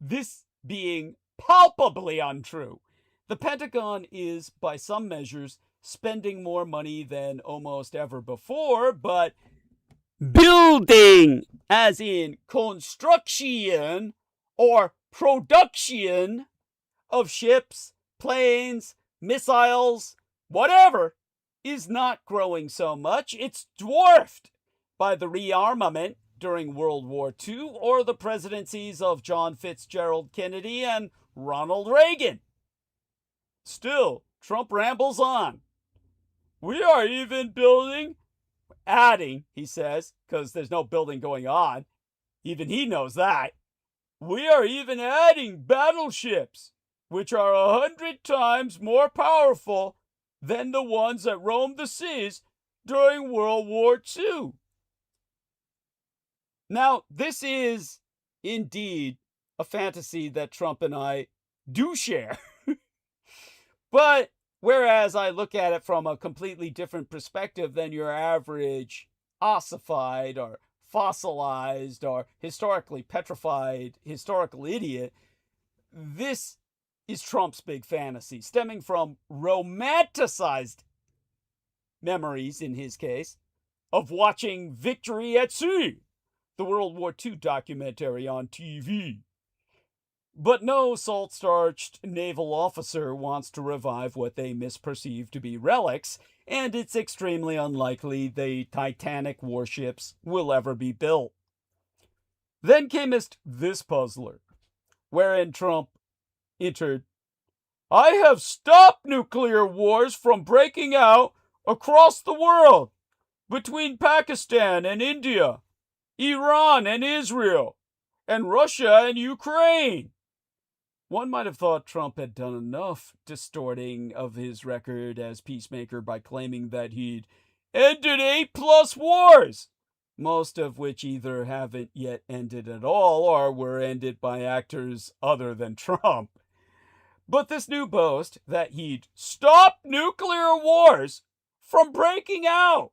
This being palpably untrue. The Pentagon is, by some measures, spending more money than almost ever before, but building, as in construction or production of ships, planes, missiles, whatever, is not growing so much. It's dwarfed by the rearmament during World War II or the presidencies of John Fitzgerald Kennedy and Ronald Reagan. Still, Trump rambles on. We are even adding, he says, because there's no building going on. Even he knows that. We are even adding battleships, which are 100 times more powerful than the ones that roamed the seas during World War II. Now, this is indeed a fantasy that Trump and I do share. But whereas I look at it from a completely different perspective than your average ossified or fossilized or historically petrified historical idiot, this is Trump's big fantasy, stemming from romanticized memories, in his case, of watching Victory at Sea, the World War II documentary on TV. But no salt-starched naval officer wants to revive what they misperceive to be relics, and it's extremely unlikely the Titanic warships will ever be built. Then camest this puzzler, wherein Trump entered, I have stopped nuclear wars from breaking out across the world between Pakistan and India, Iran and Israel, and Russia and Ukraine. One might have thought Trump had done enough distorting of his record as peacemaker by claiming that he'd ended 8+ wars, most of which either haven't yet ended at all or were ended by actors other than Trump. But this new boast that he'd stopped nuclear wars from breaking out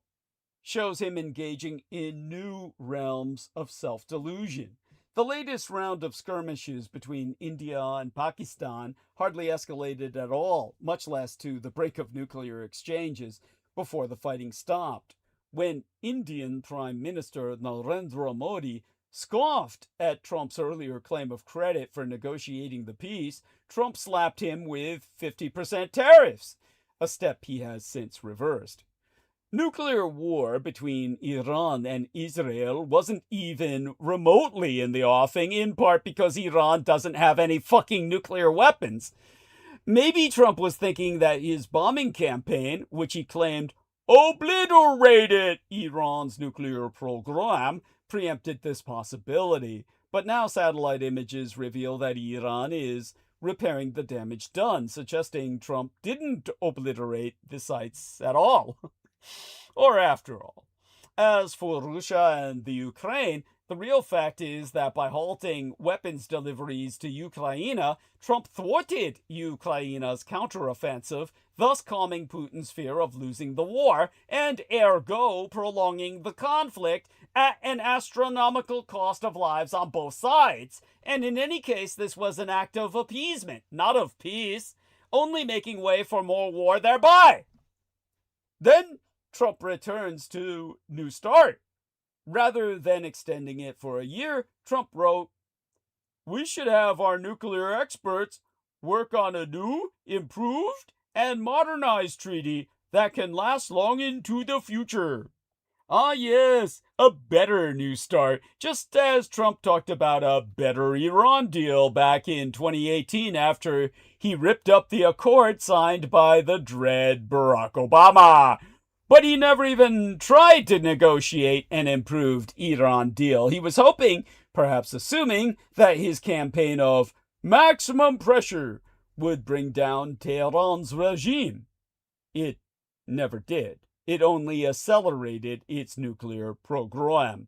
shows him engaging in new realms of self-delusion. The latest round of skirmishes between India and Pakistan hardly escalated at all, much less to the break of nuclear exchanges, before the fighting stopped. When Indian Prime Minister Narendra Modi scoffed at Trump's earlier claim of credit for negotiating the peace, Trump slapped him with 50% tariffs, a step he has since reversed. Nuclear war between Iran and Israel wasn't even remotely in the offing, in part because Iran doesn't have any fucking nuclear weapons. Maybe Trump was thinking that his bombing campaign, which he claimed obliterated Iran's nuclear program, preempted this possibility. But now satellite images reveal that Iran is repairing the damage done, suggesting Trump didn't obliterate the sites at all. Or after all. As for Russia and the Ukraine, the real fact is that by halting weapons deliveries to Ukraine, Trump thwarted Ukraine's counteroffensive, thus calming Putin's fear of losing the war, and ergo prolonging the conflict at an astronomical cost of lives on both sides. And in any case, this was an act of appeasement, not of peace, only making way for more war thereby. Then Trump returns to New START. Rather than extending it for a year, Trump wrote, we should have our nuclear experts work on a new, improved, and modernized treaty that can last long into the future. Ah yes, a better New START, just as Trump talked about a better Iran deal back in 2018 after he ripped up the accord signed by the dread Barack Obama. But he never even tried to negotiate an improved Iran deal. He was hoping, perhaps assuming, that his campaign of maximum pressure would bring down Tehran's regime. It never did. It only accelerated its nuclear program.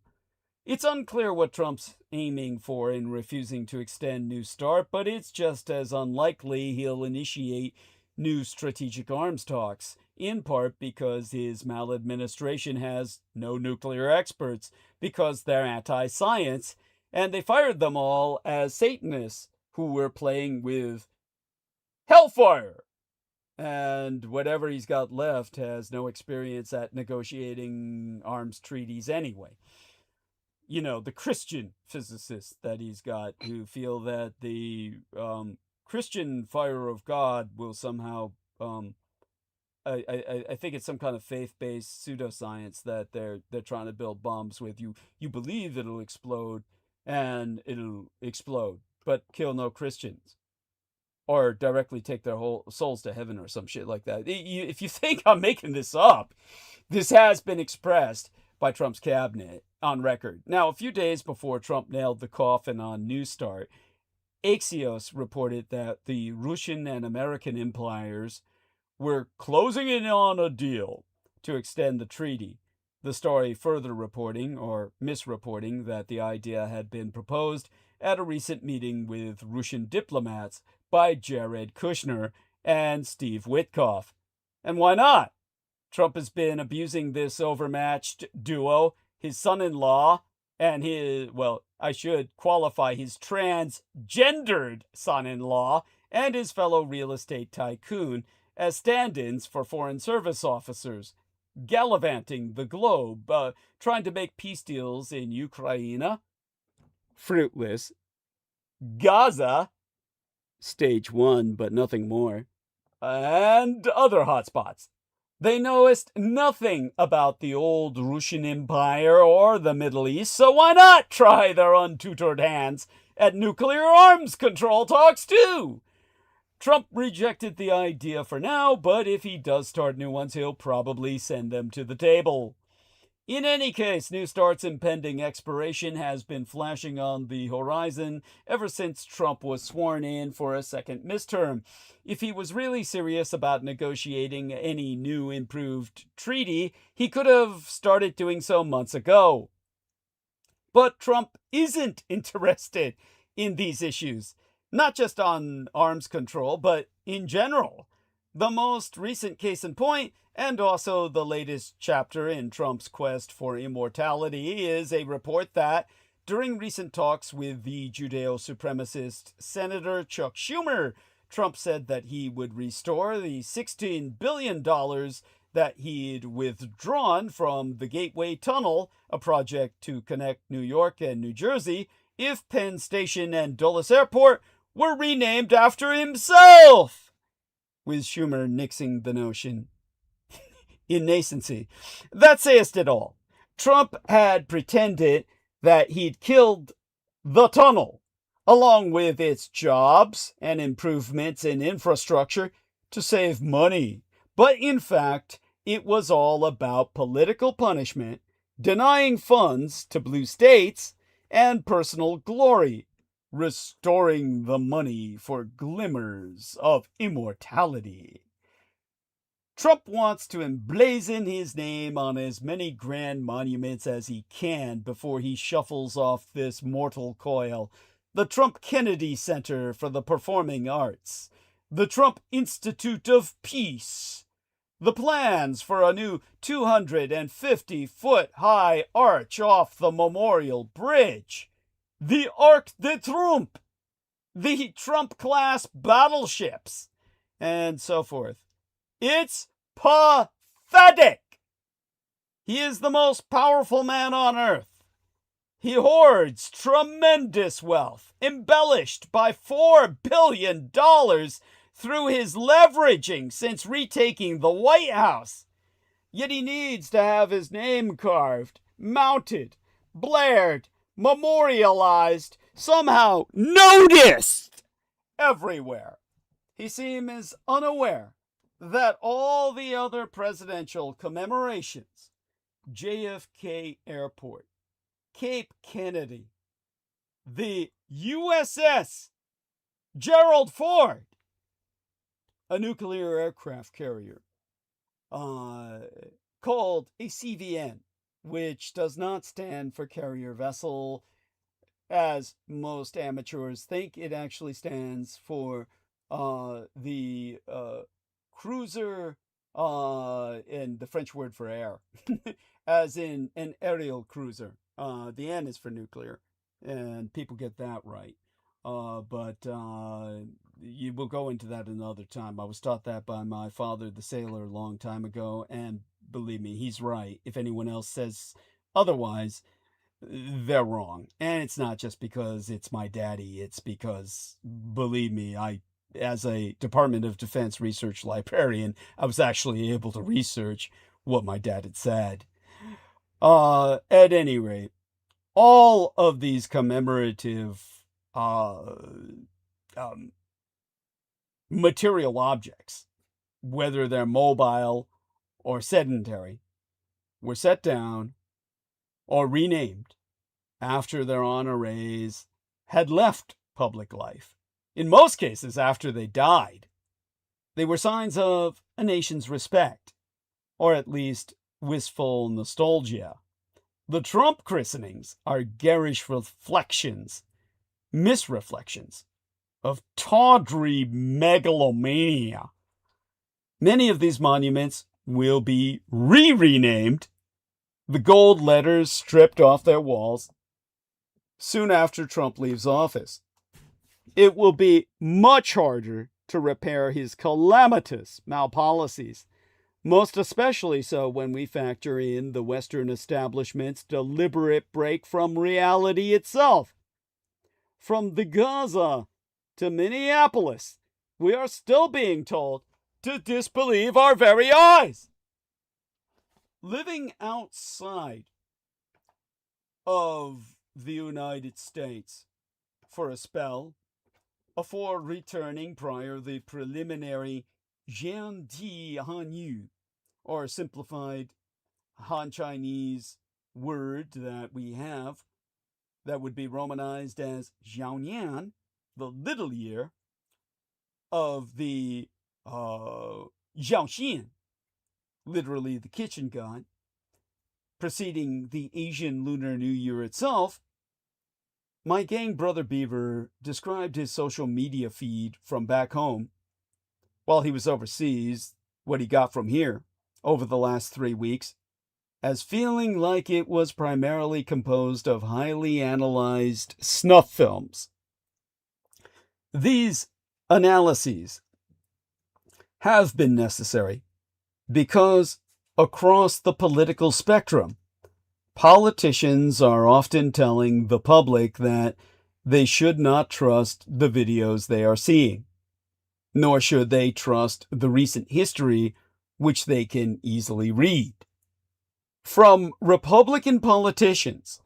It's unclear what Trump's aiming for in refusing to extend New START, but it's just as unlikely he'll initiate new strategic arms talks, in part because his maladministration has no nuclear experts, because they're anti-science, and they fired them all as Satanists who were playing with hellfire. And whatever he's got left has no experience at negotiating arms treaties anyway. You know, the Christian physicists that he's got who feel that the Christian fire of God will somehow, I think it's some kind of faith-based pseudoscience that they're trying to build bombs with. You believe it'll explode, and it'll explode, but kill no Christians. Or directly take their whole souls to heaven or some shit like that. If you think I'm making this up, this has been expressed by Trump's cabinet on record. Now, a few days before Trump nailed the coffin on New START, Axios reported that the Russian and American empires were closing in on a deal to extend the treaty. The story further reporting, or misreporting, that the idea had been proposed at a recent meeting with Russian diplomats by Jared Kushner and Steve Witkoff. And why not? Trump has been abusing this overmatched duo, his son-in-law and his, well, I should qualify, his transgendered son-in-law and his fellow real estate tycoon as stand-ins for foreign service officers, gallivanting the globe, trying to make peace deals in Ukraine, fruitless, Gaza, stage 1 but nothing more, and other hotspots. They knowest nothing about the old Russian Empire or the Middle East, so why not try their untutored hands at nuclear arms control talks too? Trump rejected the idea for now, but if he does start new ones, he'll probably send them to the table. In any case, New START's impending expiration has been flashing on the horizon ever since Trump was sworn in for a second midterm. If he was really serious about negotiating any new improved treaty, he could have started doing so months ago. But Trump isn't interested in these issues, not just on arms control, but in general. The most recent case in point, and also the latest chapter in Trump's quest for immortality, is a report that, during recent talks with the Judeo-supremacist Senator Chuck Schumer, Trump said that he would restore the $16 billion that he'd withdrawn from the Gateway Tunnel, a project to connect New York and New Jersey, if Penn Station and Dulles Airport were renamed after himself, with Schumer nixing the notion in nascency. That sayest it all. Trump had pretended that he'd killed the tunnel, along with its jobs and improvements in infrastructure, to save money. But in fact, it was all about political punishment, denying funds to blue states, and personal glory, restoring the money for glimmers of immortality. Trump wants to emblazon his name on as many grand monuments as he can before he shuffles off this mortal coil. The Trump Kennedy Center for the Performing Arts, the Trump Institute of Peace, the plans for a new 250-foot-high arch off the Memorial Bridge, the Arc de Trump, the Trump-class battleships, and so forth. It's pathetic. He is the most powerful man on earth. He hoards tremendous wealth, embellished by $4 billion through his leveraging since retaking the White House. Yet he needs to have his name carved, mounted, blared, memorialized, somehow noticed everywhere. He seems unaware that all the other presidential commemorations, JFK Airport, Cape Kennedy, the USS Gerald Ford, a nuclear aircraft carrier called a CVN, which does not stand for carrier vessel, as most amateurs think. It actually stands for the cruiser, and the French word for air, as in an aerial cruiser. The N is for nuclear, and people get that right. But you will go into that another time. I was taught that by my father, the sailor, a long time ago, and believe me, he's right. If anyone else says otherwise, they're wrong. And it's not just because it's my daddy. It's because, believe me, as a Department of Defense research librarian, I was actually able to research what my dad had said. At any rate, all of these commemorative material objects, whether they're mobile or sedentary, were set down or renamed after their honorees had left public life. In most cases, after they died. They were signs of a nation's respect, or at least wistful nostalgia. The Trump christenings are garish reflections, misreflections of tawdry megalomania. Many of these monuments will be renamed, the gold letters stripped off their walls, soon after Trump leaves office. It will be much harder to repair his calamitous malpolicies, most especially so when we factor in the Western establishment's deliberate break from reality itself. From the Gaza to Minneapolis, we are still being told to disbelieve our very eyes. Living outside of the United States for a spell, before returning prior the preliminary Jiǎntǐ-Hànyǔ, or simplified Han-Chinese word that we have, that would be romanized as ̶àoshén, the Little Year of the ̶àoshén, literally the kitchen god, preceding the Asian Lunar New Year itself. My gang brother Beaver described his social media feed from back home while he was overseas, what he got from here over the last 3 weeks, as feeling like it was primarily composed of highly analyzed snuff films. These analyses have been necessary because across the political spectrum, politicians are often telling the public that they should not trust the videos they are seeing, nor should they trust the recent history which they can easily read. From Republican politicians,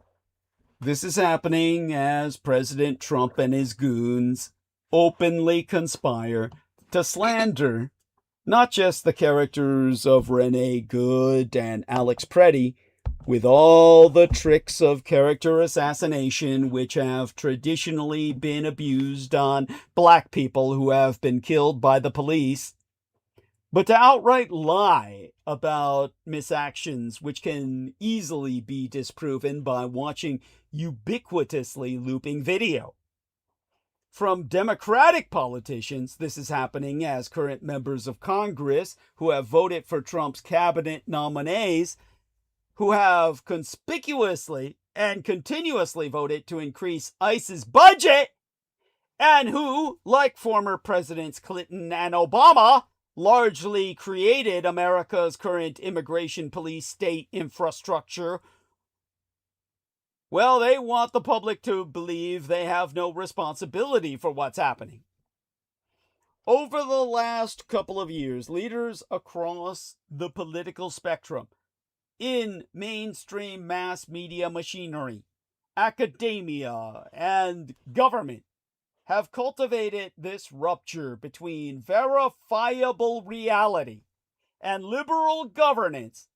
this is happening as President Trump and his goons openly conspire to slander not just the characters of Renee Good and Alex Preddy, with all the tricks of character assassination which have traditionally been abused on black people who have been killed by the police, but to outright lie about misactions which can easily be disproven by watching ubiquitously looping video. From Democratic politicians, this is happening as current members of Congress who have voted for Trump's cabinet nominees, who have conspicuously and continuously voted to increase ICE's budget, and who, like former Presidents Clinton and Obama, largely created America's current immigration police state infrastructure. Well, they want the public to believe they have no responsibility for what's happening. Over the last couple of years, leaders across the political spectrum, in mainstream mass media machinery, academia, and government, have cultivated this rupture between verifiable reality and liberal governance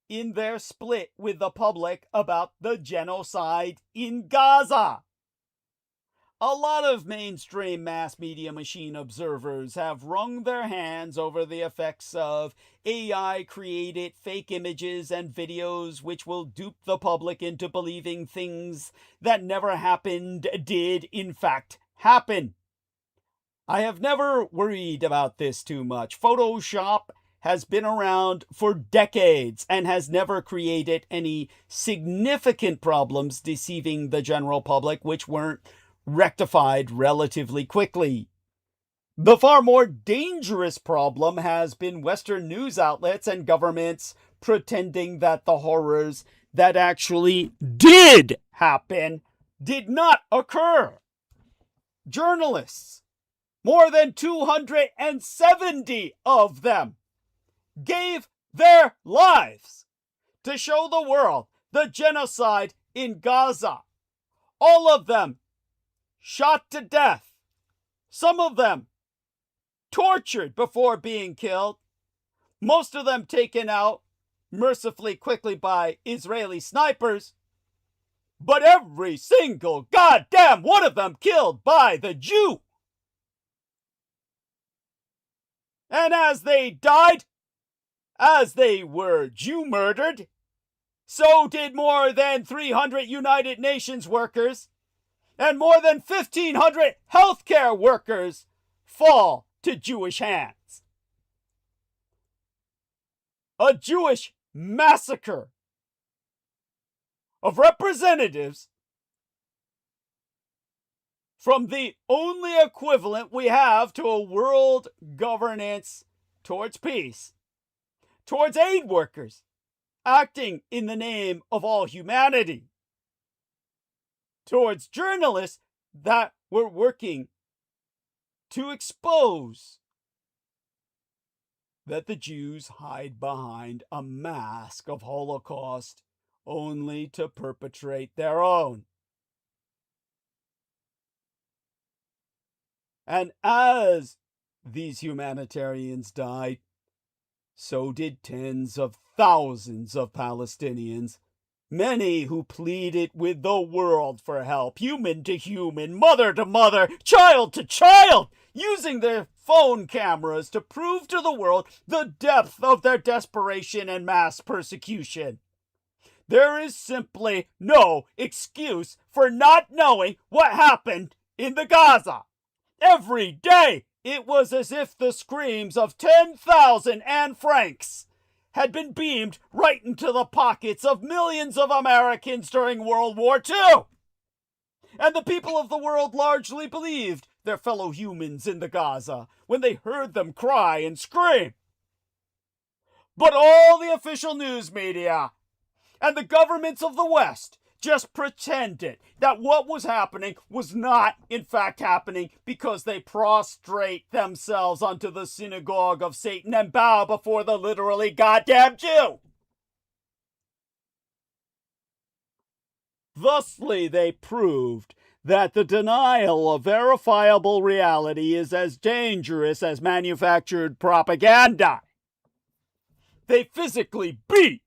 in their split with the public about the genocide in Gaza. A lot of mainstream mass media machine observers have wrung their hands over the effects of AI-created fake images and videos which will dupe the public into believing things that never happened did in fact happen. I have never worried about this too much. Photoshop has been around for decades and has never created any significant problems deceiving the general public which weren't rectified relatively quickly. The far more dangerous problem has been Western news outlets and governments pretending that the horrors that actually did happen did not occur. Journalists, more than 270 of them, gave their lives to show the world the genocide in Gaza. All of them shot to death, some of them tortured before being killed, most of them taken out mercifully quickly by Israeli snipers, but every single goddamn one of them killed by the Jew. And as they died, as they were Jew murdered, so did more than 300 United Nations workers and more than 1,500 healthcare workers fall to Jewish hands. A Jewish massacre of representatives from the only equivalent we have to a world governance towards peace, towards aid workers, acting in the name of all humanity, towards journalists that were working to expose that the Jews hide behind a mask of Holocaust only to perpetrate their own. And as these humanitarians died, so did tens of thousands of Palestinians, many who pleaded with the world for help, human to human, mother to mother, child to child, using their phone cameras to prove to the world the depth of their desperation and mass persecution. There is simply no excuse for not knowing what happened in the Gaza. Every day, it was as if the screams of 10,000 Anne Franks had been beamed right into the pockets of millions of Americans during World War II. And the people of the world largely believed their fellow humans in the Gaza when they heard them cry and scream. But all the official news media and the governments of the West just pretended that what was happening was not in fact happening because they prostrate themselves unto the synagogue of Satan and bow before the literally goddamn Jew. Thusly, they proved that the denial of verifiable reality is as dangerous as manufactured propaganda. They physically beat,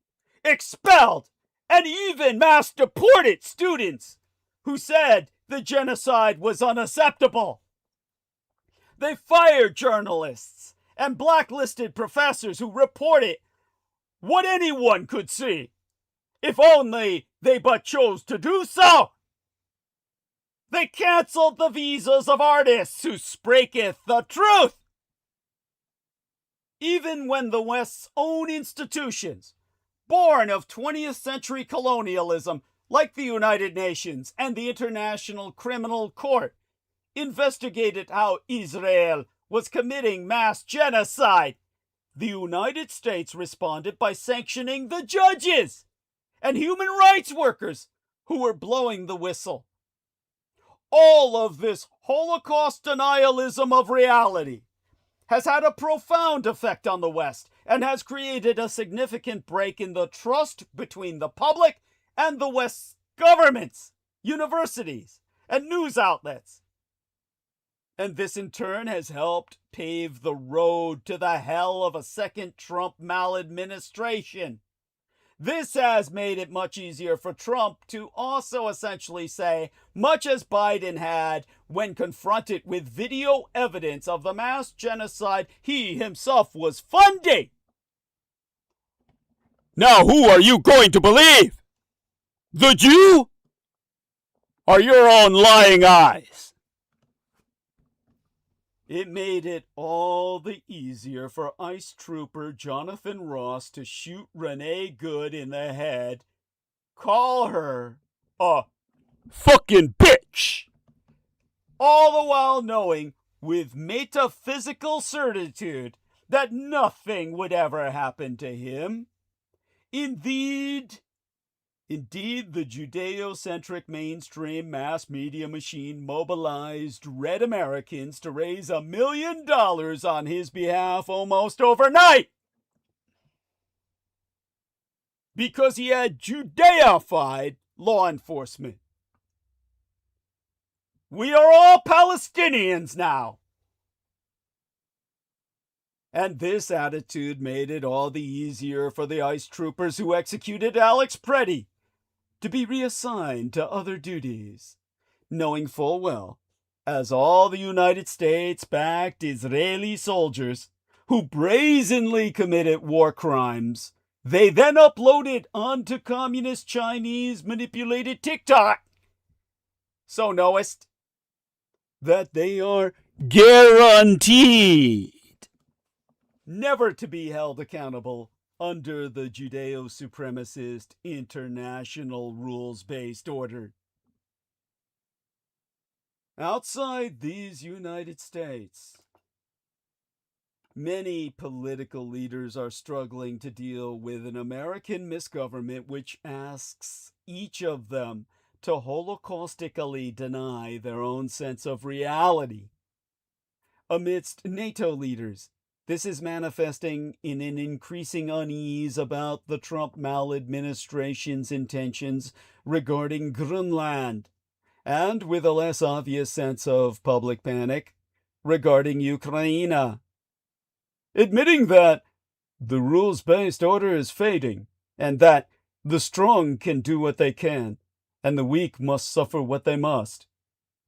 expelled, and even mass deported students who said the genocide was unacceptable. They fired journalists and blacklisted professors who reported what anyone could see, if only they but chose to do so. They canceled the visas of artists who speaketh the truth. Even when the West's own institutions, born of 20th century colonialism, like the United Nations and the International Criminal Court, investigated how Israel was committing mass genocide, the United States responded by sanctioning the judges and human rights workers who were blowing the whistle. All of this Holocaust denialism of reality has had a profound effect on the West and has created a significant break in the trust between the public and the West's governments, universities, and news outlets. And this in turn has helped pave the road to the hell of a second Trump maladministration. This has made it much easier for Trump to also essentially say, much as Biden had when confronted with video evidence of the mass genocide he himself was funding. Now who are you going to believe? The Jew? Or your own lying eyes? It made it all the easier for ICE trooper Jonathan Ross to shoot Renee Good in the head, call her a fucking bitch, all the while knowing with metaphysical certitude that nothing would ever happen to him. Indeed, the Judeo-centric mainstream mass media machine mobilized red Americans to raise $1 million on his behalf almost overnight. Because he had Judaified law enforcement. We are all Palestinians now. And this attitude made it all the easier for the ICE troopers who executed Alex Preddy to be reassigned to other duties, knowing full well, as all the United States-backed Israeli soldiers who brazenly committed war crimes, they then uploaded onto communist Chinese manipulated TikTok. So knowest that they are guaranteed never to be held accountable under the Judeo-supremacist international rules-based order. Outside these United States, many political leaders are struggling to deal with an American misgovernment which asks each of them to holocaustically deny their own sense of reality. Amidst NATO leaders, this is manifesting in an increasing unease about the Trump maladministration's intentions regarding Greenland, and with a less obvious sense of public panic regarding Ukraine. Admitting that the rules-based order is fading, and that the strong can do what they can, and the weak must suffer what they must.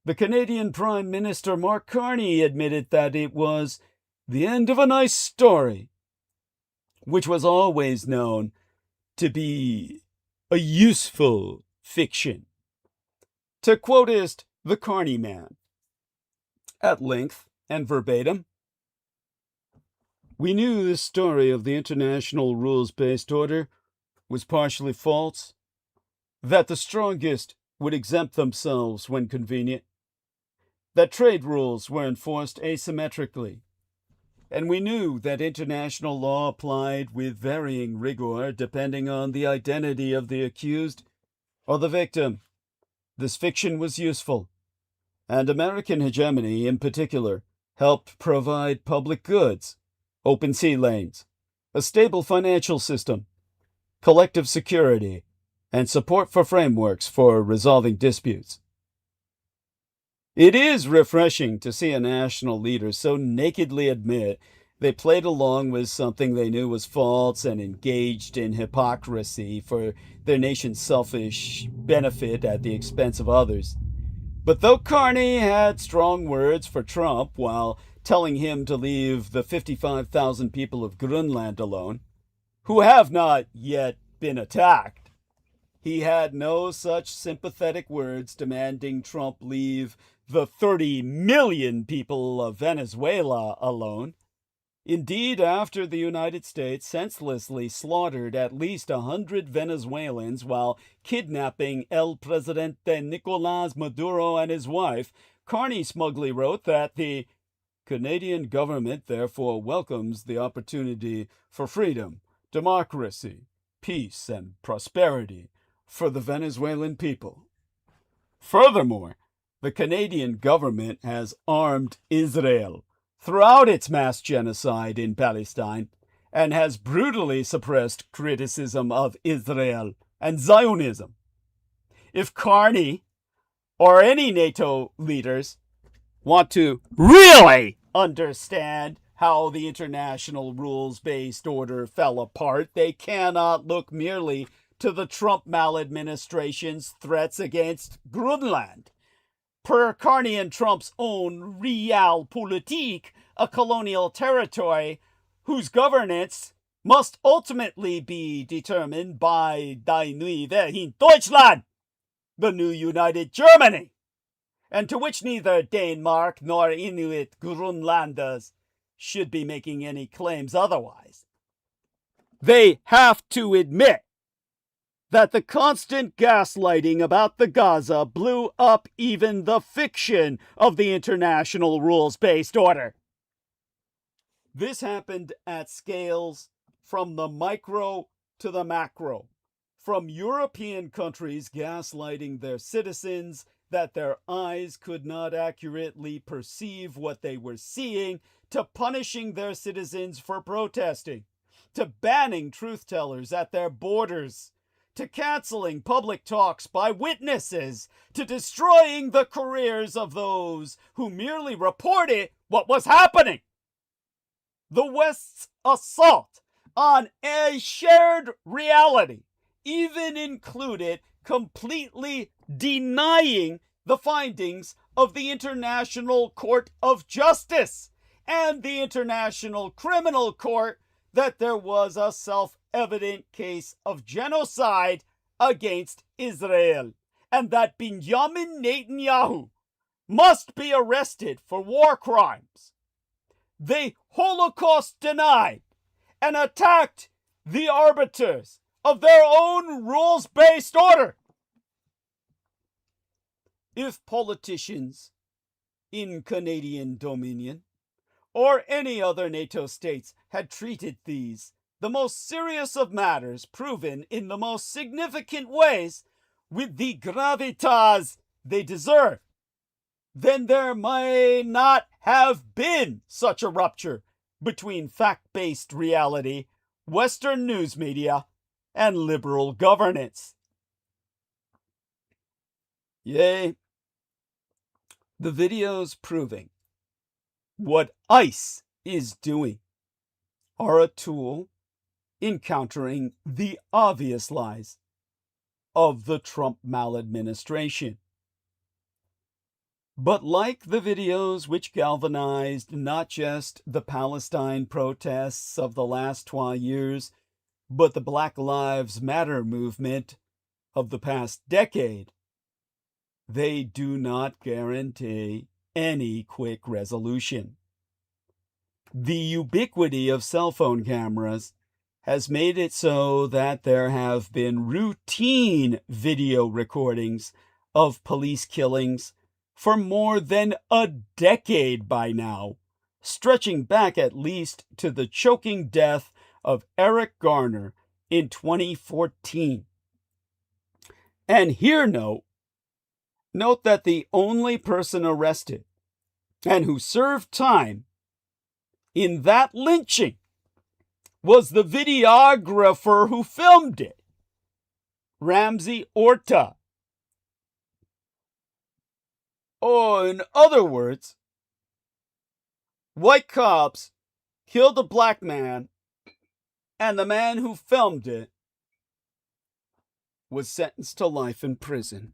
The Canadian Prime Minister Mark Carney admitted that it was the end of a nice story, which was always known to be a useful fiction. To quotist the Carney man, at length and verbatim, we knew this story of the international rules-based order was partially false, that the strongest would exempt themselves when convenient, that trade rules were enforced asymmetrically, and we knew that international law applied with varying rigor depending on the identity of the accused or the victim. This fiction was useful, and American hegemony in particular helped provide public goods, open sea lanes, a stable financial system, collective security, and support for frameworks for resolving disputes. It is refreshing to see a national leader so nakedly admit they played along with something they knew was false and engaged in hypocrisy for their nation's selfish benefit at the expense of others. But though Carney had strong words for Trump while telling him to leave the 55,000 people of Greenland alone, who have not yet been attacked, he had no such sympathetic words demanding Trump leave the 30 million people of Venezuela alone. Indeed, after the United States senselessly slaughtered at least 100 Venezuelans while kidnapping El Presidente Nicolás Maduro and his wife, Carney smugly wrote that the Canadian government therefore welcomes the opportunity for freedom, democracy, peace, and prosperity for the Venezuelan people. Furthermore, the Canadian government has armed Israel throughout its mass genocide in Palestine and has brutally suppressed criticism of Israel and Zionism. If Carney or any NATO leaders want to really understand how the international rules-based order fell apart. They cannot look merely to the Trump maladministration's threats against Grönland. Per Carney and Trump's own Realpolitik, a colonial territory whose governance must ultimately be determined by Die Neue Deutschland, the new United Germany, and to which neither Denmark nor Inuit Grönlanders should be making any claims otherwise. They have to admit that the constant gaslighting about the Gaza blew up even the fiction of the international rules-based order. This happened at scales from the micro to the macro, from European countries gaslighting their citizens that their eyes could not accurately perceive what they were seeing, to punishing their citizens for protesting, to banning truth-tellers at their borders, to canceling public talks by witnesses, to destroying the careers of those who merely reported what was happening. The West's assault on a shared reality even included completely denying the findings of the International Court of Justice and the International Criminal Court that there was a self-evident case of genocide against Israel, and that Benjamin Netanyahu must be arrested for war crimes. They Holocaust denied and attacked the arbiters of their own rules-based order. If politicians in Canadian Dominion or any other NATO states had treated these, the most serious of matters proven in the most significant ways, with the gravitas they deserve, then there may not have been such a rupture between fact-based reality, Western news media, and liberal governance. Yea, the videos proving what ICE is doing are a tool in countering the obvious lies of the Trump maladministration. But like the videos which galvanized not just the Palestine protests of the last 20 years, but the Black Lives Matter movement of the past decade, they do not guarantee any quick resolution. The ubiquity of cell phone cameras has made it so that there have been routine video recordings of police killings for more than a decade by now, stretching back at least to the choking death of Eric Garner in 2014. And here note that the only person arrested and who served time in that lynching was the videographer who filmed it, Ramsey Orta. Oh, in other words, white cops killed a black man, and the man who filmed it was sentenced to life in prison.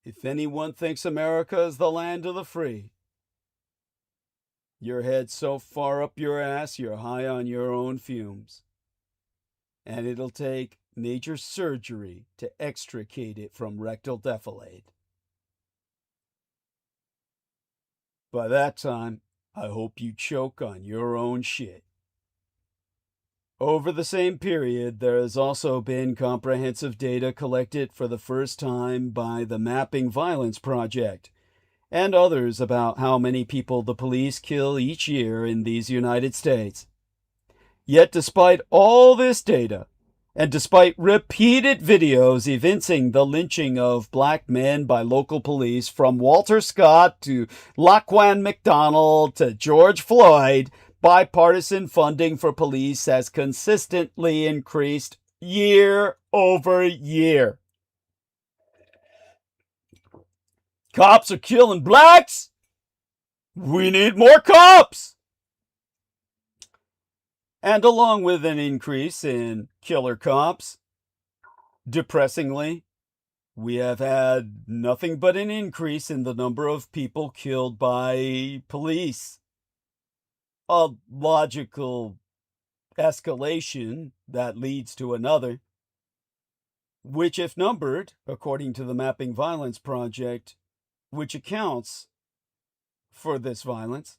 If anyone thinks America is the land of the free, your head's so far up your ass you're high on your own fumes. And it'll take major surgery to extricate it from rectal defilade. By that time, I hope you choke on your own shit. Over the same period, there has also been comprehensive data collected for the first time by the Mapping Violence Project and others about how many people the police kill each year in these United States. Yet despite all this data, and despite repeated videos evincing the lynching of black men by local police, from Walter Scott to Laquan McDonald to George Floyd, bipartisan funding for police has consistently increased year over year. Cops are killing blacks, We need more cops! And along with an increase in killer cops, depressingly, we have had nothing but an increase in the number of people killed by police. A logical escalation that leads to another, which, if numbered, according to the Mapping Violence Project, which accounts for this violence,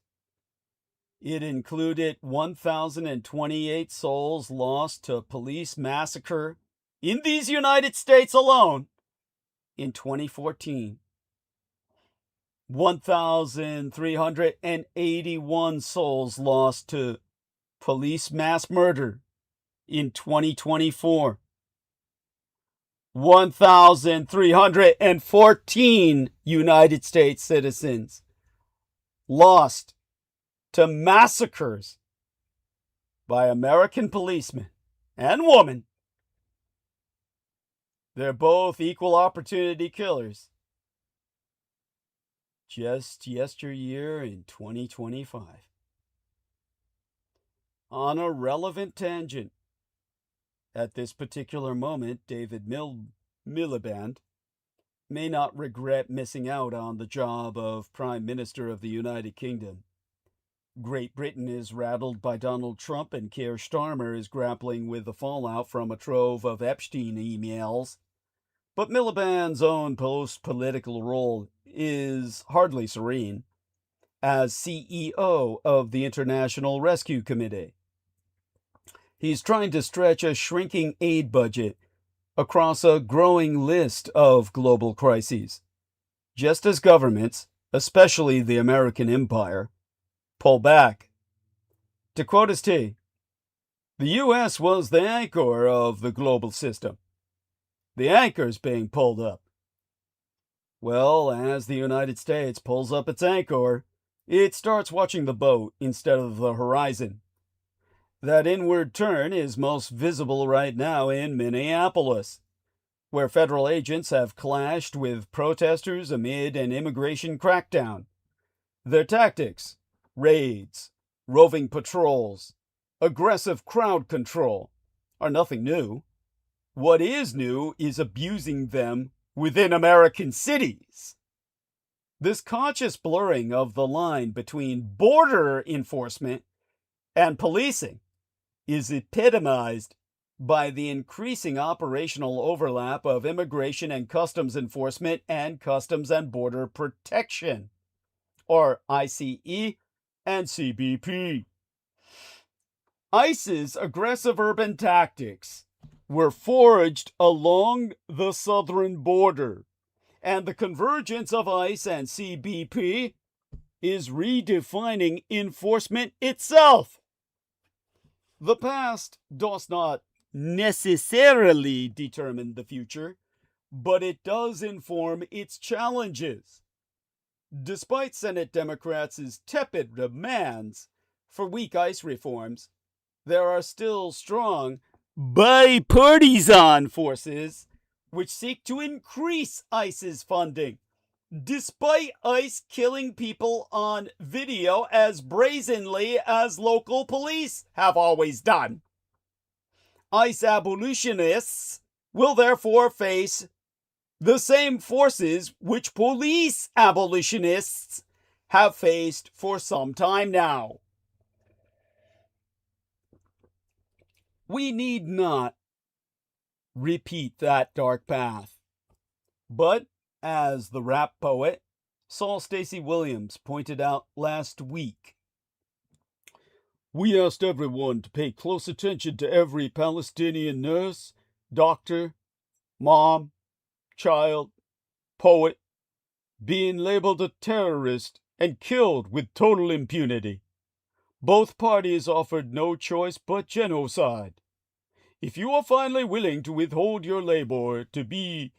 it included 1,028 souls lost to police massacre in these United States alone in 2014. 1,381 souls lost to police mass murder in 2024. 1,314 United States citizens lost to massacres by American policemen and women. They're both equal opportunity killers. Just yesteryear in 2025. On a relevant tangent, at this particular moment, David Miliband may not regret missing out on the job of Prime Minister of the United Kingdom. Great Britain is rattled by Donald Trump, and Keir Starmer is grappling with the fallout from a trove of Epstein emails. But Miliband's own post-political role is hardly serene as CEO of the International Rescue Committee. He's trying to stretch a shrinking aid budget across a growing list of global crises, just as governments, especially the American empire, pull back. To quote his T, the U.S. was the anchor of the global system. The anchor's being pulled up. Well, as the United States pulls up its anchor, it starts watching the boat instead of the horizon. That inward turn is most visible right now in Minneapolis, where federal agents have clashed with protesters amid an immigration crackdown. Their tactics: raids, roving patrols, aggressive crowd control, are nothing new. What is new is abusing them within American cities. This conscious blurring of the line between border enforcement and policing is epitomized by the increasing operational overlap of immigration and customs enforcement and customs and border protection, or ICE and CBP. ICE's aggressive urban tactics were forged along the southern border, and the convergence of ICE and CBP is redefining enforcement itself. The past does not necessarily determine the future, but it does inform its challenges. Despite Senate Democrats' tepid demands for weak ICE reforms, there are still strong bipartisan forces which seek to increase ICE's funding, despite ICE killing people on video as brazenly as local police have always done. ICE abolitionists will therefore face the same forces which police abolitionists have faced for some time now. We need not repeat that dark path. But, as the rap poet Saul Stacey Williams pointed out last week, we asked everyone to pay close attention to every Palestinian nurse, doctor, mom, child, poet, being labeled a terrorist and killed with total impunity. Both parties offered no choice but genocide. If you are finally willing to withhold your labor to be,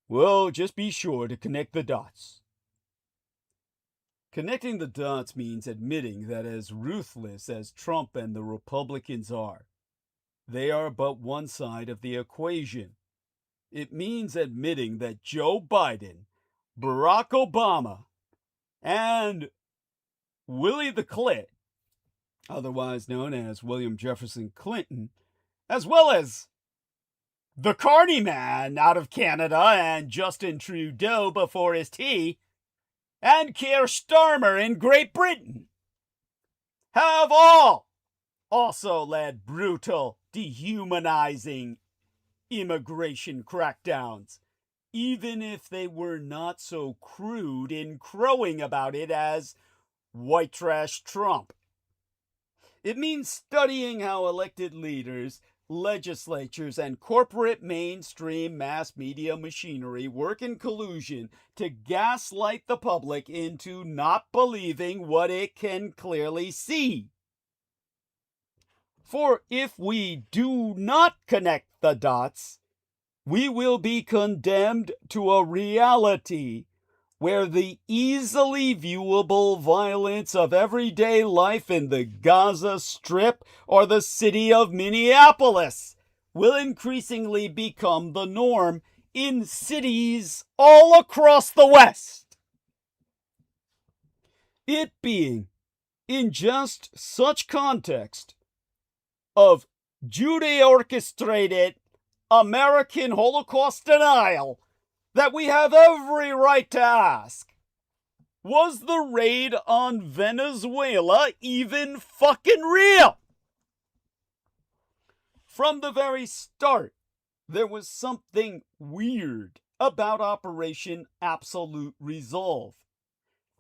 well, just be sure to connect the dots. Connecting the dots means admitting that as ruthless as Trump and the Republicans are, they are but one side of the equation. It means admitting that Joe Biden, Barack Obama, and Willie the Clit, otherwise known as William Jefferson Clinton, as well as the Carney Man out of Canada and Justin Trudeau before his tea, and Keir Starmer in Great Britain, have all also led brutal, dehumanizing immigration crackdowns, even if they were not so crude in crowing about it as white trash Trump. It means studying how elected leaders, legislatures, and corporate mainstream mass media machinery work in collusion to gaslight the public into not believing what it can clearly see. For if we do not connect the dots, we will be condemned to a reality where the easily viewable violence of everyday life in the Gaza Strip or the city of Minneapolis will increasingly become the norm in cities all across the West. It being in just such context of Judeo-orchestrated American Holocaust denial that we have every right to ask, was the raid on Venezuela even fucking real? From the very start, there was something weird about Operation Absolute Resolve.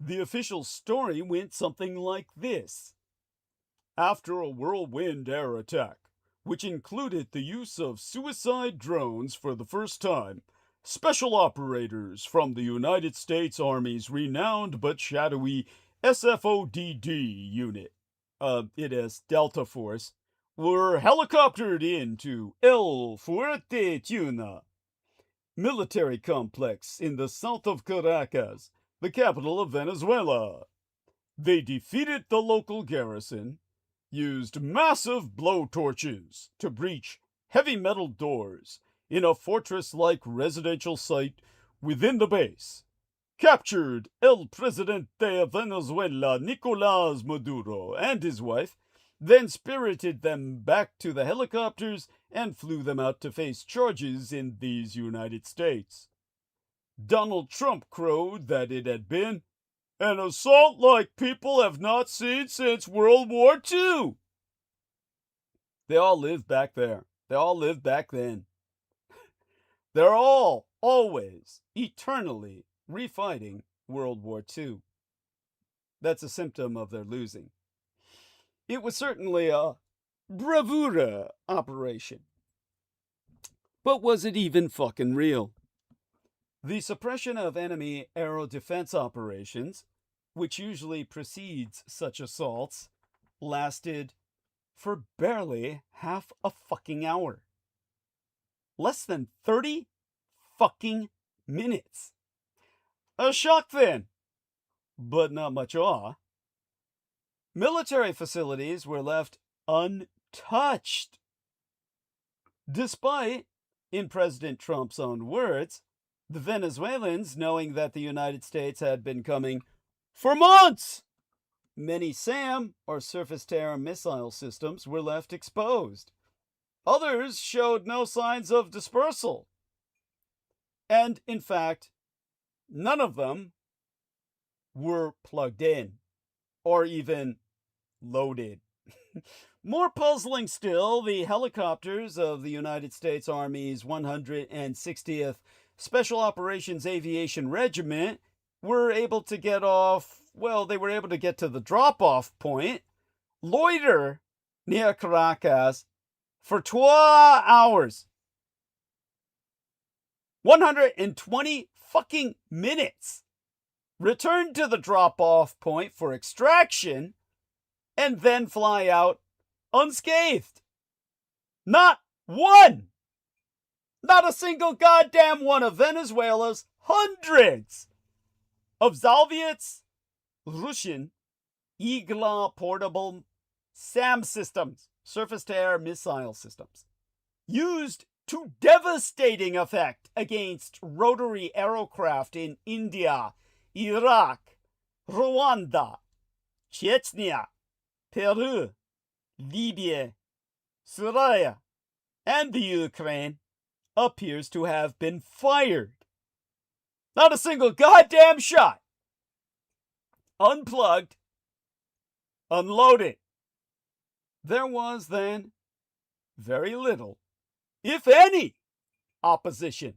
The official story went something like this. After a whirlwind air attack, which included the use of suicide drones for the first time, special operators from the United States Army's renowned but shadowy SFODD unit, it is Delta Force, were helicoptered into El Fuerte Tuna military complex in the south of Caracas, the capital of Venezuela. They defeated the local garrison, used massive blowtorches to breach heavy metal doors in a fortress-like residential site within the base, captured El Presidente de Venezuela Nicolás Maduro and his wife, then spirited them back to the helicopters and flew them out to face charges in these United States. Donald Trump crowed that it had been an assault like people have not seen since World War II. They all lived back there. They all lived back then. They're all, always, eternally refighting World War II. That's a symptom of their losing. It was certainly a bravura operation. But was it even fucking real? The suppression of enemy aero defense operations, which usually precedes such assaults, lasted for barely half a fucking hour. Less than 30 fucking minutes. A shock then, but not much awe. Military facilities were left untouched. Despite, in President Trump's own words, the Venezuelans knowing that the United States had been coming for months, many SAM, or surface-to-air missile systems, were left exposed. Others showed no signs of dispersal. And, in fact, none of them were plugged in, or even loaded. More puzzling still, the helicopters of the United States Army's 160th Special Operations Aviation Regiment were able to get off, well, they were able to get to the drop-off point, loiter near Caracas for 12 hours. 120 fucking minutes. Return to the drop-off point for extraction, and then fly out unscathed. Not one! Not a single goddamn one of Venezuela's hundreds of Soviets, Russian, Igla portable SAM systems, surface-to-air missile systems, used to devastating effect against rotary aerocraft in India, Iraq, Rwanda, Chechnya, Peru, Libya, Syria, and the Ukraine appears to have been fired. Not a single goddamn shot. Unplugged, unloaded. There was then very little, if any, opposition.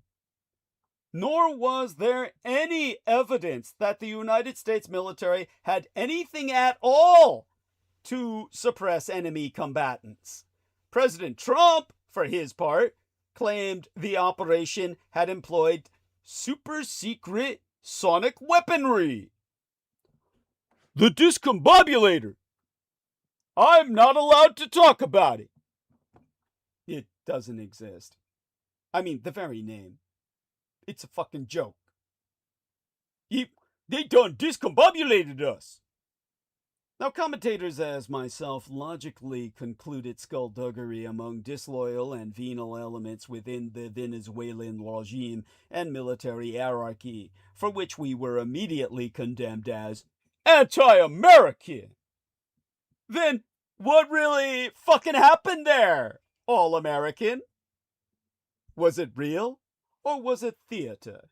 Nor was there any evidence that the United States military had anything at all to suppress enemy combatants. President Trump, for his part, claimed the operation had employed super secret sonic weaponry. The discombobulator. I'm not allowed to talk about it. It doesn't exist. I mean, the very name. It's a fucking joke. They done discombobulated us. Now, commentators as myself logically concluded skullduggery among disloyal and venal elements within the Venezuelan regime and military hierarchy, for which we were immediately condemned as anti-American. Then, what really fucking happened there, All-American? Was it real? Or was it theater?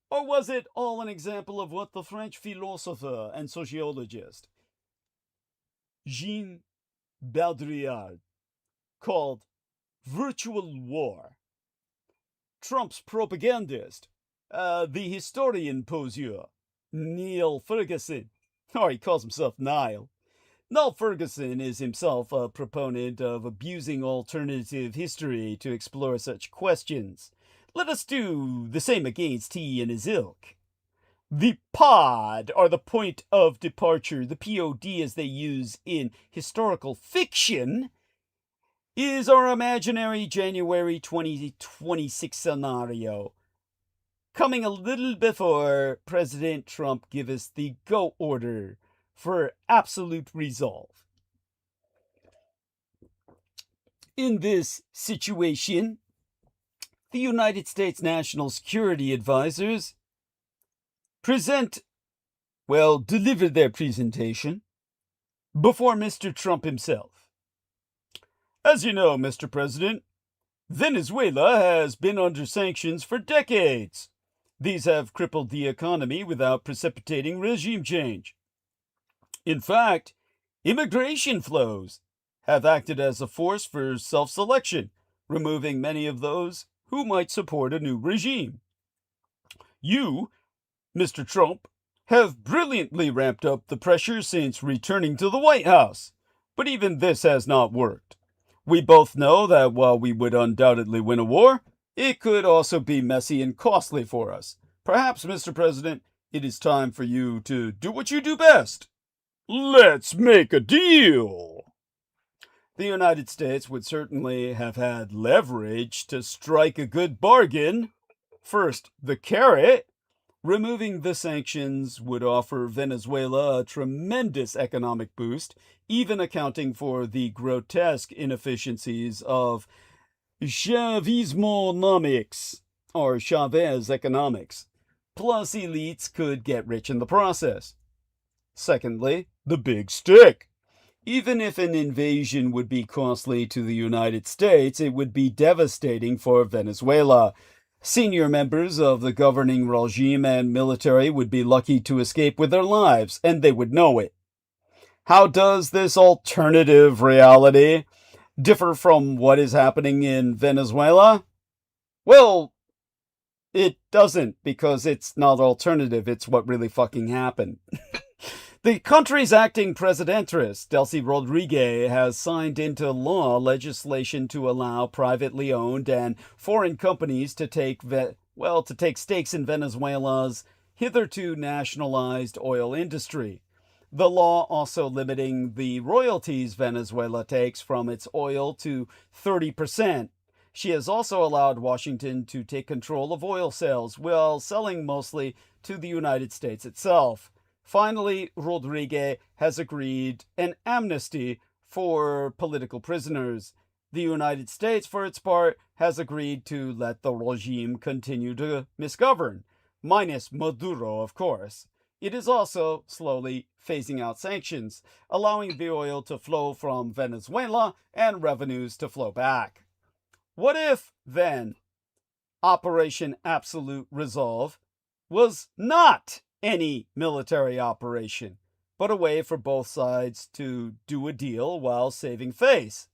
Or was it all an example of what the French philosopher and sociologist Jean Baudrillard called virtual war? Trump's propagandist, the historian poseur, Niall Ferguson, or he calls himself Niall. Niall Ferguson is himself a proponent of abusing alternative history to explore such questions. Let us do the same against he and his ilk. The pod, or the point of departure, the POD as they use in historical fiction, is our imaginary January 2026 scenario, coming a little before President Trump give us the go order for absolute resolve. In this situation, the United States National Security Advisors deliver their presentation before Mr. Trump himself. As you know, Mr. President, Venezuela has been under sanctions for decades. These have crippled the economy without precipitating regime change. In fact, immigration flows have acted as a force for self-selection, removing many of those who might support a new regime. You, Mr. Trump, have brilliantly ramped up the pressure since returning to the White House, but even this has not worked. We both know that while we would undoubtedly win a war, it could also be messy and costly for us. Perhaps, Mr. President, it is time for you to do what you do best. Let's make a deal. The United States would certainly have had leverage to strike a good bargain. First, the carrot. Removing the sanctions would offer Venezuela a tremendous economic boost, even accounting for the grotesque inefficiencies of Chavismonomics, or Chavez economics. Plus, elites could get rich in the process. Secondly, the big stick. Even if an invasion would be costly to the United States, it would be devastating for Venezuela. Senior members of the governing regime and military would be lucky to escape with their lives, and they would know it. How does this alternative reality differ from what is happening in Venezuela? Well, it doesn't, because it's not alternative, it's what really fucking happened. The country's acting Traditiöns, Delcy Rodriguez, has signed into law legislation to allow privately owned and foreign companies to take stakes in Venezuela's hitherto nationalized oil industry. The law also limiting the royalties Venezuela takes from its oil to 30%. She has also allowed Washington to take control of oil sales while selling mostly to the United States itself. Finally, Rodriguez has agreed an amnesty for political prisoners. The United States, for its part, has agreed to let the regime continue to misgovern, minus Maduro, of course. it is also slowly phasing out sanctions, allowing the oil to flow from Venezuela and revenues to flow back. What if, then, Operation Absolute Resolve was not any military operation, but a way for both sides to do a deal while saving face?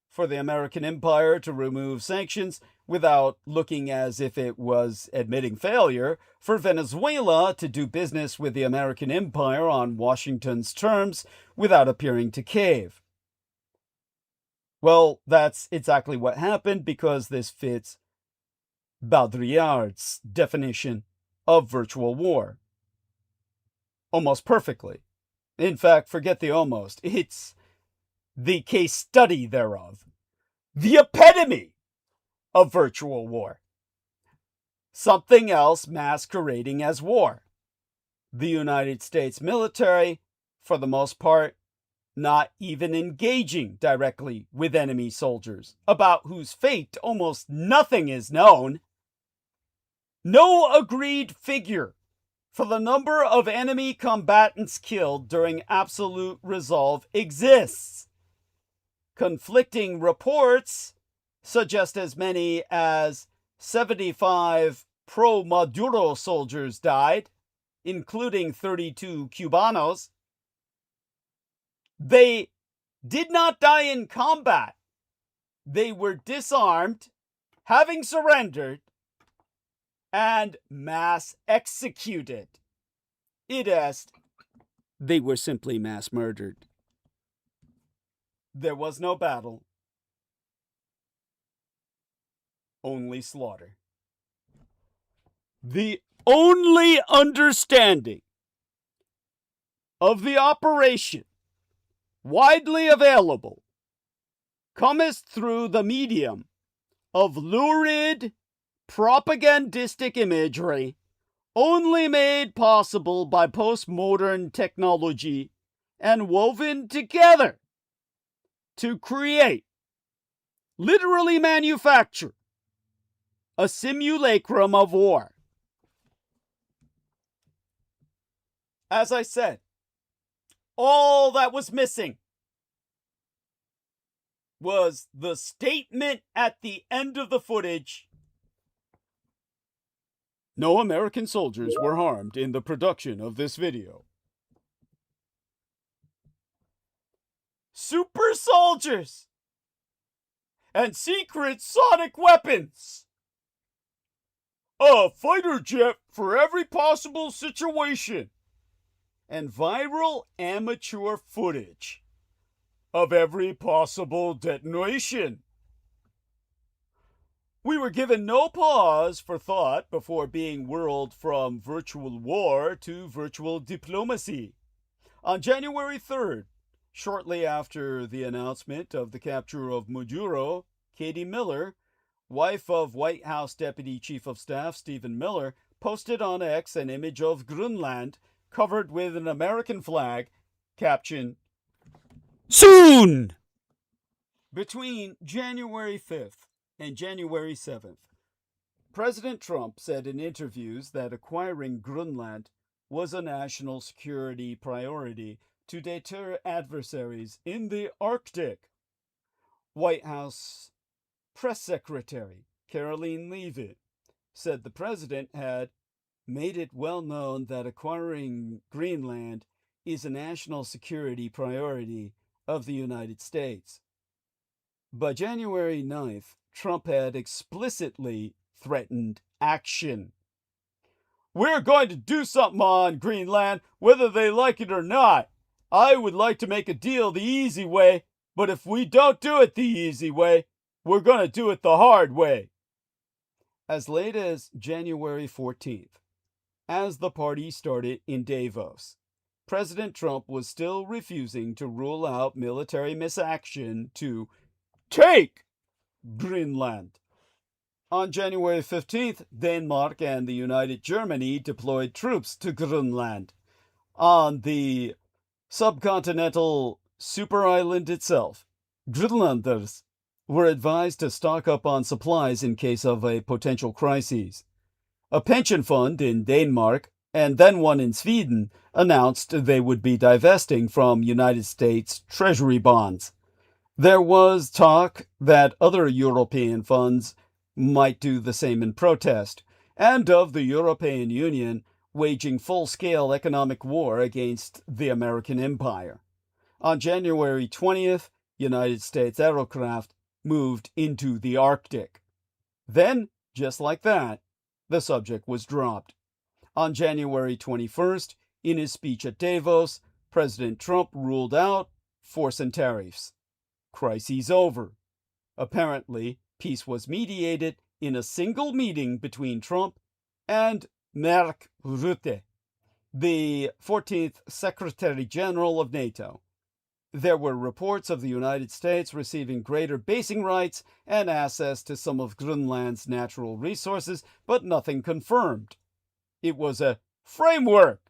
For the American empire to remove sanctions without looking as if it was admitting failure, for Venezuela to do business with the American empire on Washington's terms without appearing to cave. Well, that's exactly what happened, because this fits Baudrillard's definition of virtual war almost perfectly. In fact, forget the almost. It's the case study thereof. The epitome of virtual war. Something else masquerading as war. The United States military, for the most part, not even engaging directly with enemy soldiers, about whose fate almost nothing is known. No agreed figure for the number of enemy combatants killed during Absolute Resolve exists. Conflicting reports suggest as many as 75 pro-Maduro soldiers died, including 32 Cubanos. They did not die in combat. They were disarmed, having surrendered, and mass executed. It est, they were simply mass murdered. There was no battle, only slaughter. The only understanding of the operation widely available cometh through the medium of lurid propagandistic imagery, only made possible by postmodern technology and woven together to create, literally manufacture, a simulacrum of war. As I said, all that was missing was the statement at the end of the footage: no American soldiers were harmed in the production of this video. Super soldiers and secret sonic weapons. A fighter jet for every possible situation. And viral amateur footage of every possible detonation. We were given no pause for thought before being whirled from virtual war to virtual diplomacy. On January 3rd, shortly after the announcement of the capture of Maduro, Katie Miller, wife of White House Deputy Chief of Staff Stephen Miller, posted on X an image of Greenland covered with an American flag, captioned, "Soon!" Between January 5th and January 7th, President Trump said in interviews that acquiring Greenland was a national security priority to deter adversaries in the Arctic. White House Press Secretary Karoline Leavitt said the president had made it well known that acquiring Greenland is a national security priority of the United States. By January 9th, Trump had explicitly threatened action. We're going to do something on Greenland, whether they like it or not. I would like to make a deal the easy way, but if we don't do it the easy way, we're going to do it the hard way. As late as January 14th, as the party started in Davos, President Trump was still refusing to rule out military misaction to take Greenland. On January 15th, Denmark and the United Germany deployed troops to Greenland. On the subcontinental super island itself, Greenlanders were advised to stock up on supplies in case of a potential crisis. A pension fund in Denmark and then one in Sweden, announced they would be divesting from United States Treasury bonds. There was talk that other European funds might do the same in protest, and of the European Union waging full-scale economic war against the American empire. On January 20th, United States aircraft moved into the Arctic. Then, just like that, the subject was dropped. On January 21st, in his speech at Davos, President Trump ruled out force and tariffs. Crisis over. Apparently, peace was mediated in a single meeting between Trump and Mark Rutte, the 14th Secretary General of NATO. There were reports of the United States receiving greater basing rights and access to some of Greenland's natural resources, but nothing confirmed. It was a framework.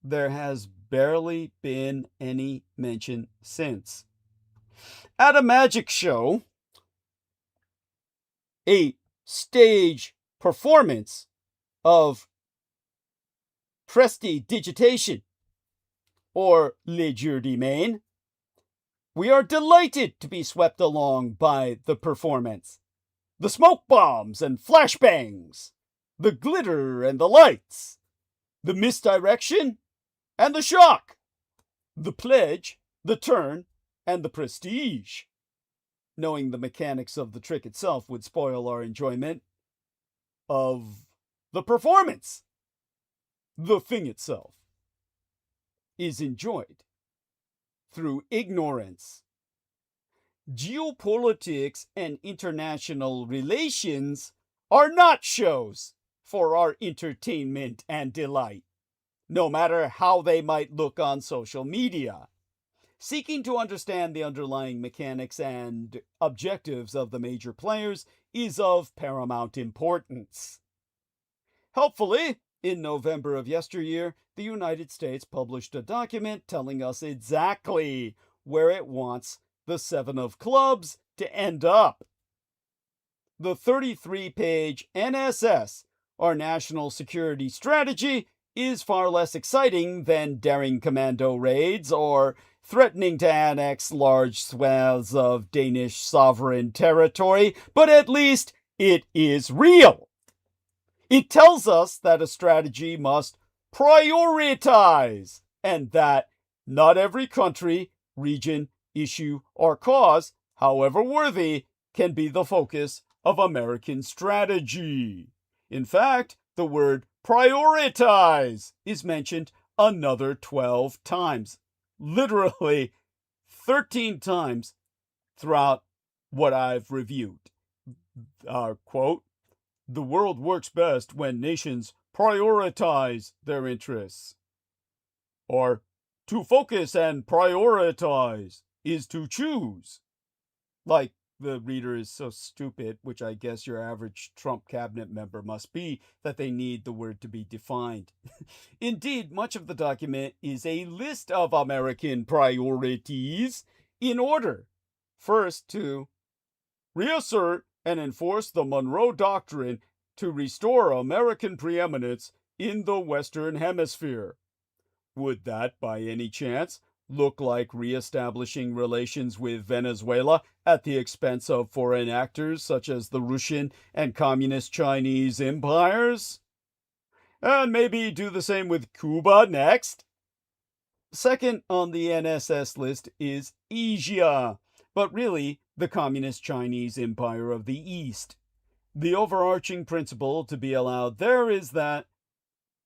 There has barely been any mention since. At a magic show, a stage performance of prestidigitation, or legerdemain, we are delighted to be swept along by the performance. The smoke bombs and flashbangs, the glitter and the lights, the misdirection and the shock, the pledge, the turn, and the prestige. Knowing the mechanics of the trick itself would spoil our enjoyment of the performance. The thing itself is enjoyed through ignorance. Geopolitics and international relations are not shows for our entertainment and delight, no matter how they might look on social media. Seeking to understand the underlying mechanics and objectives of the major players is of paramount importance. Helpfully, in November of yesteryear, the United States published a document telling us exactly where it wants the Seven of Clubs to end up. The 33-page NSS, our National Security Strategy, is far less exciting than daring commando raids or threatening to annex large swaths of Danish sovereign territory, but at least it is real. It tells us that a strategy must prioritize, and that not every country, region, issue, or cause, however worthy, can be the focus of American strategy. In fact, the word prioritize is mentioned another 12 times. Literally 13 times throughout what I've reviewed. Quote, "The world works best when nations prioritize their interests." Or, "To focus and prioritize is to choose." Like the reader is so stupid, which I guess your average Trump cabinet member must be, that they need the word to be defined. Indeed, much of the document is a list of American priorities in order, first, to reassert and enforce the Monroe Doctrine to restore American preeminence in the Western Hemisphere. Would that, by any chance, look like reestablishing relations with Venezuela at the expense of foreign actors such as the Russian and Communist Chinese empires? And maybe do the same with Cuba next? Second on the NSS list is Asia, but really the Communist Chinese Empire of the East. The overarching principle to be allowed there is that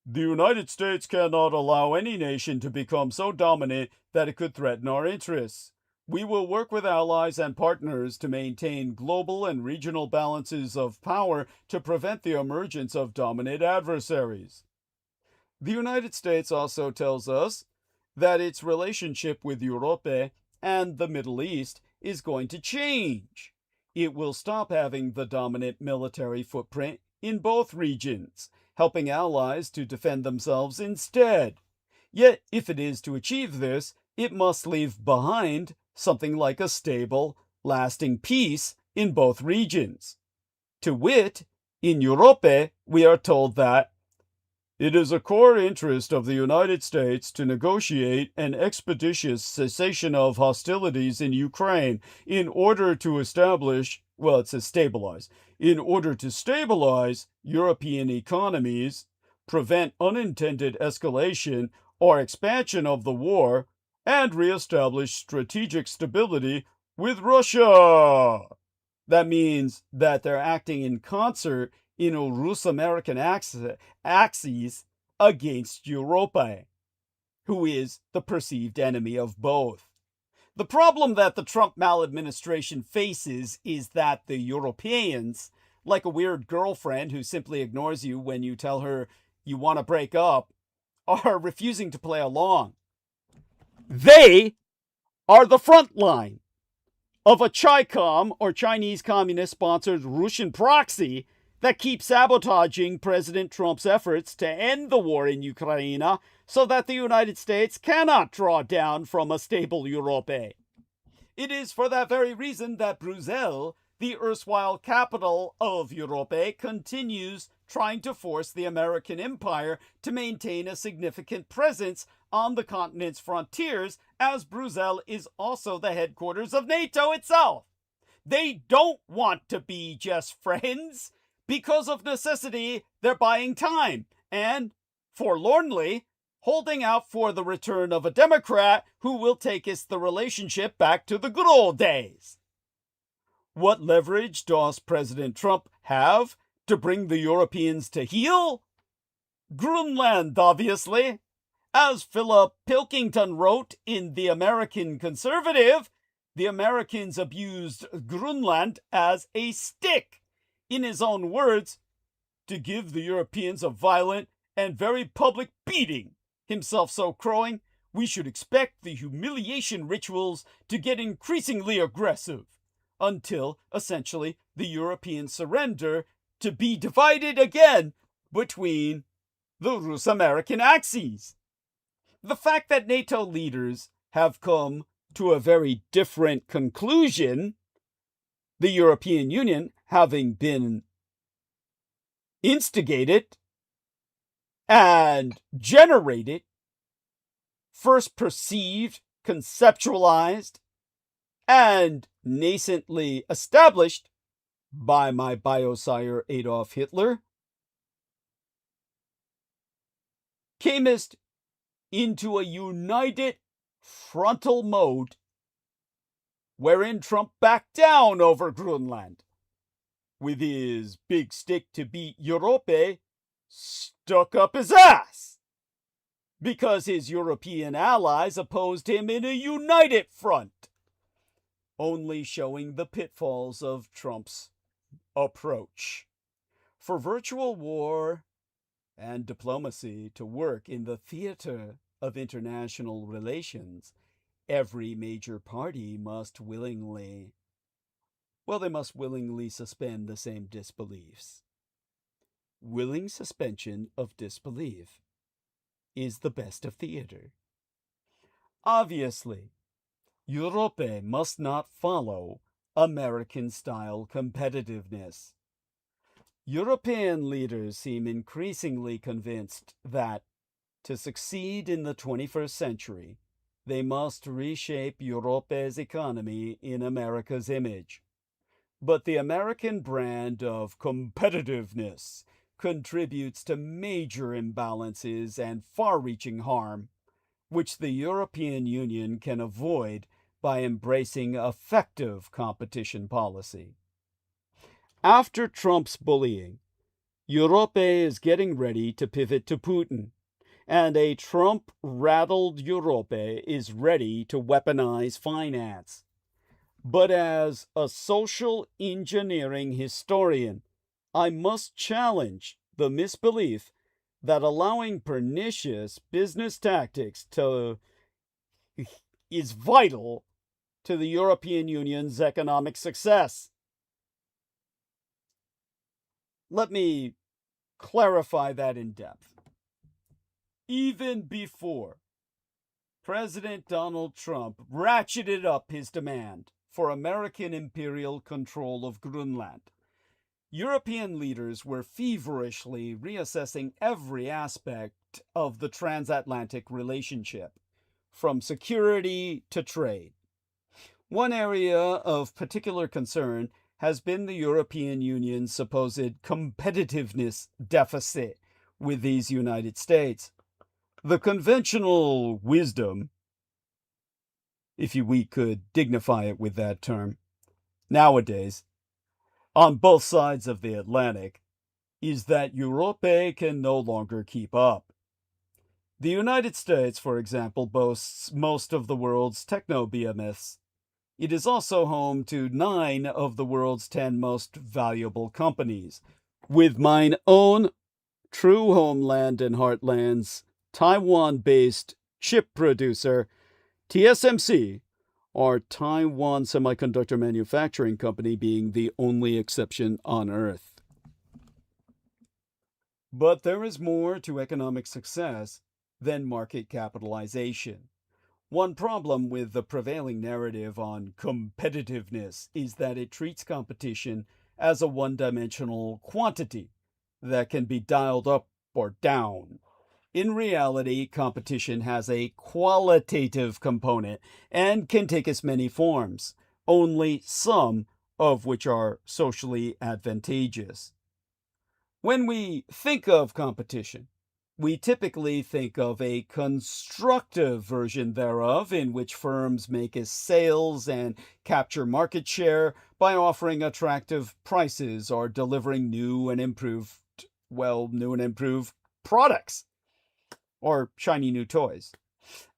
the United States cannot allow any nation to become so dominant that it could threaten our interests. We will work with allies and partners to maintain global and regional balances of power to prevent the emergence of dominant adversaries. The United States also tells us that its relationship with Europe and the Middle East is going to change. It will stop having the dominant military footprint in both regions, helping allies to defend themselves instead. Yet, if it is to achieve this, it must leave behind something like a stable, lasting peace in both regions. To wit, in Europe, we are told that It is a core interest of the United States to negotiate an expeditious cessation of hostilities in Ukraine in order to establish, well, it says stabilize, in order to stabilize European economies, prevent unintended escalation or expansion of the war, and reestablish strategic stability with Russia. That means that they're acting in concert in a Rus-American axis against Europe, who is the perceived enemy of both. The problem that the Trump maladministration faces is that the Europeans, like a weird girlfriend who simply ignores you when you tell her you want to break up, are refusing to play along. They are the front line of a CHICOM, or Chinese Communist-sponsored Russian proxy, that keeps sabotaging President Trump's efforts to end the war in Ukraine so that the United States cannot draw down from a stable Europe. It is for that very reason that Brussels, the erstwhile capital of Europe, continues trying to force the American empire to maintain a significant presence on the continent's frontiers, as Brussels is also the headquarters of NATO itself. They don't want to be just friends. Because of necessity, they're buying time and, forlornly, holding out for the return of a Democrat who will take us the relationship back to the good old days. What leverage does President Trump have to bring the Europeans to heel? Greenland, obviously. As Philip Pilkington wrote in The American Conservative, the Americans abused Greenland as a stick. In his own words, to give the Europeans a violent and very public beating. Himself so crowing, we should expect the humiliation rituals to get increasingly aggressive, until, essentially, the Europeans surrender to be divided again between the Rus-American axes. The fact that NATO leaders have come to a very different conclusion, the European Union having been instigated and generated, first perceived, conceptualized, and nascently established by my biosire Adolf Hitler, camest into a united frontal mode wherein Trump backed down over Greenland, with his big stick to beat Europe stuck up his ass, because his European allies opposed him in a united front, only showing the pitfalls of Trump's approach. For virtual war and diplomacy to work in the theater of international relations, every major party must willingly suspend the same disbeliefs. Willing suspension of disbelief is the best of theater. Obviously, Europe must not follow American-style competitiveness. European leaders seem increasingly convinced that, to succeed in the 21st century, they must reshape Europe's economy in America's image. But the American brand of competitiveness contributes to major imbalances and far-reaching harm, which the European Union can avoid by embracing effective competition policy. After Trump's bullying, Europe is getting ready to pivot to Putin, and a Trump-rattled Europe is ready to weaponize finance. But as a social engineering historian, I must challenge the misbelief that allowing pernicious business tactics is vital to the European Union's economic success. Let me clarify that in depth. Even before President Donald Trump ratcheted up his demand for American imperial control of Greenland, European leaders were feverishly reassessing every aspect of the transatlantic relationship, from security to trade. One area of particular concern has been the European Union's supposed competitiveness deficit with these United States. The conventional wisdom, if we could dignify it with that term, nowadays, on both sides of the Atlantic, is that Europe can no longer keep up. The United States, for example, boasts most of the world's techno-behemoths. It is also home to 9 of the world's 10 most valuable companies, with mine own true homeland and heartlands, Taiwan-based chip producer TSMC, or Taiwan Semiconductor Manufacturing Company, being the only exception on Earth. But there is more to economic success than market capitalization. One problem with the prevailing narrative on competitiveness is that it treats competition as a one-dimensional quantity that can be dialed up or down. In reality, competition has a qualitative component and can take as many forms, only some of which are socially advantageous. When we think of competition, we typically think of a constructive version thereof, in which firms make sales and capture market share by offering attractive prices or delivering new and improved products or shiny new toys.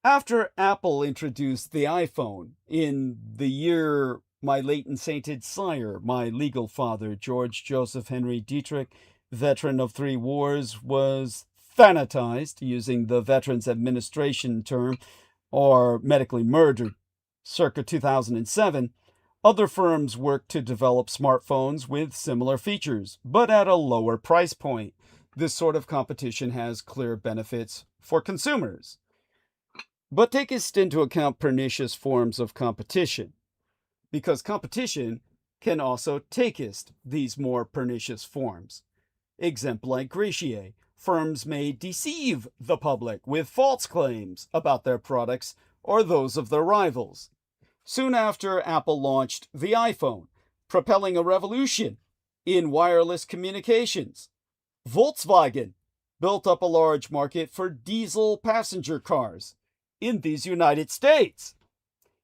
After Apple introduced the iPhone in the year my late and sainted sire, my legal father, George Joseph Henry Dietrich, veteran of 3 wars, was thanatized, using the Veterans Administration term, or medically murdered, circa 2007, other firms worked to develop smartphones with similar features, but at a lower price point. This sort of competition has clear benefits for consumers. But takest into account pernicious forms of competition, because competition can also takest these more pernicious forms. Exempli firms may deceive the public with false claims about their products or those of their rivals. Soon after, Apple launched the iPhone, propelling a revolution in wireless communications. Volkswagen built up a large market for diesel passenger cars in these United States.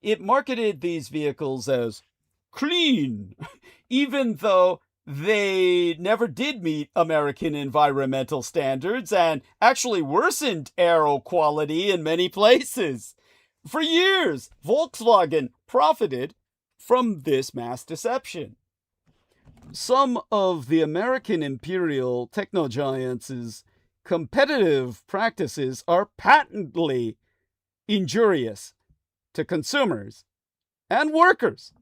It marketed these vehicles as clean, even though they never did meet American environmental standards and actually worsened aero quality in many places. For years, Volkswagen profited from this mass deception. Some of the American imperial techno giants' competitive practices are patently injurious to consumers and workers.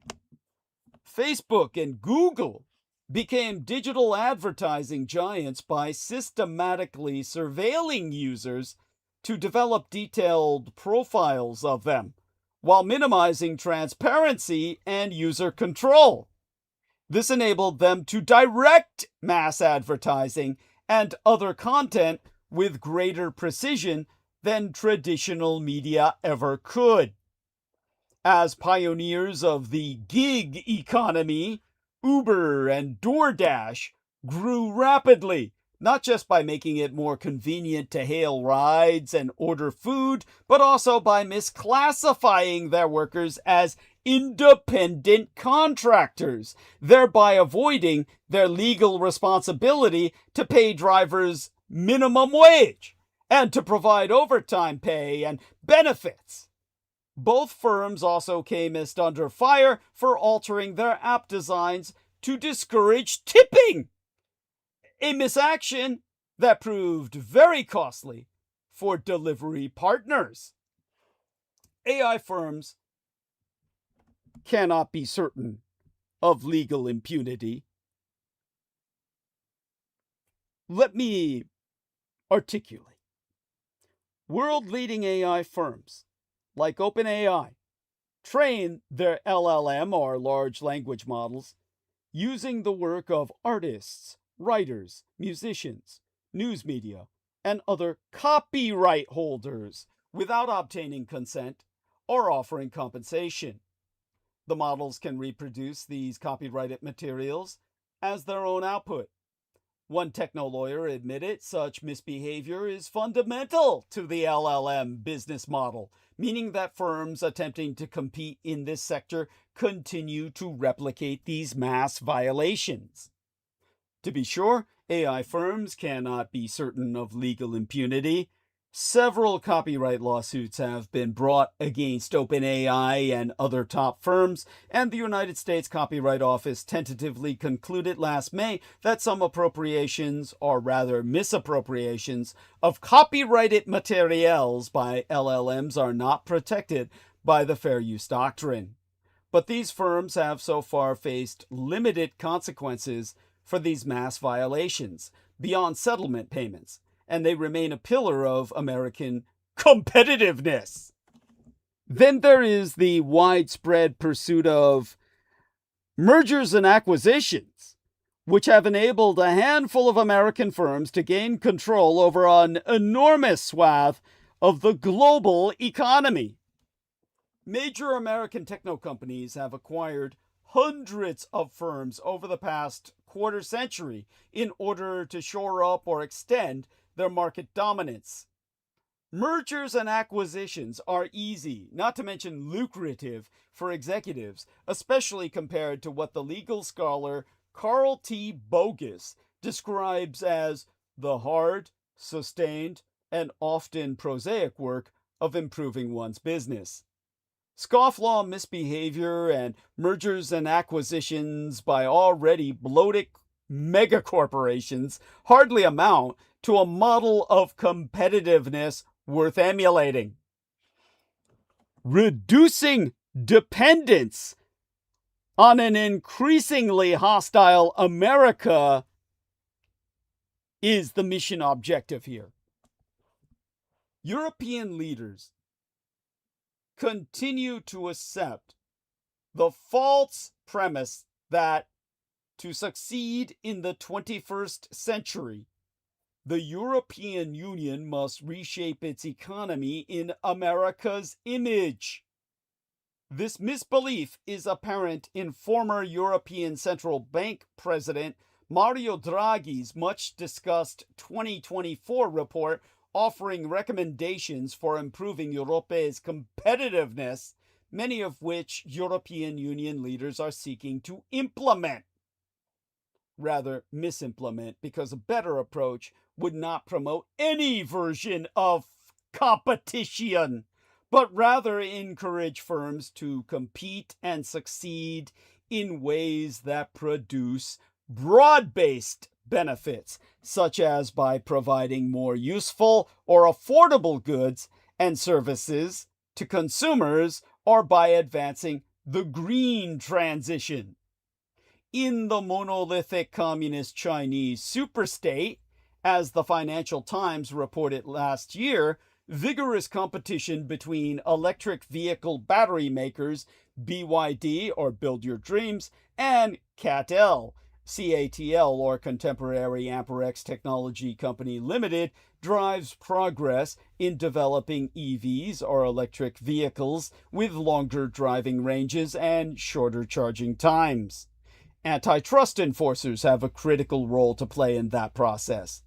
Facebook and Google became digital advertising giants by systematically surveilling users to develop detailed profiles of them, while minimizing transparency and user control. This enabled them to direct mass advertising and other content with greater precision than traditional media ever could. As pioneers of the gig economy, Uber and DoorDash grew rapidly, not just by making it more convenient to hail rides and order food, but also by misclassifying their workers as independent contractors, thereby avoiding their legal responsibility to pay drivers minimum wage and to provide overtime pay and benefits. Both firms also came under fire for altering their app designs to discourage tipping, a misaction that proved very costly for delivery partners. AI firms cannot be certain of legal impunity. Let me articulate. World-leading AI firms, like OpenAI, train their LLM or large language models using the work of artists, writers, musicians, news media, and other copyright holders without obtaining consent or offering compensation. The models can reproduce these copyrighted materials as their own output. One techno lawyer admitted such misbehavior is fundamental to the LLM business model, meaning that firms attempting to compete in this sector continue to replicate these mass violations. To be sure, AI firms cannot be certain of legal impunity. Several copyright lawsuits have been brought against OpenAI and other top firms, and the United States Copyright Office tentatively concluded last May that some appropriations, or rather misappropriations, of copyrighted materials by LLMs are not protected by the fair use doctrine. But these firms have so far faced limited consequences for these mass violations, beyond settlement payments, and they remain a pillar of American competitiveness. Then there is the widespread pursuit of mergers and acquisitions, which have enabled a handful of American firms to gain control over an enormous swath of the global economy. Major American techno companies have acquired hundreds of firms over the past quarter century in order to shore up or extend their market dominance. Mergers and acquisitions are easy, not to mention lucrative, for executives, especially compared to what the legal scholar Carl T. Bogus describes as the hard, sustained, and often prosaic work of improving one's business. Scofflaw misbehavior and mergers and acquisitions by already bloated megacorporations hardly amount to a model of competitiveness worth emulating. Reducing dependence on an increasingly hostile America is the mission objective here. European leaders continue to accept the false premise that to succeed in the 21st century, the European Union must reshape its economy in America's image. This misbelief is apparent in former European Central Bank President Mario Draghi's much-discussed 2024 report offering recommendations for improving Europe's competitiveness, many of which European Union leaders are seeking to implement. Rather, misimplement, because a better approach would not promote any version of competition, but rather encourage firms to compete and succeed in ways that produce broad-based benefits, such as by providing more useful or affordable goods and services to consumers, or by advancing the green transition. In the monolithic communist Chinese superstate, as the Financial Times reported last year, vigorous competition between electric vehicle battery makers BYD, or Build Your Dreams, and CATL, or Contemporary Amperex Technology Company Limited, drives progress in developing EVs, or electric vehicles, with longer driving ranges and shorter charging times. Antitrust enforcers have a critical role to play in that process.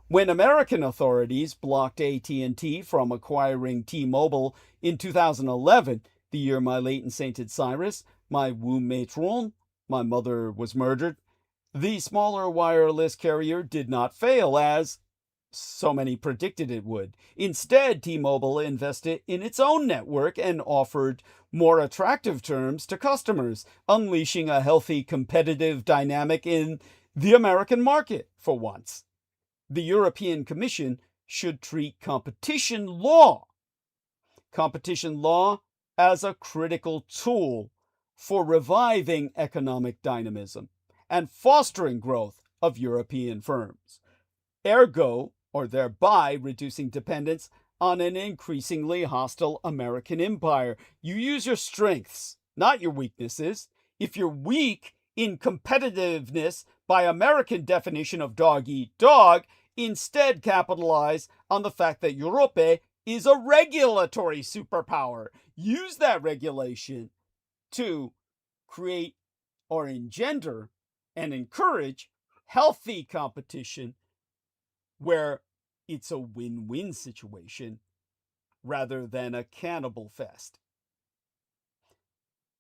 When American authorities blocked AT&T from acquiring T-Mobile in 2011, the year my late and sainted Cyrus, my womb matron, my mother was murdered, the smaller wireless carrier did not fail, as so many predicted it would. Instead, T-Mobile invested in its own network and offered more attractive terms to customers, unleashing a healthy competitive dynamic in the American market for once. The European Commission should treat competition law as a critical tool for reviving economic dynamism and fostering growth of European firms. Ergo, or thereby reducing dependence on an increasingly hostile American empire. You use your strengths, not your weaknesses. If you're weak, in competitiveness by American definition of dog eat dog, instead capitalize on the fact that Europe is a regulatory superpower. Use that regulation to create or engender and encourage healthy competition where it's a win-win situation rather than a cannibal fest.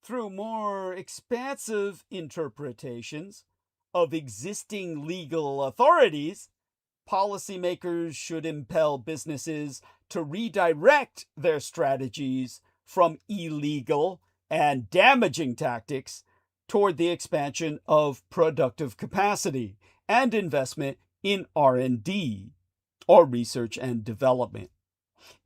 Through more expansive interpretations of existing legal authorities, policymakers should impel businesses to redirect their strategies from illegal and damaging tactics toward the expansion of productive capacity and investment in R&D, or research and development.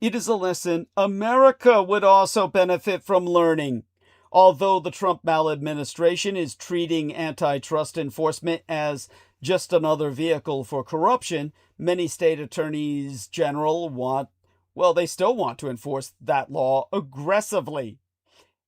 It is a lesson America would also benefit from learning. Although the Trump maladministration is treating antitrust enforcement as just another vehicle for corruption, many state attorneys general they still want to enforce that law aggressively.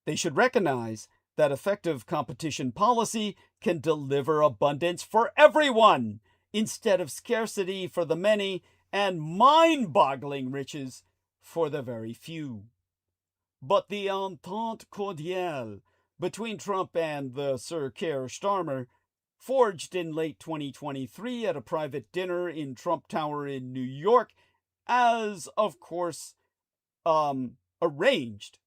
They should recognize that effective competition policy can deliver abundance for everyone, instead of scarcity for the many and mind-boggling riches for the very few. But the entente cordiale between Trump and the Sir Keir Starmer, forged in late 2023 at a private dinner in Trump Tower in New York, as of course arranged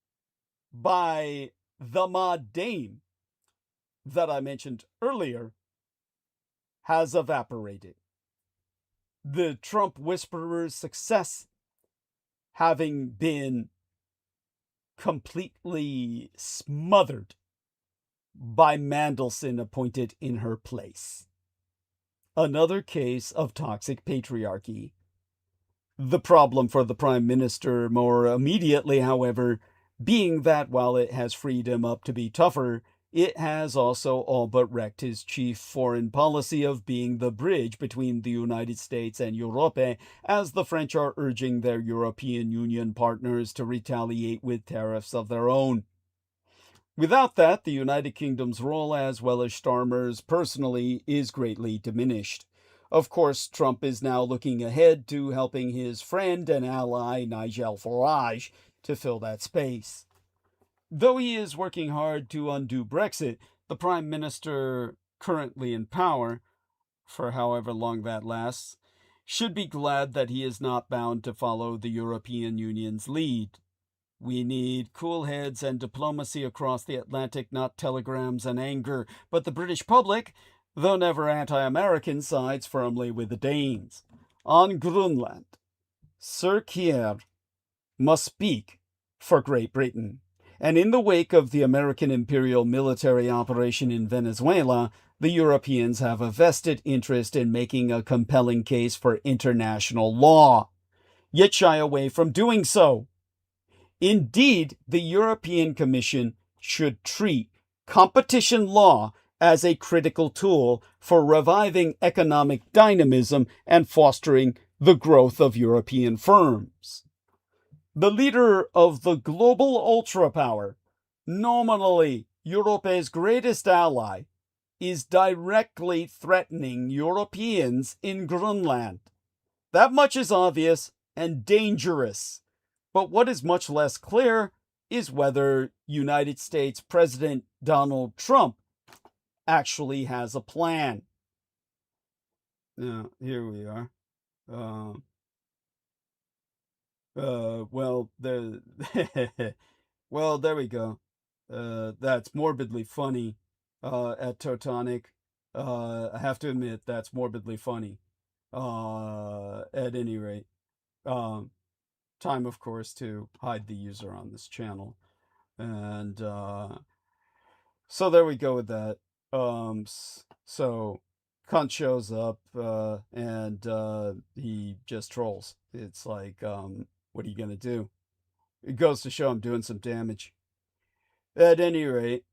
by the Ma Dame that I mentioned earlier, has evaporated. The Trump whisperer's success having been completely smothered by Mandelson appointed in her place. Another case of toxic patriarchy. The problem for the Prime Minister more immediately, however, being that while it has freed him up to be tougher, it has also all but wrecked his chief foreign policy of being the bridge between the United States and Europe, as the French are urging their European Union partners to retaliate with tariffs of their own. Without that, the United Kingdom's role, as well as Starmer's personally, is greatly diminished. Of course, Trump is now looking ahead to helping his friend and ally Nigel Farage to fill that space. Though he is working hard to undo Brexit, the Prime Minister currently in power, for however long that lasts, should be glad that he is not bound to follow the European Union's lead. We need cool heads and diplomacy across the Atlantic, not telegrams and anger, but the British public, though never anti-American, sides firmly with the Danes. On Greenland, Sir Keir must speak for Great Britain. And in the wake of the American imperial military operation in Venezuela, the Europeans have a vested interest in making a compelling case for international law, yet shy away from doing so. Indeed, the European Commission should treat competition law as a critical tool for reviving economic dynamism and fostering the growth of European firms. The leader of the global ultrapower, nominally Europe's greatest ally, is directly threatening Europeans in Greenland. That much is obvious and dangerous. But what is much less clear is whether United States President Donald Trump actually has a plan. Now, here we are. Well, there we go. That's morbidly funny at Totonic. I have to admit, that's morbidly funny. At any rate, time, of course, to hide the user on this channel. And so there we go with that. So Cunt shows up and he just trolls. It's like, what are you going to do? It goes to show I'm doing some damage. At any rate,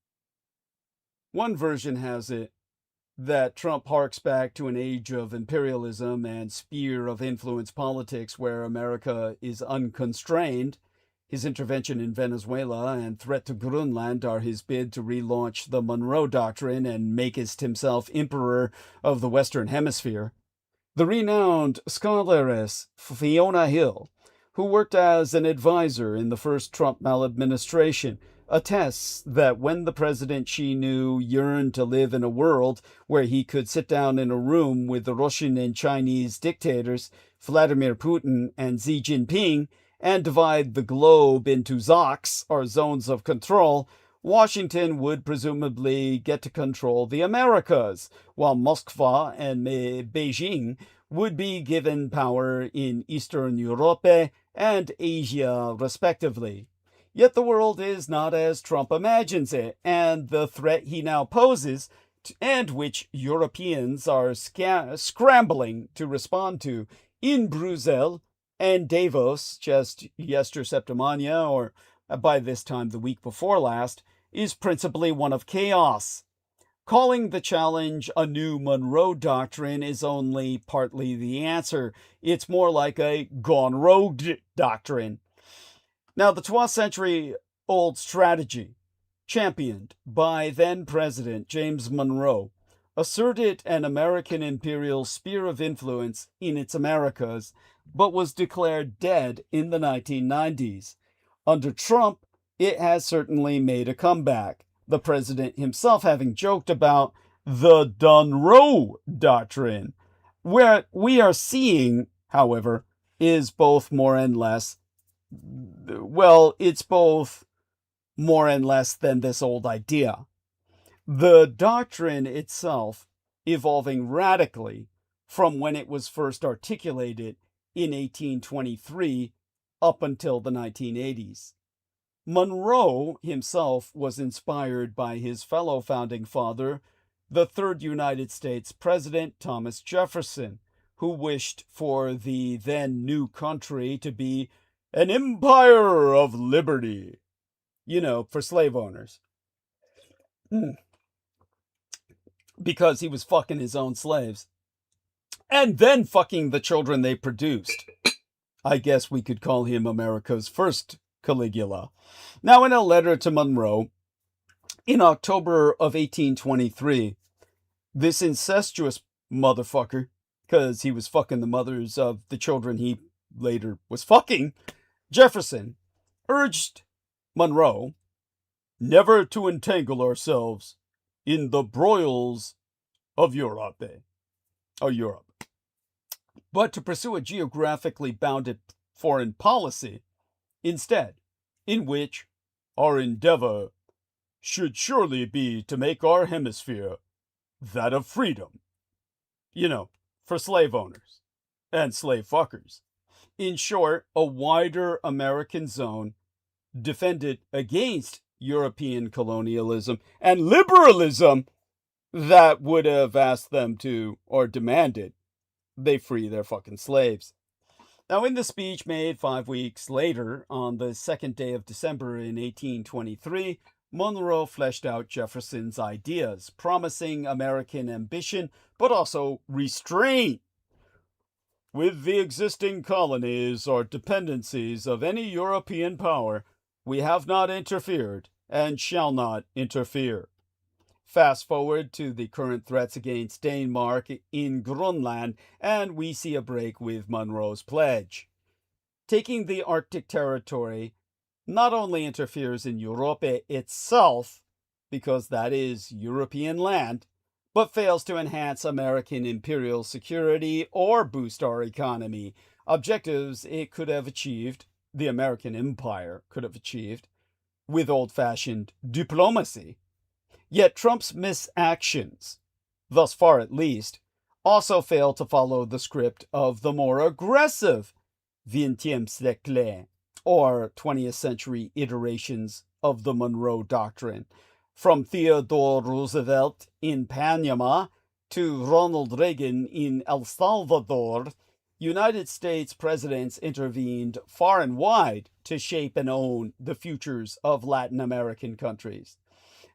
one version has it that Trump harks back to an age of imperialism and sphere of influence politics where America is unconstrained, His intervention in Venezuela and threat to Grönland are his bid to relaunch the Monroe Doctrine and makest himself emperor of the Western Hemisphere. The renowned scholaress Fiona Hill, who worked as an advisor in the first Trump maladministration, attests that when the president she knew yearned to live in a world where he could sit down in a room with the Russian and Chinese dictators, Vladimir Putin and Xi Jinping, and divide the globe into zones, or zones of control, Washington would presumably get to control the Americas, while Moscow and Beijing would be given power in Eastern Europe and Asia, respectively. Yet the world is not as Trump imagines it, and the threat he now poses, and which Europeans are scrambling to respond to in Brussels and Davos just yesterday, or by this time the week before last, is principally one of chaos. Calling the challenge a new Monroe Doctrine is only partly the answer. It's more like a gone rogue doctrine. Now, the 12th century-old strategy, championed by then-President James Monroe, asserted an American imperial sphere of influence in its Americas, but was declared dead in the 1990s. Under Trump, it has certainly made a comeback, the president himself having joked about the Monroe Doctrine. Where we are seeing, however, is both more and less, well, it's both more and less than this old idea. The doctrine itself evolving radically from when it was first articulated in 1823 up until the 1980s. Monroe himself was inspired by his fellow founding father, the third United States President Thomas Jefferson, who wished for the then new country to be an empire of liberty, for slave owners. Because he was fucking his own slaves. And then fucking the children they produced. I guess we could call him America's first Caligula. Now, in a letter to Monroe, in October of 1823, this incestuous motherfucker, because he was fucking the mothers of the children he later was fucking, Jefferson, urged Monroe never to entangle ourselves in the broils of Europe, but to pursue a geographically bounded foreign policy instead, in which our endeavor should surely be to make our hemisphere that of freedom, for slave owners and slave fuckers. In short, a wider American zone defended against European colonialism and liberalism that would have asked them to, or demanded, they free their fucking slaves. Now, in the speech made 5 weeks later, on the 2nd day of December in 1823, Monroe fleshed out Jefferson's ideas, promising American ambition, but also restraint. With the existing colonies or dependencies of any European power, we have not interfered and shall not interfere. Fast forward to the current threats against Denmark in Grönland, and we see a break with Monroe's pledge. Taking the Arctic territory not only interferes in Europe itself, because that is European land, but fails to enhance American imperial security or boost our economy, objectives it could have achieved, the American empire could have achieved, with old-fashioned diplomacy. Yet Trump's misactions, thus far at least, also fail to follow the script of the more aggressive XXe siècle, or 20th century iterations of the Monroe Doctrine, from Theodore Roosevelt in Panama to Ronald Reagan in El Salvador. United States presidents intervened far and wide to shape and own the futures of Latin American countries.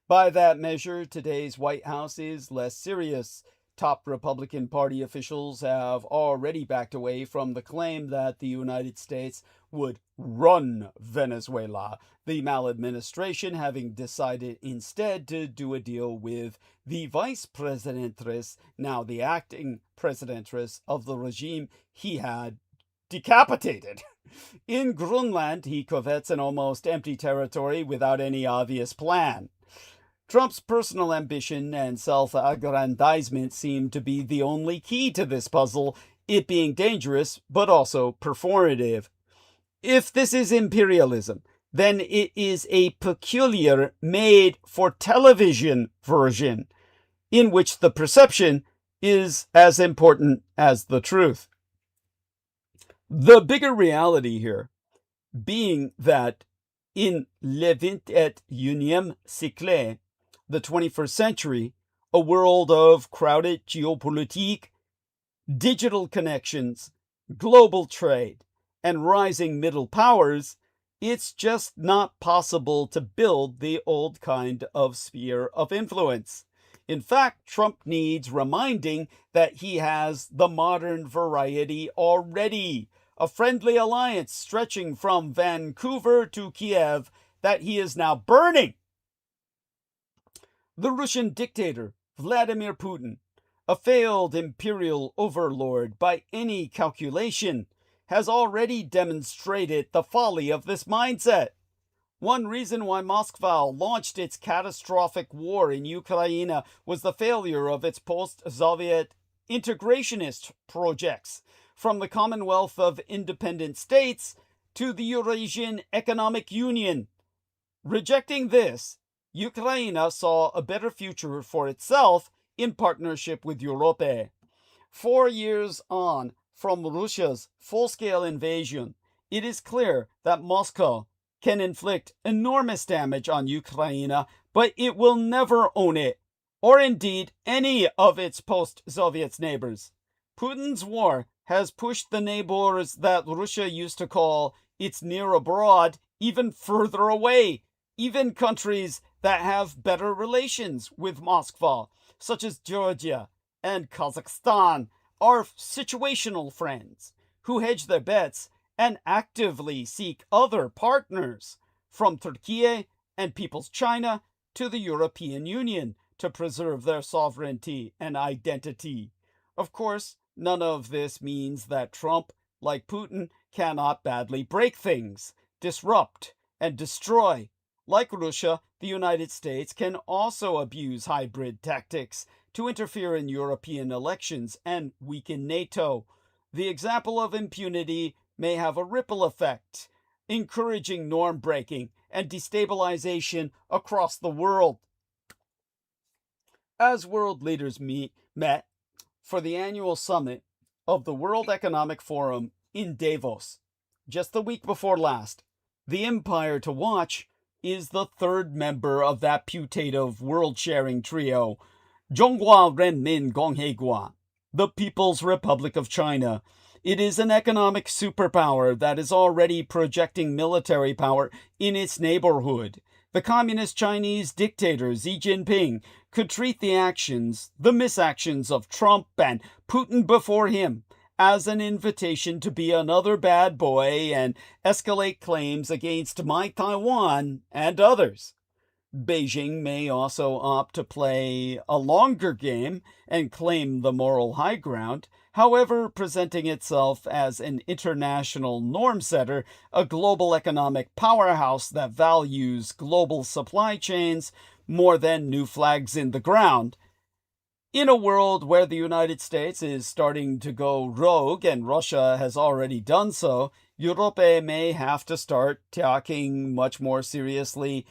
By that measure, today's White House is less serious top Republican Party officials have already backed away from the claim that the United States would run Venezuela, the maladministration having decided instead to do a deal with the vice presidentress, now the acting presidentress of the regime he had decapitated. In Greenland, he covets an almost empty territory without any obvious plan. Trump's personal ambition and self-aggrandizement seem to be the only key to this puzzle, it being dangerous, but also performative. If this is imperialism, then it is a peculiar made-for-television version, in which the perception is as important as the truth. The bigger reality here being that in le 21e siècle, the 21st century, a world of crowded geopolitique, digital connections, global trade, and rising middle powers, it's just not possible to build the old kind of sphere of influence. In fact, Trump needs reminding that he has the modern variety already, a friendly alliance stretching from Vancouver to Kiev that he is now burning. The Russian dictator, Vladimir Putin, a failed imperial overlord by any calculation, has already demonstrated the folly of this mindset. One reason why Moscow launched its catastrophic war in Ukraine was the failure of its post-Soviet integrationist projects, from the Commonwealth of Independent States to the Eurasian Economic Union. Rejecting this, Ukraine saw a better future for itself in partnership with Europe. 4 years on from Russia's full-scale invasion, it is clear that Moscow can inflict enormous damage on Ukraine, but it will never own it, or indeed any of its post-Soviet neighbors. Putin's war has pushed the neighbors that Russia used to call its near abroad even further away, even countries that have better relations with Moscow, such as Georgia and Kazakhstan, are situational friends who hedge their bets and actively seek other partners, from Turkey and People's China to the European Union, to preserve their sovereignty and identity. Of course, none of this means that Trump, like Putin, cannot badly break things, disrupt, and destroy. Like Russia, the United States can also abuse hybrid tactics to interfere in European elections and weaken NATO. The example of impunity may have a ripple effect, encouraging norm breaking and destabilization across the world. As world leaders met for the annual summit of the World Economic Forum in Davos, just the week before last, the empire to watch is the third member of that putative world-sharing trio, Zhonghua Renmin Gongheguo, the People's Republic of China. It is an economic superpower that is already projecting military power in its neighborhood. The communist Chinese dictator Xi Jinping could treat the misactions of Trump and Putin before him as an invitation to be another bad boy and escalate claims against my Taiwan and others. Beijing may also opt to play a longer game and claim the moral high ground, however, presenting itself as an international norm setter, a global economic powerhouse that values global supply chains more than new flags in the ground. In a world where the United States is starting to go rogue and Russia has already done so, Europe may have to start talking much more seriously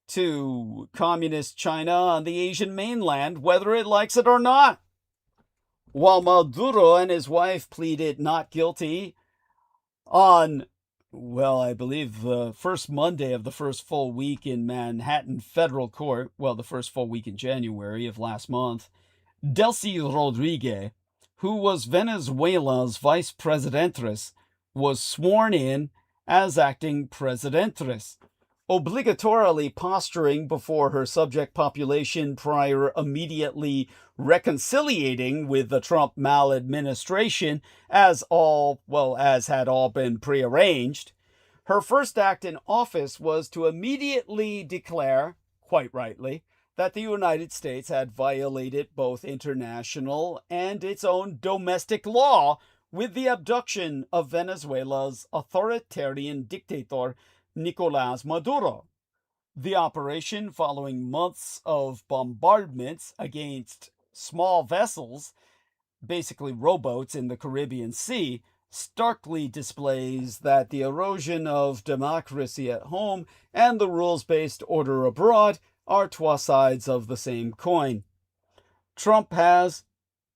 to communist China on the Asian mainland, whether it likes it or not. While Maduro and his wife pleaded not guilty on, I believe the first Monday of the first full week in Manhattan federal court, the first full week in January of last month, Delcy Rodriguez, who was Venezuela's vice presidentress, was sworn in as acting presidentress. obligatorily posturing before her subject population prior immediately reconciliating with the Trump maladministration as had all been prearranged, her first act in office was to immediately declare, quite rightly, that the United States had violated both international and its own domestic law with the abduction of Venezuela's authoritarian dictator, Nicolás Maduro. The operation, following months of bombardments against small vessels, basically rowboats in the Caribbean Sea, starkly displays that the erosion of democracy at home and the rules-based order abroad are two sides of the same coin. Trump has,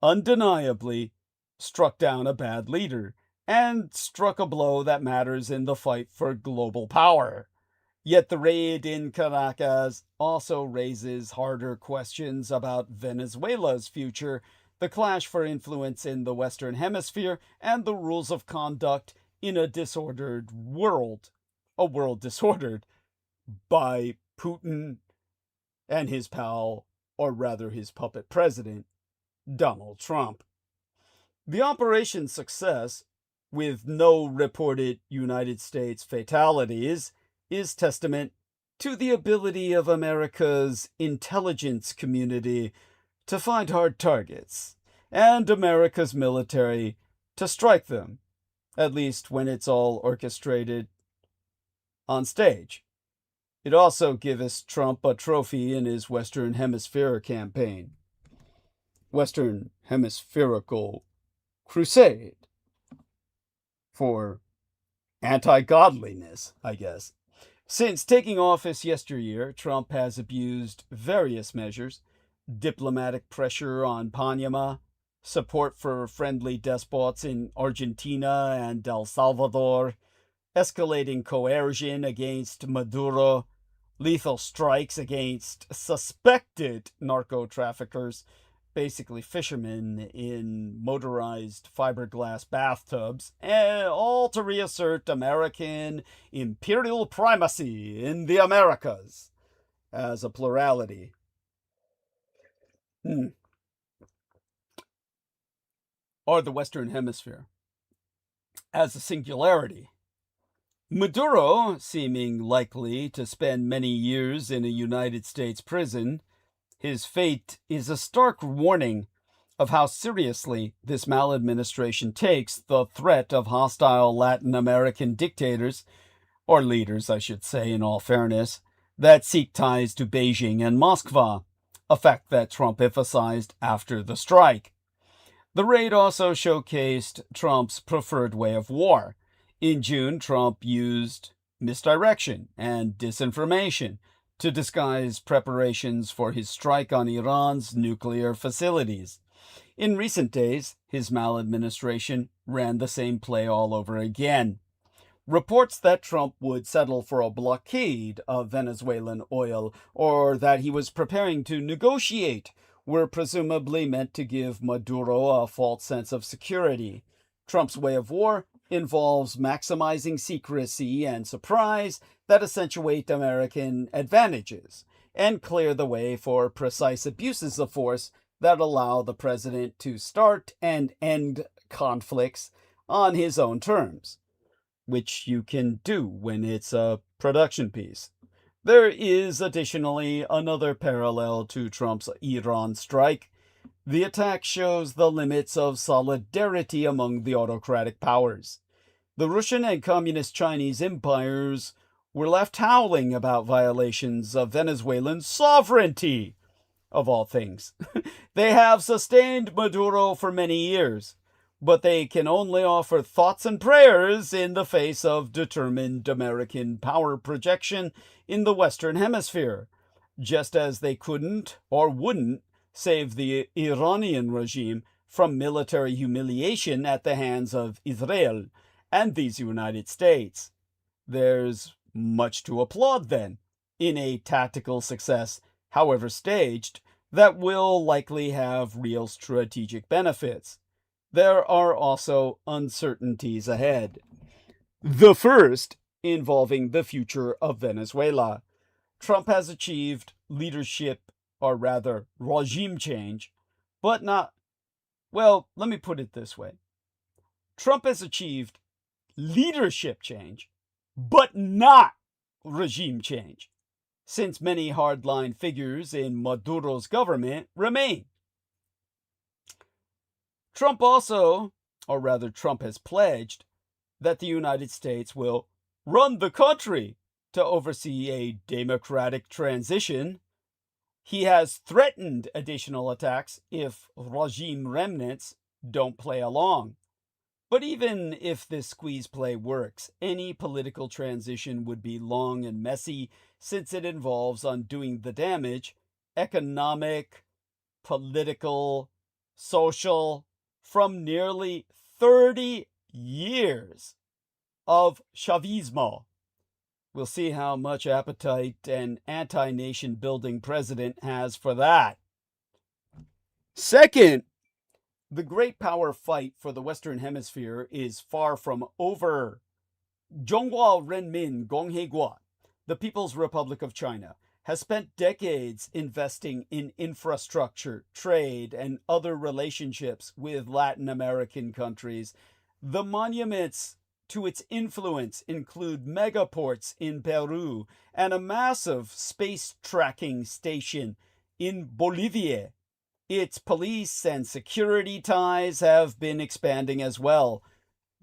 undeniably, struck down a bad leader and struck a blow that matters in the fight for global power. Yet the raid in Caracas also raises harder questions about Venezuela's future, the clash for influence in the Western Hemisphere, and the rules of conduct in a disordered world. A world disordered by Putin and his pal, or rather his puppet president, Donald Trump. The operation's success, with no reported United States fatalities, is testament to the ability of America's intelligence community to find hard targets, and America's military to strike them, at least when it's all orchestrated on stage. It also gives Trump a trophy in his Western Hemisphere campaign. Western Hemispherical Crusade for anti-godliness, I guess. Since taking office yesteryear, Trump has abused various measures: diplomatic pressure on Panama, support for friendly despots in Argentina and El Salvador, escalating coercion against Maduro, lethal strikes against suspected narco-traffickers, basically fishermen in motorized fiberglass bathtubs, all to reassert American imperial primacy in the Americas as a plurality. Or the Western Hemisphere as a singularity. Maduro, seeming likely to spend many years in a United States prison, his fate is a stark warning of how seriously this maladministration takes the threat of hostile Latin American dictators, or leaders, I should say, in all fairness, that seek ties to Beijing and Moscow, a fact that Trump emphasized after the strike. The raid also showcased Trump's preferred way of war. In June, Trump used misdirection and disinformation to disguise preparations for his strike on Iran's nuclear facilities. In recent days, his maladministration ran the same play all over again. Reports that Trump would settle for a blockade of Venezuelan oil, or that he was preparing to negotiate, were presumably meant to give Maduro a false sense of security. Trump's way of war involves maximizing secrecy and surprise that accentuate American advantages and clear the way for precise abuses of force that allow the president to start and end conflicts on his own terms, which you can do when it's a production piece. There is additionally another parallel to Trump's Iran strike. The attack shows the limits of solidarity among the autocratic powers. The Russian and Communist Chinese empires were left howling about violations of Venezuelan sovereignty, of all things. They have sustained Maduro for many years, but they can only offer thoughts and prayers in the face of determined American power projection in the Western Hemisphere, just as they couldn't or wouldn't save the Iranian regime from military humiliation at the hands of Israel and these United States. There's much to applaud, then, in a tactical success, however staged, that will likely have real strategic benefits. There are also uncertainties ahead. The first involving the future of Venezuela. Trump has achieved leadership, or rather regime change, but not, well, let me put it this way. Trump has achieved leadership change, but not regime change, since many hardline figures in Maduro's government remain. Trump also, or rather Trump has pledged, that the United States will run the country to oversee a democratic transition. He has threatened additional attacks if regime remnants don't play along. But even if this squeeze play works, any political transition would be long and messy since it involves undoing the damage, economic, political, social, from nearly 30 years of Chavismo. We'll see how much appetite an anti-nation building president has for that. Second, the great power fight for the Western Hemisphere is far from over. Zhonghua Renmin Gongheguo, the People's Republic of China, has spent decades investing in infrastructure, trade, and other relationships with Latin American countries. The monuments to its influence include megaports in Peru and a massive space tracking station in Bolivia. Its police and security ties have been expanding as well.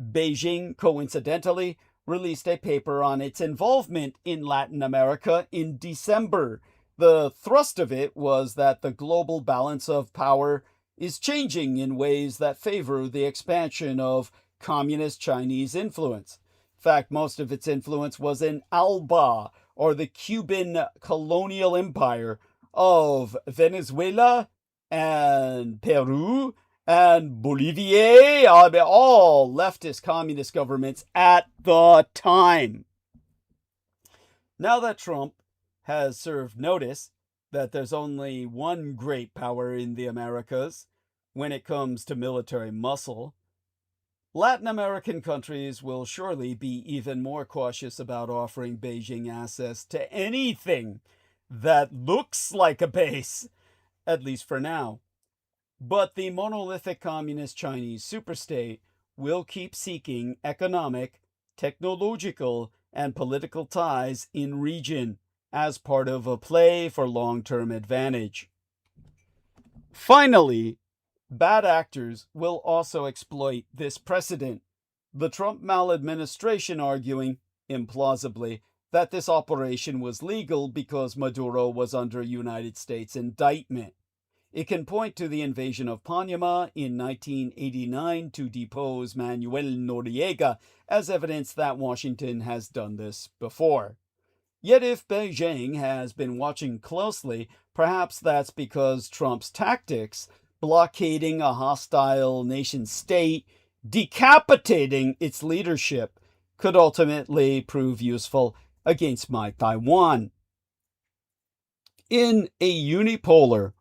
Beijing, coincidentally, released a paper on its involvement in Latin America in December. The thrust of it was that the global balance of power is changing in ways that favor the expansion of communist Chinese influence. In fact, most of its influence was in Alba, or the Cuban colonial empire of Venezuela and Peru and Bolivia, all leftist communist governments at the time. Now that Trump has served notice that there's only one great power in the Americas when it comes to military muscle, Latin American countries will surely be even more cautious about offering Beijing access to anything that looks like a base, at least for now. But the monolithic communist Chinese superstate will keep seeking economic, technological, and political ties in region as part of a play for long-term advantage. Finally, bad actors will also exploit this precedent, the Trump maladministration arguing, implausibly, that this operation was legal because Maduro was under United States indictment. It can point to the invasion of Panama in 1989 to depose Manuel Noriega as evidence that Washington has done this before. Yet if Beijing has been watching closely, perhaps that's because Trump's tactics, blockading a hostile nation state, decapitating its leadership, could ultimately prove useful against my Taiwan. In a unipolar,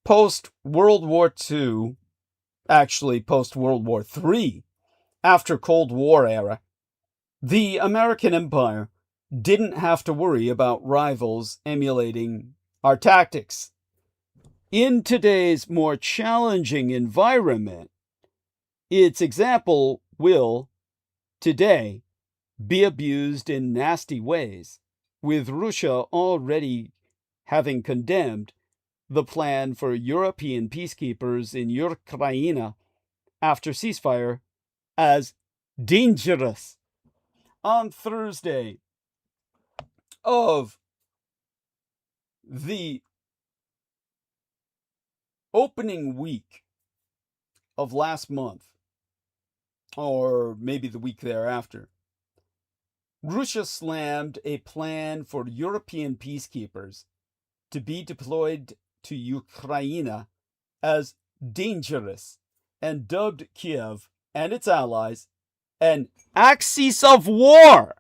post-World War II, actually post-World War III, after Cold War era, the American empire didn't have to worry about rivals emulating our tactics. In today's more challenging environment, its example will, today, be abused in nasty ways, with Russia already having condemned the plan for European peacekeepers in Ukraine after ceasefire as dangerous. On Thursday of the opening week of last month, or maybe the week thereafter, Russia slammed a plan for European peacekeepers to be deployed to Ukraine as dangerous and dubbed Kiev and its allies an axis of war,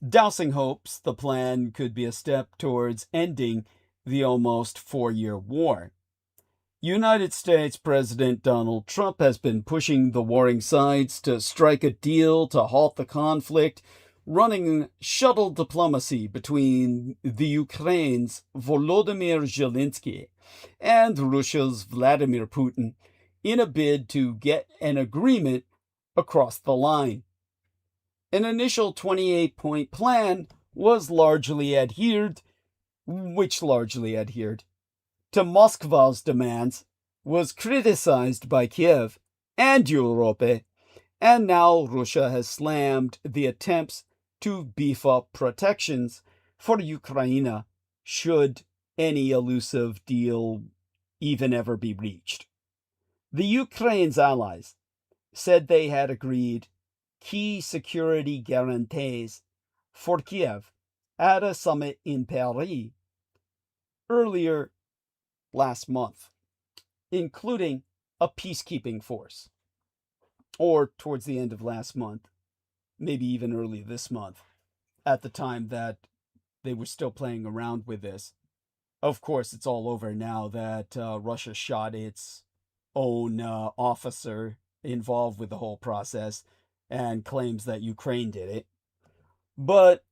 dousing hopes the plan could be a step towards ending the almost 4-year war. United States President Donald Trump has been pushing the warring sides to strike a deal to halt the conflict, running shuttle diplomacy between the Ukraine's Volodymyr Zelensky and Russia's Vladimir Putin in a bid to get an agreement across the line. An initial 28-point plan was largely adhered to Moscow's demands, was criticized by Kiev and Europe, and now Russia has slammed the attempts to beef up protections for Ukraine should any elusive deal even ever be reached. The Ukraine's allies said they had agreed key security guarantees for Kiev at a summit in Paris earlier last month, including a peacekeeping force, or towards the end of last month, maybe even early this month, at the time that they were still playing around with this. Of course, it's all over now that Russia shot its own officer involved with the whole process and claims that Ukraine did it. But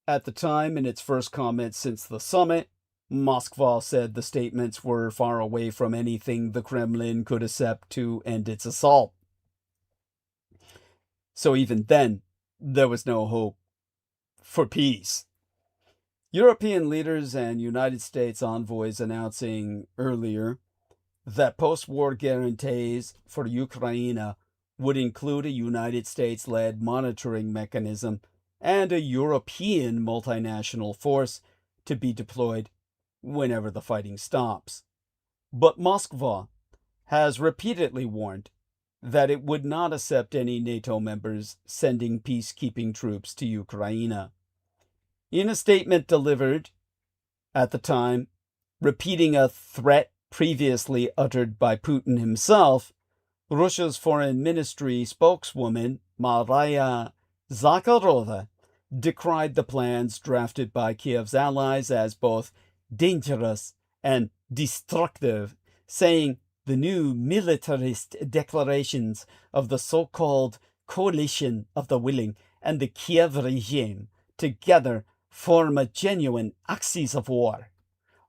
at the time, in its first comments since the summit, Moscow said the statements were far away from anything the Kremlin could accept to end its assault. So even then, there was no hope for peace. European leaders and United States envoys announcing earlier that post-war guarantees for Ukraine would include a United States-led monitoring mechanism and a European multinational force to be deployed whenever the fighting stops. But Moscow has repeatedly warned that it would not accept any NATO members sending peacekeeping troops to Ukraine. In a statement delivered at the time, repeating a threat previously uttered by Putin himself, Russia's foreign ministry spokeswoman Maria Zakharova decried the plans drafted by Kiev's allies as both dangerous and destructive, saying the new militarist declarations of the so-called coalition of the willing and the Kiev regime together form a genuine axis of war.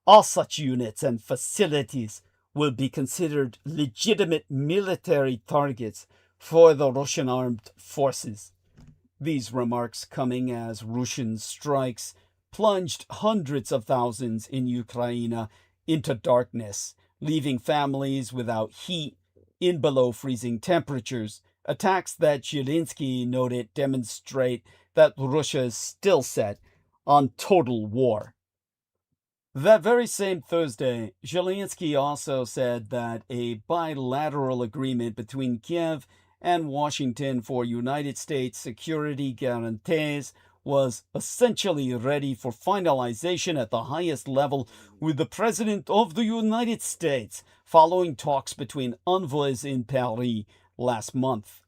All such units and facilities will be considered legitimate military targets for the Russian armed forces. These remarks coming as Russian strikes plunged hundreds of thousands in Ukraine into darkness, leaving families without heat in below freezing temperatures. Attacks that Zelensky noted demonstrate that Russia is still set on total war. That very same Thursday, Zelensky also said that a bilateral agreement between Kiev and Washington for United States security guarantees was essentially ready for finalization at the highest level with the President of the United States, following talks between envoys in Paris last month.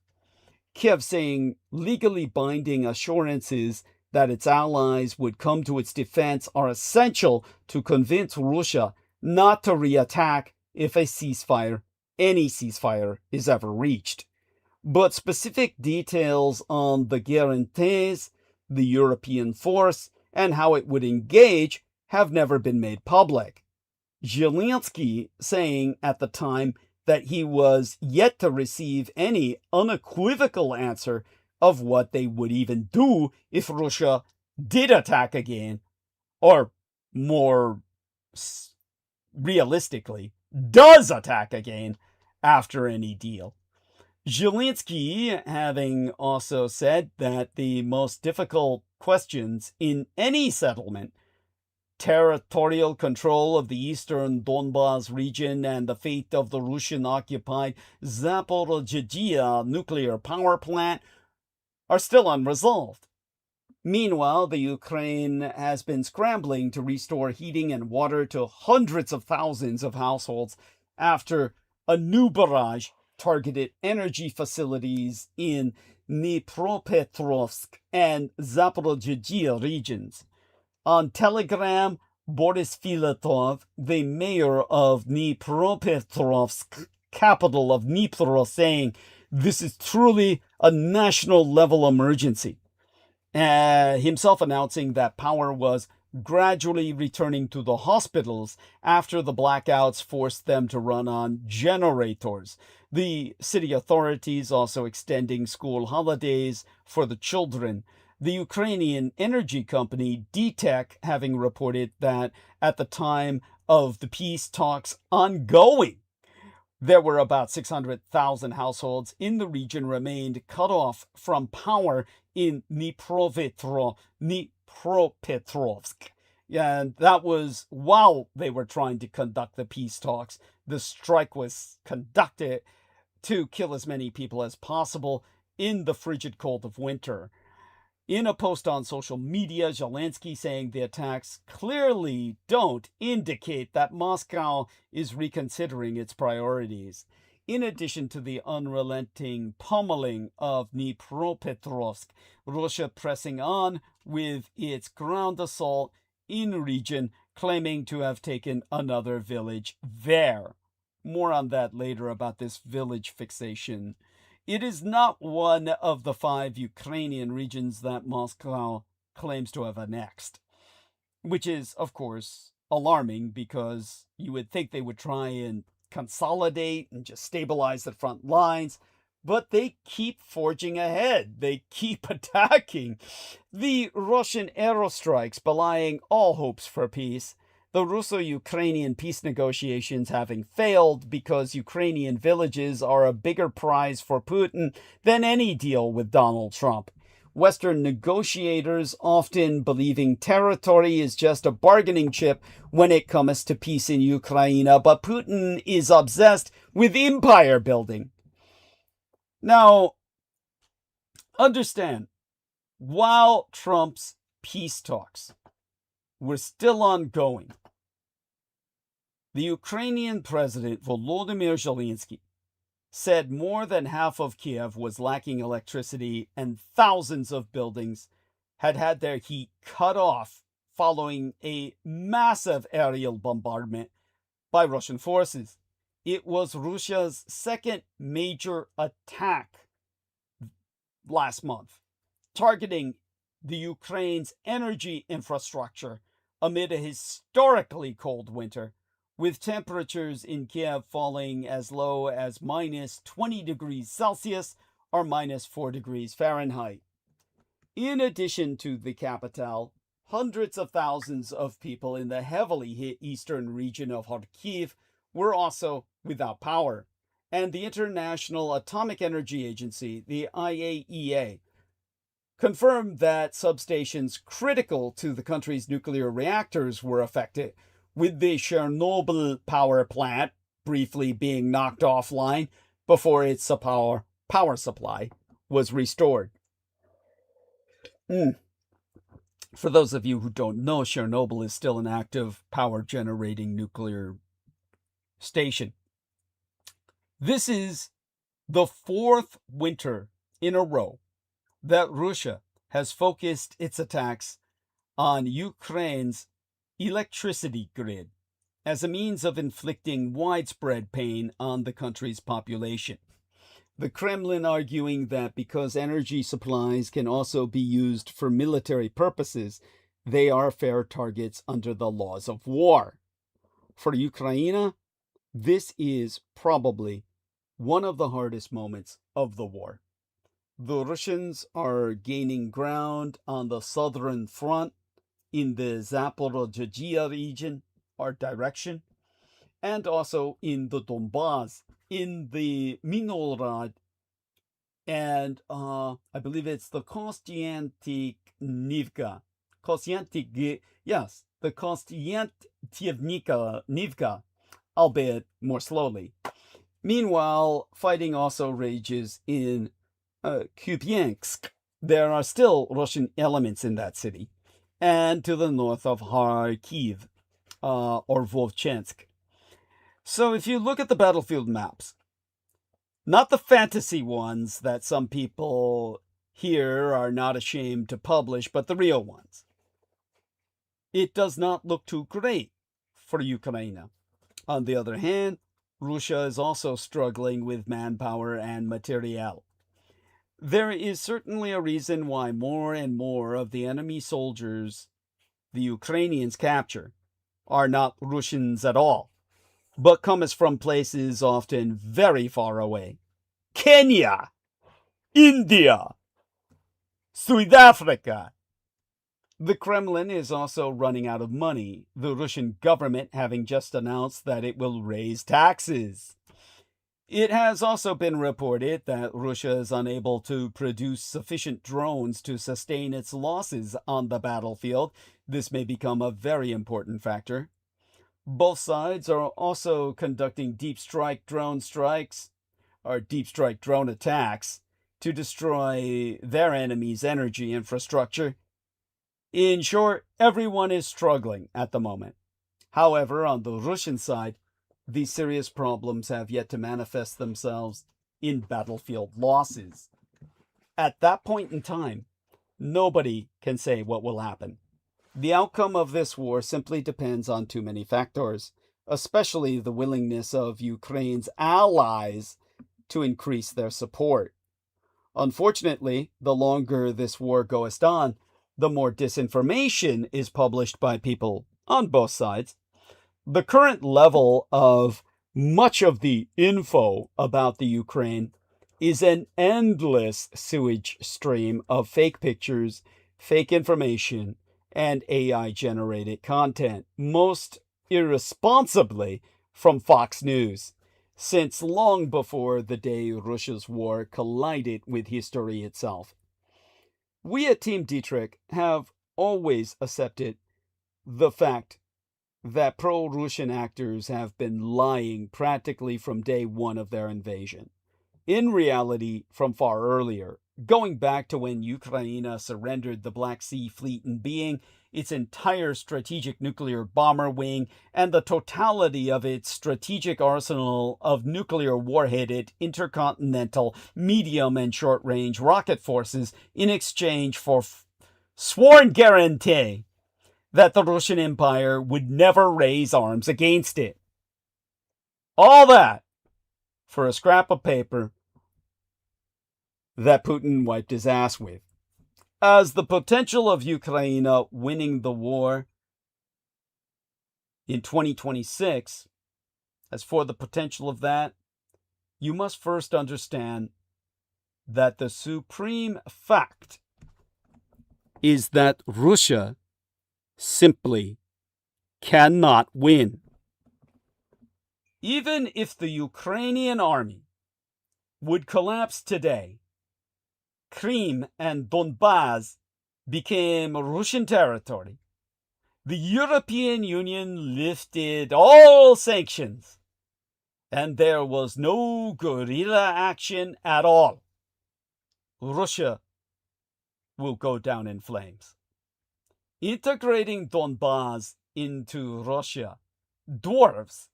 Kiev saying legally binding assurances that its allies would come to its defense are essential to convince Russia not to reattack if any ceasefire is ever reached. But specific details on the guarantees, the European force, and how it would engage have never been made public. Zelensky saying at the time that he was yet to receive any unequivocal answer of what they would even do if Russia did attack again, or more realistically, does attack again after any deal. Zelensky having also said that the most difficult questions in any settlement, territorial control of the eastern Donbas region and the fate of the Russian-occupied Zaporizhzhia nuclear power plant, are still unresolved. Meanwhile, the Ukraine has been scrambling to restore heating and water to hundreds of thousands of households after a new barrage targeted energy facilities in Dnipropetrovsk and Zaporizhzhia regions. On Telegram, Boris Filatov, the mayor of Dnipropetrovsk, capital of Dnipro, saying, "This is truly a national level emergency." himself announcing that power was gradually returning to the hospitals after the blackouts forced them to run on generators. The city authorities also extending school holidays for the children. The Ukrainian energy company DTEK having reported that at the time of the peace talks ongoing, there were about 600,000 households in the region remained cut off from power in Dnipropetrovsk. And that was while they were trying to conduct the peace talks. The strike was conducted to kill as many people as possible in the frigid cold of winter. In a post on social media, Zelensky saying the attacks clearly don't indicate that Moscow is reconsidering its priorities. In addition to the unrelenting pummeling of Dnipropetrovsk, Russia pressing on with its ground assault in region, claiming to have taken another village there. More on that later about this village fixation. It is not one of the 5 Ukrainian regions that Moscow claims to have annexed, which is, of course, alarming because you would think they would try and consolidate and just stabilize the front lines, but they keep forging ahead. They keep attacking. The Russian aerostrikes belying all hopes for peace. The Russo-Ukrainian peace negotiations having failed because Ukrainian villages are a bigger prize for Putin than any deal with Donald Trump. Western negotiators often believing territory is just a bargaining chip when it comes to peace in Ukraine, but Putin is obsessed with empire building. Now, understand, while Trump's peace talks were still ongoing, the Ukrainian president Volodymyr Zelensky said more than half of Kiev was lacking electricity and thousands of buildings had had their heat cut off following a massive aerial bombardment by Russian forces. It was Russia's second major attack last month, targeting the Ukraine's energy infrastructure amid a historically cold winter, with temperatures in Kiev falling as low as minus 20 degrees Celsius or minus 4 degrees Fahrenheit. In addition to the capital, hundreds of thousands of people in the heavily hit eastern region of Kharkiv were also without power. And the International Atomic Energy Agency, the IAEA, confirmed that substations critical to the country's nuclear reactors were affected, with the Chernobyl power plant briefly being knocked offline before its power supply was restored. For those of you who don't know, Chernobyl is still an active power generating nuclear station. This is the 4th winter in a row that Russia has focused its attacks on Ukraine's electricity grid as a means of inflicting widespread pain on the country's population. The Kremlin arguing that because energy supplies can also be used for military purposes, they are fair targets under the laws of war. For Ukraine, this is probably one of the hardest moments of the war. The Russians are gaining ground on the southern front in the Zaporozhye region or direction, and also in the Donbass, in the Memȯrial, and I believe it's the Kostyantynivka, the Kostyantynivka, albeit more slowly. Meanwhile, fighting also rages in Kupiansk. There are still Russian elements in that city, and to the north of Kharkiv or Vovchansk. So if you look at the battlefield maps, not the fantasy ones that some people here are not ashamed to publish, but the real ones, it does not look too great for Ukraine. On the other hand, Russia is also struggling with manpower and materiel. There is certainly a reason why more and more of the enemy soldiers the Ukrainians capture are not Russians at all, but come from places often very far away. Kenya, India, South Africa. The Kremlin is also running out of money, the Russian government having just announced that it will raise taxes. It has also been reported that Russia is unable to produce sufficient drones to sustain its losses on the battlefield. This may become a very important factor. Both sides are also conducting deep strike drone attacks to destroy their enemy's energy infrastructure. In short, everyone is struggling at the moment. However, on the Russian side, these serious problems have yet to manifest themselves in battlefield losses. At that point in time, nobody can say what will happen. The outcome of this war simply depends on too many factors, especially the willingness of Ukraine's allies to increase their support. Unfortunately, the longer this war goes on, the more disinformation is published by people on both sides. The current level of much of the info about the Ukraine is an endless sewage stream of fake pictures, fake information, and AI-generated content, most irresponsibly from Fox News, since long before the day Russia's war collided with history itself. We at Team Dietrich have always accepted the fact that pro-Russian actors have been lying practically from day one of their invasion. In reality, from far earlier, going back to when Ukraine surrendered the Black Sea Fleet in being, its entire strategic nuclear bomber wing, and the totality of its strategic arsenal of nuclear warheaded intercontinental medium and short-range rocket forces in exchange for sworn guarantee that the Russian Empire would never raise arms against it. All that for a scrap of paper that Putin wiped his ass with. As the potential of Ukraine winning the war in 2026, as for the potential of that, you must first understand that the supreme fact is that Russia simply cannot win. Even if the Ukrainian army would collapse today, Crimea and Donbas became Russian territory, the European Union lifted all sanctions, and there was no guerrilla action at all, Russia will go down in flames. Integrating Donbas into Russia dwarfs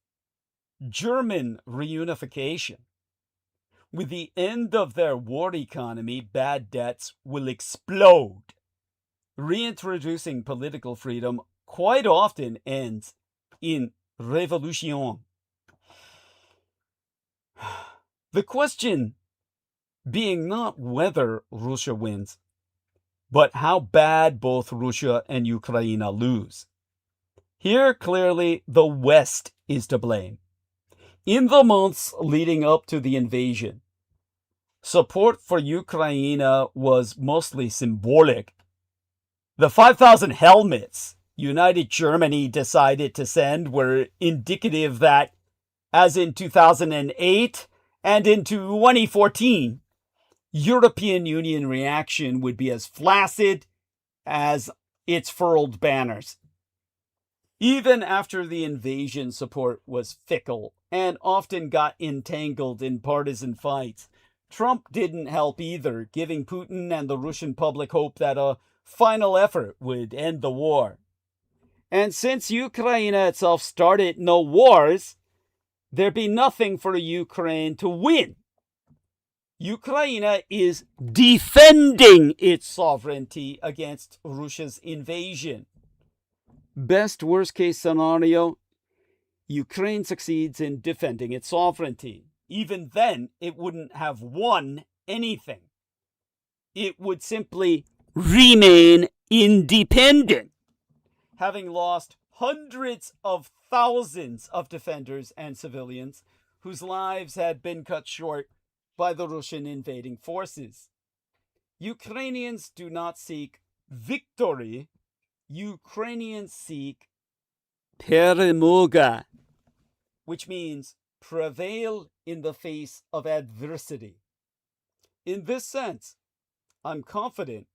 German reunification. With the end of their war economy, bad debts will explode. Reintroducing political freedom quite often ends in revolution. The question being not whether Russia wins, but how bad both Russia and Ukraine lose. Here, clearly, the West is to blame. In the months leading up to the invasion, support for Ukraine was mostly symbolic. The 5,000 helmets United Germany decided to send were indicative that, as in 2008 and in 2014, European Union reaction would be as flaccid as its furled banners. Even after the invasion, support was fickle and often got entangled in partisan fights. Trump didn't help either, giving Putin and the Russian public hope that a final effort would end the war. And since Ukraine itself started no wars, there'd be nothing for Ukraine to win. Ukraine is defending its sovereignty against Russia's invasion. Best worst case scenario, Ukraine succeeds in defending its sovereignty. Even then, it wouldn't have won anything. it would simply remain independent, having lost hundreds of thousands of defenders and civilians whose lives had been cut short by the Russian invading forces. Ukrainians do not seek victory. Ukrainians seek перемога, which means prevail in the face of adversity. In this sense, I'm confident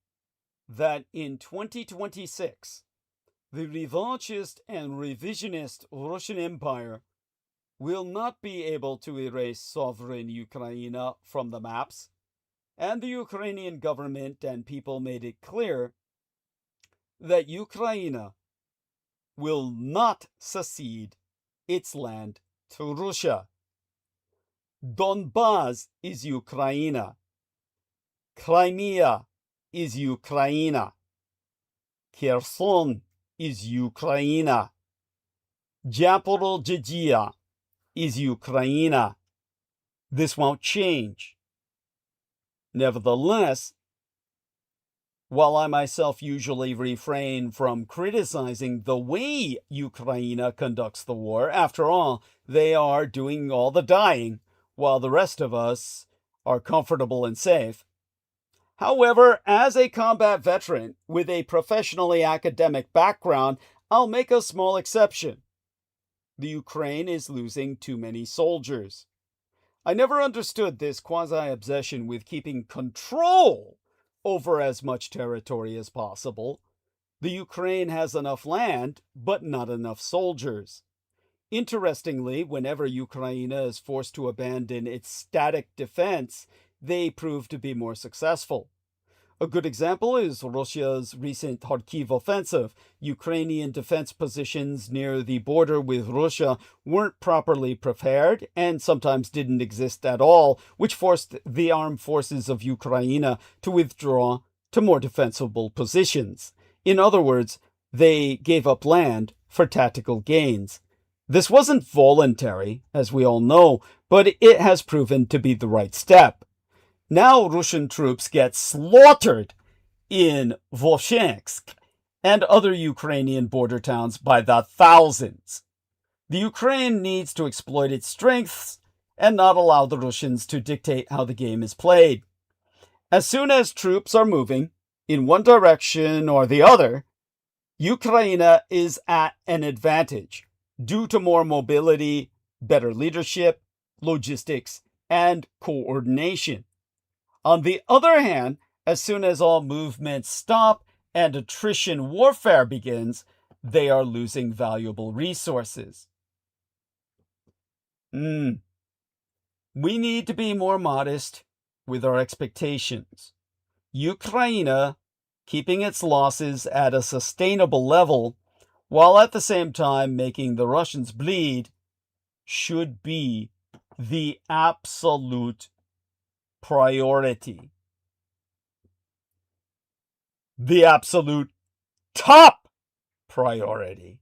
that in 2026, the revanchist and revisionist Russian Empire will not be able to erase sovereign Ukraine from the maps, and the Ukrainian government and people made it clear that Ukraine will not cede its land to Russia. Donbas is Ukraine. Crimea is Ukraine. Kherson is Ukraine. Zaporizhzhia is Ukraine. This won't change. Nevertheless, while I myself usually refrain from criticizing the way Ukraine conducts the war, after all, they are doing all the dying, while the rest of us are comfortable and safe. However, as a combat veteran with a professionally academic background, I'll make a small exception. The Ukraine is losing too many soldiers. I never understood this quasi-obsession with keeping control over as much territory as possible. The Ukraine has enough land, but not enough soldiers. Interestingly, whenever Ukraine is forced to abandon its static defense, they prove to be more successful. A good example is Russia's recent Kharkiv offensive. Ukrainian defense positions near the border with Russia weren't properly prepared and sometimes didn't exist at all, which forced the armed forces of Ukraine to withdraw to more defensible positions. In other words, they gave up land for tactical gains. This wasn't voluntary, as we all know, but it has proven to be the right step. Now Russian troops get slaughtered in Volchansk and other Ukrainian border towns by the thousands. The Ukraine needs to exploit its strengths and not allow the Russians to dictate how the game is played. As soon as troops are moving in one direction or the other, Ukraine is at an advantage due to more mobility, better leadership, logistics, and coordination. On the other hand, as soon as all movements stop and attrition warfare begins, they are losing valuable resources. We need to be more modest with our expectations. Ukraine, keeping its losses at a sustainable level, while at the same time making the Russians bleed, should be the absolute priority. The absolute top priority.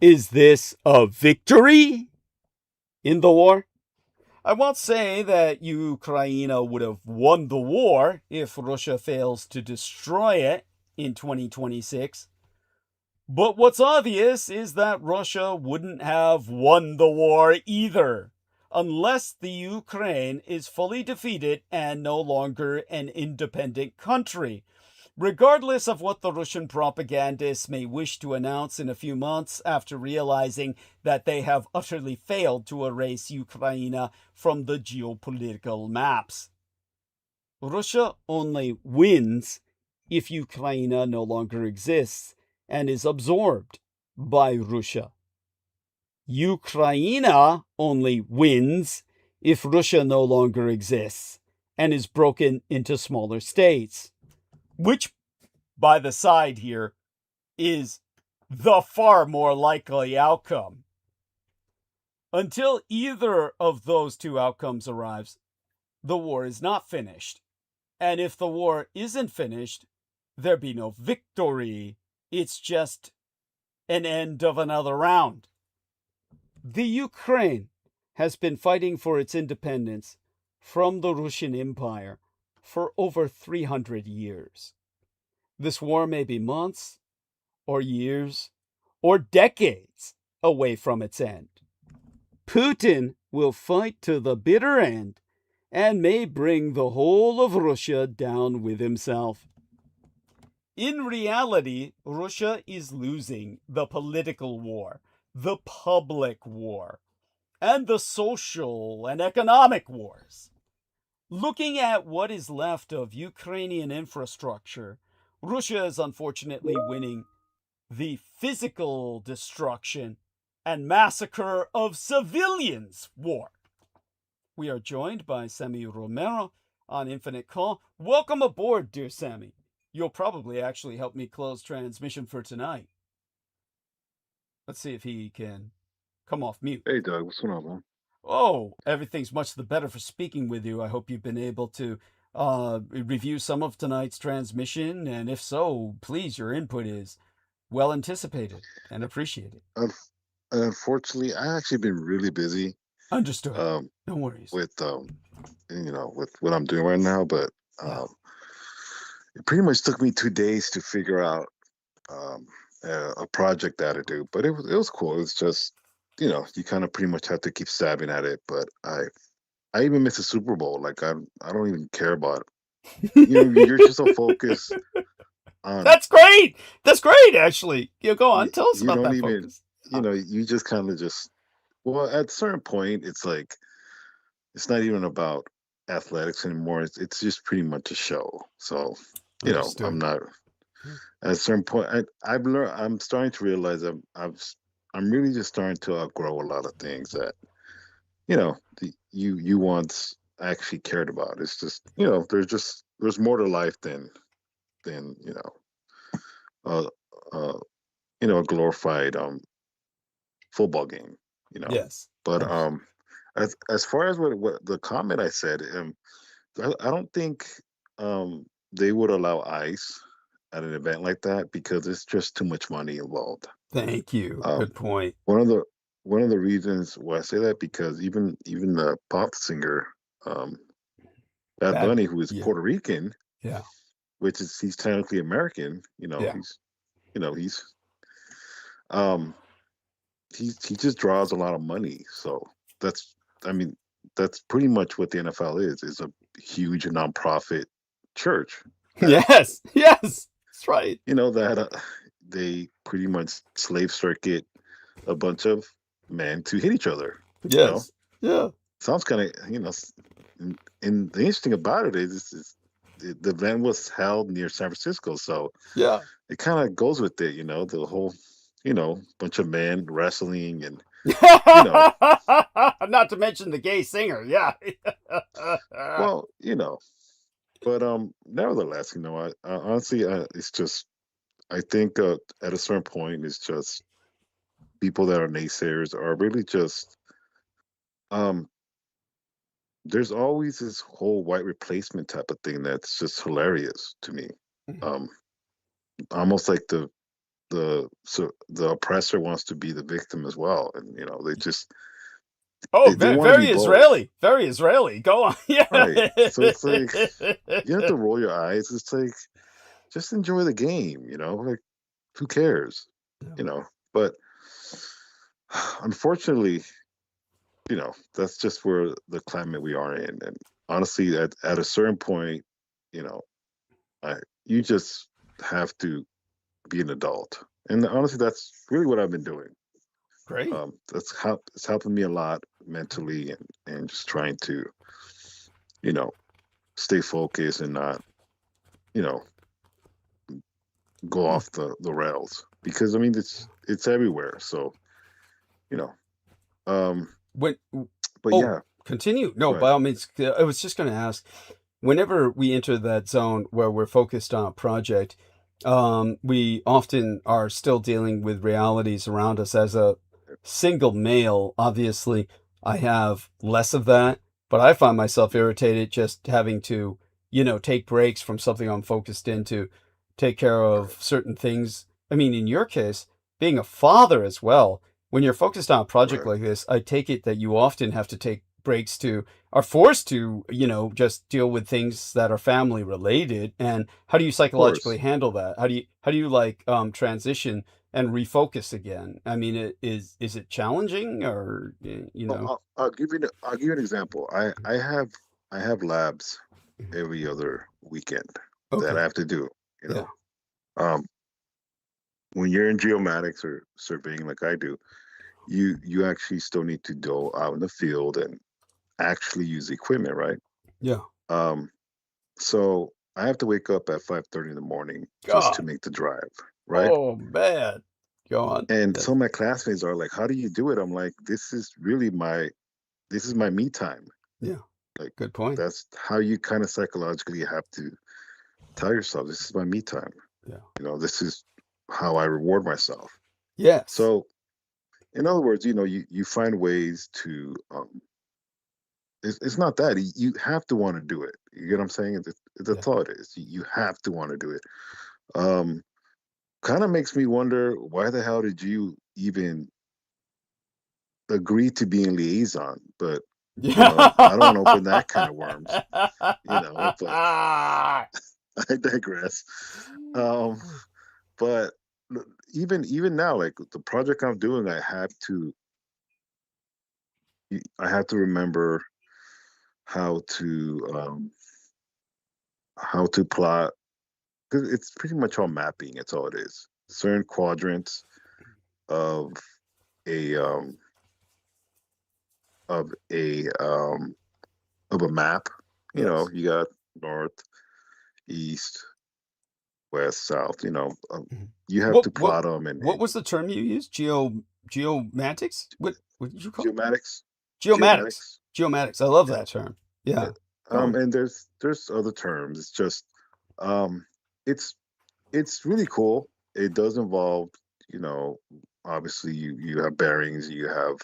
Is this a victory in the war? I won't say that Ukraine would have won the war if Russia fails to destroy it in 2026. But what's obvious is that Russia wouldn't have won the war either, unless the Ukraine is fully defeated and no longer an independent country. Regardless of what the Russian propagandists may wish to announce in a few months after realizing that they have utterly failed to erase Ukraine from the geopolitical maps. Russia only wins if Ukraine no longer exists and is absorbed by Russia. Ukraine only wins if Russia no longer exists and is broken into smaller states, which, by the side here, is the far more likely outcome. Until either of those two outcomes arrives, the war is not finished. And if the war isn't finished, there be no victory. It's just an end of another round. The Ukraine has been fighting for its independence from the Russian Empire for over 300 years. This war may be months, or years, or decades away from its end. Putin will fight to the bitter end and may bring the whole of Russia down with himself. In reality, Russia is losing the political war, the public war, and the social and economic wars. Looking at what is left of Ukrainian infrastructure, Russia is unfortunately winning the physical destruction and massacre of civilians war. We are joined by Sammy Romero on Infinite Call. Welcome aboard, dear Sammy. You'll probably actually help me close transmission for tonight. Let's see if he can come off mute.
Hey, Doug, what's going on, man?
Oh, everything's much the better for speaking with you. I hope you've been able to review some of tonight's transmission, and if so, please, your input is well anticipated and appreciated.
Unfortunately, I actually been really busy.
Understood. No worries.
With with what I'm doing right now, but it pretty much took me 2 days to figure out a project that to do. But it was cool. It was just you kind of pretty much have to keep stabbing at it. But I even missed the Super Bowl. Like I don't even care about it. You're just so focused on.
That's great. That's great. Actually, go on. Tell us about that focus.
You just kind of well, at a certain point, it's like it's not even about athletics anymore. It's just pretty much a show. So
Understood.
I'm not. At a certain point, I've learned. I'm starting to realize I'm really just starting to outgrow a lot of things that you once actually cared about. It's just there's more to life than a glorified football game.
Yes.
But as far as what the comment I said, I don't think they would allow ICE at an event like that because it's just too much money involved.
Thank you. Good point.
One of the reasons why I say that because even the pop singer Bad Bunny, who is Puerto Rican, which is he's technically American, he just draws a lot of money. So that's pretty much what the NFL is a huge nonprofit church.
Yes, that's right.
That they pretty much slave circuit a bunch of men to hit each other.
Yes. Yeah.
Sounds kind of, and the interesting about it is the event was held near San Francisco. So it kind of goes with it, the whole, bunch of men wrestling and,
not to mention the gay singer. Yeah.
Well, but nevertheless, I honestly, it's just, I think at a certain point, it's just people that are naysayers are really just, there's always this whole white replacement type of thing that's just hilarious to me. Almost like the oppressor wants to be the victim as well, and they just.
Oh, very Israeli. Very Israeli. Go on. Yeah.
Right. So it's like you have to roll your eyes. It's like just enjoy the game, like who cares? But unfortunately, that's just where the climate we are in. And honestly, at a certain point, you just have to be an adult. And honestly, that's really what I've been doing.
Great.
It's helping me a lot mentally and just trying to, stay focused and not, go off the rails because it's everywhere. So,
continue. No, by all means. I was just going to ask, whenever we enter that zone where we're focused on a project, we often are still dealing with realities around us. As a single male, obviously, I have less of that, but I find myself irritated just having to, take breaks from something I'm focused into, take care of certain things. I mean, in your case, being a father as well, when you're focused on a project like this, I take it that you often have to take breaks to are forced to, just deal with things that are family related. And how do you
Of
psychologically
course.
handle that? How do you like transition and refocus again? I mean, is it challenging or
I'll give you an example. I have labs every other weekend that
Okay.
I have to do. You
Yeah.
know, um, when you're in geomatics or surveying like I do, you actually still need to go out in the field and actually use equipment, right?
Yeah.
Um, so I have to wake up at 5:30 in the morning just to
God.
make the drive, right?
Oh man. Go on.
And
Yes.
some of my classmates are like, "How do you do it?" I'm like, this is my me time.
Yeah.
Like
Good point.
that's how you kind of psychologically have to tell yourself, this is my me time.
Yeah.
This is how I reward myself.
Yes.
So in other words, you find ways to it's not that you have to want to do it. You get what I'm saying? That's all it is. You have to want to do it. Kind of makes me wonder, why the hell did you even agree to be in liaison? But I don't want to open that kind of worms, but I digress. But even now, like the project I'm doing, I have to remember how to plot, because it's pretty much all mapping. It's all it is. Certain quadrants of a of a map.
Yes.
You got north, east, west, south.
Mhm.
You have
What
to
what
plot them and
what was the term you used? Geomatics? What did you call it?
geomatics.
Geomatics.
Geomatics.
Geomatics. I love
Yeah.
that term. Yeah. Go on.
And there's other terms. It's just um, it's it's really cool. It does involve, obviously you have bearings, you have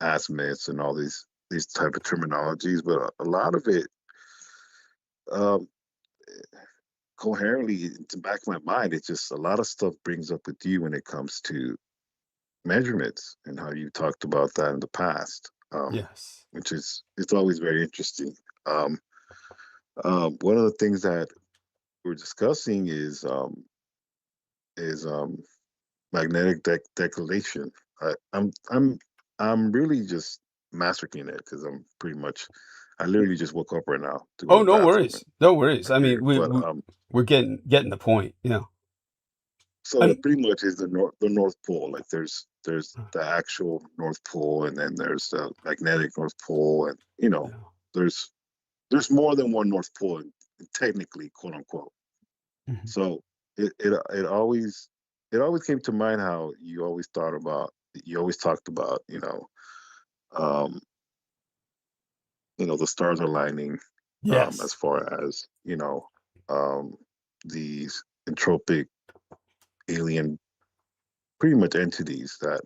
azimuths and all these type of terminologies, but a lot of it um, coherently in the back of my mind, it's just a lot of stuff brings up with you when it comes to measurements and how you talked about that in the past,
Yes.
which is it's always very interesting. Um, One of the things that we're discussing is magnetic declination. I'm really just mastering it because I literally just woke up right now to go
Oh,
to the
no
bathroom and
worries. No worries. I mean,
prepare.
we,
But
we we're getting the point. Yeah.
so
I'm
it pretty much is the North Pole. Like there's the actual North Pole, and then there's the magnetic North Pole, and
yeah.
there's more than one North Pole, technically, quote unquote.
Mhm.
So it always came to mind how you always talked about, um, the stars are lining, as
Yes.
far as, these entropic alien pretty much entities that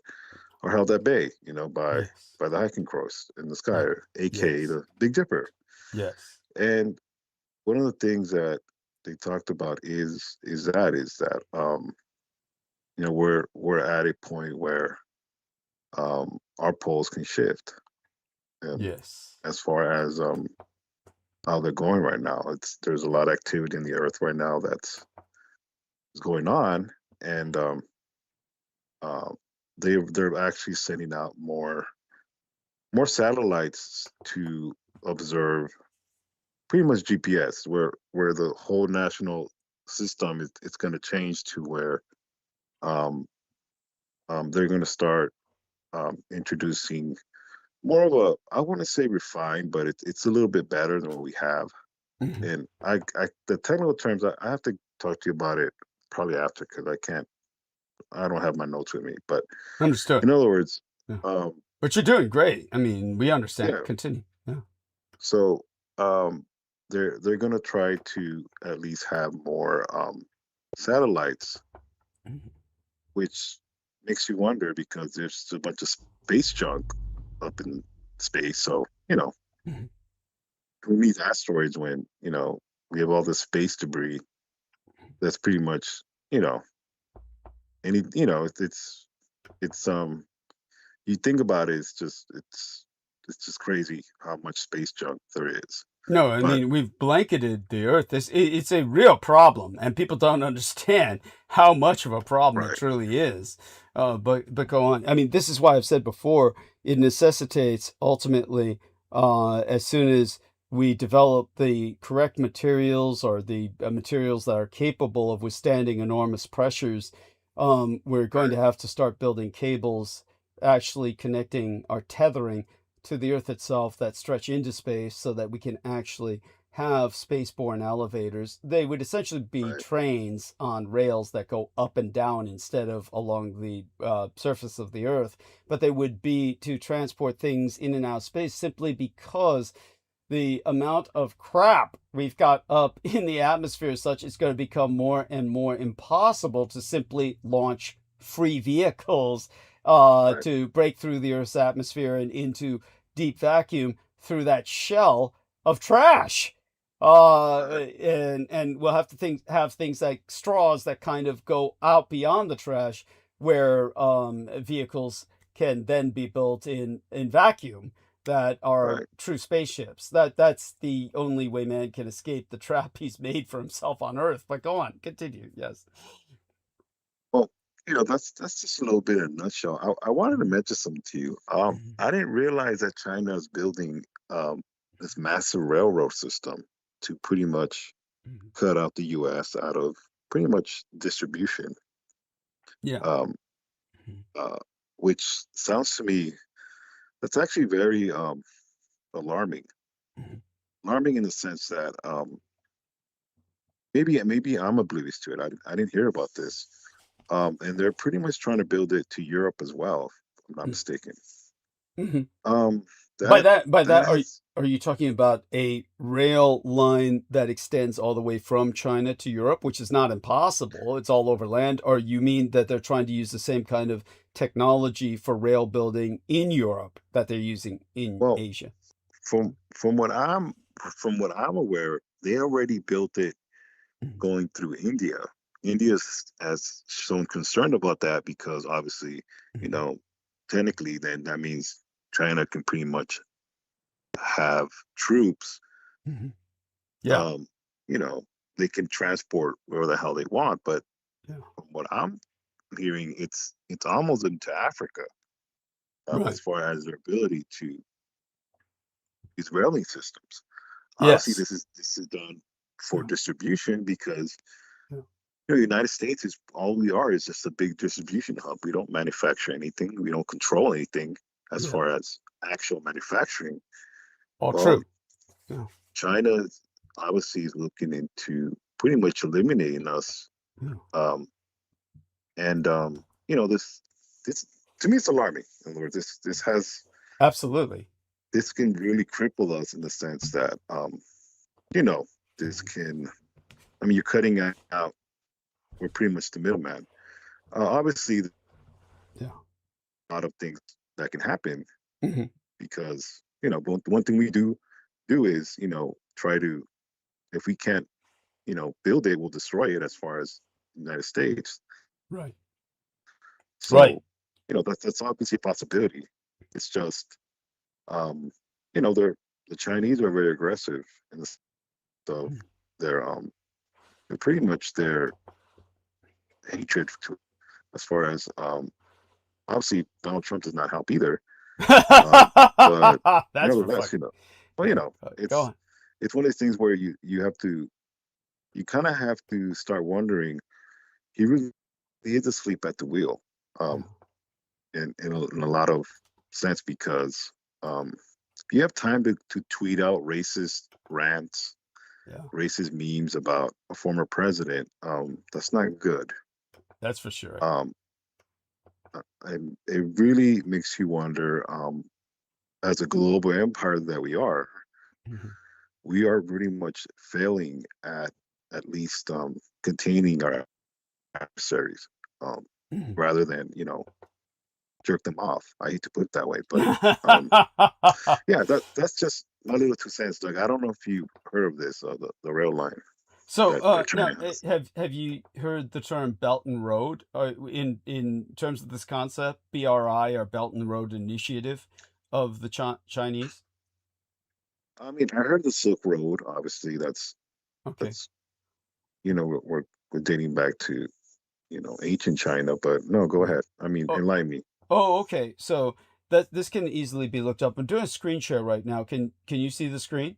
are held at bay,
Yes.
by the hiking cross in the sky,
Yeah.
or aka
Yes.
the Big Dipper.
Yes.
And one of the things that they talked about is that we're at a point where our poles can shift, and
Yes.
as far as how they're going right now, there's a lot of activity in the earth right now that's going on, and uh, they're actually sending out more satellites to observe pretty much GPS, where the whole national system is it's going to change to where um, they're going to start introducing more of a, I want to say refined, but it's a little bit better than what we have.
Mhm.
And the technical terms, I have to talk to you about it probably after, because I don't have my notes with me. But
Understood.
in other words,
Yeah.
um,
But you're doing great. I mean, we understand.
yeah.
Continue. Yeah.
So um, they're gonna try to at least have more satellites,
Mhm.
which makes you wonder, because there's a bunch of space junk up in space. So
Mhm.
who needs asteroids when we have all this space debris that's pretty much you know any it's you think about it, it's it's just crazy how much space junk there is.
No, I
But
mean, we've blanketed the Earth. It's a real problem, and people don't understand how much of a problem it
right,
truly is. But go on. I mean, this is why I've said before, it necessitates ultimately, as soon as we develop the correct materials or the materials that are capable of withstanding enormous pressures, we're going to
right,
have to start building cables, actually connecting or tethering to the Earth itself that stretch into space so that we can actually have spaceborne elevators. They would essentially be
right,
trains on rails that go up and down instead of along the surface of the Earth, but they would be to transport things in and out of space simply because the amount of crap we've got up in the atmosphere is such it's going to become more and more impossible to simply launch free vehicles
right,
to break through the Earth's atmosphere and into deep vacuum through that shell of trash.
right,
And we'll have to have things like straws that kind of go out beyond the trash, where vehicles can then be built in vacuum that are
right.
true spaceships. That's the only way man can escape the trap he's made for himself on Earth. But go on, continue. Yes.
Well, that's just a little bit in a nutshell. I wanted to
Mhm.
mention something to you.
Mhm.
I didn't realize that China is building this massive railroad system to pretty much
Mhm.
cut out the U.S. out of pretty much distribution.
Yeah.
Um,
Mhm.
which sounds to me that's actually very alarming.
Mhm.
Alarming in the sense that maybe I'm oblivious to it. I didn't hear about this. And they're pretty much trying to build it to Europe as well, if I'm not mistaken.
Mhm.
Um,
By
that
that,
that has
are you talking about a rail line that extends all the way from China to Europe, which is not impossible? It's all over land. Or you mean that they're trying to use the same kind of technology for rail building in Europe that they're using in
well
Asia?
from from what I'm from what I'm aware, they already built it
Mhm.
going through India. India has shown concern about that because obviously, you
Mhm.
know, technically, then that means China can pretty much have troops.
Mhm. Yeah.
Um, you know, they can transport wherever the hell they want. But
Yeah.
from what I'm hearing, it's almost into Africa as
Right.
far as their ability to use railing systems. Obviously,
Yes.
this is done for
Yeah.
distribution because
Yeah.
the United States is all we are is just a big distribution hub. We don't manufacture anything. We don't control anything as
Yeah.
far as actual manufacturing.
All
Well,
true. Yeah.
China obviously is looking into pretty much eliminating us.
Yeah.
Um, and this to me it's alarming. In other words,
Absolutely.
this can really cripple us in the sense that you know this
Mhm.
can. I mean, you're cutting out. We're pretty much the middleman. Obviously,
Yeah.
a lot of things that can happen
Mhm.
because one thing we do is try to, if we can't build it, we'll destroy it as far as the United States.
Right. Right.
So that's obviously a possibility. It's just um they're the Chinese are very aggressive in the sense of
Mhm.
their pretty much their hatred to, as far as obviously Donald Trump does not help either. But
That's for
nevertheless,
fucking
well,
yeah. Go on.
it's one of those things where you have to, you kind of have to start wondering. He is asleep at the wheel,
Yeah.
um, in a lot of sense because if you have time to tweet out racist rants,
Yeah.
racist memes about a former president, that's not good.
That's for sure.
Um, and it really makes you wonder, as a global empire that
Mhm.
we are pretty much failing at least containing our adversaries, um,
Mhm.
rather than jerk them off. I hate to put it that way, but um, yeah, that's just my little 2 cents, Doug. I don't know if you heard of this, the rail line
So,
that
now,
China has.
have you heard the term Belt and Road in terms of this concept, BRI or Belt and Road Initiative? of the Chinese?
I mean, I heard the Silk Road. Obviously,
Okay.
that's we're dating back to ancient China. But no, go ahead. I mean,
Oh,
enlighten me.
okay. So this can easily be looked up. I'm doing a screen share right now. Can you see the screen?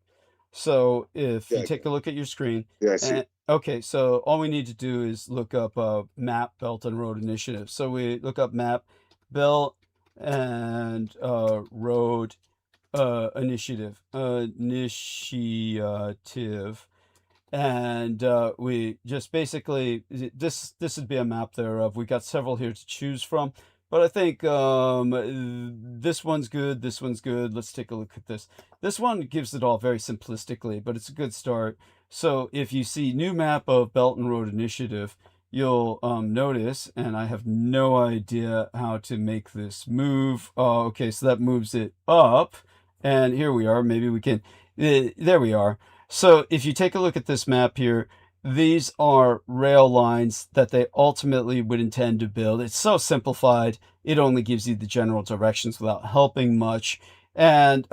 So if you
Yeah,
take a look at your screen,
yeah, I see.
and okay, so all we need to do is look up map Belt and Road Initiative. So we look up map Belt and Road initiative, and we just basically this would be a map thereof. We got several here to choose from, but I think this one's good. This one's good. Let's take a look at this. This one gives it all very simplistically, but it's a good start. So if you see new map of Belt and Road Initiative, you'll notice, and I have no idea how to make this move. Okay, so that moves it up, and here we are. Maybe we can. There we are. So if you take a look at this map here, these are rail lines that they ultimately would intend to build. It's so simplified. It only gives you the general directions without helping much. And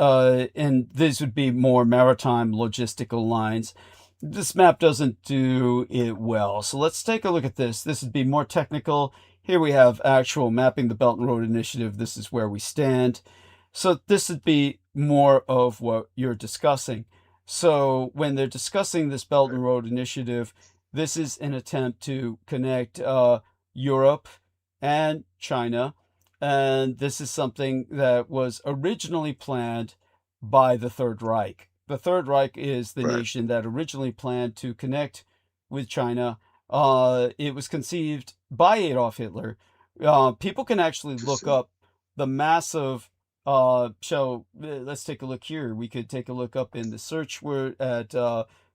these would be more maritime logistical lines. This map doesn't do it well. So let's take a look at this. This would be more technical. Here we have actual mapping the Belt and Road Initiative. This is where we stand. So this would be more of what you're discussing. So when they're discussing this Belt and Road Initiative, this is an attempt to connect Europe and China. And this is something that was originally planned by the Third Reich. The Third Reich is the
Right.
nation that originally planned to connect with China. It was conceived by Adolf Hitler. People can actually look
Interesting.
up the massive let's take a look here. We could take a look up in the search word at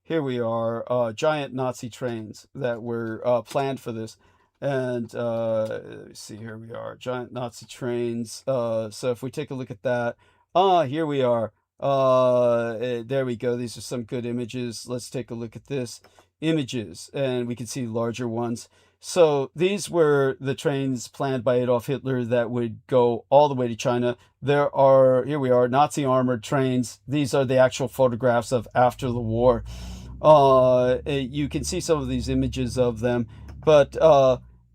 here we are, giant Nazi trains that were planned for this. And let me see, here we are, giant Nazi trains. So if we take a look at that, here we are. There we go. These are some good images. Let's take a look at this images, and we can see larger ones. So these were the trains planned by Adolf Hitler that would go all the way to China. Here we are, Nazi armored trains. These are the actual photographs of after the war. You can see some of these images of them. But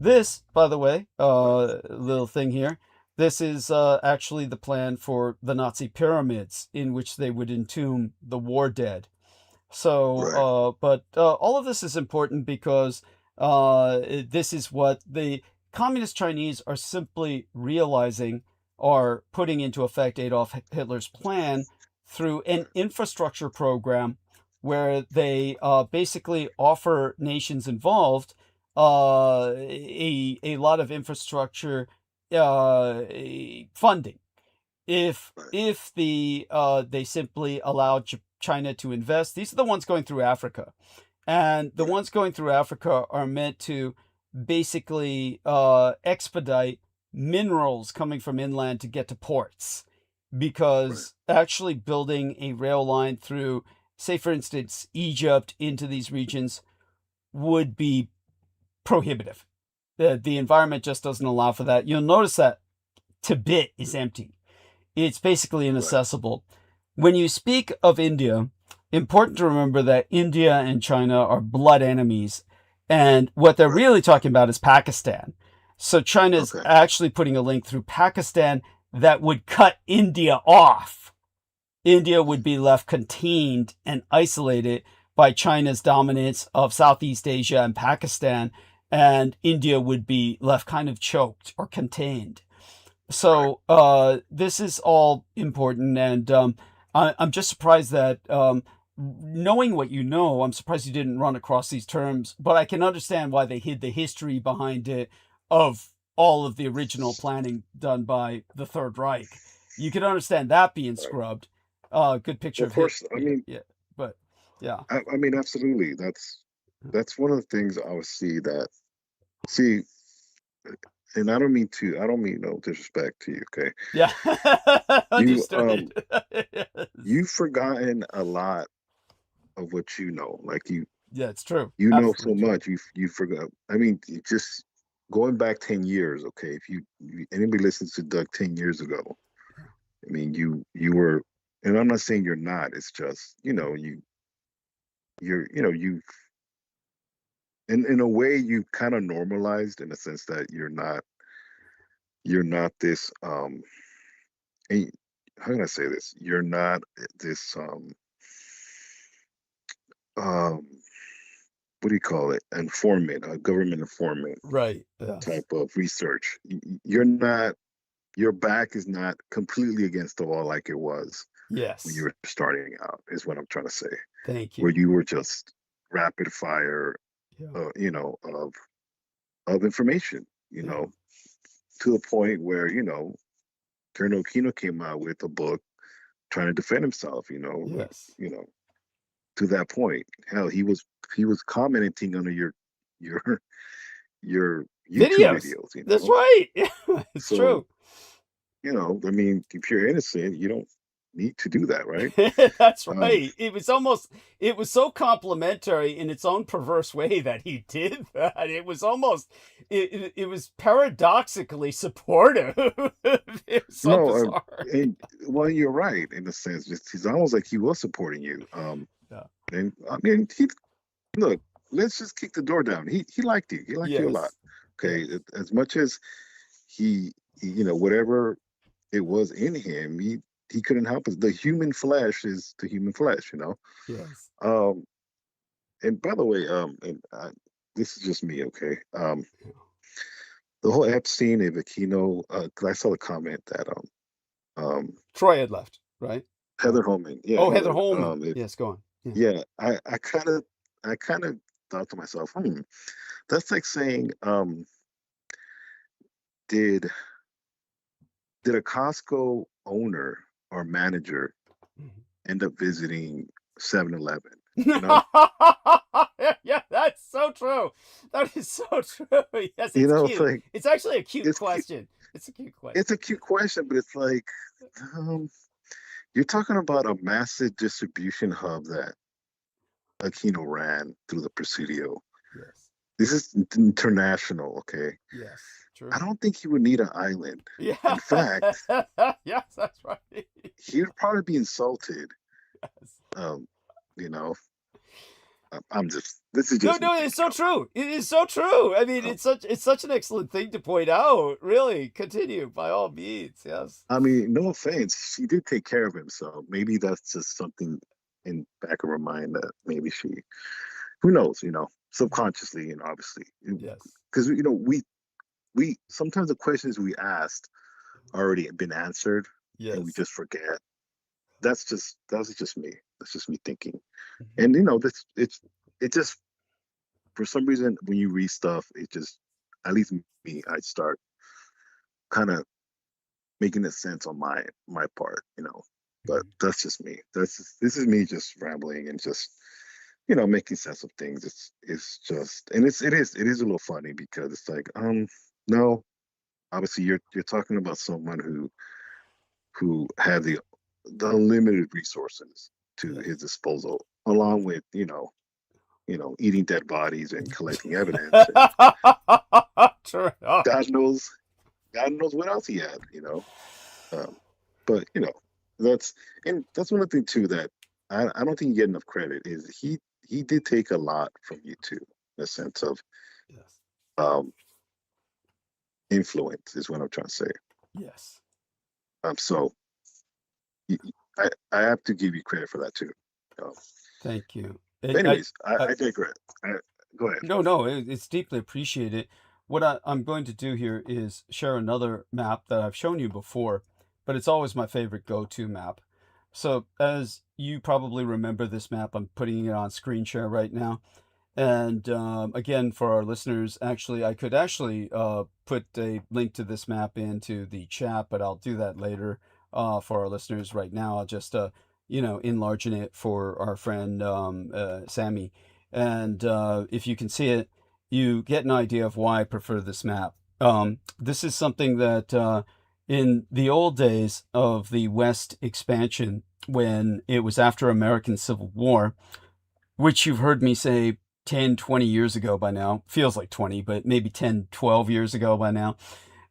this, by the way, little thing here, this is actually the plan for the Nazi pyramids in which they would entomb the war dead. So,
Right.
all of this is important because this is what the communist Chinese are simply realizing or putting into effect Adolf Hitler's plan through an infrastructure program where they basically offer nations involved a lot of infrastructure funding if
Right.
they simply allow China to invest. These are the ones going through Africa, and the
Right.
ones going through Africa are meant to basically expedite minerals coming from inland to get to ports,
Right.
because actually building a rail line through, say for instance, Egypt into these regions would be prohibitive. The environment just doesn't allow for that. You'll notice that Tibet is empty. It's basically
Right.
inaccessible. When you speak of India, important to remember that India and China are blood enemies. And what they're
Right.
really talking about is Pakistan. So China is
Okay.
actually putting a link through Pakistan that would cut India off. India would be left contained and isolated by China's dominance of Southeast Asia and Pakistan, and India would be left kind of choked or contained.
Right.
So this is all important, and I'm just surprised that knowing what you know, I'm surprised you didn't run across these terms. But I can understand why they hid the history behind it of all of the original planning done by the Third Reich. You can understand that being
Right.
scrubbed. Good picture
Well, of
of
course. I
yeah,
mean,
yeah, but yeah,
I mean, absolutely. That's one of the things I would see, and I don't mean no disrespect to you. Okay,
yeah,
you
understood.
you've forgotten a lot of what you know. Like
Yeah, it's true.
you know so
Absolutely true.
much. You forgot. I mean, just going back 10 years. Okay, if anybody listens to Doug 10 years ago, I mean, you were, and I'm not saying you're not. It's just, you're, in a way, you kind of normalized in the sense that you're not this, and how can I say this? You're not this, what do you call it? Informant, a government informant
Right. Yes.
type of research. You're not, your back is not completely against the wall like it was when
Yes.
you were starting out, is what I'm trying to say.
Thank
Where
you.
you were just rapid fire,
Yeah.
of information,
Yeah.
to the point where, Colonel Aquino came out with a book trying to defend himself,
Yes.
to that point. Hell, he was commenting under your your YouTube
Videos.
videos,
That's right. It's
So,
true.
I mean, if you're innocent, you don't need to do that, right?
That's
Um,
right. It was so complimentary in its own perverse way that he did that. It was almost, it was paradoxically supportive. It was so
no,
bizarre.
well, you're right in a sense. Just he's almost like he was supporting you.
Yeah.
And I mean, look. Let's just kick the door down. He liked you. He liked you a lot.
Yes.
Okay,
Yes.
as much as he whatever it was in him, he couldn't help it. The human flesh is the human flesh,
Yes.
And by the way, this is just me, okay. The whole Epstein and Aquino, 'cause I saw the comment that
Troy had left, right?
Heather Holman, yeah,
Oh, Heather Holman.
it,
Yes, go on. Yeah.
yeah, I kind of thought to myself, that's like saying, did a Costco owner or manager
Mhm.
end up visiting 7-Eleven?
Yeah, that's so true. That is so true. Yes, it's
It's
cute.
like,
It's actually a cute
it's cute.
question. It's a cute question.
It's a cute question, but it's like, you're talking about a massive distribution hub that Aquino ran through the Presidio.
Yes.
This is international, okay?
Yes. True.
I don't think he would need an island.
Yeah.
In fact,
yes, that's right.
he would probably be insulted.
Yes.
This is just
No,
me.
it's so true. It is so true. I mean, it's such an excellent thing to point out. Really, continue by all means. Yes.
I mean, no offense, she did take care of him, so maybe that's just something in back of her mind that maybe she, who knows, subconsciously, obviously,
Yes.
because we sometimes the questions we asked already been answered,
Yes.
and we just forget. That's just me. That's just me thinking,
Mhm.
and it just for some reason when you read stuff, it just, at least me, I start kind of making a sense on my part, but
Mhm.
that's just me. This is me just rambling and just making sense of things. It's just, and it is a little funny because it's like, no, obviously you're talking about someone who had the unlimited resources to
Yes.
his disposal, along with eating dead bodies and collecting evidence, and
True.
God knows what else he had, but that's one of the things too that I don't think you get enough credit is he did take a lot from you too, in the sense of
Yes.
influence is what I'm trying to say.
Yes.
So I have to give you credit for that too.
Thank you.
Anyways, I digress. Go ahead.
No, it's deeply appreciated. What I'm going to do here is share another map that I've shown you before, but it's always my favorite go-to map. So as you probably remember this map, I'm putting it on screen share right now. And again, for our listeners, actually, I could put a link to this map into the chat, but I'll do that later for our listeners. Right now, I'll just, enlarging it for our friend Sammy. And if you can see it, you get an idea of why I prefer this map. This is something that in the old days of the West expansion, when it was after American Civil War, which you've heard me say 10, 20 years ago by now, feels like 20, but maybe 10, 12 years ago by now.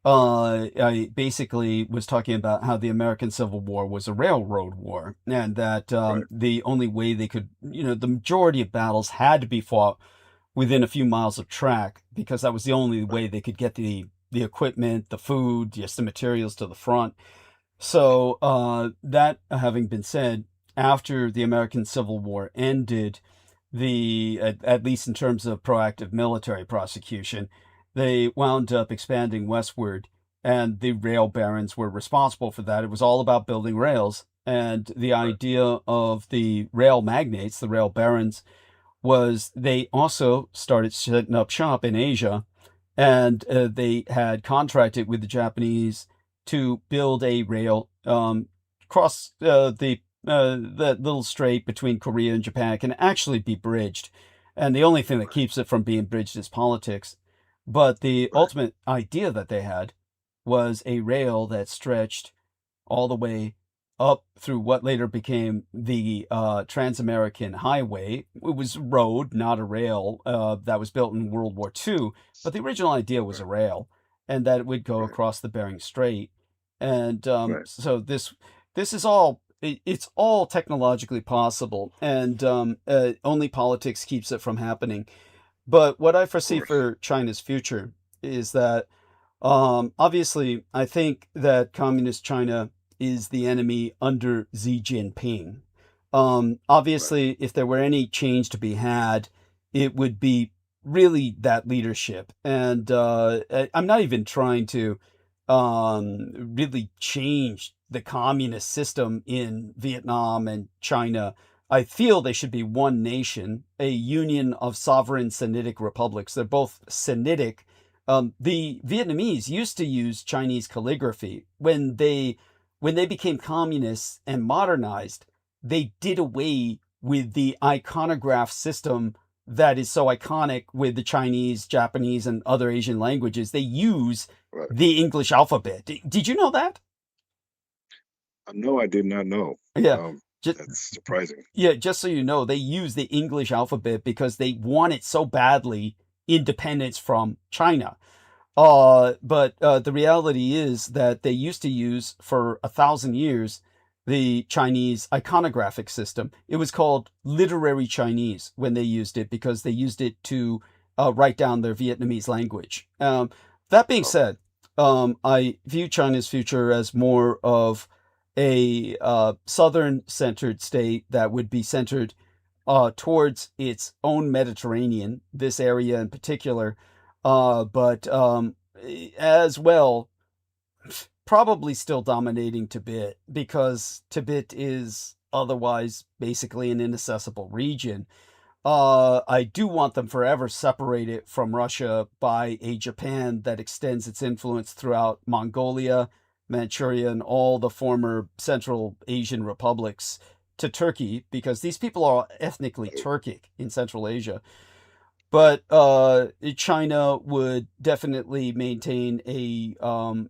I basically was talking about how the American Civil War was a railroad war, and that the only way they could, the majority of battles had to be fought within a few miles of track, because that was the only way they could get the equipment, the food, just the materials to the front. So that having been said, after the American Civil War ended, at least in terms of proactive military prosecution, they wound up expanding westward, and the rail barons were responsible for that. It was all about building rails, and the idea of the rail magnates, the rail barons, was they also started setting up shop in Asia, and they had contracted with the Japanese to build a rail across that little strait between Korea and Japan. Can actually be bridged, and the only thing that keeps it from being bridged is politics. But the ultimate idea that they had was a rail that stretched all the way up through what later became the Trans-American Highway. It was a road, not a rail, that was built in World War II. But the original idea was a rail, and that it would go across the Bering Strait. And so this is all, it's all technologically possible, and only politics keeps it from happening. But what I foresee for China's future is that, obviously, I think that communist China is the enemy under Xi Jinping. Obviously, if there were any change to be had, it would be really that leadership. And I'm not even trying to really change the communist system in Vietnam and China. I feel they should be one nation, a union of sovereign Sinitic republics. They're both Sinitic. The Vietnamese used to use Chinese calligraphy. When they became communists and modernized, they did away with the iconograph system that is so iconic with the Chinese, Japanese, and other Asian languages. They use the English alphabet. Did you know that?
No, I did not know.
Yeah.
That's surprising.
Yeah, just so you know, they use the English alphabet because they wanted so badly independence from China. But the reality is that they used to use for 1,000 years the Chinese iconographic system. It was called literary Chinese when they used it, because they used it to write down their Vietnamese language. That being said, I view China's future as more of a southern-centered state that would be centered towards its own Mediterranean, this area in particular, but as well, probably still dominating Tibet, because Tibet is otherwise basically an inaccessible region. I do want them forever separated from Russia by a Japan that extends its influence throughout Mongolia, Manchuria, and all the former Central Asian republics to Turkey, because these people are ethnically Turkic in Central Asia. But China would definitely maintain an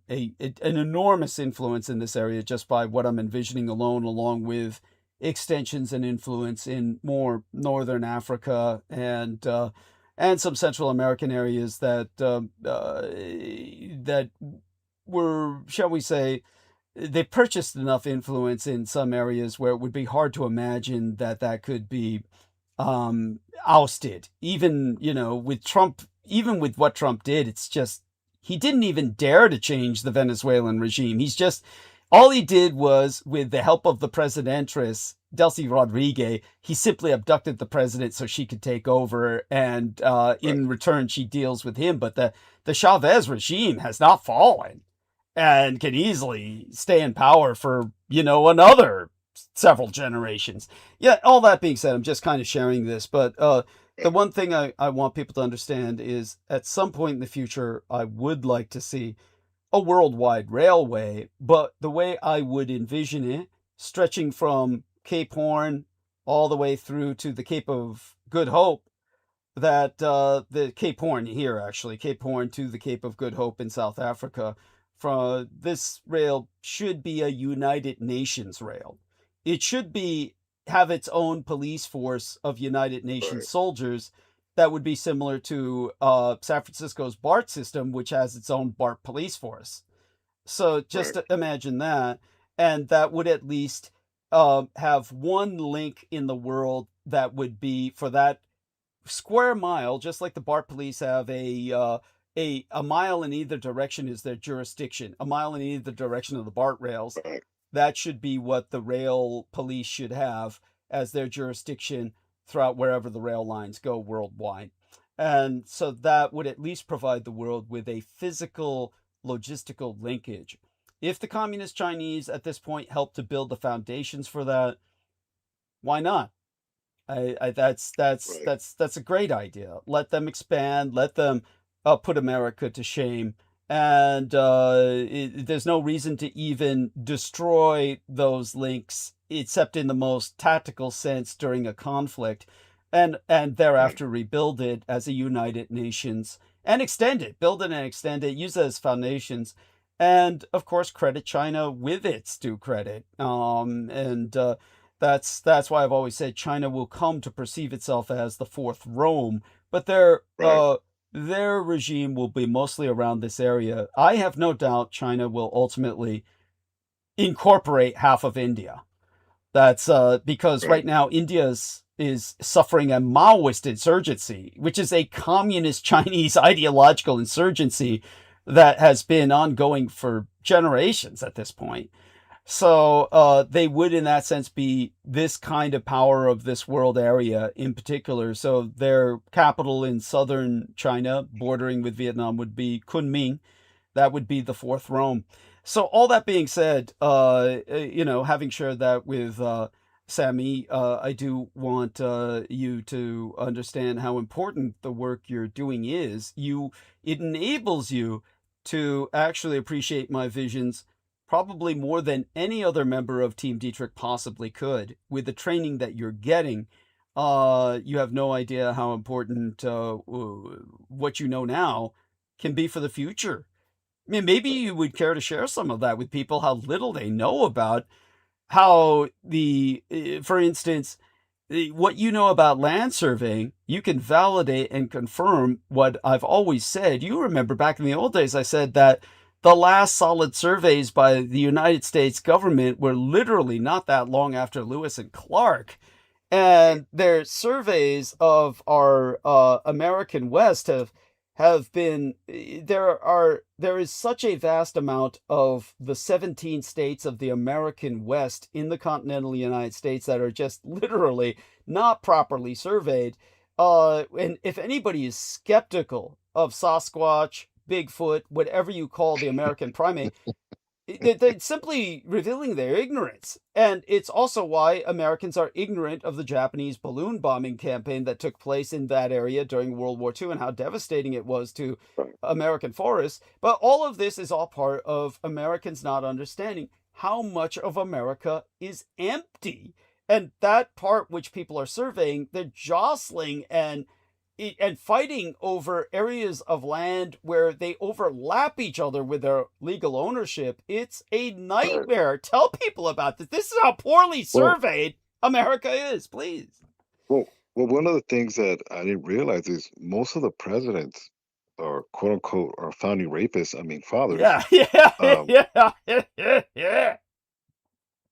enormous influence in this area, just by what I'm envisioning alone, along with extensions and influence in more northern Africa and some Central American areas that were, shall we say, they purchased enough influence in some areas where it would be hard to imagine that could be ousted. Even, with Trump, even with what Trump did, it's just, he didn't even dare to change the Venezuelan regime. All he did was, with the help of the Presidentess, Delcy Rodriguez, he simply abducted the president so she could take over, and in return, she deals with him. But the Chavez regime has not fallen, and can easily stay in power for, another several generations. Yeah, all that being said, I'm just kind of sharing this, but the one thing I want people to understand is, at some point in the future, I would like to see a worldwide railway, but the way I would envision it, stretching from Cape Horn all the way through to the Cape of Good Hope, that the Cape Horn here, actually, Cape Horn to the Cape of Good Hope in South Africa, this rail should be a United Nations rail. It should have its own police force of United Nations soldiers that would be similar to San Francisco's BART system, which has its own BART police force. So just imagine that, and that would at least have one link in the world that would be for that square mile, just like the BART police have a mile in either direction is their jurisdiction. A mile in either direction of the BART rails. That should be what the rail police should have as their jurisdiction throughout wherever the rail lines go worldwide. And so that would at least provide the world with a physical logistical linkage. If the Communist Chinese at this point help to build the foundations for that, why not? That's a great idea. Let them expand. Let them put America to shame. And there's no reason to even destroy those links, except in the most tactical sense during a conflict, and thereafter rebuild it as a united nations and extend it, build it and extend it, use it as foundations, and of course credit China with its due credit. That's why I've always said China will come to perceive itself as the fourth Rome, but their regime will be mostly around this area. I have no doubt China will ultimately incorporate half of India. That's because right now India is suffering a Maoist insurgency, which is a communist Chinese ideological insurgency that has been ongoing for generations at this point. So they would, in that sense, be this kind of power of this world area in particular. So their capital in southern China, bordering with Vietnam, would be Kunming. That would be the fourth Rome. So all that being said, having shared that with Sammy, I do want you to understand how important the work you're doing is. It enables you to actually appreciate my visions probably more than any other member of Team Dietrich possibly could. With the training that you're getting, you have no idea how important what you know now can be for the future. I mean, maybe you would care to share some of that with people, how little they know about how for instance, what you know about land surveying, you can validate and confirm what I've always said. You remember back in the old days, I said that the last solid surveys by the United States government were literally not that long after Lewis and Clark. And their surveys of our American West have been, there is such a vast amount of the 17 states of the American West in the continental United States that are just literally not properly surveyed. And if anybody is skeptical of Sasquatch, Bigfoot, whatever you call the American primate, they're simply revealing their ignorance. And it's also why Americans are ignorant of the Japanese balloon bombing campaign that took place in that area during World War II and how devastating it was to American forests. But all of this is all part of Americans not understanding how much of America is empty. And that part which people are surveying, they're jostling and fighting over areas of land where they overlap each other with their legal ownership. It's a nightmare. Tell people about this. This is how poorly surveyed America is, please.
Well, one of the things that I didn't realize is most of the presidents are quote unquote are founding rapists. I mean, fathers.
Yeah.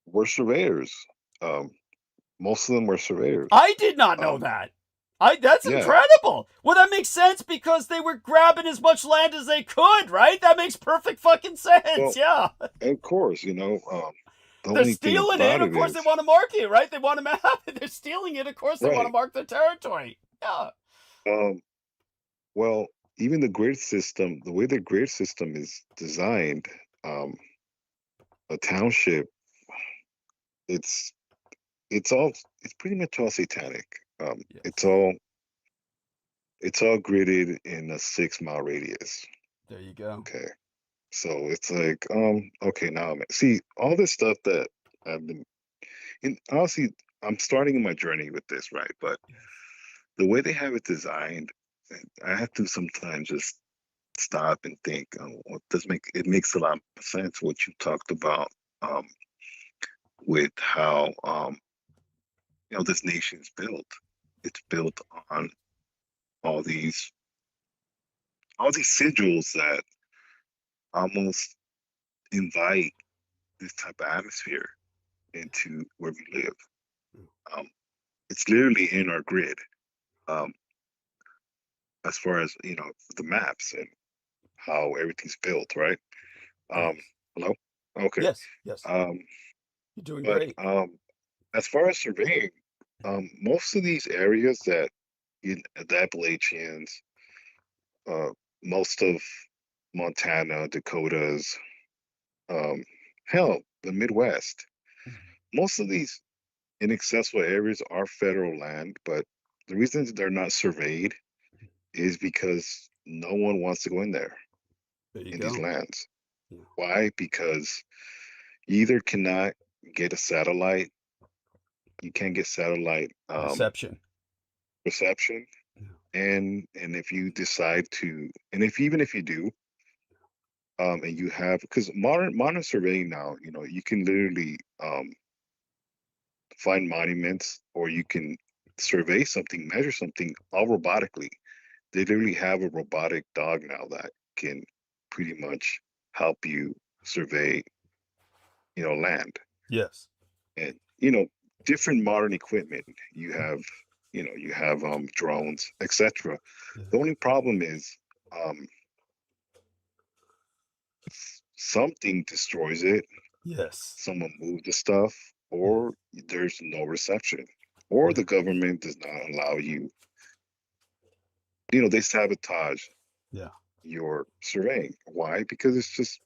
Were surveyors. Most of them were surveyors.
I did not know that. That's incredible. Well, that makes sense because they were grabbing as much land as they could, right? That makes perfect fucking sense.
Well, of course,
they're stealing it. Of course, they want to mark it, right? They want to map it. They're stealing it. Of course, they want to mark their territory. Yeah.
Well, even the grid system, the way the grid system is designed, a township, it's pretty much all satanic. It's all gridded in a 6-mile radius.
There you go.
Okay. So it's like, okay, now see all this stuff that I've been honestly, I'm starting my journey with this, right? But the way they have it designed, I have to sometimes just stop and think, it makes a lot of sense what you talked about with how this nation's built. It's built on all these sigils that almost invite this type of atmosphere into where we live. It's literally in our grid, as far as the maps and how everything's built, right? Hello? Okay.
Yes, yes.
Um,
You're doing
but
great.
as far as surveying, most of these areas that in the Appalachians, most of Montana, Dakotas, hell, the Midwest, most of these inaccessible areas are federal land, but the reason they're not surveyed is because no one wants to go in there
There you
in
go.
these lands.
Yeah.
Why? Because you either cannot get a satellite, you can't get satellite
Reception.
reception,
Yeah.
and if you decide to, and even if you do, and you have, because modern surveying now, you can literally find monuments, or you can survey something, measure something all robotically. They literally have a robotic dog now that can pretty much help you survey, land.
Yes.
And different modern equipment. You have, drones, etc.
Yeah.
The only problem is, something destroys it.
Yes.
Someone moved the stuff, or there's no reception, or
Yeah.
the government does not allow you. They sabotage
Yeah.
your surveying. Why? Because it's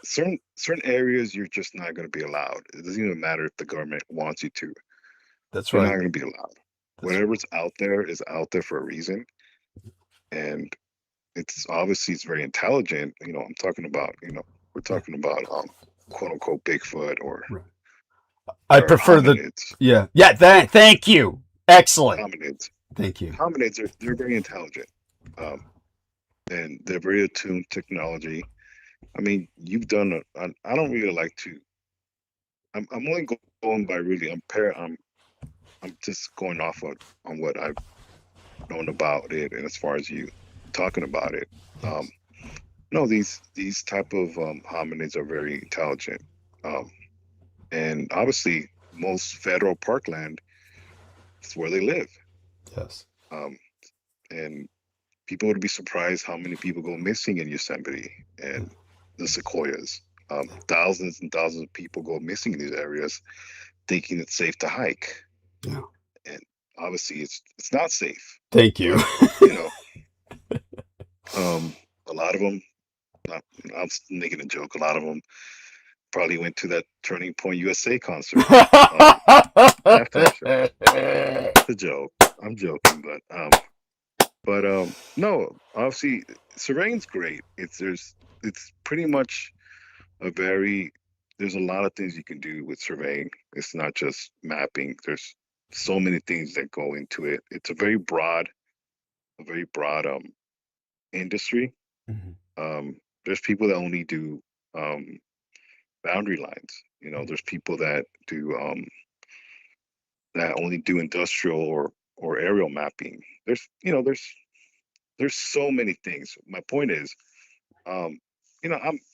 certain areas you're just not going to be allowed. It doesn't even matter if the government wants you to.
That's
You're not
right.
going to be allowed.
That's
Whatever's out there is out there for a reason, and it's very intelligent. I'm talking about. We're talking about quote unquote Bigfoot or
right. I prefer the
hominids.
yeah. Thank you. Excellent.
Hominids.
Thank you.
Hominids they're very intelligent, and they're very attuned to technology. I mean, you've done. I don't really like to. I'm only going by really. I'm just going off on what I've known about it, and as far as you talking about it.
Yes.
No, these type of hominids are very intelligent, and obviously most federal parkland is where they live.
Yes.
And people would be surprised how many people go missing in Yosemite and the sequoias. Thousands and thousands of people go missing in these areas, thinking it's safe to hike.
Yeah.
And obviously, it's not safe.
Thank you.
But, a lot of them. I was making a joke. A lot of them probably went to that Turning Point USA concert. Halftime show. It's a joke. I'm joking, but no. Obviously, surveying's great. It's pretty much there's a lot of things you can do with surveying. It's not just mapping. There's so many things that go into it. It's a very broad industry.
Mhm.
There's people that only do boundary lines. There's people that do industrial or aerial mapping. There's so many things. My point is,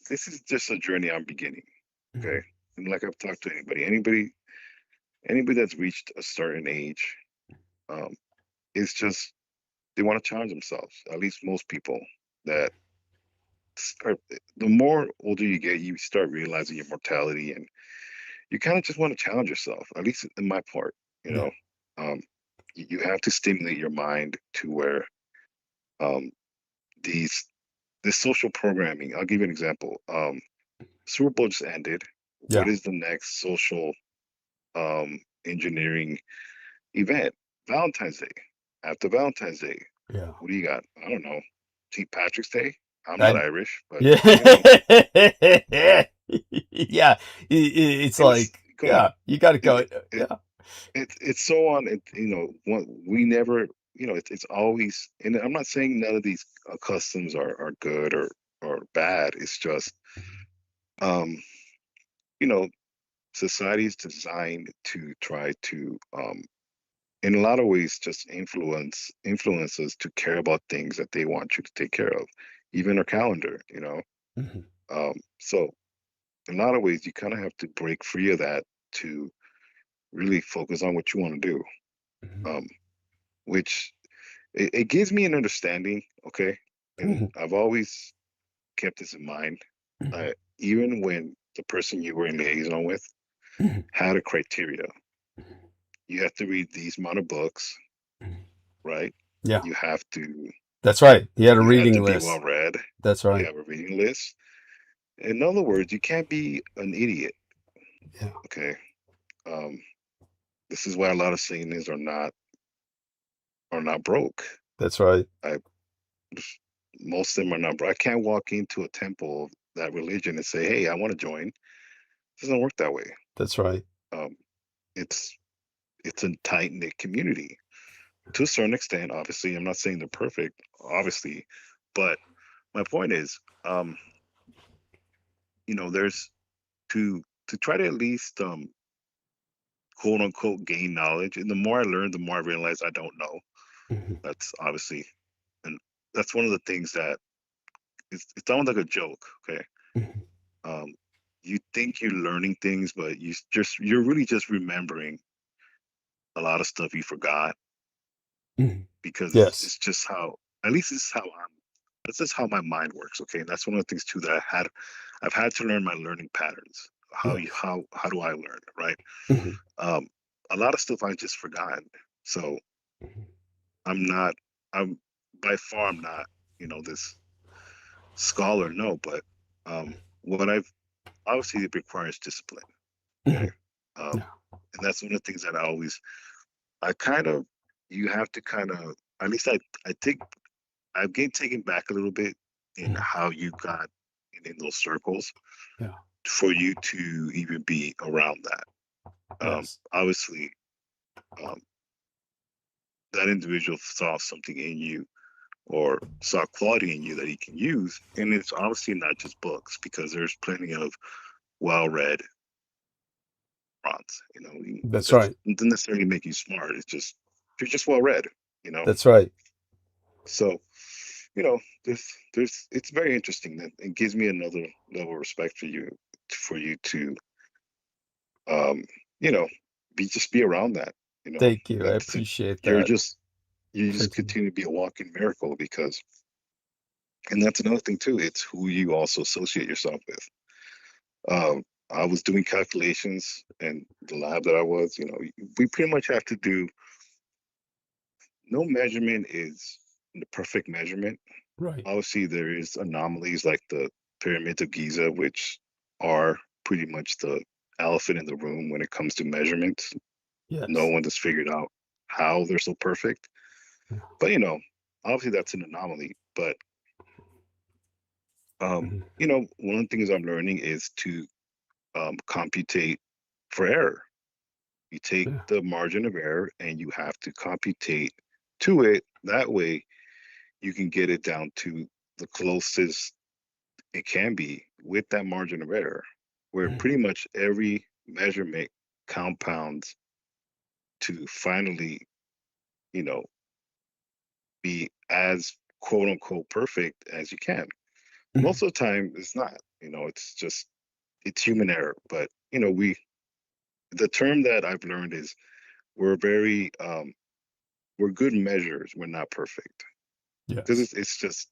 this is just a journey I'm beginning. Okay. And like I've talked to anybody that's reached a certain age, it's just they want to challenge themselves. At least most people that the more older you get, you start realizing your mortality, and you kind of just want to challenge yourself. At least in my part, you have to stimulate your mind to where this social programming. I'll give you an example. Super Bowl just ended.
Yeah.
What is the next social engineering event? Valentine's Day. After Valentine's Day,
Yeah.
what do you got? I don't know. St. Patrick's Day. I'm
I-
not Irish, but
Yeah. Yeah. It's like you got to go. Yeah.
It's so on. We never. It's always. And I'm not saying none of these customs are good or bad. It's just, society is designed to try to in a lot of ways just influences to care about things that they want you to take care of, even our calendar, you know.
Mhm.
So in a lot of ways, you kind of have to break free of that to really focus on what you want to do,
Mhm.
which it gives me an understanding, okay? And
Mhm.
I've always kept this in mind.
Mhm.
Even when the person you were in liaison with
Mhm.
had a criteria, you have to read these amount of books,
Mhm.
right?
Yeah,
You have to
that's right. He had a
you have
reading
to be well
list.
read.
That's
You
right.
have a reading list. In other words, you can't be an idiot.
Yeah,
Okay. Um, this is why a lot of Satanists are not broke.
that's right.
I Most of them are not broke. I can't walk into a temple of that religion and say, "Hey, I want to join." It doesn't work that way.
That's right.
Um, it's it's a tight knit community to a certain extent. Obviously, I'm not saying they're perfect, obviously, but my point is, there's to try to at least quote unquote gain knowledge. And the more I learn, the more I realize I don't know.
Mhm.
That's obviously, and that's one of the things that it's almost like a joke. Okay,
Mhm.
you think you're learning things, but you're really just remembering a lot of stuff you forgot
Mhm.
because
Yes.
it's just how, at least it's how that's just how my mind works. Okay, and that's one of the things too that I've had to learn my learning patterns.
Yes.
How do I learn, right?
Mhm.
Um, a lot of stuff I just forgotten. So
Mhm.
I'm not. I'm by far I'm not. This scholar. No, but what I've obviously it requires discipline. Okay,
Mhm.
um,
Yeah.
and that's one of the things that I kind of you have to kind of at least I think I've getting taken back a little bit in
Mhm.
how you got in those circles
Yeah.
for you to even be around that.
Yes.
Obviously, um, that individual saw something in you or saw quality in you that he can use. And it's obviously not just books because there's plenty of well-read prompts.
That's
That
right.
doesn't necessarily make you smart. It's just you're just well-read. You know,
That's right.
so there's it's very interesting that it gives me another level of respect for you to um you know be around that.
Thank you. I
That's
appreciate
you're
that.
just you just
Thank you.
continue to be a walking miracle because and that's another thing too. It's who you also associate yourself with. I was doing calculations and the lab that I was, we pretty much have to do no measurement is the perfect measurement.
Right.
Obviously, there is anomalies like the pyramids of Giza, which are pretty much the elephant in the room when it comes to measurements. No
Yes.
one has figured out how they're so perfect.
Yeah.
But obviously that's an anomaly. But
Mhm.
one of the things I'm learning is to computate for error. You take
Yeah.
the margin of error and you have to computate to it. That way, you can get it down to the closest it can be with that margin of error, where
Mhm.
pretty much every measurement compounds to finally, you know, be as quote unquote perfect as you can.
Mhm.
Most of the time, it's not. It's human error. But the term that I've learned is we're very we're good measures. We're not perfect because
Yes.
it's just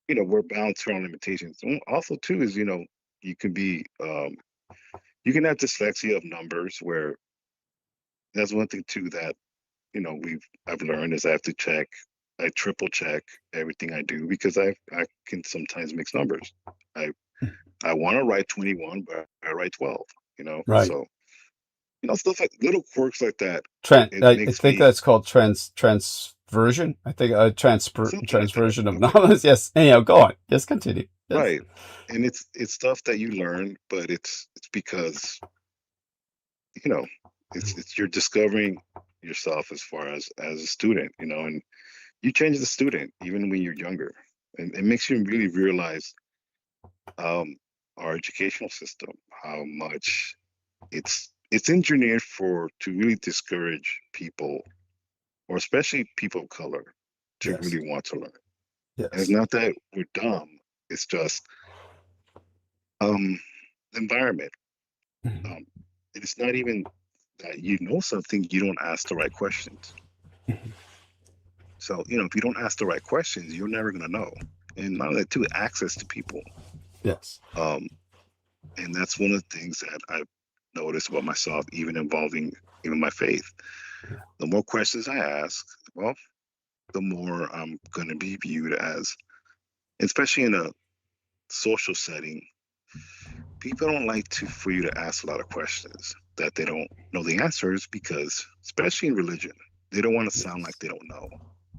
we're bound to our limitations. And also, too, is you can be you can have dyslexia of numbers where that's one thing too that I've learned is I have to check. I triple check everything I do because I can sometimes mix numbers. I
Mhm.
I want to write 21, but I write 12.
Right.
So stuff like little quirks like that. It
I
makes
think
me
that's called transversion. I think
something like that.
transversion of
Okay,
numbers. Yes. Anyhow, go on. Yes, continue. Yes.
right. And it's stuff that you learn, but it's because you know it's you're discovering yourself as far as a student, and you change the student even when you're younger, and it makes you really realize um, our educational system, how much it's engineered to really discourage people or especially people of color, to
Yes.
really want to learn. And it's
Yes.
not that we're dumb, it's just environment.
Mhm.
And it's not even that you know something, you don't ask the right questions.
Mhm.
So, if you don't ask the right questions, you're never going to know. And not only that, too, access to people.
Yes.
And that's one of the things that I've noticed about myself, even involving even my faith.
Yeah.
The more questions I ask, well, the more I'm going to be viewed as, especially in a social setting, people don't like for you to ask a lot of questions that they don't know the answers, because, especially in religion, they don't want to sound like they don't know.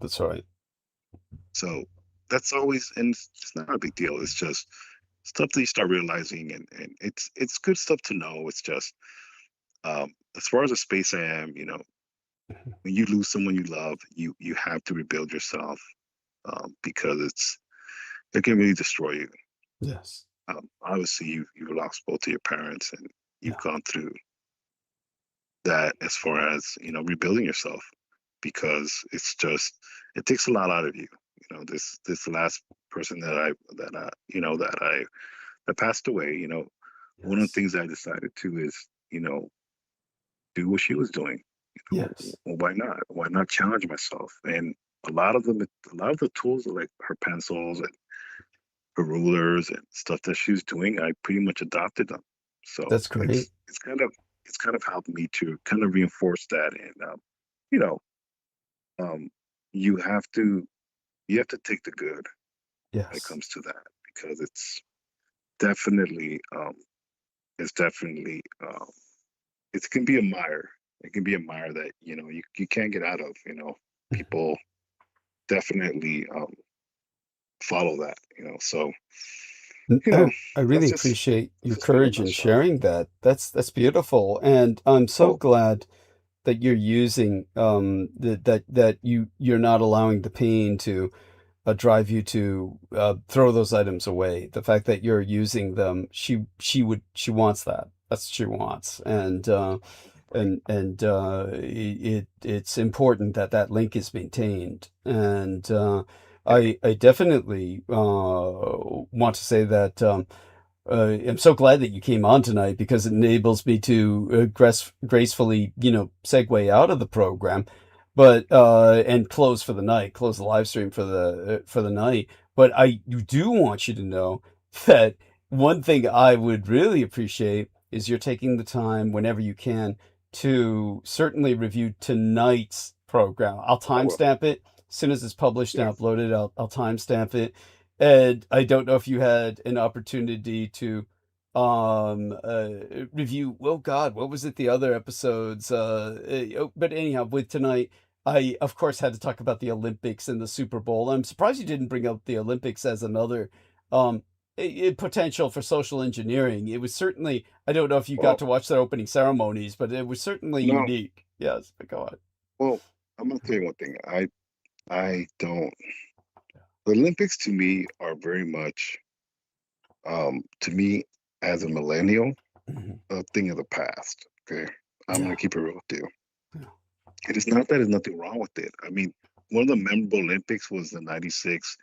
That's right.
So that's always, and it's not a big deal. It's just stuff that you start realizing, and it's good stuff to know. It's just, as far as the space I am,
Mhm.
when you lose someone you love, you have to rebuild yourself, because it can really destroy you.
Yes.
Obviously, you've lost both of your parents, and you've
Yeah.
gone through that as far as rebuilding yourself, because it takes a lot out of you. This last person that passed away. One of the
Yes.
things I decided to is do what she was doing.
Yes.
Well, why not? Why not challenge myself? And a lot of the tools, like her pencils and her rulers and stuff that she was doing, I pretty much adopted them. So
That's great.
it's kind of helped me to kind of reinforce that. And you know, um, you have to take the good when it
Yes.
comes to that, because definitely it's definitely it can be a mire. It can be a mire that you can't get out of.
Mhm.
People definitely follow that. So
I really appreciate
that's
your
just me in a
courage in
nutshell.
sharing that. That's beautiful, and I'm so
Oh,
glad that you're using that you're not allowing the pain to drive you to throw those items away. The fact that you're using them, she wants that. That's what she wants,
right.
it's important that that link is maintained. And
Yeah.
I definitely want to say that I'm so glad that you came on tonight, because it enables me to gracefully, segue out of the program, but and close for the night, close the live stream for the night. But I do want you to know that one thing I would really appreciate is you're taking the time whenever you can to certainly review tonight's program. I'll
I will.
timestamp it as soon as it's published and
Yes.
uploaded. I'll timestamp it, and I don't know if you had an opportunity to review, oh God, what was it, the other episodes? But anyhow, with tonight, I of course had to talk about the Olympics and the Super Bowl. I'm surprised you didn't bring up the Olympics as another um potential for social engineering. It was certainly, I don't know if you got
Well,
to watch their opening ceremonies, but it was certainly
no.
unique. Yes, but go on.
Well, I'm gonna tell you one thing. I don't. The Olympics to me are very much, to me, as a millennial,
Mhm.
a thing of the past. Okay, I'm gonna
Yeah,
keep it real with you.
yeah,
It is not that there's nothing wrong with it. I mean, one of the memorable Olympics was the '96.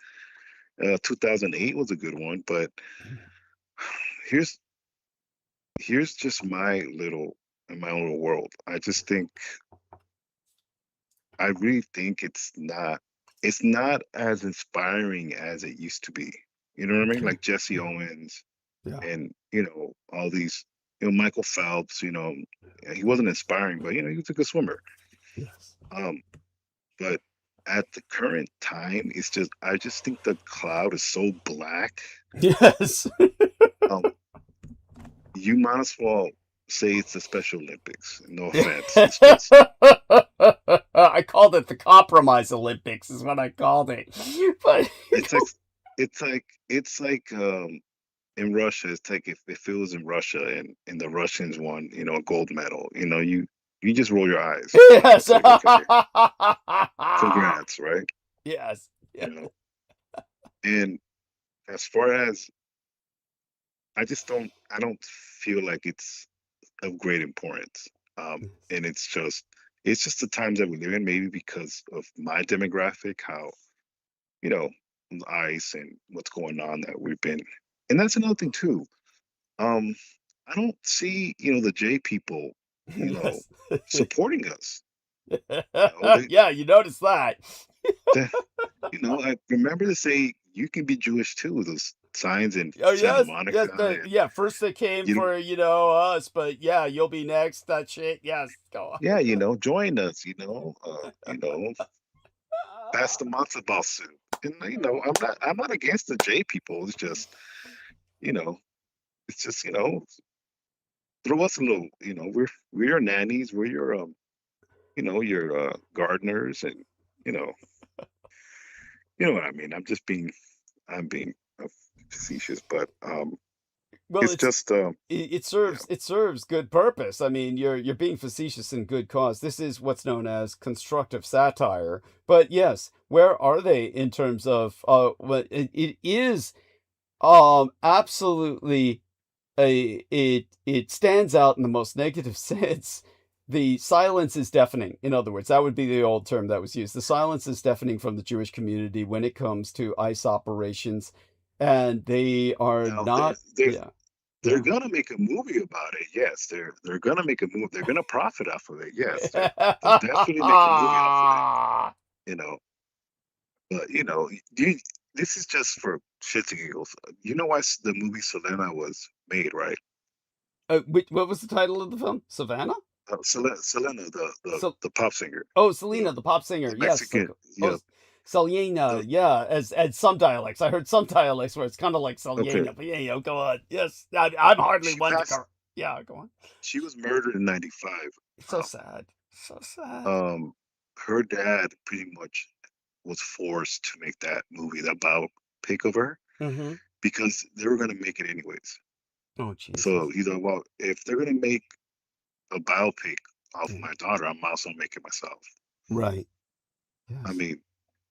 2008 was a good one, but
mhm.
here's just in my little world. I really think it's not as inspiring as it used to be. You know what I mean?
Okay,
Like Jesse
yeah,
Owens,
yeah,
and all these, Michael Phelps. He wasn't inspiring, but he was a good swimmer.
yes.
Um, but at the current time, I just think the cloud is so black.
Yes.
Um, you might as well say it's the Special Olympics. No offense. It's just
I called it the Compromise Olympics, is what I called it. But
it's like in Russia. It's like if it was in Russia, and the Russians won, a gold medal. You just roll your eyes.
yes.
It's like, okay, congrats, right?
yes. Yeah.
You know. And as far as, I don't feel like it's of great importance. And it's just it's just the times that we live in, maybe because of my demographic, how, you know, the ICE and what's going on that we've been. And that's another thing too. I don't see, the J people,
Yes.
supporting us. They,
Yeah, you noticed that.
they, I remember to say you can be Jewish too. Those signs in
Oh
Santa
yes, yes,
Monica, and
yeah. First they came
you,
for us, but yeah, you'll be next. That shit. Yes, go
yeah, join us. Pass the matzo ball soup. And I'm not against the J people. It's just, you know, it's just, throw us a little. We're your nannies. We're your gardeners, and you know, you know what I mean. I'm being facetious, but
Well,
it's just,
it
yeah,
serves good purpose. I mean, you're being facetious in good cause. This is what's known as constructive satire. But yes, where are they in terms of what it is absolutely it stands out in the most negative sense. The silence is deafening. In other words, that would be the old term that was used. The silence is deafening from the Jewish community when it comes to ICE operations, and they are
now
not. Yeah,
they're
yeah.
gonna make a movie about it. Yes, they're gonna make a movie. They're gonna profit off of it. Yes, they'll definitely make a movie off of it. You know, but you, this is just for shits and giggles. You know why the movie Selena was made, right?
What was the title of the film? Savannah?
Selena,
So,
the pop singer, the
Selena, the pop singer.
the
Yes.
Mexican,
Oh, Selena.
the
Yeah. As some dialects, I heard some dialects where it's kind of like
okay.
Selena. But yeah, go on. Yes, I'm hardly
She
one to
passed.
cover. Yeah, go on.
She was murdered in '95.
So sad. So sad.
Her dad pretty much was forced to make that movie, that biopic of her,
Mm-hmm.
because they were going to make it anyways.
Oh Jesus.
So well, if they're going to make a biopic of
Yeah.
my daughter, I'm also making myself.
Right.
I
Yes.
mean,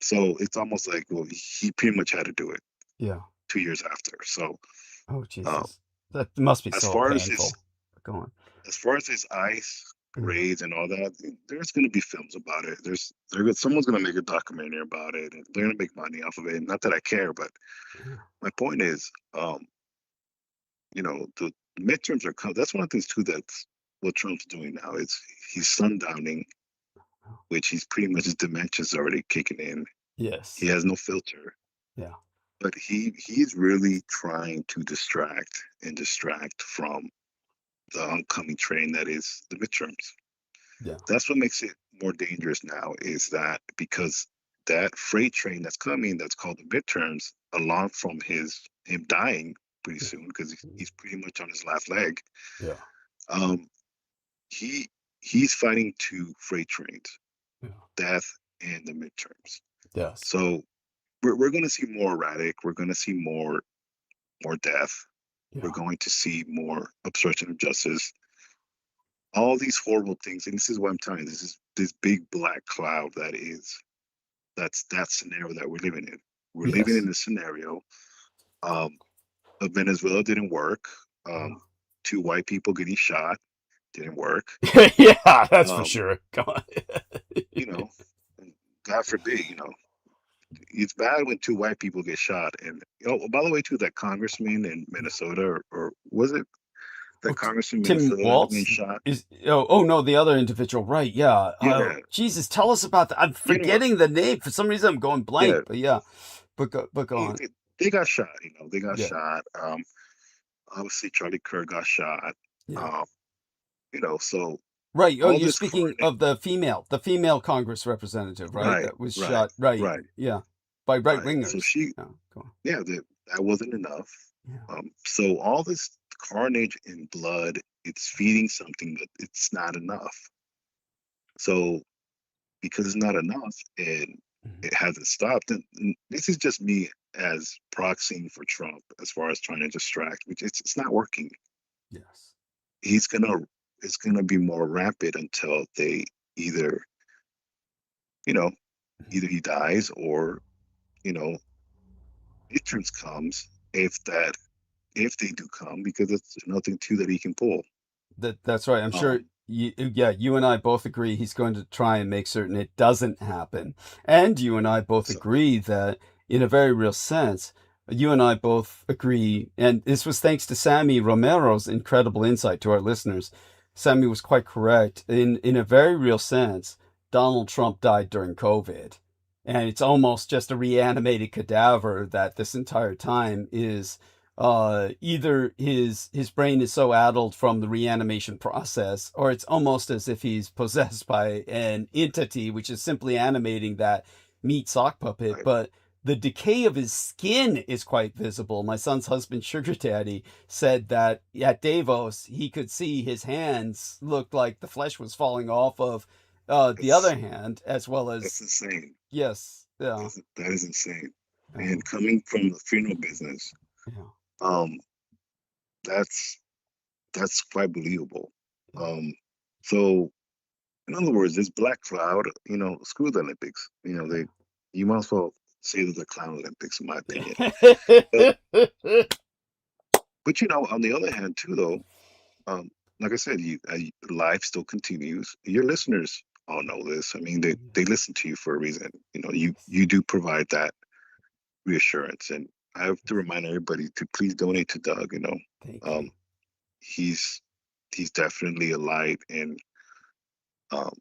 so it's almost like, well, he pretty much had to do it
Yeah.
2 years after. So
Oh
um,
Jesus. That must be
as
so
far as
painful. Go on.
his ICE
Yeah.
raids and all that, there's going to be films about it. Someone's going to make a documentary about it, and they're going to make money off of it. Not that I care, but
Yeah.
my point is, the midterms are coming. That's one of the things too. That's what Trump's doing now. He's sundowning, which he's pretty much, his dementia's already kicking in.
Yes.
He has no filter.
Yeah.
But he's really trying to distract from the oncoming train that is the midterms.
Yeah.
That's what makes it more dangerous now, is that because that freight train that's coming, that's called the midterms, along from him dying pretty soon, because he's pretty much on his last leg.
Yeah.
Um, he's fighting two freight trains,
Yeah.
death and the midterms.
Yes.
So we're going to see more erratic. We're going to see more death.
Yeah.
We're going to see more obstruction of justice. All these horrible things, and this is what I'm telling you. This is this big black cloud that's that scenario that we're living in. We're living in a scenario. Venezuela didn't work. Two white people getting shot didn't work.
Yeah, that's for sure. Come on.
God forbid, it's bad when two white people get shot. And by the way, too, that congressman in Minnesota, or was it that congressman in
Tim
Minnesota that
Waltz
getting shot?
oh no, the other individual, right? Yeah.
Yeah.
Jesus, tell us about that. I'm forgetting the name for some reason. I'm going blank.
Yeah.
But yeah, but go on.
They got shot. They got
Yeah.
shot. Obviously, Charlie Kirk got shot.
Yeah.
So
right. Oh,
all
you're
this
speaking of the female Congress representative, right?
Right,
That was
right,
shot. Right.
right,
Yeah. By right
right.
wingers.
So she,
Yeah, go on.
yeah, that wasn't enough.
Yeah.
So all this carnage and blood, it's feeding something that it's not enough. So because it's not enough and it hasn't stopped, and this is just me as proxying for Trump as far as trying to distract, which it's not working.
Yes.
It's gonna be more rampant until they either he dies, or midterms comes, if they do come, because it's nothing too that he can pull.
That's right. I'm sure.
Um,
you and I both agree he's going to try and make certain it doesn't happen. And you and I both
So,
agree that, in a very real sense, you and I both agree, and this was thanks to Sammy Romero's incredible insight to our listeners. Sammy was quite correct. In a very real sense, Donald Trump died during COVID. And it's almost just a reanimated cadaver that this entire time is either his brain is so addled from the reanimation process, or it's almost as if he's possessed by an entity which is simply animating that meat sock puppet.
right.
But the decay of his skin is quite visible. My son's husband, Sugar Daddy, said that at Davos he could see his hands looked like the flesh was falling off of the other
That's
hand, as well
that's
as
insane.
yes, yeah,
That is insane.
yeah,
And coming from the funeral business,
yeah,
um, that's that's quite believable.
yeah.
Um, so in other words, this black cloud, screw the Olympics. You might as well say that the clown Olympics, in my opinion. But on the other hand, too, though, like I said, life still continues. Your listeners all know this. I mean, they listen to you for a reason. You do provide that reassurance, and I have to remind everybody to please donate to Doug.
Thank
Um,
you.
he's definitely a light in um,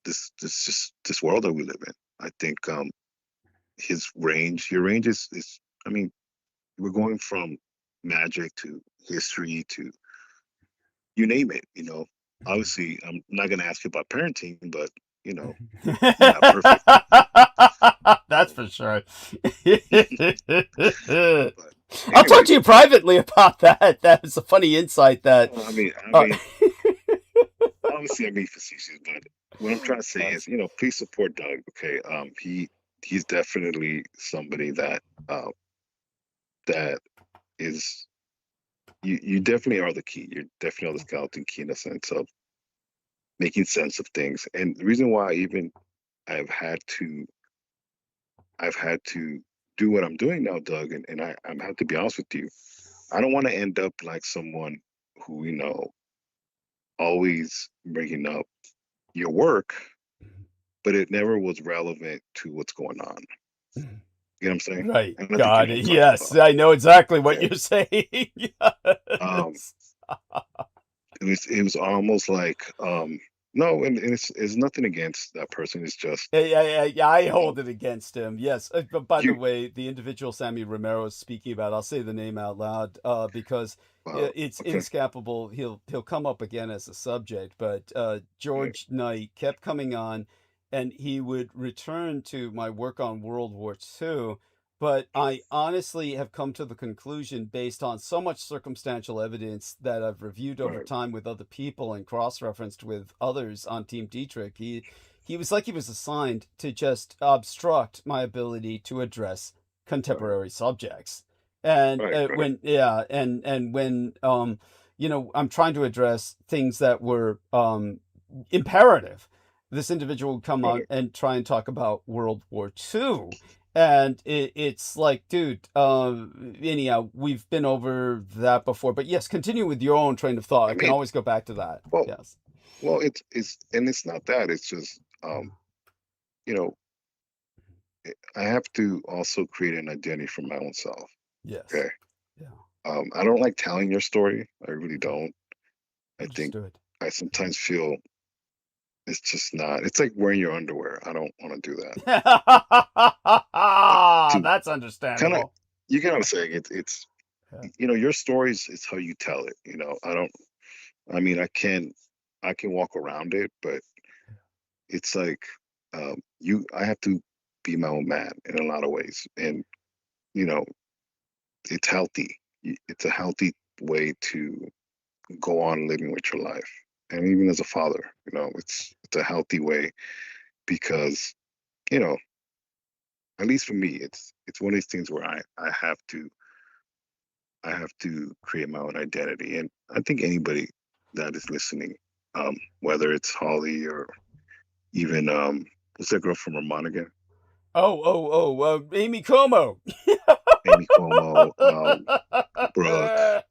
this world that we live in. I think your range is. I mean, we're going from magic to history to you name it. Obviously, I'm not going to ask you about parenting, but you're not perfect.
That's
Um,
for sure.
but
I'll talk to
anyways,
you privately about that. That was a funny insight that.
well, I
Uh,
mean, obviously, I'm being facetious, but what I'm trying to say is, please support Doug. Okay, he's definitely somebody that is you definitely are the key. You're definitely are the skeleton key in the sense of making sense of things. And the reason why even I've had to do what I'm doing now, Doug, and I have to be honest with you. I don't want to end up like someone who, always bringing up your work, but it never was relevant to what's going on. You know what I'm saying?
right.
And I think you
Got
know what
it.
I'm talking
Yes,
about.
I know exactly what
Okay.
you're saying.
Um,
Yes.
it was almost like no, and it's nothing against that person. It's just
Yeah, I
you know
hold it against him. Yes. But by the
you
way, the individual Sammy Romero is speaking about, I'll say the name out loud because it's
okay,
inescapable. He'll come up again as a subject. But
right,
George Knight kept coming on, and he would return to my work on World War II. But I honestly have come to the conclusion, based on so much circumstantial evidence that I've reviewed over
right,
time with other people and cross-referenced with others on Team Dietrich, he was like he was assigned to just obstruct my ability to address
right,
contemporary subjects. And
right,
when I'm trying to address things that were imperative, this individual would come on
right.
and try and talk about World War II. And it's like, dude, anyhow, we've been over that before. But yes, continue with your own train of thought.
I
I can
mean,
always go back to that.
well,
Yes.
it's not that. It's just you know, I have to also create an identity for my own self.
Yes.
Okay.
Yeah.
I don't like telling your story. I really don't. I think
Understood.
I sometimes feel it's just not. It's like wearing your underwear. I don't want to do that. To
That's
kind of,
understandable.
you get what I'm saying. It's
Yeah.
your stories is how you tell it. I don't. I mean, I can walk around it, but it's like I have to be my own man in a lot of ways, and you know, it's healthy. It's a healthy way to go on living with your life, and even as a father, it's a healthy way because you know, at least for me, it's one of these things where I have to create my own identity, and I think anybody that is listening, whether it's Holly or even what's that girl from Vermont again?
Amy Como.
Amy Cuomo, Brooke.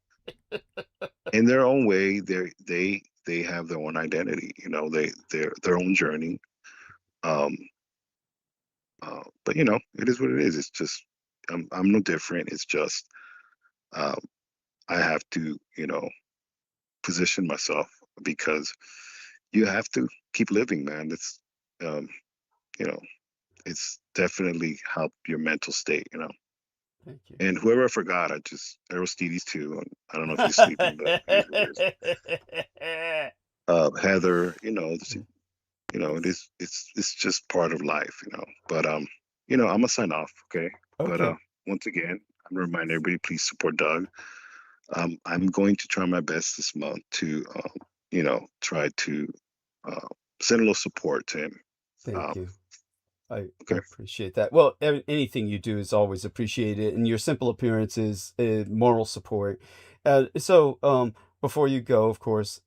In their own way, they they have their own identity. You know, their own journey. Um, but you know, it is what it is. It's just I'm no different. It's just um, I have to, you know, position myself because you have to keep living, man. It's um, you know, it's definitely help your mental state, you know.
Thank you.
And whoever I forgot, I just Aristides too. I don't know if he's sleeping, but it is what it is. Heather, you know, you know, it's just part of life, you know. But you know, I'm gonna sign off, okay? But
Okay.
once again, I'm gonna remind everybody, please support Doug. I'm going to try my best this month to, you know, try to send a little support to him.
Thank you. I
Okay.
appreciate that. Well, anything you do is always appreciated, and your simple appearance is moral support. So, before you go, of course,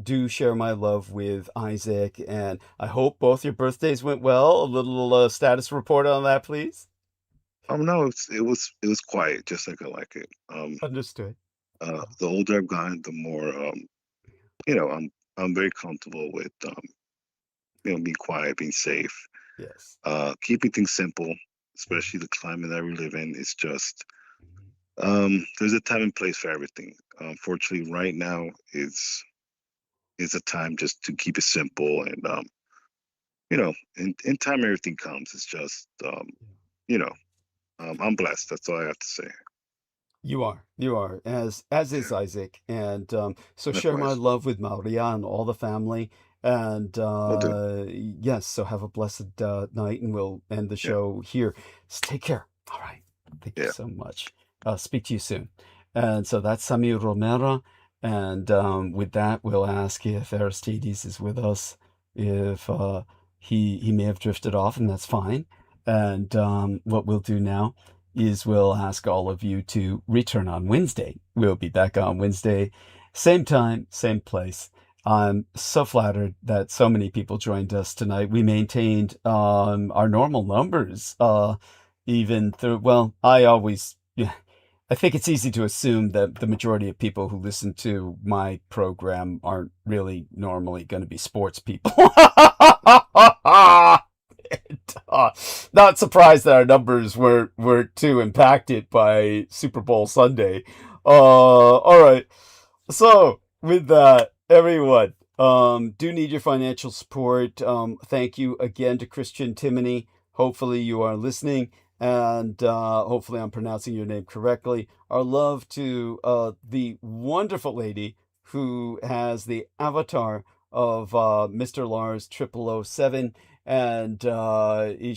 do share my love with Isaac, and I hope both your birthdays went well. A little status report on that, please.
No, it was quiet, just like I like it.
Understood.
The older I've gotten, the more you know, I'm very comfortable with you know, being quiet, being safe,
Yes.
keeping things simple, especially the climate that we live in. It's just there's a time and place for everything. Unfortunately, right now is a time just to keep it simple, and you know, in time everything comes. It's just you know, I'm blessed. That's all I have to say.
You are, as is Isaac, and so share my
Likewise,
love with Maria and all the family, and
will do.
yes, so have a blessed night, and we'll end the
Yeah,
show here. So take care. All right, thank you
yeah.
so much. Speak to you soon. And so that's Samir Romero, and with that, we'll ask if Aristides is with us, if he may have drifted off, and that's fine. And what we'll do now is we'll ask all of you to return on Wednesday. We'll be back on Wednesday, same time, same place. I'm so flattered that so many people joined us tonight. We maintained our normal numbers, even through, well, yeah, I think it's easy to assume that the majority of people who listen to my program aren't really normally going to be sports people. Not surprised that our numbers were too impacted by Super Bowl Sunday. All right. So with that, everyone, do need your financial support. Thank you again to Christian Timoney. Hopefully you are listening, and hopefully I'm pronouncing your name correctly. Our love to the wonderful lady who has the avatar of Mr. Lars 0007. And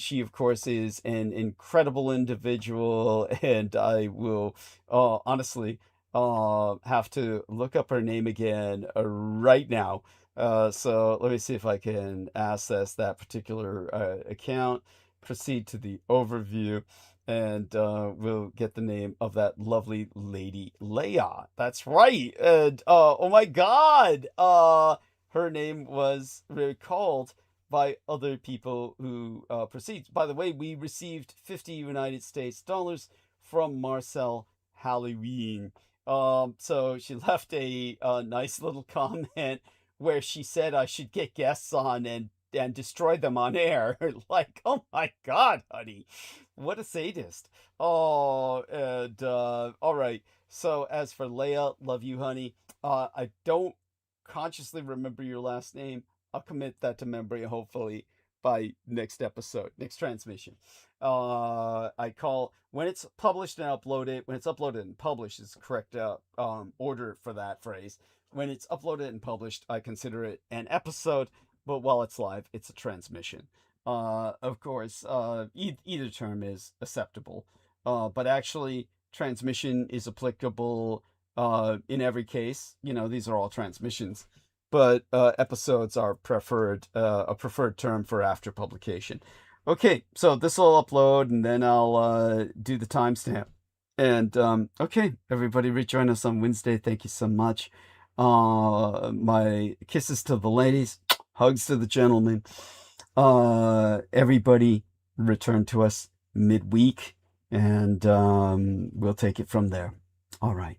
she, of course, is an incredible individual, and I will honestly have to look up her name again right now. So let me see if I can access that particular account, proceed to the overview, and we'll get the name of that lovely lady, Leia. That's right. And oh my God, her name was recalled by other people who proceed. By the way, we received 50 United States dollars from Marcel Halloween. So she left a nice little comment where she said I should get guests on and destroy them on air. Like, oh my God, honey, what a sadist. Oh, and all right. So as for Leia, love you, honey. I don't consciously remember your last name. I'll commit that to memory, hopefully, by next episode, next transmission. I call when it's published and uploaded. When it's uploaded and published is the correct order for that phrase. When it's uploaded and published, I consider it an episode, but while it's live, it's a transmission. Of course, either term is acceptable, but actually, transmission is applicable in every case. You know, these are all transmissions, but episodes are a preferred term for after publication. Okay, so this will upload, and then I'll do the timestamp. And okay, everybody, rejoin us on Wednesday. Thank you so much. My kisses to the ladies, hugs to the gentlemen. Everybody, return to us midweek, and we'll take it from there. All right.